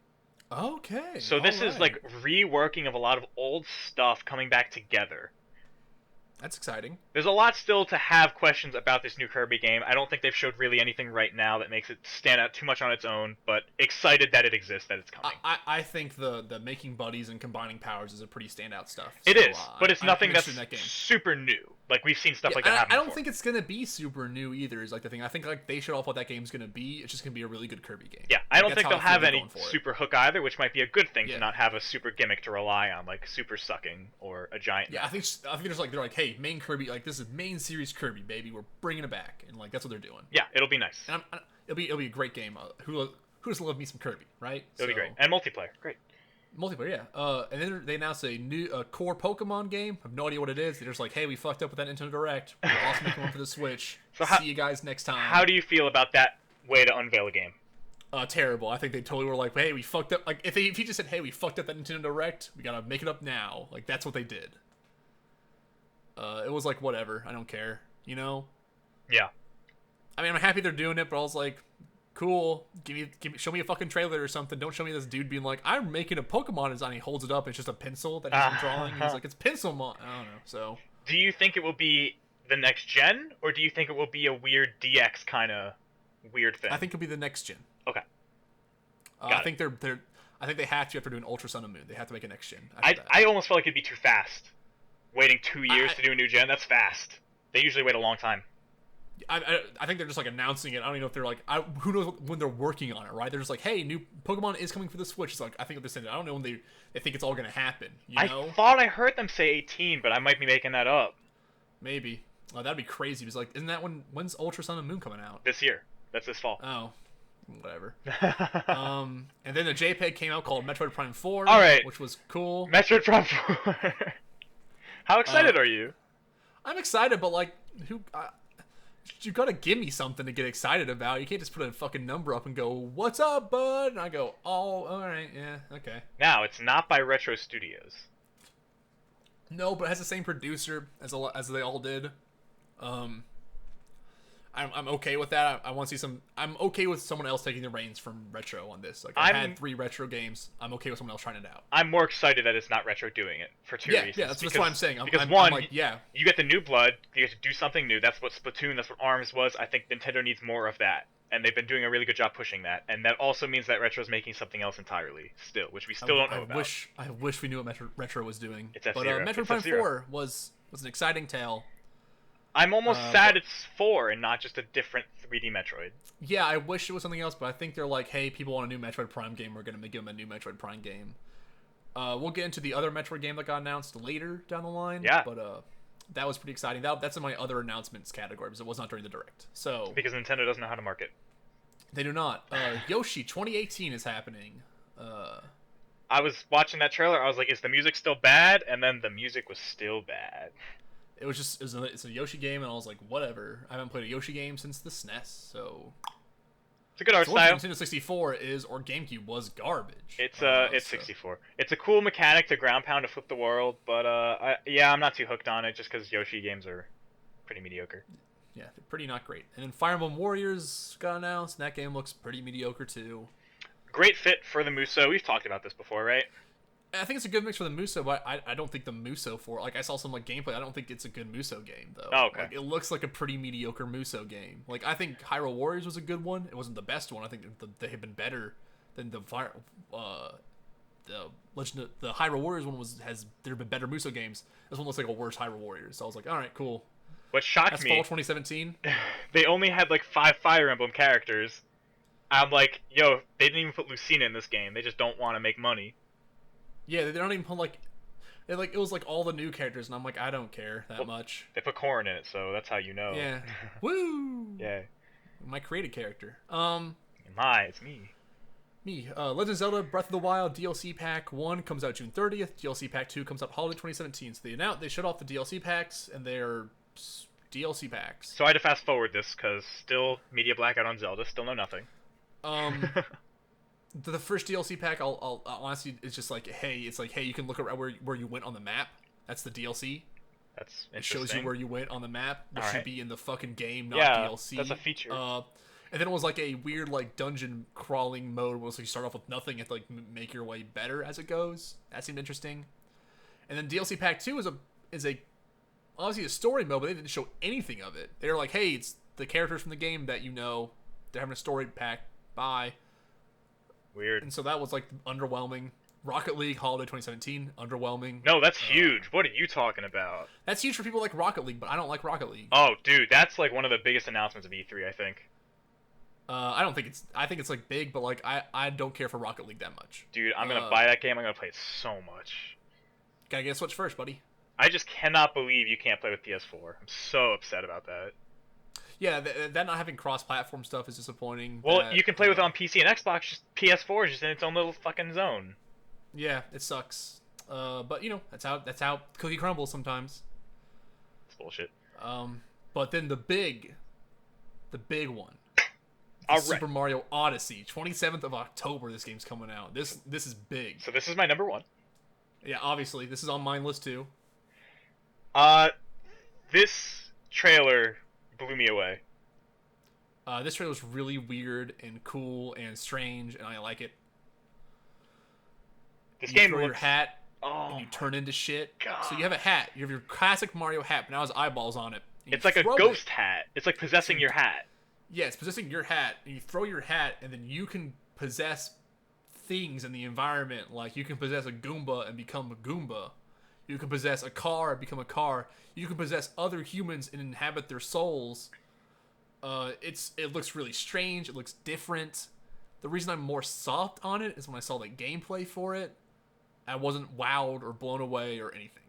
[SPEAKER 1] Okay.
[SPEAKER 3] So this is
[SPEAKER 1] alright.
[SPEAKER 3] like reworking of a lot of old stuff coming back together.
[SPEAKER 1] That's exciting.
[SPEAKER 3] There's a lot still to have questions about this new Kirby game. I don't think they've showed really anything right now that makes it stand out too much on its own, but excited that it exists, that it's coming.
[SPEAKER 1] I think the making buddies and combining powers is a pretty standout stuff.
[SPEAKER 3] It
[SPEAKER 1] So,
[SPEAKER 3] is, but it's
[SPEAKER 1] I'm
[SPEAKER 3] nothing that's
[SPEAKER 1] interested in that game.
[SPEAKER 3] super new. Like we've seen stuff
[SPEAKER 1] Yeah,
[SPEAKER 3] like that
[SPEAKER 1] and
[SPEAKER 3] happen
[SPEAKER 1] I don't
[SPEAKER 3] before.
[SPEAKER 1] think it's gonna be super new either. Is like the thing. I think like they showed off what that game's gonna be. It's just gonna be a really good Kirby game.
[SPEAKER 3] Yeah, I don't
[SPEAKER 1] That's
[SPEAKER 3] think
[SPEAKER 1] how
[SPEAKER 3] they'll
[SPEAKER 1] I feel
[SPEAKER 3] have
[SPEAKER 1] they're
[SPEAKER 3] any
[SPEAKER 1] going for it.
[SPEAKER 3] super hook either, which might be a good thing
[SPEAKER 1] Yeah.
[SPEAKER 3] to not have a super gimmick to rely on, like super sucking or a giant.
[SPEAKER 1] Yeah, I think they're like, hey, main Kirby, like this is main series Kirby, baby. We're bringing it back, and like that's what they're doing.
[SPEAKER 3] Yeah, it'll be nice.
[SPEAKER 1] And it'll be a great game. Who doesn't love me some Kirby, right?
[SPEAKER 3] It'll be great. And multiplayer, great.
[SPEAKER 1] Multiplayer, yeah. And then they announced a new core Pokemon game. I have no idea what it is. They're just like, hey, we fucked up with that Nintendo Direct. We're also making one for the Switch.
[SPEAKER 3] So how-
[SPEAKER 1] See you guys next time.
[SPEAKER 3] How do you feel about that way to unveil a game?
[SPEAKER 1] Terrible. I think they totally were like, hey, we fucked up. Like if he just said, hey, we fucked up that Nintendo Direct, we gotta make it up now. Like that's what they did. It was like whatever. I don't care.
[SPEAKER 3] Yeah.
[SPEAKER 1] I mean, I'm happy they're doing it, but I was like, cool. Show me a fucking trailer or something. Don't show me this dude being like, I'm making a Pokemon design. He holds it up. And it's just a pencil that he's been drawing. And he's like, it's pencil. I don't know. So
[SPEAKER 3] Do you think it will be the next gen, or do you think it will be a weird DX kind of weird thing?
[SPEAKER 1] I think it'll be the next gen.
[SPEAKER 3] Okay.
[SPEAKER 1] I
[SPEAKER 3] Got
[SPEAKER 1] think they're. I think they have to after doing Ultra Sun and Moon. They have to make a next gen.
[SPEAKER 3] I almost felt like it'd be too fast. Waiting 2 years
[SPEAKER 1] I-
[SPEAKER 3] to do a new gen, that's fast. They usually wait a long time.
[SPEAKER 1] I think they're just like announcing it. I don't even know if they're like, who knows when they're working on it, right? They're just like, hey, new Pokemon is coming for the Switch. It's like, I think they're saying it. I don't know when they think it's all gonna happen. You know?
[SPEAKER 3] I thought I heard them say 18, but I might be making that up.
[SPEAKER 1] Maybe. Oh, that'd be crazy. It's like, isn't that when's Ultra Sun and Moon coming out?
[SPEAKER 3] This year. That's this fall.
[SPEAKER 1] Oh, whatever. And then the JPEG came out called Metroid Prime 4.
[SPEAKER 3] All right.
[SPEAKER 1] Which was cool.
[SPEAKER 3] Metroid Prime 4. How excited are you?
[SPEAKER 1] I'm excited, but like, you gotta give me something to get excited about. You can't just put a fucking number up and go, "What's up, bud?" And I go, "Oh, all right, yeah, okay."
[SPEAKER 3] Now, it's not by Retro Studios.
[SPEAKER 1] No, but it has the same producer as they all did. Um, I'm okay with that. I want to see some. I'm okay with someone else taking the reins from Retro on this. Like I had 3 Retro games. I'm okay with someone else trying it out.
[SPEAKER 3] I'm more excited that it's not Retro doing it for two reasons.
[SPEAKER 1] Yeah, that's what I'm saying.
[SPEAKER 3] Because
[SPEAKER 1] I'm like, yeah,
[SPEAKER 3] you get the new blood, you get to do something new. That's what Splatoon, that's what ARMS was. I think Nintendo needs more of that, and they've been doing a really good job pushing that. And that also means that Retro's making something else entirely still, which we still don't know about.
[SPEAKER 1] I wish we knew what Retro was doing.
[SPEAKER 3] It's F-Zero.
[SPEAKER 1] But Metroid Prime 4 was an exciting tale.
[SPEAKER 3] I'm almost sad it's 4 and not just a different 3D Metroid.
[SPEAKER 1] Yeah, I wish it was something else, but I think they're like, hey, people want a new Metroid Prime game. We're going to give them a new Metroid Prime game. We'll get into the other Metroid game that got announced later down the line.
[SPEAKER 3] Yeah.
[SPEAKER 1] But that was pretty exciting. That's in my other announcements category because it was not during the Direct. So
[SPEAKER 3] because Nintendo doesn't know how to market.
[SPEAKER 1] They do not. Yoshi 2018 is happening.
[SPEAKER 3] I was watching that trailer. I was like, is the music still bad? And then the music was still bad.
[SPEAKER 1] It's a Yoshi game, and I was like, whatever. I haven't played a Yoshi game since the SNES, so
[SPEAKER 3] it's a good art style.
[SPEAKER 1] Nintendo 64 or GameCube was garbage.
[SPEAKER 3] It's 64. It's a cool mechanic to ground pound to flip the world, but I'm not too hooked on it just because Yoshi games are pretty mediocre.
[SPEAKER 1] Yeah, they're pretty not great. And then Fire Emblem Warriors got announced, and that game looks pretty mediocre too.
[SPEAKER 3] Great fit for the Muso. We've talked about this before, right?
[SPEAKER 1] I think it's a good mix for the Muso, but I don't think the Muso I saw some gameplay. I don't think it's a good Muso game though.
[SPEAKER 3] Oh, okay.
[SPEAKER 1] It looks like a pretty mediocre Muso game. I think Hyrule Warriors was a good one. It wasn't the best one. I think they have been better than the the Hyrule Warriors one there have been better Muso games. This one looks like a worse Hyrule Warriors. So I was like, all right, cool.
[SPEAKER 3] What shocked
[SPEAKER 1] That's
[SPEAKER 3] me,
[SPEAKER 1] fall 2017.
[SPEAKER 3] They only had 5 Fire Emblem characters. I'm like, yo, they didn't even put Lucina in this game. They just don't want to make money.
[SPEAKER 1] Yeah, they don't even put it was all the new characters, and I'm like, I don't care that much.
[SPEAKER 3] They put Corrin in it, so that's how you know.
[SPEAKER 1] Yeah. Woo!
[SPEAKER 3] Yeah.
[SPEAKER 1] My created character.
[SPEAKER 3] It's me.
[SPEAKER 1] Legend of Zelda Breath of the Wild DLC Pack 1 comes out June 30th. DLC Pack 2 comes out holiday 2017. So they shut off the DLC packs, and they're DLC packs.
[SPEAKER 3] So I had to fast forward this because still media blackout on Zelda, still know nothing.
[SPEAKER 1] The first DLC pack, I'll honestly, it's just hey, you can look around where you went on the map. That's the DLC.
[SPEAKER 3] That's
[SPEAKER 1] interesting. It shows you where you went on the map, which should be in the fucking game, not DLC.
[SPEAKER 3] That's a feature.
[SPEAKER 1] And then it was a weird dungeon crawling mode where you start off with nothing and make your way better as it goes. That seemed interesting. And then DLC pack 2 is obviously a story mode, but they didn't show anything of it. They were like, hey, it's the characters from the game that they're having a story pack. Bye.
[SPEAKER 3] Weird.
[SPEAKER 1] And so that was underwhelming. Rocket League Holiday 2017, underwhelming.
[SPEAKER 3] No, that's huge. What are you talking about?
[SPEAKER 1] That's huge for people like Rocket League, but I don't like Rocket League.
[SPEAKER 3] Oh, dude, that's one of the biggest announcements of E3, I think.
[SPEAKER 1] I don't think I think it's big, but I don't care for Rocket League that much.
[SPEAKER 3] Dude, I'm gonna buy that game. I'm gonna play it so much.
[SPEAKER 1] Gotta get a Switch first, buddy.
[SPEAKER 3] I just cannot believe you can't play with PS4. I'm so upset about that.
[SPEAKER 1] Yeah, that not having cross-platform stuff is disappointing.
[SPEAKER 3] Well, you can play with it on PC and Xbox. Just PS4 is just in its own little fucking zone.
[SPEAKER 1] Yeah, it sucks. But that's how cookie crumbles sometimes.
[SPEAKER 3] It's bullshit.
[SPEAKER 1] But then the big one.
[SPEAKER 3] All right.
[SPEAKER 1] Super Mario Odyssey, 27th of October. This game's coming out. This is big.
[SPEAKER 3] So this is my number 1.
[SPEAKER 1] Yeah, obviously this is on my list too.
[SPEAKER 3] This trailer blew me away.
[SPEAKER 1] This trailer was really weird and cool and strange, and I like it.
[SPEAKER 3] This
[SPEAKER 1] you
[SPEAKER 3] game
[SPEAKER 1] throw your
[SPEAKER 3] looks...
[SPEAKER 1] hat
[SPEAKER 3] Oh,
[SPEAKER 1] and you turn into shit.
[SPEAKER 3] God.
[SPEAKER 1] So you have a hat. You have your classic Mario hat, but now it has eyeballs on it.
[SPEAKER 3] It's like a ghost hat. It's like possessing your hat.
[SPEAKER 1] Yeah, it's possessing your hat, and you throw your hat, and then you can possess things in the environment. Like you can possess a Goomba and become a Goomba. You can possess a car and become a car. You can possess other humans and inhabit their souls. It looks really strange. It looks different. The reason I'm more soft on it is when I saw the gameplay for it, I wasn't wowed or blown away or anything.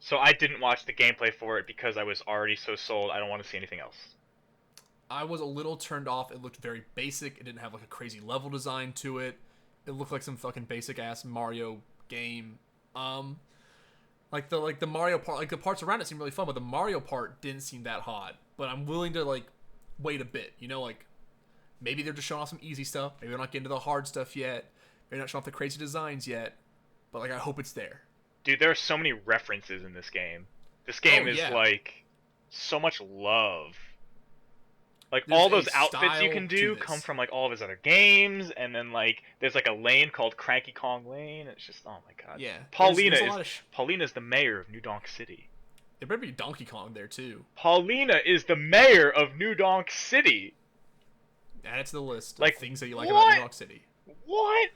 [SPEAKER 3] So I didn't watch the gameplay for it because I was already so sold. I don't want to see anything else.
[SPEAKER 1] I was a little turned off. It looked very basic. It didn't have a crazy level design to it. It looked like some fucking basic ass Mario game. The Mario part, the parts around it seemed really fun, but the Mario part didn't seem that hot. But I'm willing to wait a bit. Maybe they're just showing off some easy stuff. Maybe they're not getting to the hard stuff yet. Maybe they're not showing off the crazy designs yet. But I hope it's there.
[SPEAKER 3] Dude, there are so many references in this game. This game is
[SPEAKER 1] yeah.
[SPEAKER 3] like so much love. Like
[SPEAKER 1] There's
[SPEAKER 3] all
[SPEAKER 1] a
[SPEAKER 3] those outfits you
[SPEAKER 1] style
[SPEAKER 3] can
[SPEAKER 1] to
[SPEAKER 3] do
[SPEAKER 1] this.
[SPEAKER 3] come from like all of his other games, and then like there's like a lane called Cranky Kong Lane. It's just oh my god.
[SPEAKER 1] Yeah.
[SPEAKER 3] Paulina
[SPEAKER 1] there's a lot
[SPEAKER 3] is
[SPEAKER 1] of
[SPEAKER 3] Paulina's the mayor of New Donk City.
[SPEAKER 1] there better be Donkey Kong there too.
[SPEAKER 3] Paulina is the mayor of New Donk City.
[SPEAKER 1] Add it to the list of
[SPEAKER 3] Like,
[SPEAKER 1] things that you like
[SPEAKER 3] what?
[SPEAKER 1] about New York City.
[SPEAKER 3] What?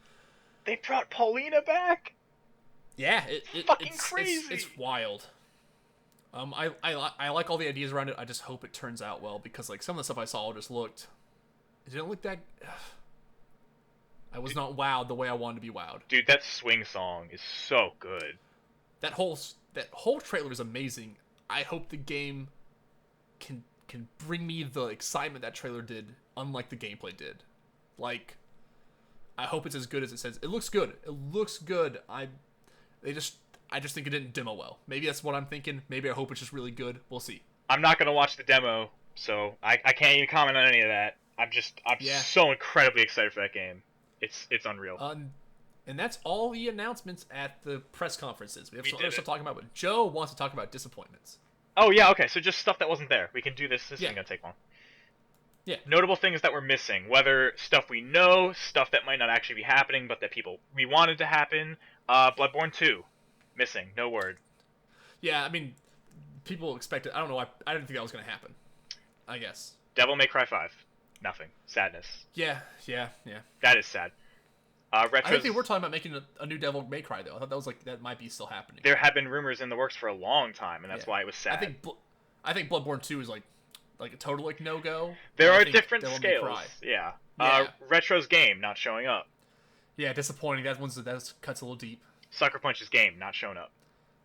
[SPEAKER 3] They brought Paulina back?
[SPEAKER 1] Yeah,
[SPEAKER 3] Fucking
[SPEAKER 1] it's
[SPEAKER 3] crazy.
[SPEAKER 1] It's wild. I like all the ideas around it. I just hope it turns out well because like some of the stuff I saw just looked. It didn't look that. I was not wowed the way I wanted to be wowed.
[SPEAKER 3] Dude, that swing song is so good.
[SPEAKER 1] That whole trailer is amazing. I hope the game can bring me the excitement that trailer did, unlike the gameplay did. Like, I hope it's as good as it says. It looks good. It looks good. I just think it didn't demo well. Maybe that's what I'm thinking. Maybe I hope it's just really good. We'll see.
[SPEAKER 3] I'm not gonna watch the demo, so I can't even comment on any of that. I'm
[SPEAKER 1] Yeah.
[SPEAKER 3] so incredibly excited for that game. It's unreal.
[SPEAKER 1] And that's all the announcements at the press conferences. We have
[SPEAKER 3] We
[SPEAKER 1] some
[SPEAKER 3] did
[SPEAKER 1] other stuff
[SPEAKER 3] it.
[SPEAKER 1] talking about, but Joe wants to talk about disappointments.
[SPEAKER 3] Oh yeah, okay, so just stuff that wasn't there. We can do this. This
[SPEAKER 1] Yeah.
[SPEAKER 3] isn't gonna take long.
[SPEAKER 1] Yeah.
[SPEAKER 3] Notable things that we're missing, whether stuff we know, stuff that might not actually be happening, but that we wanted to happen. Bloodborne 2, missing, no word.
[SPEAKER 1] Yeah, I mean, people expected. I don't know. I didn't think that was going to happen. I guess.
[SPEAKER 3] Devil May Cry 5, nothing. Sadness.
[SPEAKER 1] Yeah.
[SPEAKER 3] That is sad.
[SPEAKER 1] I think
[SPEAKER 3] Retros,
[SPEAKER 1] they were talking about making a new Devil May Cry though. I thought that was like that might be still happening.
[SPEAKER 3] there have been rumors in the works for a long time, and that's
[SPEAKER 1] Yeah.
[SPEAKER 3] why it was sad.
[SPEAKER 1] I think Bloodborne 2 is like a total like no go.
[SPEAKER 3] There are different scales. Yeah.
[SPEAKER 1] Yeah.
[SPEAKER 3] Retro's game not showing up.
[SPEAKER 1] Yeah, disappointing. That cuts a little deep.
[SPEAKER 3] Sucker Punch's game not showing up.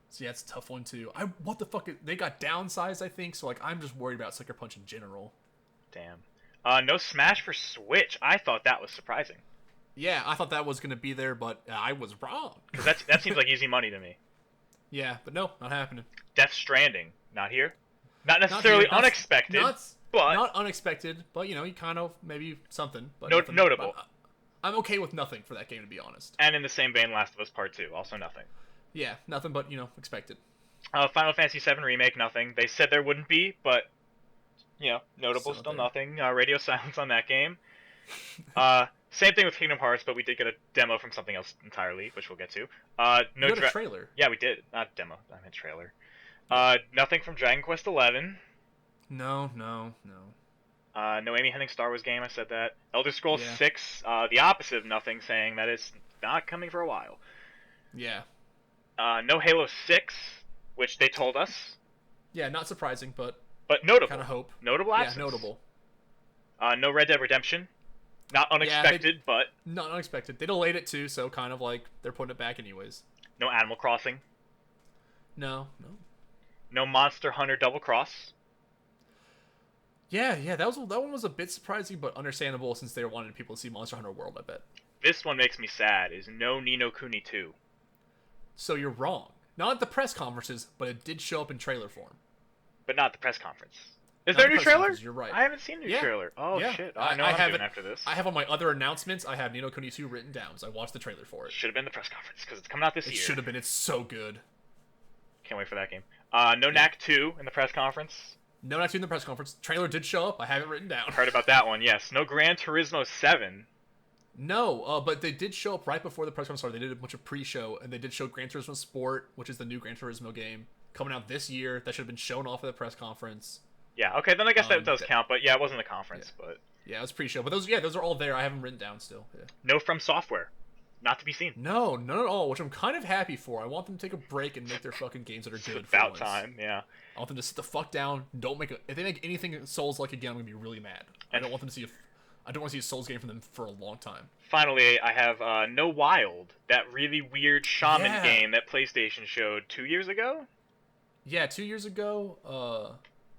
[SPEAKER 1] So yeah, it's a tough one too. What the fuck? They got downsized, I think. So like, I'm just worried about Sucker Punch in general.
[SPEAKER 3] Damn. No Smash for Switch. I thought that was surprising.
[SPEAKER 1] Yeah, I thought that was gonna be there, but I was wrong.
[SPEAKER 3] Because that seems like easy money to me.
[SPEAKER 1] Yeah, but no, not happening.
[SPEAKER 3] Death Stranding, not here. Not necessarily
[SPEAKER 1] Not-
[SPEAKER 3] unexpected, but
[SPEAKER 1] not unexpected. But you know, you kind of maybe something. But
[SPEAKER 3] No-
[SPEAKER 1] nothing,
[SPEAKER 3] notable.
[SPEAKER 1] but I'm okay with nothing for that game, to be honest.
[SPEAKER 3] and in the same vein, Last of Us Part 2, also nothing.
[SPEAKER 1] Yeah, nothing but expected.
[SPEAKER 3] Final Fantasy VII Remake, nothing. They said there wouldn't be, but, notable,
[SPEAKER 1] Still
[SPEAKER 3] still
[SPEAKER 1] nothing.
[SPEAKER 3] nothing. Radio silence on that game. Same thing with Kingdom Hearts, but we did get a demo from something else entirely, which we'll get to. No
[SPEAKER 1] You got a trailer.
[SPEAKER 3] Yeah, we did. Not demo, I meant trailer. Nothing from Dragon Quest 11.
[SPEAKER 1] No.
[SPEAKER 3] No Amy Hennig Star Wars game, I said that. Elder Scrolls
[SPEAKER 1] Yeah.
[SPEAKER 3] 6, the opposite of nothing, saying that it's not coming for a while.
[SPEAKER 1] Yeah.
[SPEAKER 3] No Halo 6, which they told us,
[SPEAKER 1] Yeah, not surprising, but
[SPEAKER 3] notable.
[SPEAKER 1] kind of hope.
[SPEAKER 3] Notable
[SPEAKER 1] Yeah,
[SPEAKER 3] absence.
[SPEAKER 1] notable.
[SPEAKER 3] No Red Dead Redemption. Not unexpected, but
[SPEAKER 1] Not unexpected. They delayed it too, so kind of like they're putting it back anyways.
[SPEAKER 3] no Animal Crossing.
[SPEAKER 1] No.
[SPEAKER 3] No Monster Hunter Double Cross.
[SPEAKER 1] Yeah, that one was a bit surprising, but understandable since they wanted people to see Monster Hunter World, I bet.
[SPEAKER 3] This one makes me sad, is no Ni no Kuni 2.
[SPEAKER 1] So you're wrong. Not at the press conferences, but it did show up in trailer form.
[SPEAKER 3] But not the press conference. Is
[SPEAKER 1] Not
[SPEAKER 3] there a
[SPEAKER 1] the
[SPEAKER 3] new
[SPEAKER 1] press
[SPEAKER 3] trailer?
[SPEAKER 1] conference, you're right.
[SPEAKER 3] I haven't seen a new
[SPEAKER 1] Yeah.
[SPEAKER 3] trailer. Oh,
[SPEAKER 1] Yeah.
[SPEAKER 3] shit.
[SPEAKER 1] I
[SPEAKER 3] I know what I'm
[SPEAKER 1] have
[SPEAKER 3] doing
[SPEAKER 1] it-
[SPEAKER 3] after this.
[SPEAKER 1] I have on my other announcements, I have Ni no Kuni 2 written down, so I watched the trailer for it.
[SPEAKER 3] Should have been the press conference, because it's coming out this
[SPEAKER 1] It
[SPEAKER 3] year.
[SPEAKER 1] should have been. It's so good.
[SPEAKER 3] Can't wait for that game. No Knack 2 in the press conference.
[SPEAKER 1] No, not in the press conference. Trailer did show up. I have it written down.
[SPEAKER 3] Heard about that one, yes. No Gran Turismo 7.
[SPEAKER 1] No, but they did show up right before the press conference started. They did a bunch of pre-show, and they did show Gran Turismo Sport, which is the new Gran Turismo game, coming out this year. That should have been shown off at the press conference.
[SPEAKER 3] Yeah, okay, then I guess that does
[SPEAKER 1] th-
[SPEAKER 3] count, but yeah, it wasn't a conference, but...
[SPEAKER 1] Yeah, it was pre-show. But those are all there. I have them written down still. Yeah.
[SPEAKER 3] No From Software. Not to be seen.
[SPEAKER 1] No, none at all, which I'm kind of happy for. I want them to take a break and make their fucking games that are good for
[SPEAKER 3] About
[SPEAKER 1] once.
[SPEAKER 3] time, yeah.
[SPEAKER 1] I want them to sit the fuck down. If they make anything Souls-like again, I'm gonna be really mad. I don't want them to see I don't want to see a Souls game from them for a long time.
[SPEAKER 3] Finally, I have No Wild, that really weird shaman
[SPEAKER 1] Yeah.
[SPEAKER 3] game that PlayStation showed 2 years ago.
[SPEAKER 1] Yeah, 2 years ago.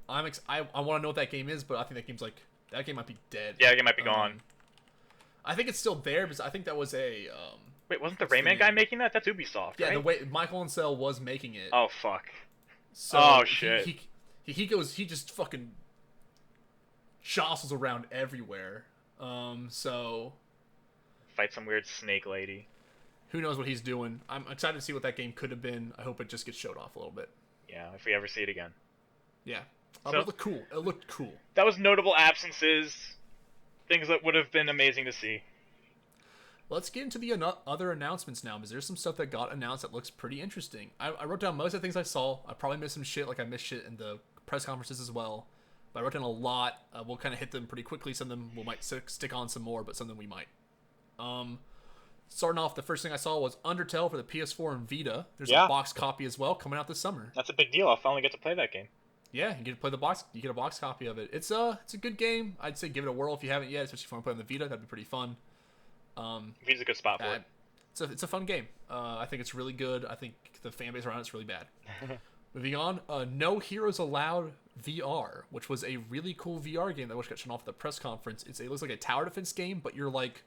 [SPEAKER 1] I want to know what that game is, but I think that game might be dead.
[SPEAKER 3] Yeah, it might be gone.
[SPEAKER 1] I think it's still there because I think that was a
[SPEAKER 3] Wait, wasn't the
[SPEAKER 1] what's the
[SPEAKER 3] Rayman guy
[SPEAKER 1] name?
[SPEAKER 3] making that? That's Ubisoft,
[SPEAKER 1] yeah.
[SPEAKER 3] right?
[SPEAKER 1] The way Michael Ansel was making it.
[SPEAKER 3] Oh, fuck.
[SPEAKER 1] So
[SPEAKER 3] Oh, shit.
[SPEAKER 1] He just fucking jostles around everywhere. So
[SPEAKER 3] Fight some weird snake lady.
[SPEAKER 1] Who knows what he's doing? I'm excited to see what that game could have been. I hope it just gets showed off a little bit.
[SPEAKER 2] Yeah, if we ever see it again.
[SPEAKER 1] Yeah.
[SPEAKER 2] So-
[SPEAKER 1] But it looked cool. It looked cool.
[SPEAKER 2] That was notable absences. Things that would have been amazing to see.
[SPEAKER 1] Let's get into the other announcements now, because there's some stuff that got announced that looks pretty interesting. I wrote down most of the things I saw. I probably missed some shit, like I missed shit in the press conferences as well. But I wrote down a lot. We'll kind of hit them pretty quickly. Some of them we might stick on some more, but some of them we might. Starting off, the first thing I saw was Undertale for the PS4 and Vita. There's
[SPEAKER 2] Yeah.
[SPEAKER 1] a box copy as well coming out this summer.
[SPEAKER 2] That's a big deal. I'll finally get to play that game.
[SPEAKER 1] Yeah, you get to play the box. You get a box copy of it. It's a good game. I'd say give it a whirl if you haven't yet, especially if you want to play on the Vita. That'd be pretty fun.
[SPEAKER 2] Vita's a good spot for it.
[SPEAKER 1] It's a fun game. I think it's really good. I think the fan base around it's really bad. Moving on, No Heroes Allowed VR, which was a really cool VR game that I wish got shown off at the press conference. It looks like a tower defense game, but you're like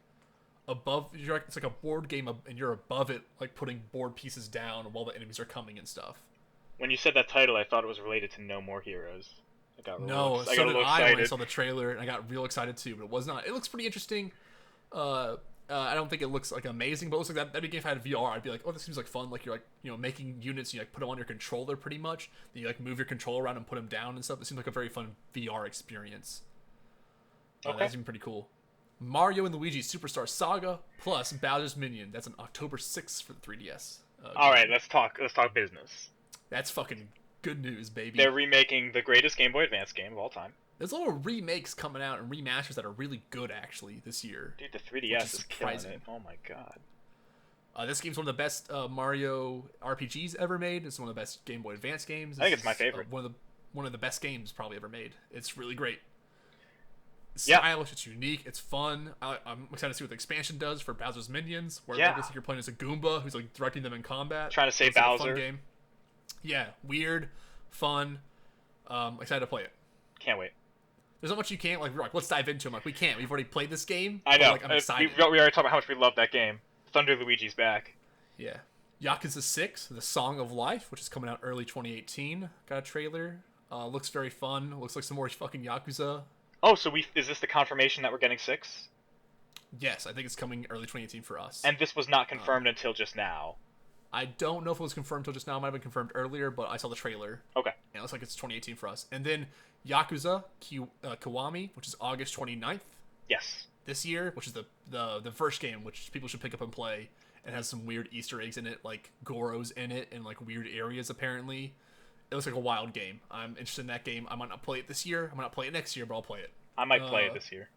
[SPEAKER 1] above. It's like a board game, and you're above it, like putting board pieces down while the enemies are coming and stuff.
[SPEAKER 2] When you said that title, I thought it was related to No More Heroes. I got
[SPEAKER 1] No,
[SPEAKER 2] I
[SPEAKER 1] so
[SPEAKER 2] got a
[SPEAKER 1] did
[SPEAKER 2] little
[SPEAKER 1] I when I
[SPEAKER 2] excited.
[SPEAKER 1] saw the trailer, and I got real excited too. But it was not. It looks pretty interesting. I don't think it looks like amazing, but it looks like that'd be a game if I had VR. I'd be like, oh, this seems like fun. Like you're like making units, you like put them on your controller pretty much. Then you like move your controller around and put them down and stuff. It seems like a very fun VR experience.
[SPEAKER 2] Okay.
[SPEAKER 1] That seems pretty cool. Mario and Luigi Superstar Saga plus Bowser's Minion. That's on October 6th for the 3DS.
[SPEAKER 2] All right, let's talk business.
[SPEAKER 1] That's fucking good news, baby.
[SPEAKER 2] They're remaking the greatest Game Boy Advance game of all time.
[SPEAKER 1] There's a lot of remakes coming out and remasters that are really good actually this year.
[SPEAKER 2] Dude, the 3DS is killing
[SPEAKER 1] surprising.
[SPEAKER 2] it. Oh my god.
[SPEAKER 1] This game's one of the best Mario RPGs ever made. It's one of the best Game Boy Advance games.
[SPEAKER 2] I think it's
[SPEAKER 1] This
[SPEAKER 2] my
[SPEAKER 1] is,
[SPEAKER 2] favorite.
[SPEAKER 1] One of the best games probably ever made. It's really great. It's
[SPEAKER 2] Yeah.
[SPEAKER 1] stylish. It's unique. It's fun. I'm excited to see what the expansion does for Bowser's Minions. Where
[SPEAKER 2] Yeah.
[SPEAKER 1] it looks like you're playing as a Goomba who's like directing them in combat.
[SPEAKER 2] Trying to save
[SPEAKER 1] Looks like a fun
[SPEAKER 2] Bowser.
[SPEAKER 1] game. Yeah, weird, fun. Excited to play it.
[SPEAKER 2] Can't wait.
[SPEAKER 1] There's not much you can't like. We're like, let's dive into. I'm like, we can't. We've already played this game.
[SPEAKER 2] I
[SPEAKER 1] but,
[SPEAKER 2] know.
[SPEAKER 1] Like, I'm
[SPEAKER 2] we
[SPEAKER 1] excited.
[SPEAKER 2] already talked about how much we love that game. Thunder Luigi's back.
[SPEAKER 1] Yeah. Yakuza 6, The Song of Life, which is coming out early 2018. Got a trailer. Looks very fun. Looks like some more fucking Yakuza.
[SPEAKER 2] Oh, so is this the confirmation that we're getting 6?
[SPEAKER 1] Yes, I think it's coming early 2018 for us.
[SPEAKER 2] And this was not confirmed until just now.
[SPEAKER 1] I don't know if it was confirmed till just now. It might have been confirmed earlier, but I saw the trailer.
[SPEAKER 2] Okay.
[SPEAKER 1] And it looks like it's 2018 for us. And then Yakuza Kiwami, which is August 29th
[SPEAKER 2] Yes.
[SPEAKER 1] this year, which is the first game, which people should pick up and play. It has some weird Easter eggs in it, like Goro's in it, and like weird areas apparently. It looks like a wild game. I'm interested in that game. I might not play it this year. I might not play it next year, but I'll play it.
[SPEAKER 2] I might play it this year.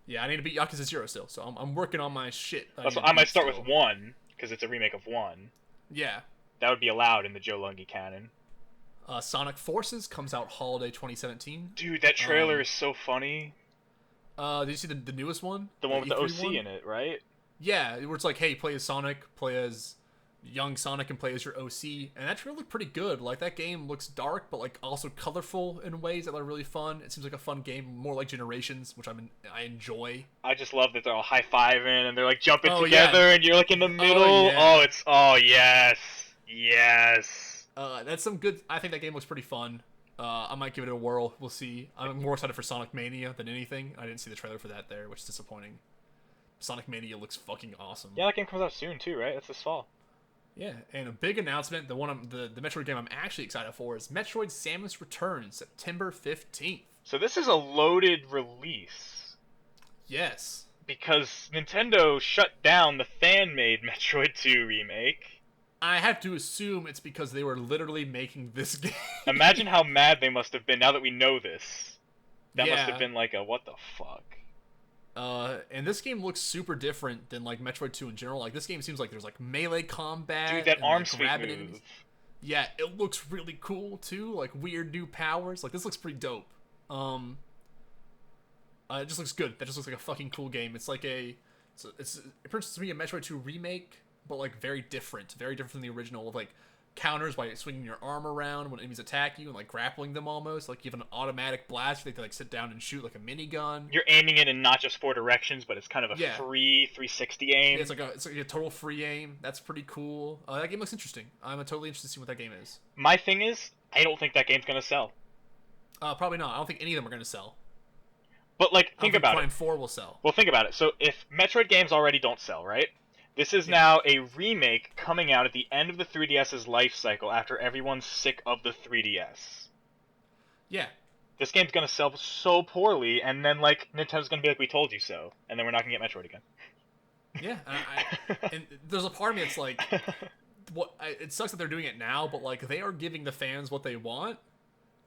[SPEAKER 1] Yeah, I need to beat Yakuza 0 still, so I'm working on my shit.
[SPEAKER 2] Also, I might start with 1, because it's a remake of 1.
[SPEAKER 1] Yeah.
[SPEAKER 2] That would be allowed in the Joe Lungi canon.
[SPEAKER 1] Sonic Forces comes out holiday 2017.
[SPEAKER 2] Dude, that trailer is so funny.
[SPEAKER 1] Did you see the newest one?
[SPEAKER 2] The one with the
[SPEAKER 1] E3
[SPEAKER 2] OC
[SPEAKER 1] one?
[SPEAKER 2] in it, right?
[SPEAKER 1] Yeah, where it's like, hey, play as Sonic, play as young Sonic, and play as your OC, and that trailer looked pretty good. Like that game looks dark, but like also colorful in ways that are really fun. It seems like a fun game, more like Generations, which I enjoy.
[SPEAKER 2] I just love that they're all high-fiving and they're like jumping
[SPEAKER 1] Oh,
[SPEAKER 2] together and you're like in the middle.
[SPEAKER 1] yeah.
[SPEAKER 2] Oh, yes. Yes.
[SPEAKER 1] That's some good. I think that game looks pretty fun. I might give it a whirl. We'll see. I'm more excited for Sonic Mania than anything. I didn't see the trailer for that there, which is disappointing. Sonic Mania looks fucking awesome.
[SPEAKER 2] Yeah, that game comes out soon too, right? It's this fall.
[SPEAKER 1] Yeah, and a big announcement, the Metroid game I'm actually excited for is Metroid Samus Returns, September 15th.
[SPEAKER 2] So this is a loaded release
[SPEAKER 1] Yes.
[SPEAKER 2] because Nintendo shut down the fan-made Metroid 2 remake.
[SPEAKER 1] I have to assume it's because they were literally making this game.
[SPEAKER 2] Imagine how mad they must have been now that we know this. That must
[SPEAKER 1] Yeah.
[SPEAKER 2] have been like a what the fuck.
[SPEAKER 1] And this game looks super different than like Metroid 2 in general. Like this game seems like there's like melee combat.
[SPEAKER 2] Dude, that
[SPEAKER 1] and,
[SPEAKER 2] arm
[SPEAKER 1] like,
[SPEAKER 2] sweep
[SPEAKER 1] grabbing
[SPEAKER 2] move.
[SPEAKER 1] enemies. Yeah, it looks really cool too. Like weird new powers. Like this looks pretty dope. It just looks good. That just looks like a fucking cool game. It's like it turns to me a Metroid 2 remake, but like very different from the original. With like counters by swinging your arm around when enemies attack you and like grappling them almost. Like you have an automatic blast where they can like sit down and shoot like a minigun.
[SPEAKER 2] You're aiming it in not just 4 directions, but it's kind of a
[SPEAKER 1] Yeah.
[SPEAKER 2] free 360 aim.
[SPEAKER 1] Yeah, it's like a total free aim. That's pretty cool. That game looks interesting. I'm totally interested to see what that game is.
[SPEAKER 2] My thing is, I don't think that game's gonna sell.
[SPEAKER 1] Probably not. I don't think any of them are going to sell.
[SPEAKER 2] But like,
[SPEAKER 1] I don't
[SPEAKER 2] think about
[SPEAKER 1] Prime
[SPEAKER 2] it.
[SPEAKER 1] 4 will sell.
[SPEAKER 2] Well, think about it. So if Metroid games already don't sell, right?
[SPEAKER 3] This is now a remake coming out at the end of the 3DS's life cycle after everyone's sick of the 3DS.
[SPEAKER 1] Yeah.
[SPEAKER 3] This game's gonna sell so poorly, and then like Nintendo's gonna be like, "We told you so," and then we're not gonna get Metroid again.
[SPEAKER 1] Yeah, and there's a part of me that's like, it sucks that they're doing it now, but like they are giving the fans what they want,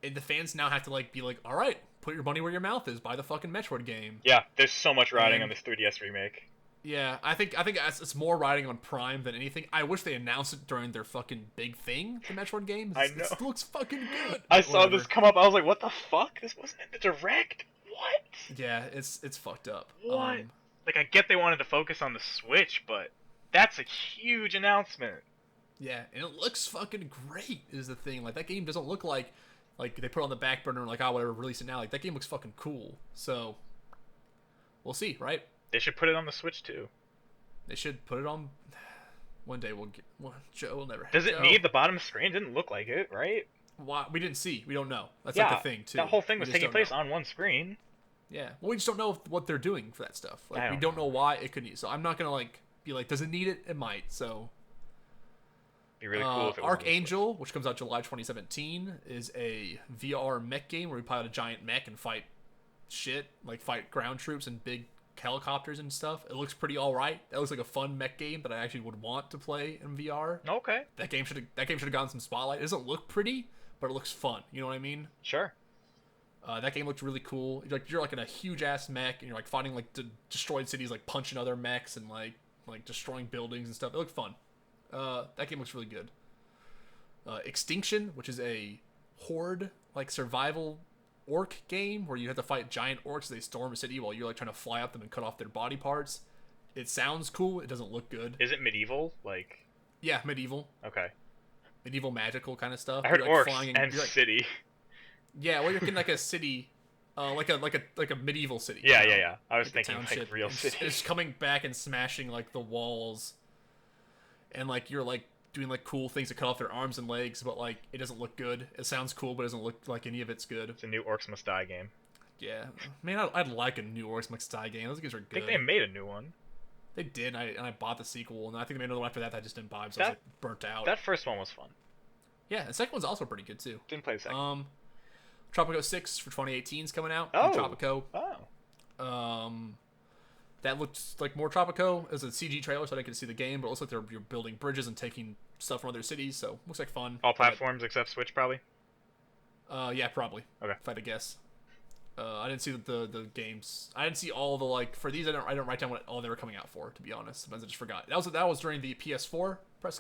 [SPEAKER 1] and the fans now have to like be like, all right, put your money where your mouth is, buy the fucking Metroid game.
[SPEAKER 3] Yeah, there's so much riding on this 3DS remake.
[SPEAKER 1] Yeah, I think it's more riding on Prime than anything. I wish they announced it during their fucking big thing, the Metroid game.
[SPEAKER 3] I know.
[SPEAKER 1] It looks fucking good.
[SPEAKER 3] I saw this come up. I was like, "What the fuck? This wasn't in the direct. What?"
[SPEAKER 1] Yeah, it's fucked up.
[SPEAKER 3] What? Like, I get they wanted to focus on the Switch, but that's a huge announcement.
[SPEAKER 1] Yeah, and it looks fucking great. Is the thing. Like that game doesn't look like they put it on the back burner and like, oh, whatever, release it now. Like that game looks fucking cool. So we'll see, right?
[SPEAKER 3] They should put it on the Switch too.
[SPEAKER 1] They should put it on. One day we'll get. Well, Joe will never.
[SPEAKER 3] Does it need the bottom screen? Didn't look like it, right?
[SPEAKER 1] Why we didn't see? We don't know. That's
[SPEAKER 3] Yeah,
[SPEAKER 1] like the thing too.
[SPEAKER 3] That whole thing
[SPEAKER 1] We
[SPEAKER 3] was
[SPEAKER 1] just
[SPEAKER 3] taking
[SPEAKER 1] don't
[SPEAKER 3] place
[SPEAKER 1] know.
[SPEAKER 3] on one screen.
[SPEAKER 1] Yeah, well, we just don't know what they're doing for that stuff. Like
[SPEAKER 3] I
[SPEAKER 1] we
[SPEAKER 3] don't
[SPEAKER 1] don't know why it could need. So I'm not gonna like be like, does it need it? It might. So
[SPEAKER 3] Be really cool if it was on the
[SPEAKER 1] Archangel, which comes out July 2017, is a VR mech game where you pilot a giant mech and fight shit, like fight ground troops and big helicopters and stuff. It looks pretty all right. That looks like a fun mech game that I actually would want to play in VR.
[SPEAKER 3] Switch. Okay,
[SPEAKER 1] That game should have gotten some spotlight. It doesn't look pretty, but it looks fun. You know what I mean?
[SPEAKER 3] sure.
[SPEAKER 1] That game looked really cool. You're like in a huge ass mech and you're like fighting like destroyed cities, like punching other mechs and like destroying buildings and stuff. It looked fun. That game looks really good. Extinction, which is a horde like survival orc game where you have to fight giant orcs as they storm a city while you're like trying to fly up them and cut off their body parts. It sounds cool. It doesn't look good.
[SPEAKER 3] Is it medieval? Like,
[SPEAKER 1] Yeah, medieval magical kind of stuff.
[SPEAKER 3] I heard
[SPEAKER 1] You're, like,
[SPEAKER 3] orcs
[SPEAKER 1] flying
[SPEAKER 3] and
[SPEAKER 1] you're, like,
[SPEAKER 3] city.
[SPEAKER 1] Yeah, well, you're in like a city, like a medieval city.
[SPEAKER 3] Yeah,
[SPEAKER 1] you know?
[SPEAKER 3] yeah, yeah. I was
[SPEAKER 1] Like a
[SPEAKER 3] thinking
[SPEAKER 1] township.
[SPEAKER 3] like real
[SPEAKER 1] And
[SPEAKER 3] city.
[SPEAKER 1] It's coming back and smashing like the walls, and like you're like doing like cool things to cut off their arms and legs, but like it doesn't look good. It sounds cool, but it doesn't look like any of it's good.
[SPEAKER 3] It's a new Orcs Must Die game.
[SPEAKER 1] Yeah, man, I'd like a new Orcs Must Die game. Those games are
[SPEAKER 3] I
[SPEAKER 1] good.
[SPEAKER 3] think they made a new one.
[SPEAKER 1] They did, and I bought the sequel, and I think they made another one after that that I just didn't buy, so I was like burnt out.
[SPEAKER 3] That first one was fun.
[SPEAKER 1] Yeah, the second one's also pretty good too.
[SPEAKER 3] Didn't play the second.
[SPEAKER 1] Tropico 6 for 2018 is coming out.
[SPEAKER 3] Oh.
[SPEAKER 1] New Tropico.
[SPEAKER 3] Oh.
[SPEAKER 1] That looks like more Tropico as a CG trailer, so I didn't get to see the game, but it looks like you're building bridges and taking stuff from other cities, so looks like fun.
[SPEAKER 3] All platforms except Switch, probably.
[SPEAKER 1] Yeah, probably.
[SPEAKER 3] Okay.
[SPEAKER 1] If I had to guess. I didn't see the games. I didn't see all the like for these. I didn't write down what all they were coming out for. To be honest, sometimes I just forgot. That was during the PS4 press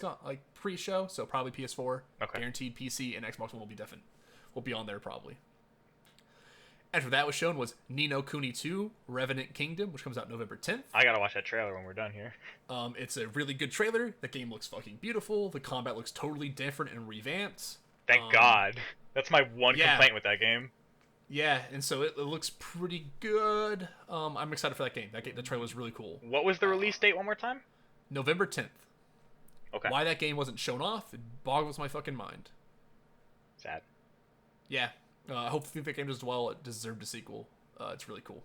[SPEAKER 1] pre-show, so probably PS4.
[SPEAKER 3] Okay.
[SPEAKER 1] Guaranteed PC and Xbox One will be on there probably. After that was shown was Ni no Kuni 2 Revenant Kingdom, which comes out November 10th.
[SPEAKER 3] I gotta watch that trailer when we're done here.
[SPEAKER 1] It's a really good trailer. The game looks fucking beautiful. The combat looks totally different and revamped.
[SPEAKER 3] Thank God. That's my one
[SPEAKER 1] yeah.
[SPEAKER 3] complaint with that game.
[SPEAKER 1] Yeah, and so it looks pretty good. I'm excited for that game. The trailer was really cool.
[SPEAKER 3] What was the release date one more time?
[SPEAKER 1] November 10th.
[SPEAKER 3] Okay.
[SPEAKER 1] Why that game wasn't shown off, it boggles my fucking mind.
[SPEAKER 3] Sad.
[SPEAKER 1] Yeah. I hope the game does well. It deserved a sequel. It's really cool.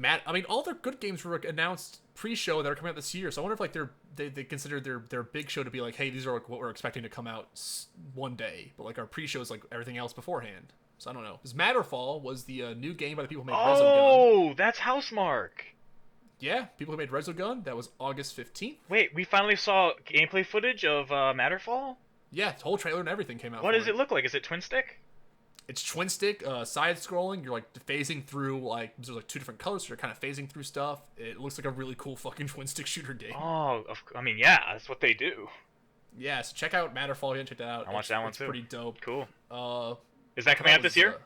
[SPEAKER 1] I mean, all their good games were announced pre-show that are coming out this year. So I wonder if like they consider their big show to be like, hey, these are like what we're expecting to come out one day, but like our pre-show is like everything else beforehand. So I don't know. Because Matterfall was the new game by the people who made Resogun.
[SPEAKER 3] Oh, that's Housemark.
[SPEAKER 1] Yeah, people who made Resogun. That was August 15th.
[SPEAKER 3] Wait, we finally saw gameplay footage of Matterfall?
[SPEAKER 1] Yeah, the whole trailer and everything came out.
[SPEAKER 3] What
[SPEAKER 1] for
[SPEAKER 3] does it look like? Is it twin stick?
[SPEAKER 1] It's twin stick, side-scrolling. You're like phasing through like there's like two different colors, so you're kind of phasing through stuff. It looks like a really cool fucking twin stick shooter game.
[SPEAKER 3] Oh, I mean, yeah, that's what they do.
[SPEAKER 1] Yeah, so check out Matterfall. You can check that out.
[SPEAKER 3] I'll watch that one
[SPEAKER 1] it's
[SPEAKER 3] too.
[SPEAKER 1] Pretty dope.
[SPEAKER 3] Cool. Is
[SPEAKER 1] That
[SPEAKER 3] that coming out this year?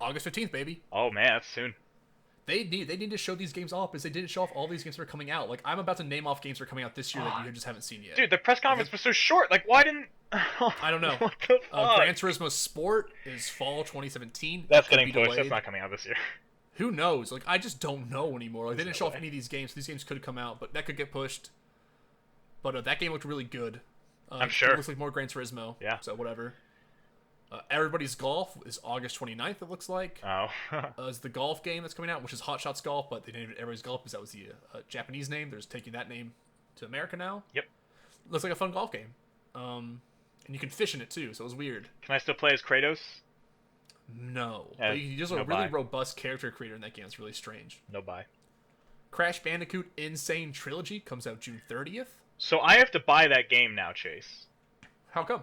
[SPEAKER 1] August 15th, baby.
[SPEAKER 3] Oh man, that's soon.
[SPEAKER 1] They need to show these games off because they didn't show off all these games that are coming out. Like I'm about to name off games that are coming out this year that you just haven't seen yet.
[SPEAKER 3] Dude, the press conference was so short. Like, why didn't?
[SPEAKER 1] I don't know.
[SPEAKER 3] What the fuck?
[SPEAKER 1] Gran Turismo Sport is fall 2017.
[SPEAKER 3] That's
[SPEAKER 1] It could
[SPEAKER 3] getting
[SPEAKER 1] be
[SPEAKER 3] pushed.
[SPEAKER 1] delayed.
[SPEAKER 3] That's not coming out this year.
[SPEAKER 1] Who knows? Like I just don't know anymore. Like they didn't
[SPEAKER 3] no
[SPEAKER 1] show off
[SPEAKER 3] way.
[SPEAKER 1] any of these games. So these games could come out, but that could get pushed. But that game looked really good.
[SPEAKER 3] I'm sure.
[SPEAKER 1] It looks like more Gran Turismo.
[SPEAKER 3] Yeah.
[SPEAKER 1] So whatever. Everybody's Golf is August 29th, it looks like.
[SPEAKER 2] Oh.
[SPEAKER 1] Is the golf game that's coming out, which is Hot Shots Golf, but they named it Everybody's Golf because that was the Japanese name. They're just taking that name to America now.
[SPEAKER 2] Yep.
[SPEAKER 1] Looks like a fun golf game. And you can fish in it too, so it was weird.
[SPEAKER 2] Can I still play as Kratos?
[SPEAKER 1] No.
[SPEAKER 2] Yeah,
[SPEAKER 1] But you just
[SPEAKER 2] no
[SPEAKER 1] a really
[SPEAKER 2] buy.
[SPEAKER 1] robust character creator in that game. It's really strange.
[SPEAKER 2] No buy.
[SPEAKER 1] Crash Bandicoot Insane Trilogy comes out June 30th.
[SPEAKER 2] So I have to buy that game now, Chase.
[SPEAKER 1] How come?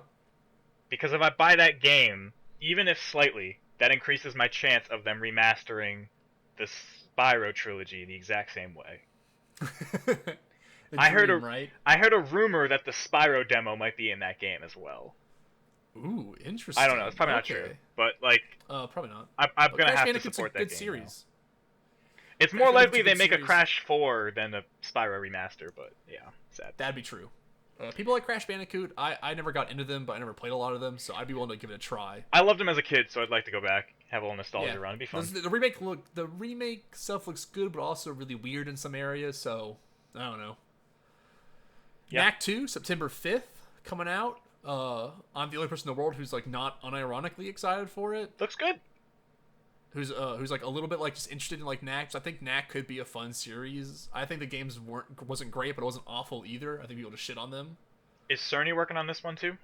[SPEAKER 2] Because if I buy that game, even if slightly, that increases my chance of them remastering the Spyro trilogy the exact same way. I heard
[SPEAKER 1] right?
[SPEAKER 2] I heard a rumor that the Spyro demo might be in that game as well.
[SPEAKER 1] Ooh, interesting.
[SPEAKER 2] I don't know. It's probably not true, but like,
[SPEAKER 1] probably not.
[SPEAKER 2] I'm
[SPEAKER 1] But
[SPEAKER 2] gonna
[SPEAKER 1] Crash
[SPEAKER 2] have to
[SPEAKER 1] Bandicoot's
[SPEAKER 2] support
[SPEAKER 1] a
[SPEAKER 2] that
[SPEAKER 1] good
[SPEAKER 2] game.
[SPEAKER 1] series.
[SPEAKER 2] It's
[SPEAKER 1] Crash
[SPEAKER 2] more
[SPEAKER 1] Bandicoot's
[SPEAKER 2] likely
[SPEAKER 1] a
[SPEAKER 2] they
[SPEAKER 1] good
[SPEAKER 2] make a
[SPEAKER 1] series.
[SPEAKER 2] Crash 4 than a Spyro remaster, but yeah, sad.
[SPEAKER 1] That'd be true. People like Crash Bandicoot. I never got into them, but I never played a lot of them, so I'd be willing to give it a try.
[SPEAKER 2] I loved them as a kid, so I'd like to go back, have a little nostalgia
[SPEAKER 1] Yeah.
[SPEAKER 2] run. It'd be fun.
[SPEAKER 1] The remake stuff looks good, but also really weird in some areas. So I don't know.
[SPEAKER 2] Yeah.
[SPEAKER 1] Knack 2, September 5th, coming out. I'm the only person in the world who's like not unironically excited for it.
[SPEAKER 2] Looks good.
[SPEAKER 1] Who's like a little bit like just interested in like Knack. So I think Knack could be a fun series. I think the games wasn't great, but it wasn't awful either. I think people just shit on them.
[SPEAKER 2] Is Cerny working on this one too?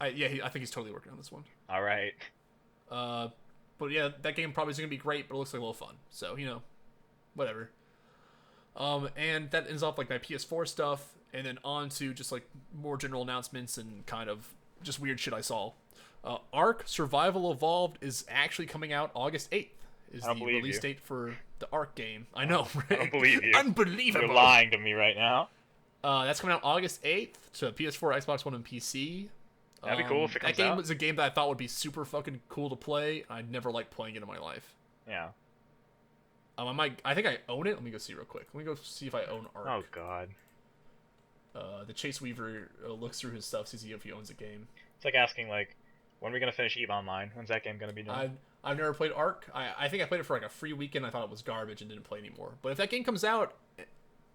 [SPEAKER 1] I think he's totally working on this one.
[SPEAKER 2] All right.
[SPEAKER 1] But yeah, that game probably isn't gonna be great, but it looks like a little fun. So whatever. And that ends off like my PS4 stuff, and then on to just like more general announcements and kind of just weird shit I saw. Ark Survival Evolved is actually coming out August 8th. Is
[SPEAKER 2] I don't
[SPEAKER 1] the
[SPEAKER 2] believe
[SPEAKER 1] release
[SPEAKER 2] you.
[SPEAKER 1] date for the Ark game? I know, right?
[SPEAKER 2] I don't believe you.
[SPEAKER 1] Unbelievable.
[SPEAKER 2] You're lying to me right now.
[SPEAKER 1] That's coming out August 8th to PS4, Xbox One, and PC.
[SPEAKER 2] That'd be cool if it comes
[SPEAKER 1] That game
[SPEAKER 2] out.
[SPEAKER 1] was a game that I thought would be super fucking cool to play. I'd never liked playing it in my life.
[SPEAKER 2] Yeah.
[SPEAKER 1] I think I own it. Let me go see real quick. Let me go see if I own Ark.
[SPEAKER 2] Oh god.
[SPEAKER 1] The Chase Weaver looks through his stuff, sees if he owns a game.
[SPEAKER 2] It's like asking like, when are we gonna finish EVE Online? When's that game gonna be done?
[SPEAKER 1] I've never played Ark. I think I played it for like a free weekend. I thought it was garbage and didn't play anymore. But if that game comes out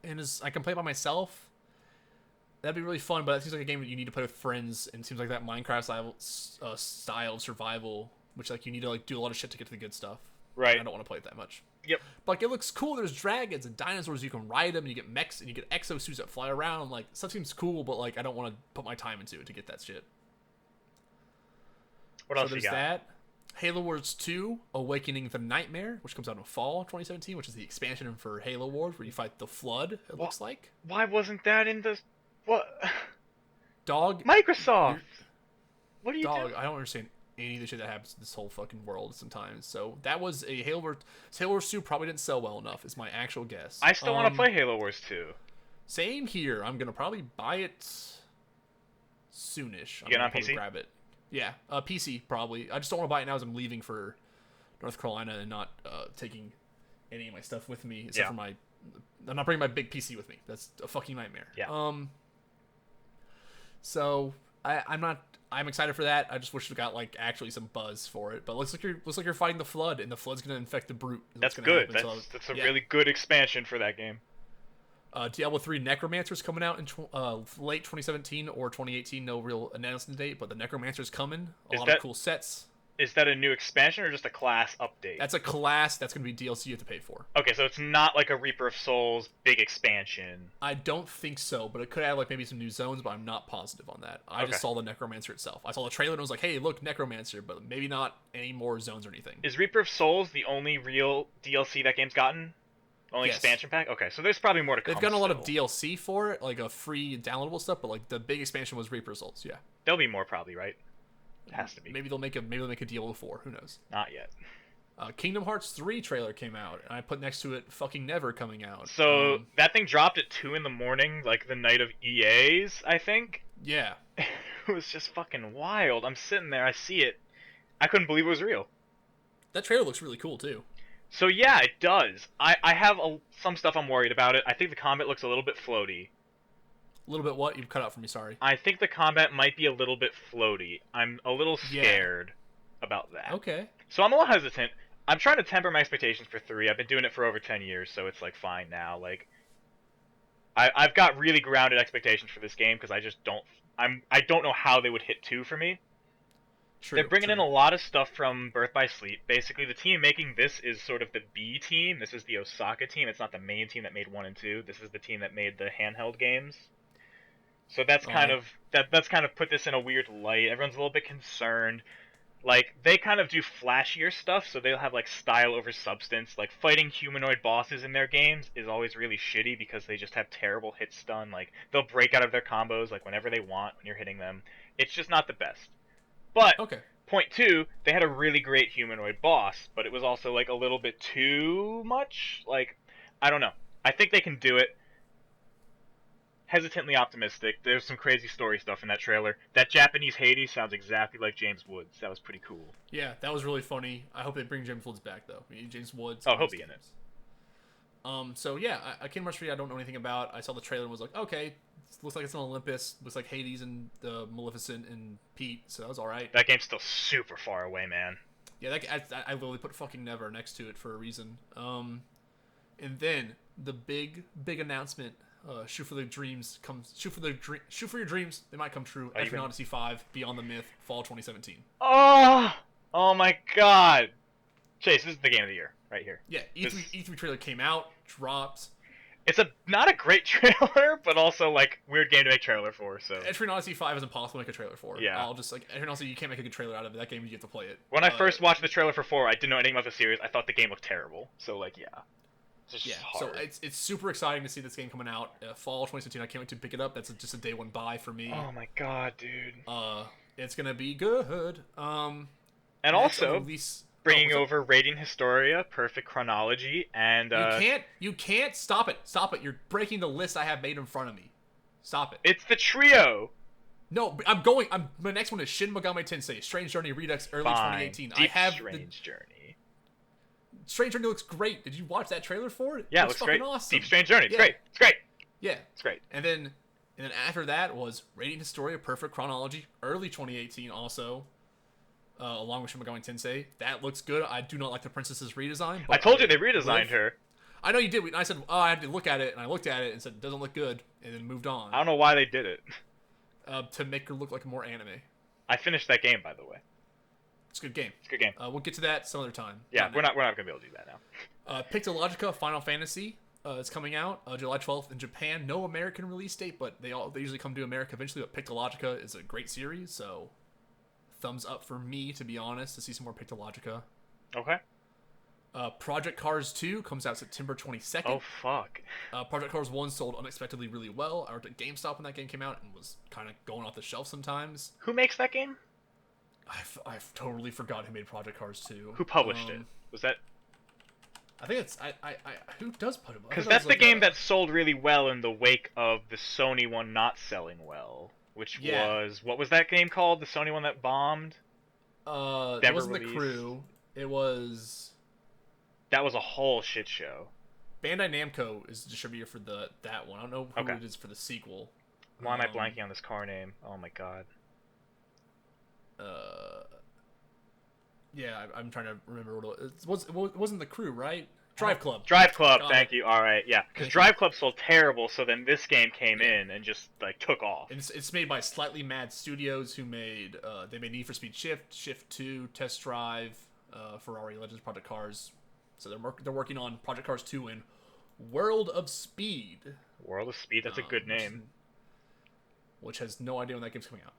[SPEAKER 1] and I can play it by myself, that'd be really fun. But it seems like a game that you need to play with friends, and it seems like that Minecraft style of survival, which like you need to like do a lot of shit to get to the good stuff.
[SPEAKER 2] Right.
[SPEAKER 1] And I don't want to play it that much.
[SPEAKER 2] Yep.
[SPEAKER 1] But like, it looks cool. There's dragons and dinosaurs. You can ride them, and you get mechs, and you get exosuits that fly around. Like, stuff seems cool, but like, I don't want to put my time into it to get that shit.
[SPEAKER 2] What
[SPEAKER 1] So
[SPEAKER 2] else you
[SPEAKER 1] there's
[SPEAKER 2] got?
[SPEAKER 1] that. Halo Wars 2, Awakening the Nightmare, which comes out in fall 2017, which is the expansion for Halo Wars, where you fight the Flood, it looks like.
[SPEAKER 2] Why wasn't that in the what?
[SPEAKER 1] Dog,
[SPEAKER 2] Microsoft. What are you
[SPEAKER 1] dog,
[SPEAKER 2] doing?
[SPEAKER 1] I don't understand any of the shit that happens in this whole fucking world sometimes. So that was a Halo Wars 2 probably didn't sell well enough, is my actual guess.
[SPEAKER 2] I still want to play Halo Wars 2.
[SPEAKER 1] Same here. I'm gonna probably buy it soonish. I'm
[SPEAKER 2] get it
[SPEAKER 1] gonna
[SPEAKER 2] on
[SPEAKER 1] probably
[SPEAKER 2] PC?
[SPEAKER 1] grab it. Yeah, PC probably. I just don't want to buy it now as I'm leaving for North Carolina and not taking any of my stuff with me except
[SPEAKER 2] Yeah.
[SPEAKER 1] for my. I'm not bringing my big PC with me. That's a fucking nightmare.
[SPEAKER 2] Yeah.
[SPEAKER 1] So I'm not. I'm excited for that. I just wish we got like actually some buzz for it. But looks like you're fighting the Flood, and the Flood's gonna infect the Brute. is what's
[SPEAKER 2] That's
[SPEAKER 1] gonna
[SPEAKER 2] good.
[SPEAKER 1] happen.
[SPEAKER 2] That's a
[SPEAKER 1] yeah.
[SPEAKER 2] really good expansion for that game.
[SPEAKER 1] Diablo 3 Necromancer's coming out in late 2017 or 2018. No real announcement date, but the Necromancer's coming. A
[SPEAKER 2] Is
[SPEAKER 1] lot
[SPEAKER 2] that-
[SPEAKER 1] of cool sets.
[SPEAKER 2] Is that a new expansion or just a class update?
[SPEAKER 1] That's a class that's going to be DLC you have to pay for.
[SPEAKER 2] Okay, so it's not like a Reaper of Souls big expansion.
[SPEAKER 1] I don't think so, but it could add like maybe some new zones, but I'm not positive on that. I
[SPEAKER 2] Okay.
[SPEAKER 1] just saw the Necromancer itself. I saw the trailer and was like, hey, look, Necromancer, but maybe not any more zones or anything.
[SPEAKER 2] Is Reaper of Souls the only real DLC that game's gotten? Only
[SPEAKER 1] Yes.
[SPEAKER 2] expansion pack? Okay, so there's probably more to come.
[SPEAKER 1] They've gotten a lot of
[SPEAKER 2] still.
[SPEAKER 1] DLC for it, like a free downloadable stuff, but like the big expansion was Reaper Souls. Yeah,
[SPEAKER 2] There'll be more probably, right? It has to be.
[SPEAKER 1] maybe they'll make a Diablo 4. Who knows?
[SPEAKER 2] Not yet.
[SPEAKER 1] Kingdom Hearts 3 trailer came out, and I put next to it fucking Never coming out.
[SPEAKER 2] So that thing dropped at 2 in the morning, like the night of EA's, I think.
[SPEAKER 1] Yeah,
[SPEAKER 2] It was just fucking wild. I'm sitting there, I see it. I couldn't believe it was real.
[SPEAKER 1] that trailer looks really cool too.
[SPEAKER 2] So yeah, it does. I have some stuff I'm worried about it. I think the combat looks a little bit floaty.
[SPEAKER 1] A little bit what? You cut out for me, sorry.
[SPEAKER 2] I think the combat might be a little bit floaty. I'm a little
[SPEAKER 1] Yeah.
[SPEAKER 2] scared about that.
[SPEAKER 1] Okay.
[SPEAKER 2] So I'm a little hesitant. I'm trying to temper my expectations for 3. I've been doing it for over 10 years, so it's like fine now. Like I've got really grounded expectations for this game because I just don't I don't know how they would hit 2 for me.
[SPEAKER 1] True,
[SPEAKER 3] They're bringing in
[SPEAKER 1] true.
[SPEAKER 3] a lot of stuff from Birth by Sleep. Basically, the team making this is sort of the B team. This is the Osaka team. It's not the main team that made 1 and 2. This is the team that made the handheld games. So that's
[SPEAKER 1] Oh,
[SPEAKER 3] kind of that's kind of put this in a weird light. Everyone's a little bit concerned. Like, they kind of do flashier stuff, so they'll have like style over substance. Like, fighting humanoid bosses in their games is always really shitty because they just have terrible hit stun. Like, they'll break out of their combos like whenever they want when you're hitting them. It's just not the best. But
[SPEAKER 1] Okay.
[SPEAKER 3] point 2, they had a really great humanoid boss, but it was also like a little bit too much. Like, I don't know. I think they can do it. Hesitantly optimistic. There's some crazy story stuff in that trailer. That Japanese Hades sounds exactly like James Woods. That was pretty cool.
[SPEAKER 1] Yeah, that was really funny. I hope they bring James Woods back though. James Woods.
[SPEAKER 3] Oh, he'll be in it.
[SPEAKER 1] So yeah, Kingdom Hearts 3 I don't know anything about. I saw the trailer and was like, okay, looks like it's on Olympus. Looks like Hades and Maleficent and Pete. So that was all right.
[SPEAKER 3] That game's still super far away, man.
[SPEAKER 1] Yeah, I literally put fucking never next to it for a reason. And then the big announcement. Shoot for the dreams comes. Shoot for your dreams. They might come true.
[SPEAKER 3] Are you
[SPEAKER 1] F1
[SPEAKER 3] gonna-
[SPEAKER 1] Odyssey 5 Beyond the Myth Fall 2017.
[SPEAKER 3] Oh my god. Chase, this is the game of the year right here.
[SPEAKER 1] Yeah, E3 trailer came out, dropped.
[SPEAKER 3] It's not a great trailer, but also like weird game to make trailer for. So
[SPEAKER 1] F1 Odyssey 5 is impossible to make a trailer for.
[SPEAKER 3] Yeah.
[SPEAKER 1] I'll just like F1 Odyssey, you can't make a good trailer out of it. That game you have to play it.
[SPEAKER 3] when I first watched the trailer for 4, I didn't know anything about the series. I thought the game looked terrible. So like, yeah. It's just
[SPEAKER 1] Yeah,
[SPEAKER 3] hard.
[SPEAKER 1] so it's super exciting to see this game coming out fall 2017. I can't wait to pick it up. That's just a day one buy for me.
[SPEAKER 3] Oh my god, dude.
[SPEAKER 1] It's gonna be good.
[SPEAKER 3] And
[SPEAKER 1] next
[SPEAKER 3] also
[SPEAKER 1] release,
[SPEAKER 3] bringing
[SPEAKER 1] what's up?
[SPEAKER 3] over Radiant Historia, Perfect Chronology, and
[SPEAKER 1] You can't stop it. Stop it. You're breaking the list I have made in front of me. Stop it.
[SPEAKER 3] it's the trio.
[SPEAKER 1] No, my next one is Shin Megami Tensei Strange Journey Redux early
[SPEAKER 3] Fine.
[SPEAKER 1] 2018.
[SPEAKER 3] Deep
[SPEAKER 1] I have
[SPEAKER 3] Strange Journey.
[SPEAKER 1] Strange Journey looks great. Did you watch that trailer for it?
[SPEAKER 3] Yeah, it
[SPEAKER 1] looks
[SPEAKER 3] looks
[SPEAKER 1] fucking
[SPEAKER 3] great.
[SPEAKER 1] awesome.
[SPEAKER 3] Deep Strange Journey. It's
[SPEAKER 1] Yeah.
[SPEAKER 3] great. It's great.
[SPEAKER 1] Yeah.
[SPEAKER 3] It's great.
[SPEAKER 1] And then after that was Radiant Historia Perfect Chronology early 2018 also. Along with Shin Megami Tensei. That looks good. I do not like the princess's redesign.
[SPEAKER 3] I told you they redesigned her.
[SPEAKER 1] I know you did. I said, I had to look at it, and I looked at it and said, it doesn't look good, and then moved on.
[SPEAKER 3] I don't know why they did it.
[SPEAKER 1] To make her look like more anime.
[SPEAKER 3] I finished that game, by the way.
[SPEAKER 1] It's a good game.
[SPEAKER 3] It's a good game.
[SPEAKER 1] We'll get to that some other time.
[SPEAKER 3] Yeah, we're not gonna be able to do that now.
[SPEAKER 1] Pixelogica Final Fantasy is coming out July 12th in Japan. No American release date, but they usually come to America eventually. But Pixelogica is a great series, so thumbs up for me, to be honest, to see some more Pixelogica.
[SPEAKER 3] Okay.
[SPEAKER 1] Project Cars 2 comes out September 22nd.
[SPEAKER 3] Oh fuck.
[SPEAKER 1] Project Cars 1 sold unexpectedly really well. I worked at GameStop when that game came out and was kind of going off the shelf sometimes.
[SPEAKER 3] Who makes that game?
[SPEAKER 1] I've totally forgot who made Project Cars 2.
[SPEAKER 3] Who published it? Was that?
[SPEAKER 1] I think it's who does put it?
[SPEAKER 3] Because that's the game that sold really well in the wake of the Sony one not selling well. Which was, what was that game called? The Sony one that bombed?
[SPEAKER 1] It
[SPEAKER 3] Never
[SPEAKER 1] wasn't
[SPEAKER 3] released.
[SPEAKER 1] The Crew. It was
[SPEAKER 3] That was a whole shit show.
[SPEAKER 1] Bandai Namco is the distributor for that one. I don't know who
[SPEAKER 3] Okay.
[SPEAKER 1] it is for the sequel.
[SPEAKER 3] Why am I blanking on this car name? Oh my god.
[SPEAKER 1] Yeah, I'm trying to remember what it was. It wasn't The Crew, right? Drive Club.
[SPEAKER 3] Drive Club,
[SPEAKER 1] Got
[SPEAKER 3] thank
[SPEAKER 1] it.
[SPEAKER 3] you. Alright, yeah. Because
[SPEAKER 1] Thank
[SPEAKER 3] Drive Club sold terrible, so then this game came in and just, like, took off.
[SPEAKER 1] And it's made by Slightly Mad Studios, who made they made Need for Speed Shift, Shift 2, Test Drive, Ferrari Legends, Project Cars. So they're working on Project Cars 2 and World of Speed,
[SPEAKER 3] World of Speed, that's a good name.
[SPEAKER 1] which has no idea when that game's coming out.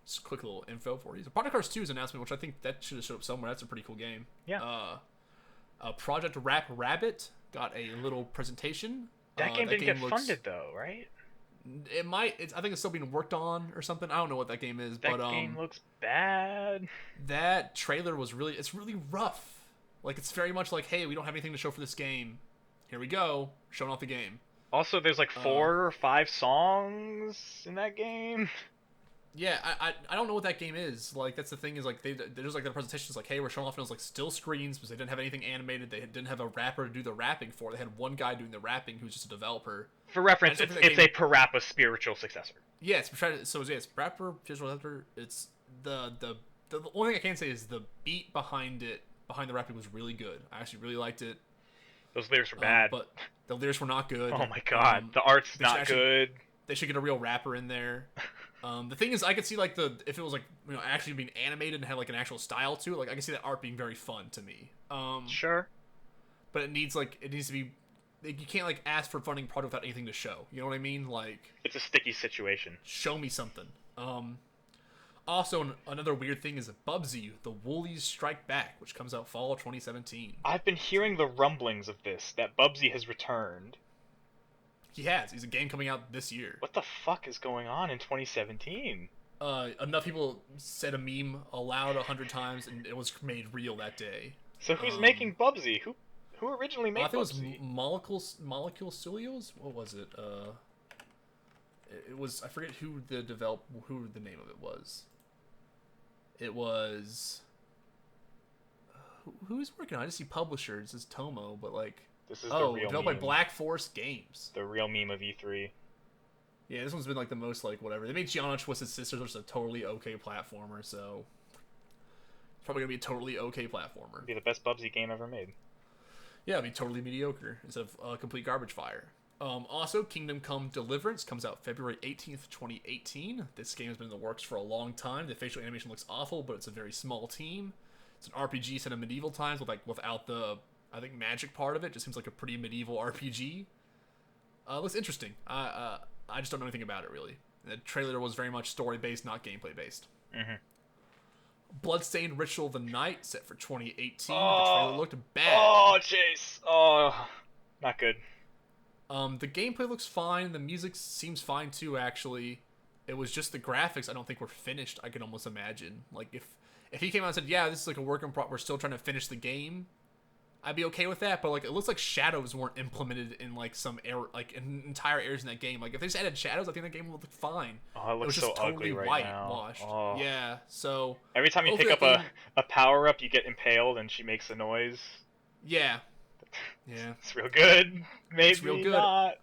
[SPEAKER 1] Just quick little info for you. So Project Cars 2's announcement, which I think that should have showed up somewhere. That's a pretty cool game.
[SPEAKER 3] Yeah.
[SPEAKER 1] Project Rap Rabbit got a little presentation.
[SPEAKER 3] That game didn't get
[SPEAKER 1] looks-
[SPEAKER 3] funded, though, right?
[SPEAKER 1] It might. I think it's still being worked on or something. I don't know what that game is,
[SPEAKER 3] That
[SPEAKER 1] but
[SPEAKER 3] game looks bad.
[SPEAKER 1] that trailer was it's really rough. Like, it's very much like, hey, we don't have anything to show for this game. Here we go, showing off the game.
[SPEAKER 3] Also, there's like 4 or 5 songs in that game.
[SPEAKER 1] Yeah, I don't know what that game is. Like, that's the thing is, like, there's like the presentations like, hey, we're showing off, and it was like still screens because they didn't have anything animated. They didn't have a rapper to do the rapping for. They had one guy doing the rapping who's just a developer.
[SPEAKER 3] For reference,
[SPEAKER 1] I don't
[SPEAKER 3] it's
[SPEAKER 1] think that
[SPEAKER 3] a Parappa spiritual successor.
[SPEAKER 1] Yeah, it's it's rapper, visual editor. It's the only thing I can say is the beat behind the rapping was really good. I actually really liked it.
[SPEAKER 3] Those lyrics were bad.
[SPEAKER 1] But the lyrics were not good.
[SPEAKER 3] Oh my god, the art's
[SPEAKER 1] they should
[SPEAKER 3] not
[SPEAKER 1] actually-
[SPEAKER 3] good.
[SPEAKER 1] They should get a real rapper in there. The thing is, I could see like if it was like actually being animated and had like an actual style to it, like I can see that art being very fun to me.
[SPEAKER 3] Sure.
[SPEAKER 1] But it needs to be. Like, you can't like ask for funding product without anything to show. You know what I mean? Like
[SPEAKER 3] It's a sticky situation.
[SPEAKER 1] show me something. Also, another weird thing is Bubsy, the Woolies Strike Back, which comes out fall 2017.
[SPEAKER 3] I've been hearing the rumblings of this, that Bubsy has returned.
[SPEAKER 1] He has. He's a game coming out this year.
[SPEAKER 3] What the fuck is going on in 2017?
[SPEAKER 1] Enough people said a meme aloud 100 times, and it was made real that day.
[SPEAKER 3] So who's making Bubsy? Who originally made
[SPEAKER 1] I think
[SPEAKER 3] Bubsy?
[SPEAKER 1] it was Molecule Studios. What was it? It was, I forget who the name of it was. It was who's working on it? I just see publisher. It says Tomo, but like
[SPEAKER 3] This is the real
[SPEAKER 1] developed
[SPEAKER 3] meme.
[SPEAKER 1] by Black Forest Games.
[SPEAKER 3] The real meme of E3.
[SPEAKER 1] Yeah, this one's been like the most like whatever. They made Gianna Twisted Sisters, which is a totally okay platformer, so it's probably gonna be a totally okay platformer.
[SPEAKER 3] Be the best Bubsy game ever made.
[SPEAKER 1] Yeah, it'd be totally mediocre instead of complete garbage fire. Also, Kingdom Come Deliverance comes out February 18th, 2018. This game has been in the works for a long time. The facial animation looks awful, but it's a very small team. It's an RPG set in medieval times without the, I think, magic part of it. Just seems like a pretty medieval RPG. Looks interesting. I just don't know anything about it, really. The trailer was very much story-based, not gameplay-based.
[SPEAKER 3] Mm-hmm.
[SPEAKER 1] Bloodstained Ritual of the Night, set for 2018. The
[SPEAKER 3] Oh.
[SPEAKER 1] trailer looked bad.
[SPEAKER 3] Oh, Chase. Oh, not good.
[SPEAKER 1] The gameplay looks fine. The music seems fine too. Actually, it was just the graphics. I don't think were finished. I can almost imagine. Like if he came out and said, "Yeah, this is like a work in progress. We're still trying to finish the game," I'd be okay with that. But like, it looks like shadows weren't implemented in like some in entire areas in that game. Like if they just added shadows, I think that game would look fine.
[SPEAKER 3] Oh, it
[SPEAKER 1] It was
[SPEAKER 3] looks
[SPEAKER 1] just
[SPEAKER 3] so ugly right
[SPEAKER 1] whitewashed.
[SPEAKER 3] now. Oh.
[SPEAKER 1] Yeah. So
[SPEAKER 3] Every time you pick
[SPEAKER 1] hopefully
[SPEAKER 3] up
[SPEAKER 1] that game-
[SPEAKER 3] a power up, you get impaled, and she makes a noise.
[SPEAKER 1] yeah. Yeah.
[SPEAKER 3] It's real good. Maybe
[SPEAKER 1] real good.
[SPEAKER 3] not.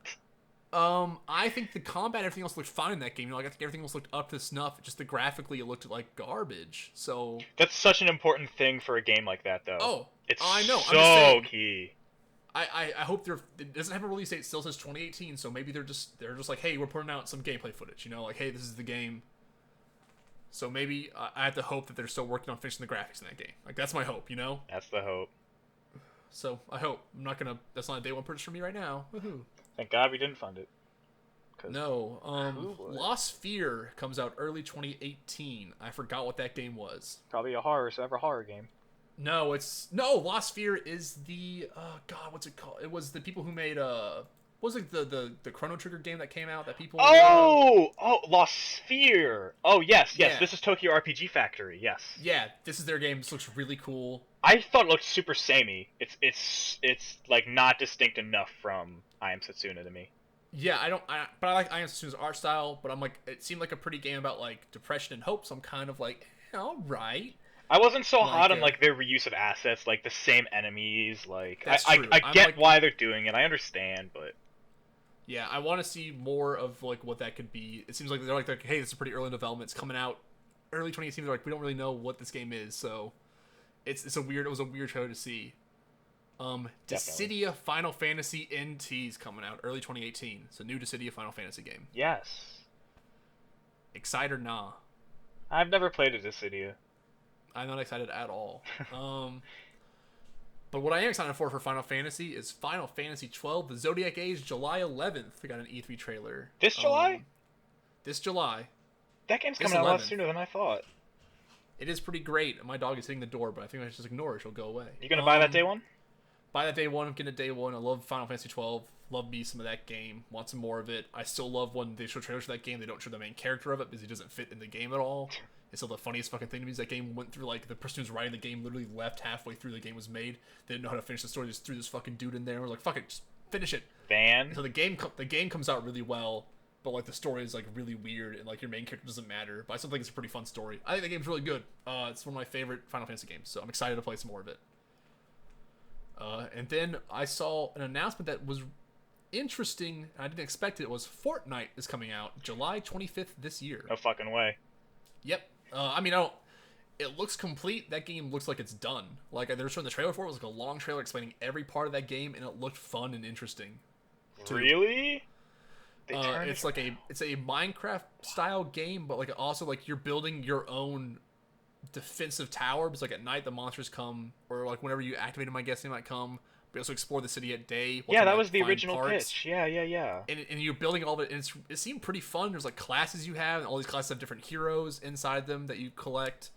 [SPEAKER 1] I think the combat, everything else looked fine in that game. I think everything else looked up to snuff. Just graphically, it looked like garbage. So,
[SPEAKER 3] That's such an important thing for a game like that, though.
[SPEAKER 1] oh,
[SPEAKER 3] It's
[SPEAKER 1] I know.
[SPEAKER 3] so
[SPEAKER 1] I'm just saying,
[SPEAKER 3] key.
[SPEAKER 1] I hope it doesn't have a release date. It still says 2018. So maybe they're just like, hey, we're putting out some gameplay footage. Like, hey, this is the game. So maybe I have to hope that they're still working on finishing the graphics in that game. Like that's my hope.
[SPEAKER 3] That's the hope.
[SPEAKER 1] So I hope that's not a day one purchase for me right now. Woohoo.
[SPEAKER 3] Thank God we didn't fund it. 'Cause
[SPEAKER 1] No,
[SPEAKER 3] who would?
[SPEAKER 1] Lost Sphear comes out early 2018. I forgot what that game was.
[SPEAKER 3] Probably a horror game.
[SPEAKER 1] No, Lost Sphear is the God, what's it called? It was the people who made what was it the Chrono Trigger game that came out that people
[SPEAKER 3] Oh, Lost Sphere. Oh, yes.
[SPEAKER 1] Yeah.
[SPEAKER 3] This is Tokyo RPG Factory. Yes.
[SPEAKER 1] Yeah, this is their game. This looks really cool.
[SPEAKER 3] I thought it looked super samey. It's like not distinct enough from I Am Setsuna to me.
[SPEAKER 1] Yeah, but I like I Am Setsuna's art style, but I'm like it seemed like a pretty game about like depression and hope, so I'm kind of like, all right.
[SPEAKER 3] I wasn't so hot on
[SPEAKER 1] uh,
[SPEAKER 3] like their reuse of assets, like the same enemies. Like
[SPEAKER 1] That's
[SPEAKER 3] I
[SPEAKER 1] true.
[SPEAKER 3] I
[SPEAKER 1] I'm
[SPEAKER 3] get
[SPEAKER 1] like-
[SPEAKER 3] why they're doing it. I understand, but
[SPEAKER 1] Yeah, I want to see more of like what that could be. It seems like they're like, hey, this is pretty early in development. It's coming out early 2018. They're like, we don't really know what this game is, so it was a weird trailer to see. Dissidia Final Fantasy NT's coming out early 2018. It's a new Dissidia Final Fantasy game.
[SPEAKER 3] yes,
[SPEAKER 1] Excited or nah?
[SPEAKER 3] I've never played a Dissidia.
[SPEAKER 1] I'm not excited at all. But what I am excited for Final Fantasy is Final Fantasy 12, The Zodiac Age, July 11th. We got an E3 trailer.
[SPEAKER 3] This July?
[SPEAKER 1] This July.
[SPEAKER 3] That game's
[SPEAKER 1] It's
[SPEAKER 3] coming out a lot
[SPEAKER 1] 11th.
[SPEAKER 3] sooner than I thought.
[SPEAKER 1] It is pretty great. My dog is hitting the door, but I think I should just ignore it. She'll go away.
[SPEAKER 3] You gonna buy that day one?
[SPEAKER 1] Buy that day one. I'm getting it day one. I love Final Fantasy 12. Love me some of that game. Want some more of it. I still love when they show trailers for that game. They don't show the main character of it because he doesn't fit in the game at all. It's still the funniest fucking thing to me is that game went through like the person who's writing the game literally left halfway through the game was made. They didn't know how to finish the story. Just threw this fucking dude in there and was like, fuck it, just finish it.
[SPEAKER 3] Van?
[SPEAKER 1] So the game comes out really well, but like the story is like really weird and like your main character doesn't matter. But I still think it's a pretty fun story. I think the game's really good. It's one of my favorite Final Fantasy games, so I'm excited to play some more of it. And then I saw an announcement that was interesting. I didn't expect it. It was Fortnite is coming out July 25th this year.
[SPEAKER 3] No fucking way.
[SPEAKER 1] Yep. I mean, I don't. It looks complete. That game looks like it's done. Like they were showing the trailer for it. It was like a long trailer explaining every part of that game, and it looked fun and interesting. Too.
[SPEAKER 3] Really? They turned
[SPEAKER 1] It's
[SPEAKER 3] it
[SPEAKER 1] like
[SPEAKER 3] around.
[SPEAKER 1] it's a Minecraft style game, but like also like you're building your own defensive tower because like at night the monsters come, or like whenever you activate them, I guess they might come. But you also explore the city at day. While
[SPEAKER 3] Yeah,
[SPEAKER 1] trying to,
[SPEAKER 3] that
[SPEAKER 1] like,
[SPEAKER 3] was the
[SPEAKER 1] find
[SPEAKER 3] original
[SPEAKER 1] parts.
[SPEAKER 3] pitch. Yeah, yeah, yeah.
[SPEAKER 1] And you're building all of it, and it seemed pretty fun. There's like classes you have, and all these classes have different heroes inside them that you collect.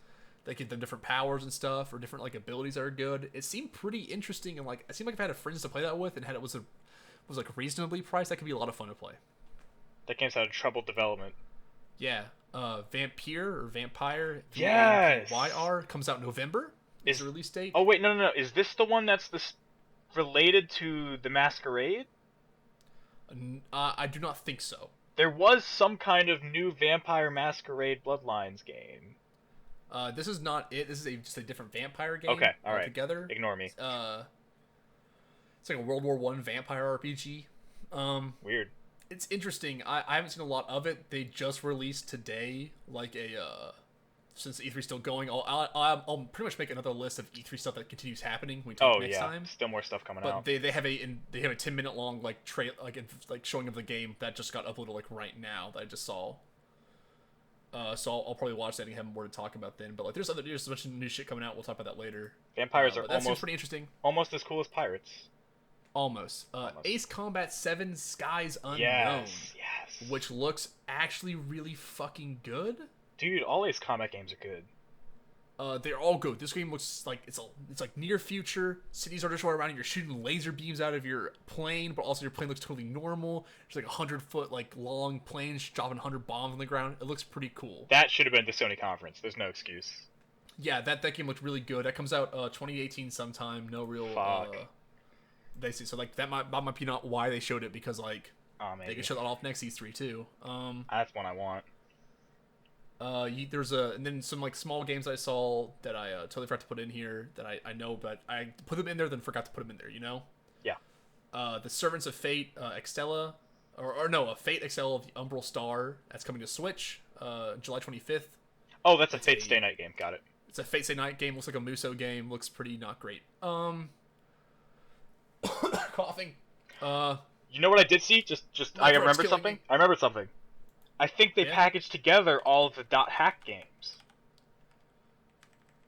[SPEAKER 1] They give them different powers and stuff, or different like abilities that are good. It seemed pretty interesting, and like it seemed like if I had friends to play that with, and had it was like reasonably priced, that could be a lot of fun to play.
[SPEAKER 3] That game's had troubled development.
[SPEAKER 1] Yeah, Vampire or Vampire,
[SPEAKER 3] Yes!
[SPEAKER 1] VAMPYR comes out in November. Is
[SPEAKER 3] Is-
[SPEAKER 1] the release date?
[SPEAKER 3] Oh wait, no. Is this the one that's related to the Masquerade?
[SPEAKER 1] I do not think so.
[SPEAKER 3] There was some kind of new Vampire Masquerade Bloodlines game.
[SPEAKER 1] This is not it. This is just a different vampire game.
[SPEAKER 3] Okay, all right.
[SPEAKER 1] Altogether.
[SPEAKER 3] Ignore me.
[SPEAKER 1] It's like a World War One vampire RPG.
[SPEAKER 3] Weird.
[SPEAKER 1] It's interesting. I haven't seen a lot of it. They just released today, like since E3 still going. I'll pretty much make another list of E3 stuff that continues happening when we talk
[SPEAKER 3] Oh
[SPEAKER 1] next
[SPEAKER 3] yeah,
[SPEAKER 1] time.
[SPEAKER 3] still more stuff coming
[SPEAKER 1] But
[SPEAKER 3] out.
[SPEAKER 1] they have a 10-minute long like like showing of the game that just got uploaded like right now that I just saw. So I'll probably watch that and have more to talk about then. But like there's a bunch of new shit coming out. We'll talk about that later.
[SPEAKER 3] Vampires are
[SPEAKER 1] But that seems
[SPEAKER 3] almost
[SPEAKER 1] pretty interesting.
[SPEAKER 3] almost as cool as pirates.
[SPEAKER 1] Almost.
[SPEAKER 3] Almost.
[SPEAKER 1] Ace Combat 7 Skies Unknown,
[SPEAKER 3] Yes.
[SPEAKER 1] which looks actually really fucking good.
[SPEAKER 3] Dude, all Ace Combat games are good.
[SPEAKER 1] They're all good. This game looks like it's like near future. Cities are destroyed around you. You're shooting laser beams out of your plane, but also your plane looks totally normal. There's like 100-foot like long planes dropping 100 bombs on the ground. It looks pretty cool.
[SPEAKER 3] That should have been the Sony conference. There's no excuse.
[SPEAKER 1] Yeah, that game looked really good. That comes out 2018 sometime. No real.
[SPEAKER 3] Fuck.
[SPEAKER 1] They see. So like that might be not why they showed it, because like
[SPEAKER 3] Oh man.
[SPEAKER 1] they can show that off next E3 too.
[SPEAKER 3] That's one I want.
[SPEAKER 1] There's and then some like small games I saw that I totally forgot to put in here that I know, but I put them in there then forgot to put them in there. You know.
[SPEAKER 3] Yeah.
[SPEAKER 1] The Servants of Fate, Extella, or no, Fate Extella of the Umbral Star. That's coming to Switch, July 25th.
[SPEAKER 3] Oh, that's a
[SPEAKER 1] That's
[SPEAKER 3] Fate
[SPEAKER 1] a-
[SPEAKER 3] Stay Night game. Got it.
[SPEAKER 1] It's a Fate Stay Night game. Looks like a Muso game. Looks pretty not great. Coughing.
[SPEAKER 3] You know what I did see? Just
[SPEAKER 1] My
[SPEAKER 3] I
[SPEAKER 1] throat's
[SPEAKER 3] remembered
[SPEAKER 1] killing
[SPEAKER 3] something.
[SPEAKER 1] me.
[SPEAKER 3] I remembered something. I think they
[SPEAKER 1] Yeah?
[SPEAKER 3] packaged together all of the Dot Hack games.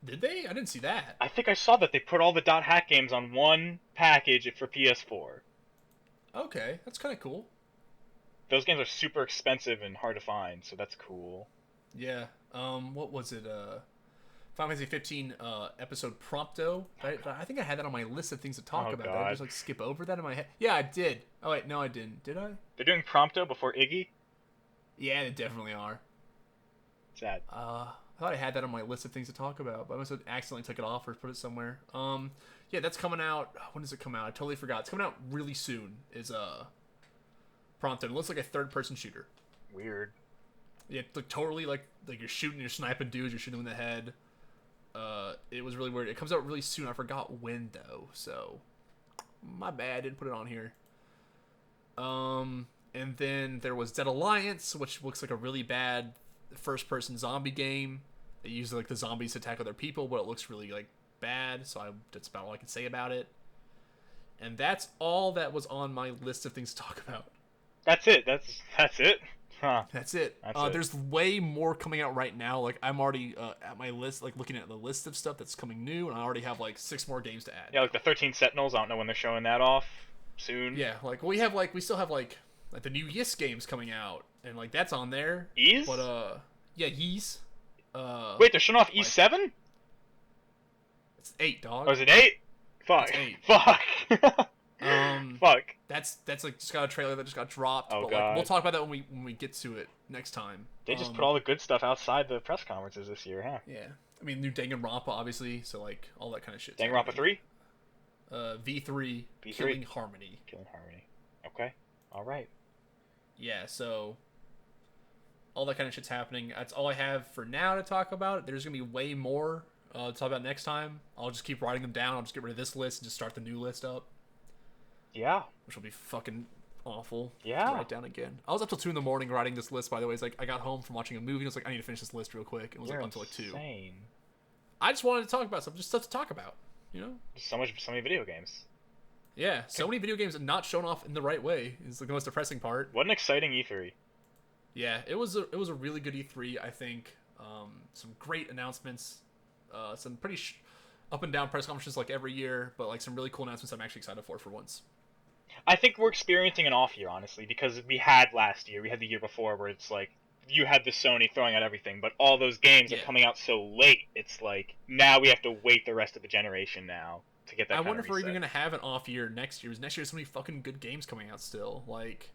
[SPEAKER 1] Did they? I didn't see that.
[SPEAKER 3] I think I saw that they put all the Dot Hack games on one package for PS4.
[SPEAKER 1] Okay, that's kind of cool.
[SPEAKER 3] Those games are super expensive and hard to find, so that's cool.
[SPEAKER 1] Yeah. What was it? Final Fantasy 15 episode Prompto. I think I had that on my list of things to talk
[SPEAKER 3] Oh,
[SPEAKER 1] about. Did I
[SPEAKER 3] God.
[SPEAKER 1] just like skip over that in my head? Yeah, I did. Oh wait, no, I didn't. Did I?
[SPEAKER 3] They're doing Prompto before Iggy?
[SPEAKER 1] Yeah, they definitely are.
[SPEAKER 3] Sad.
[SPEAKER 1] I thought I had that on my list of things to talk about, but I must have accidentally took it off or put it somewhere. Yeah, that's coming out. When does it come out? I totally forgot. It's coming out really soon. Is Prompto. It looks like a third-person shooter.
[SPEAKER 3] Weird.
[SPEAKER 1] Yeah, like totally like you're shooting, you're sniping dudes, you're shooting them in the head. It was really weird. It comes out really soon. I forgot when though, so my bad. Didn't put it on here. And then there was Dead Alliance, which looks like a really bad first-person zombie game. They use like the zombies to attack other people, but it looks really like bad. So that's about all I can say about it. And that's all that was on my list of things to talk about.
[SPEAKER 3] That's it. That's it. Huh.
[SPEAKER 1] That's it.
[SPEAKER 3] That's it.
[SPEAKER 1] There's way more coming out right now. Like I'm already at my list, like looking at the list of stuff that's coming new, and I already have like 6 more games to add.
[SPEAKER 3] Yeah, like the 13 Sentinels. I don't know when they're showing that off. Soon.
[SPEAKER 1] Yeah, like we still have like the new Ys games coming out, and like that's on there.
[SPEAKER 3] Ys?
[SPEAKER 1] But yeah, Ys.
[SPEAKER 3] Wait, they're showing off E7?
[SPEAKER 1] It's 8, dog.
[SPEAKER 3] Or is it 8? Fuck.
[SPEAKER 1] It's 8.
[SPEAKER 3] Fuck. Fuck.
[SPEAKER 1] That's like just got a trailer that just got dropped.
[SPEAKER 3] Oh,
[SPEAKER 1] but
[SPEAKER 3] God.
[SPEAKER 1] like we'll talk about that when we get to it next time.
[SPEAKER 3] They just put all the good stuff outside the press conferences this year, huh?
[SPEAKER 1] Yeah, I mean new Danganronpa obviously, so like all that kind of shit.
[SPEAKER 3] Danganronpa 3?
[SPEAKER 1] V3,
[SPEAKER 3] V3.
[SPEAKER 1] Killing Harmony.
[SPEAKER 3] Killing Harmony. Okay. Alright.
[SPEAKER 1] Yeah, so all that kind of shit's happening. That's all I have for now to talk about. There's gonna be way more to talk about next time. I'll just keep writing them down. I'll just get rid of this list and just start the new list up,
[SPEAKER 3] Yeah.
[SPEAKER 1] which will be fucking awful.
[SPEAKER 3] Yeah.
[SPEAKER 1] To write down again. I was up till 2 in the morning writing this list. By the way, it's like I got home from watching a movie and I was like, I need to finish this list real quick. And it was
[SPEAKER 3] You're
[SPEAKER 1] like until like 2.
[SPEAKER 3] insane.
[SPEAKER 1] I just wanted to talk about stuff, just stuff to talk about. You know?
[SPEAKER 3] So many video games.
[SPEAKER 1] Yeah, so many video games not shown off in the right way is the most depressing part.
[SPEAKER 3] What an exciting E3.
[SPEAKER 1] Yeah, it was a really good E3. I think some great announcements, some pretty up and down press conferences like every year, but like some really cool announcements I'm actually excited for once.
[SPEAKER 3] I think we're experiencing an off year, honestly, because we had last year, we had the year before, where it's like you had the Sony throwing out everything, but all those games are coming out so late. It's like now we have to wait the rest of the generation now to get that.
[SPEAKER 1] I wonder if we're even gonna have an off year next year. Because next year there's so many fucking good games coming out still. Like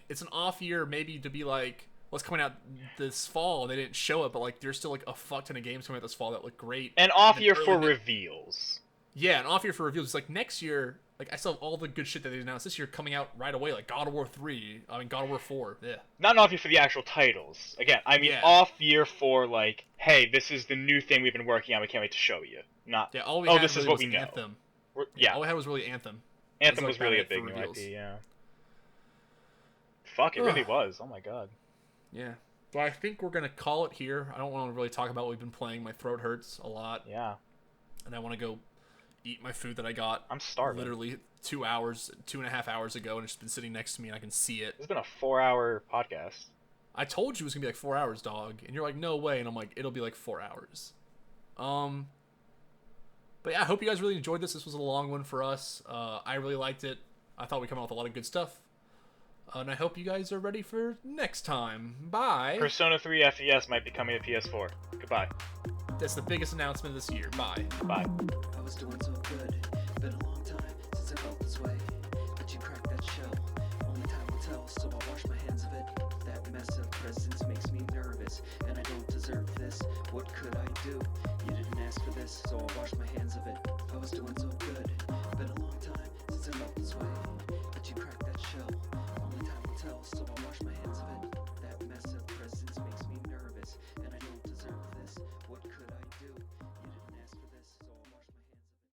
[SPEAKER 1] it's an off year maybe to be like what's coming out this fall. They didn't show it, but like there's still like a fuck ton of games coming out this fall that look great.
[SPEAKER 3] An off year for reveals.
[SPEAKER 1] Yeah, an off year for reveals. It's like next year. Like I still have all the good shit that they announced this year coming out right away. Like God of War 3. I mean God of War 4. Yeah.
[SPEAKER 3] Not an off year for the actual titles. Again, I mean off year for like, hey, this is the new thing we've been working on. We can't wait to show you. Not
[SPEAKER 1] all we had
[SPEAKER 3] this
[SPEAKER 1] really
[SPEAKER 3] is what
[SPEAKER 1] was
[SPEAKER 3] we know.
[SPEAKER 1] Anthem.
[SPEAKER 3] Yeah,
[SPEAKER 1] all we had was really Anthem.
[SPEAKER 3] Anthem was really a big new IP. Yeah. Fuck, it really was. Oh my god.
[SPEAKER 1] Yeah. But I think we're gonna call it here. I don't want to really talk about what we've been playing. My throat hurts a lot.
[SPEAKER 3] Yeah.
[SPEAKER 1] And I want to go eat my food that I got.
[SPEAKER 3] I'm starving.
[SPEAKER 1] Literally 2.5 hours ago, and it's been sitting next to me, and I can see it.
[SPEAKER 3] It's been a 4-hour podcast.
[SPEAKER 1] I told you it was gonna be like 4 hours, dog, and you're like, no way, and I'm like, it'll be like 4 hours. But yeah, I hope you guys really enjoyed this. This was a long one for us. I really liked it. I thought we come out with a lot of good stuff. And I hope you guys are ready for next time. Bye.
[SPEAKER 3] Persona 3 FES might be coming to PS4. Goodbye.
[SPEAKER 1] That's the biggest announcement this year. Bye.
[SPEAKER 3] Bye.
[SPEAKER 4] I was doing so good. Been a long time since I felt this way. But you cracked that shell. Only time will tell, so I'll wash my hands of it. That mess of presence makes me nervous, and I don't deserve this. What could I do? You didn't ask for this, so I'll wash my hands of it. I was doing so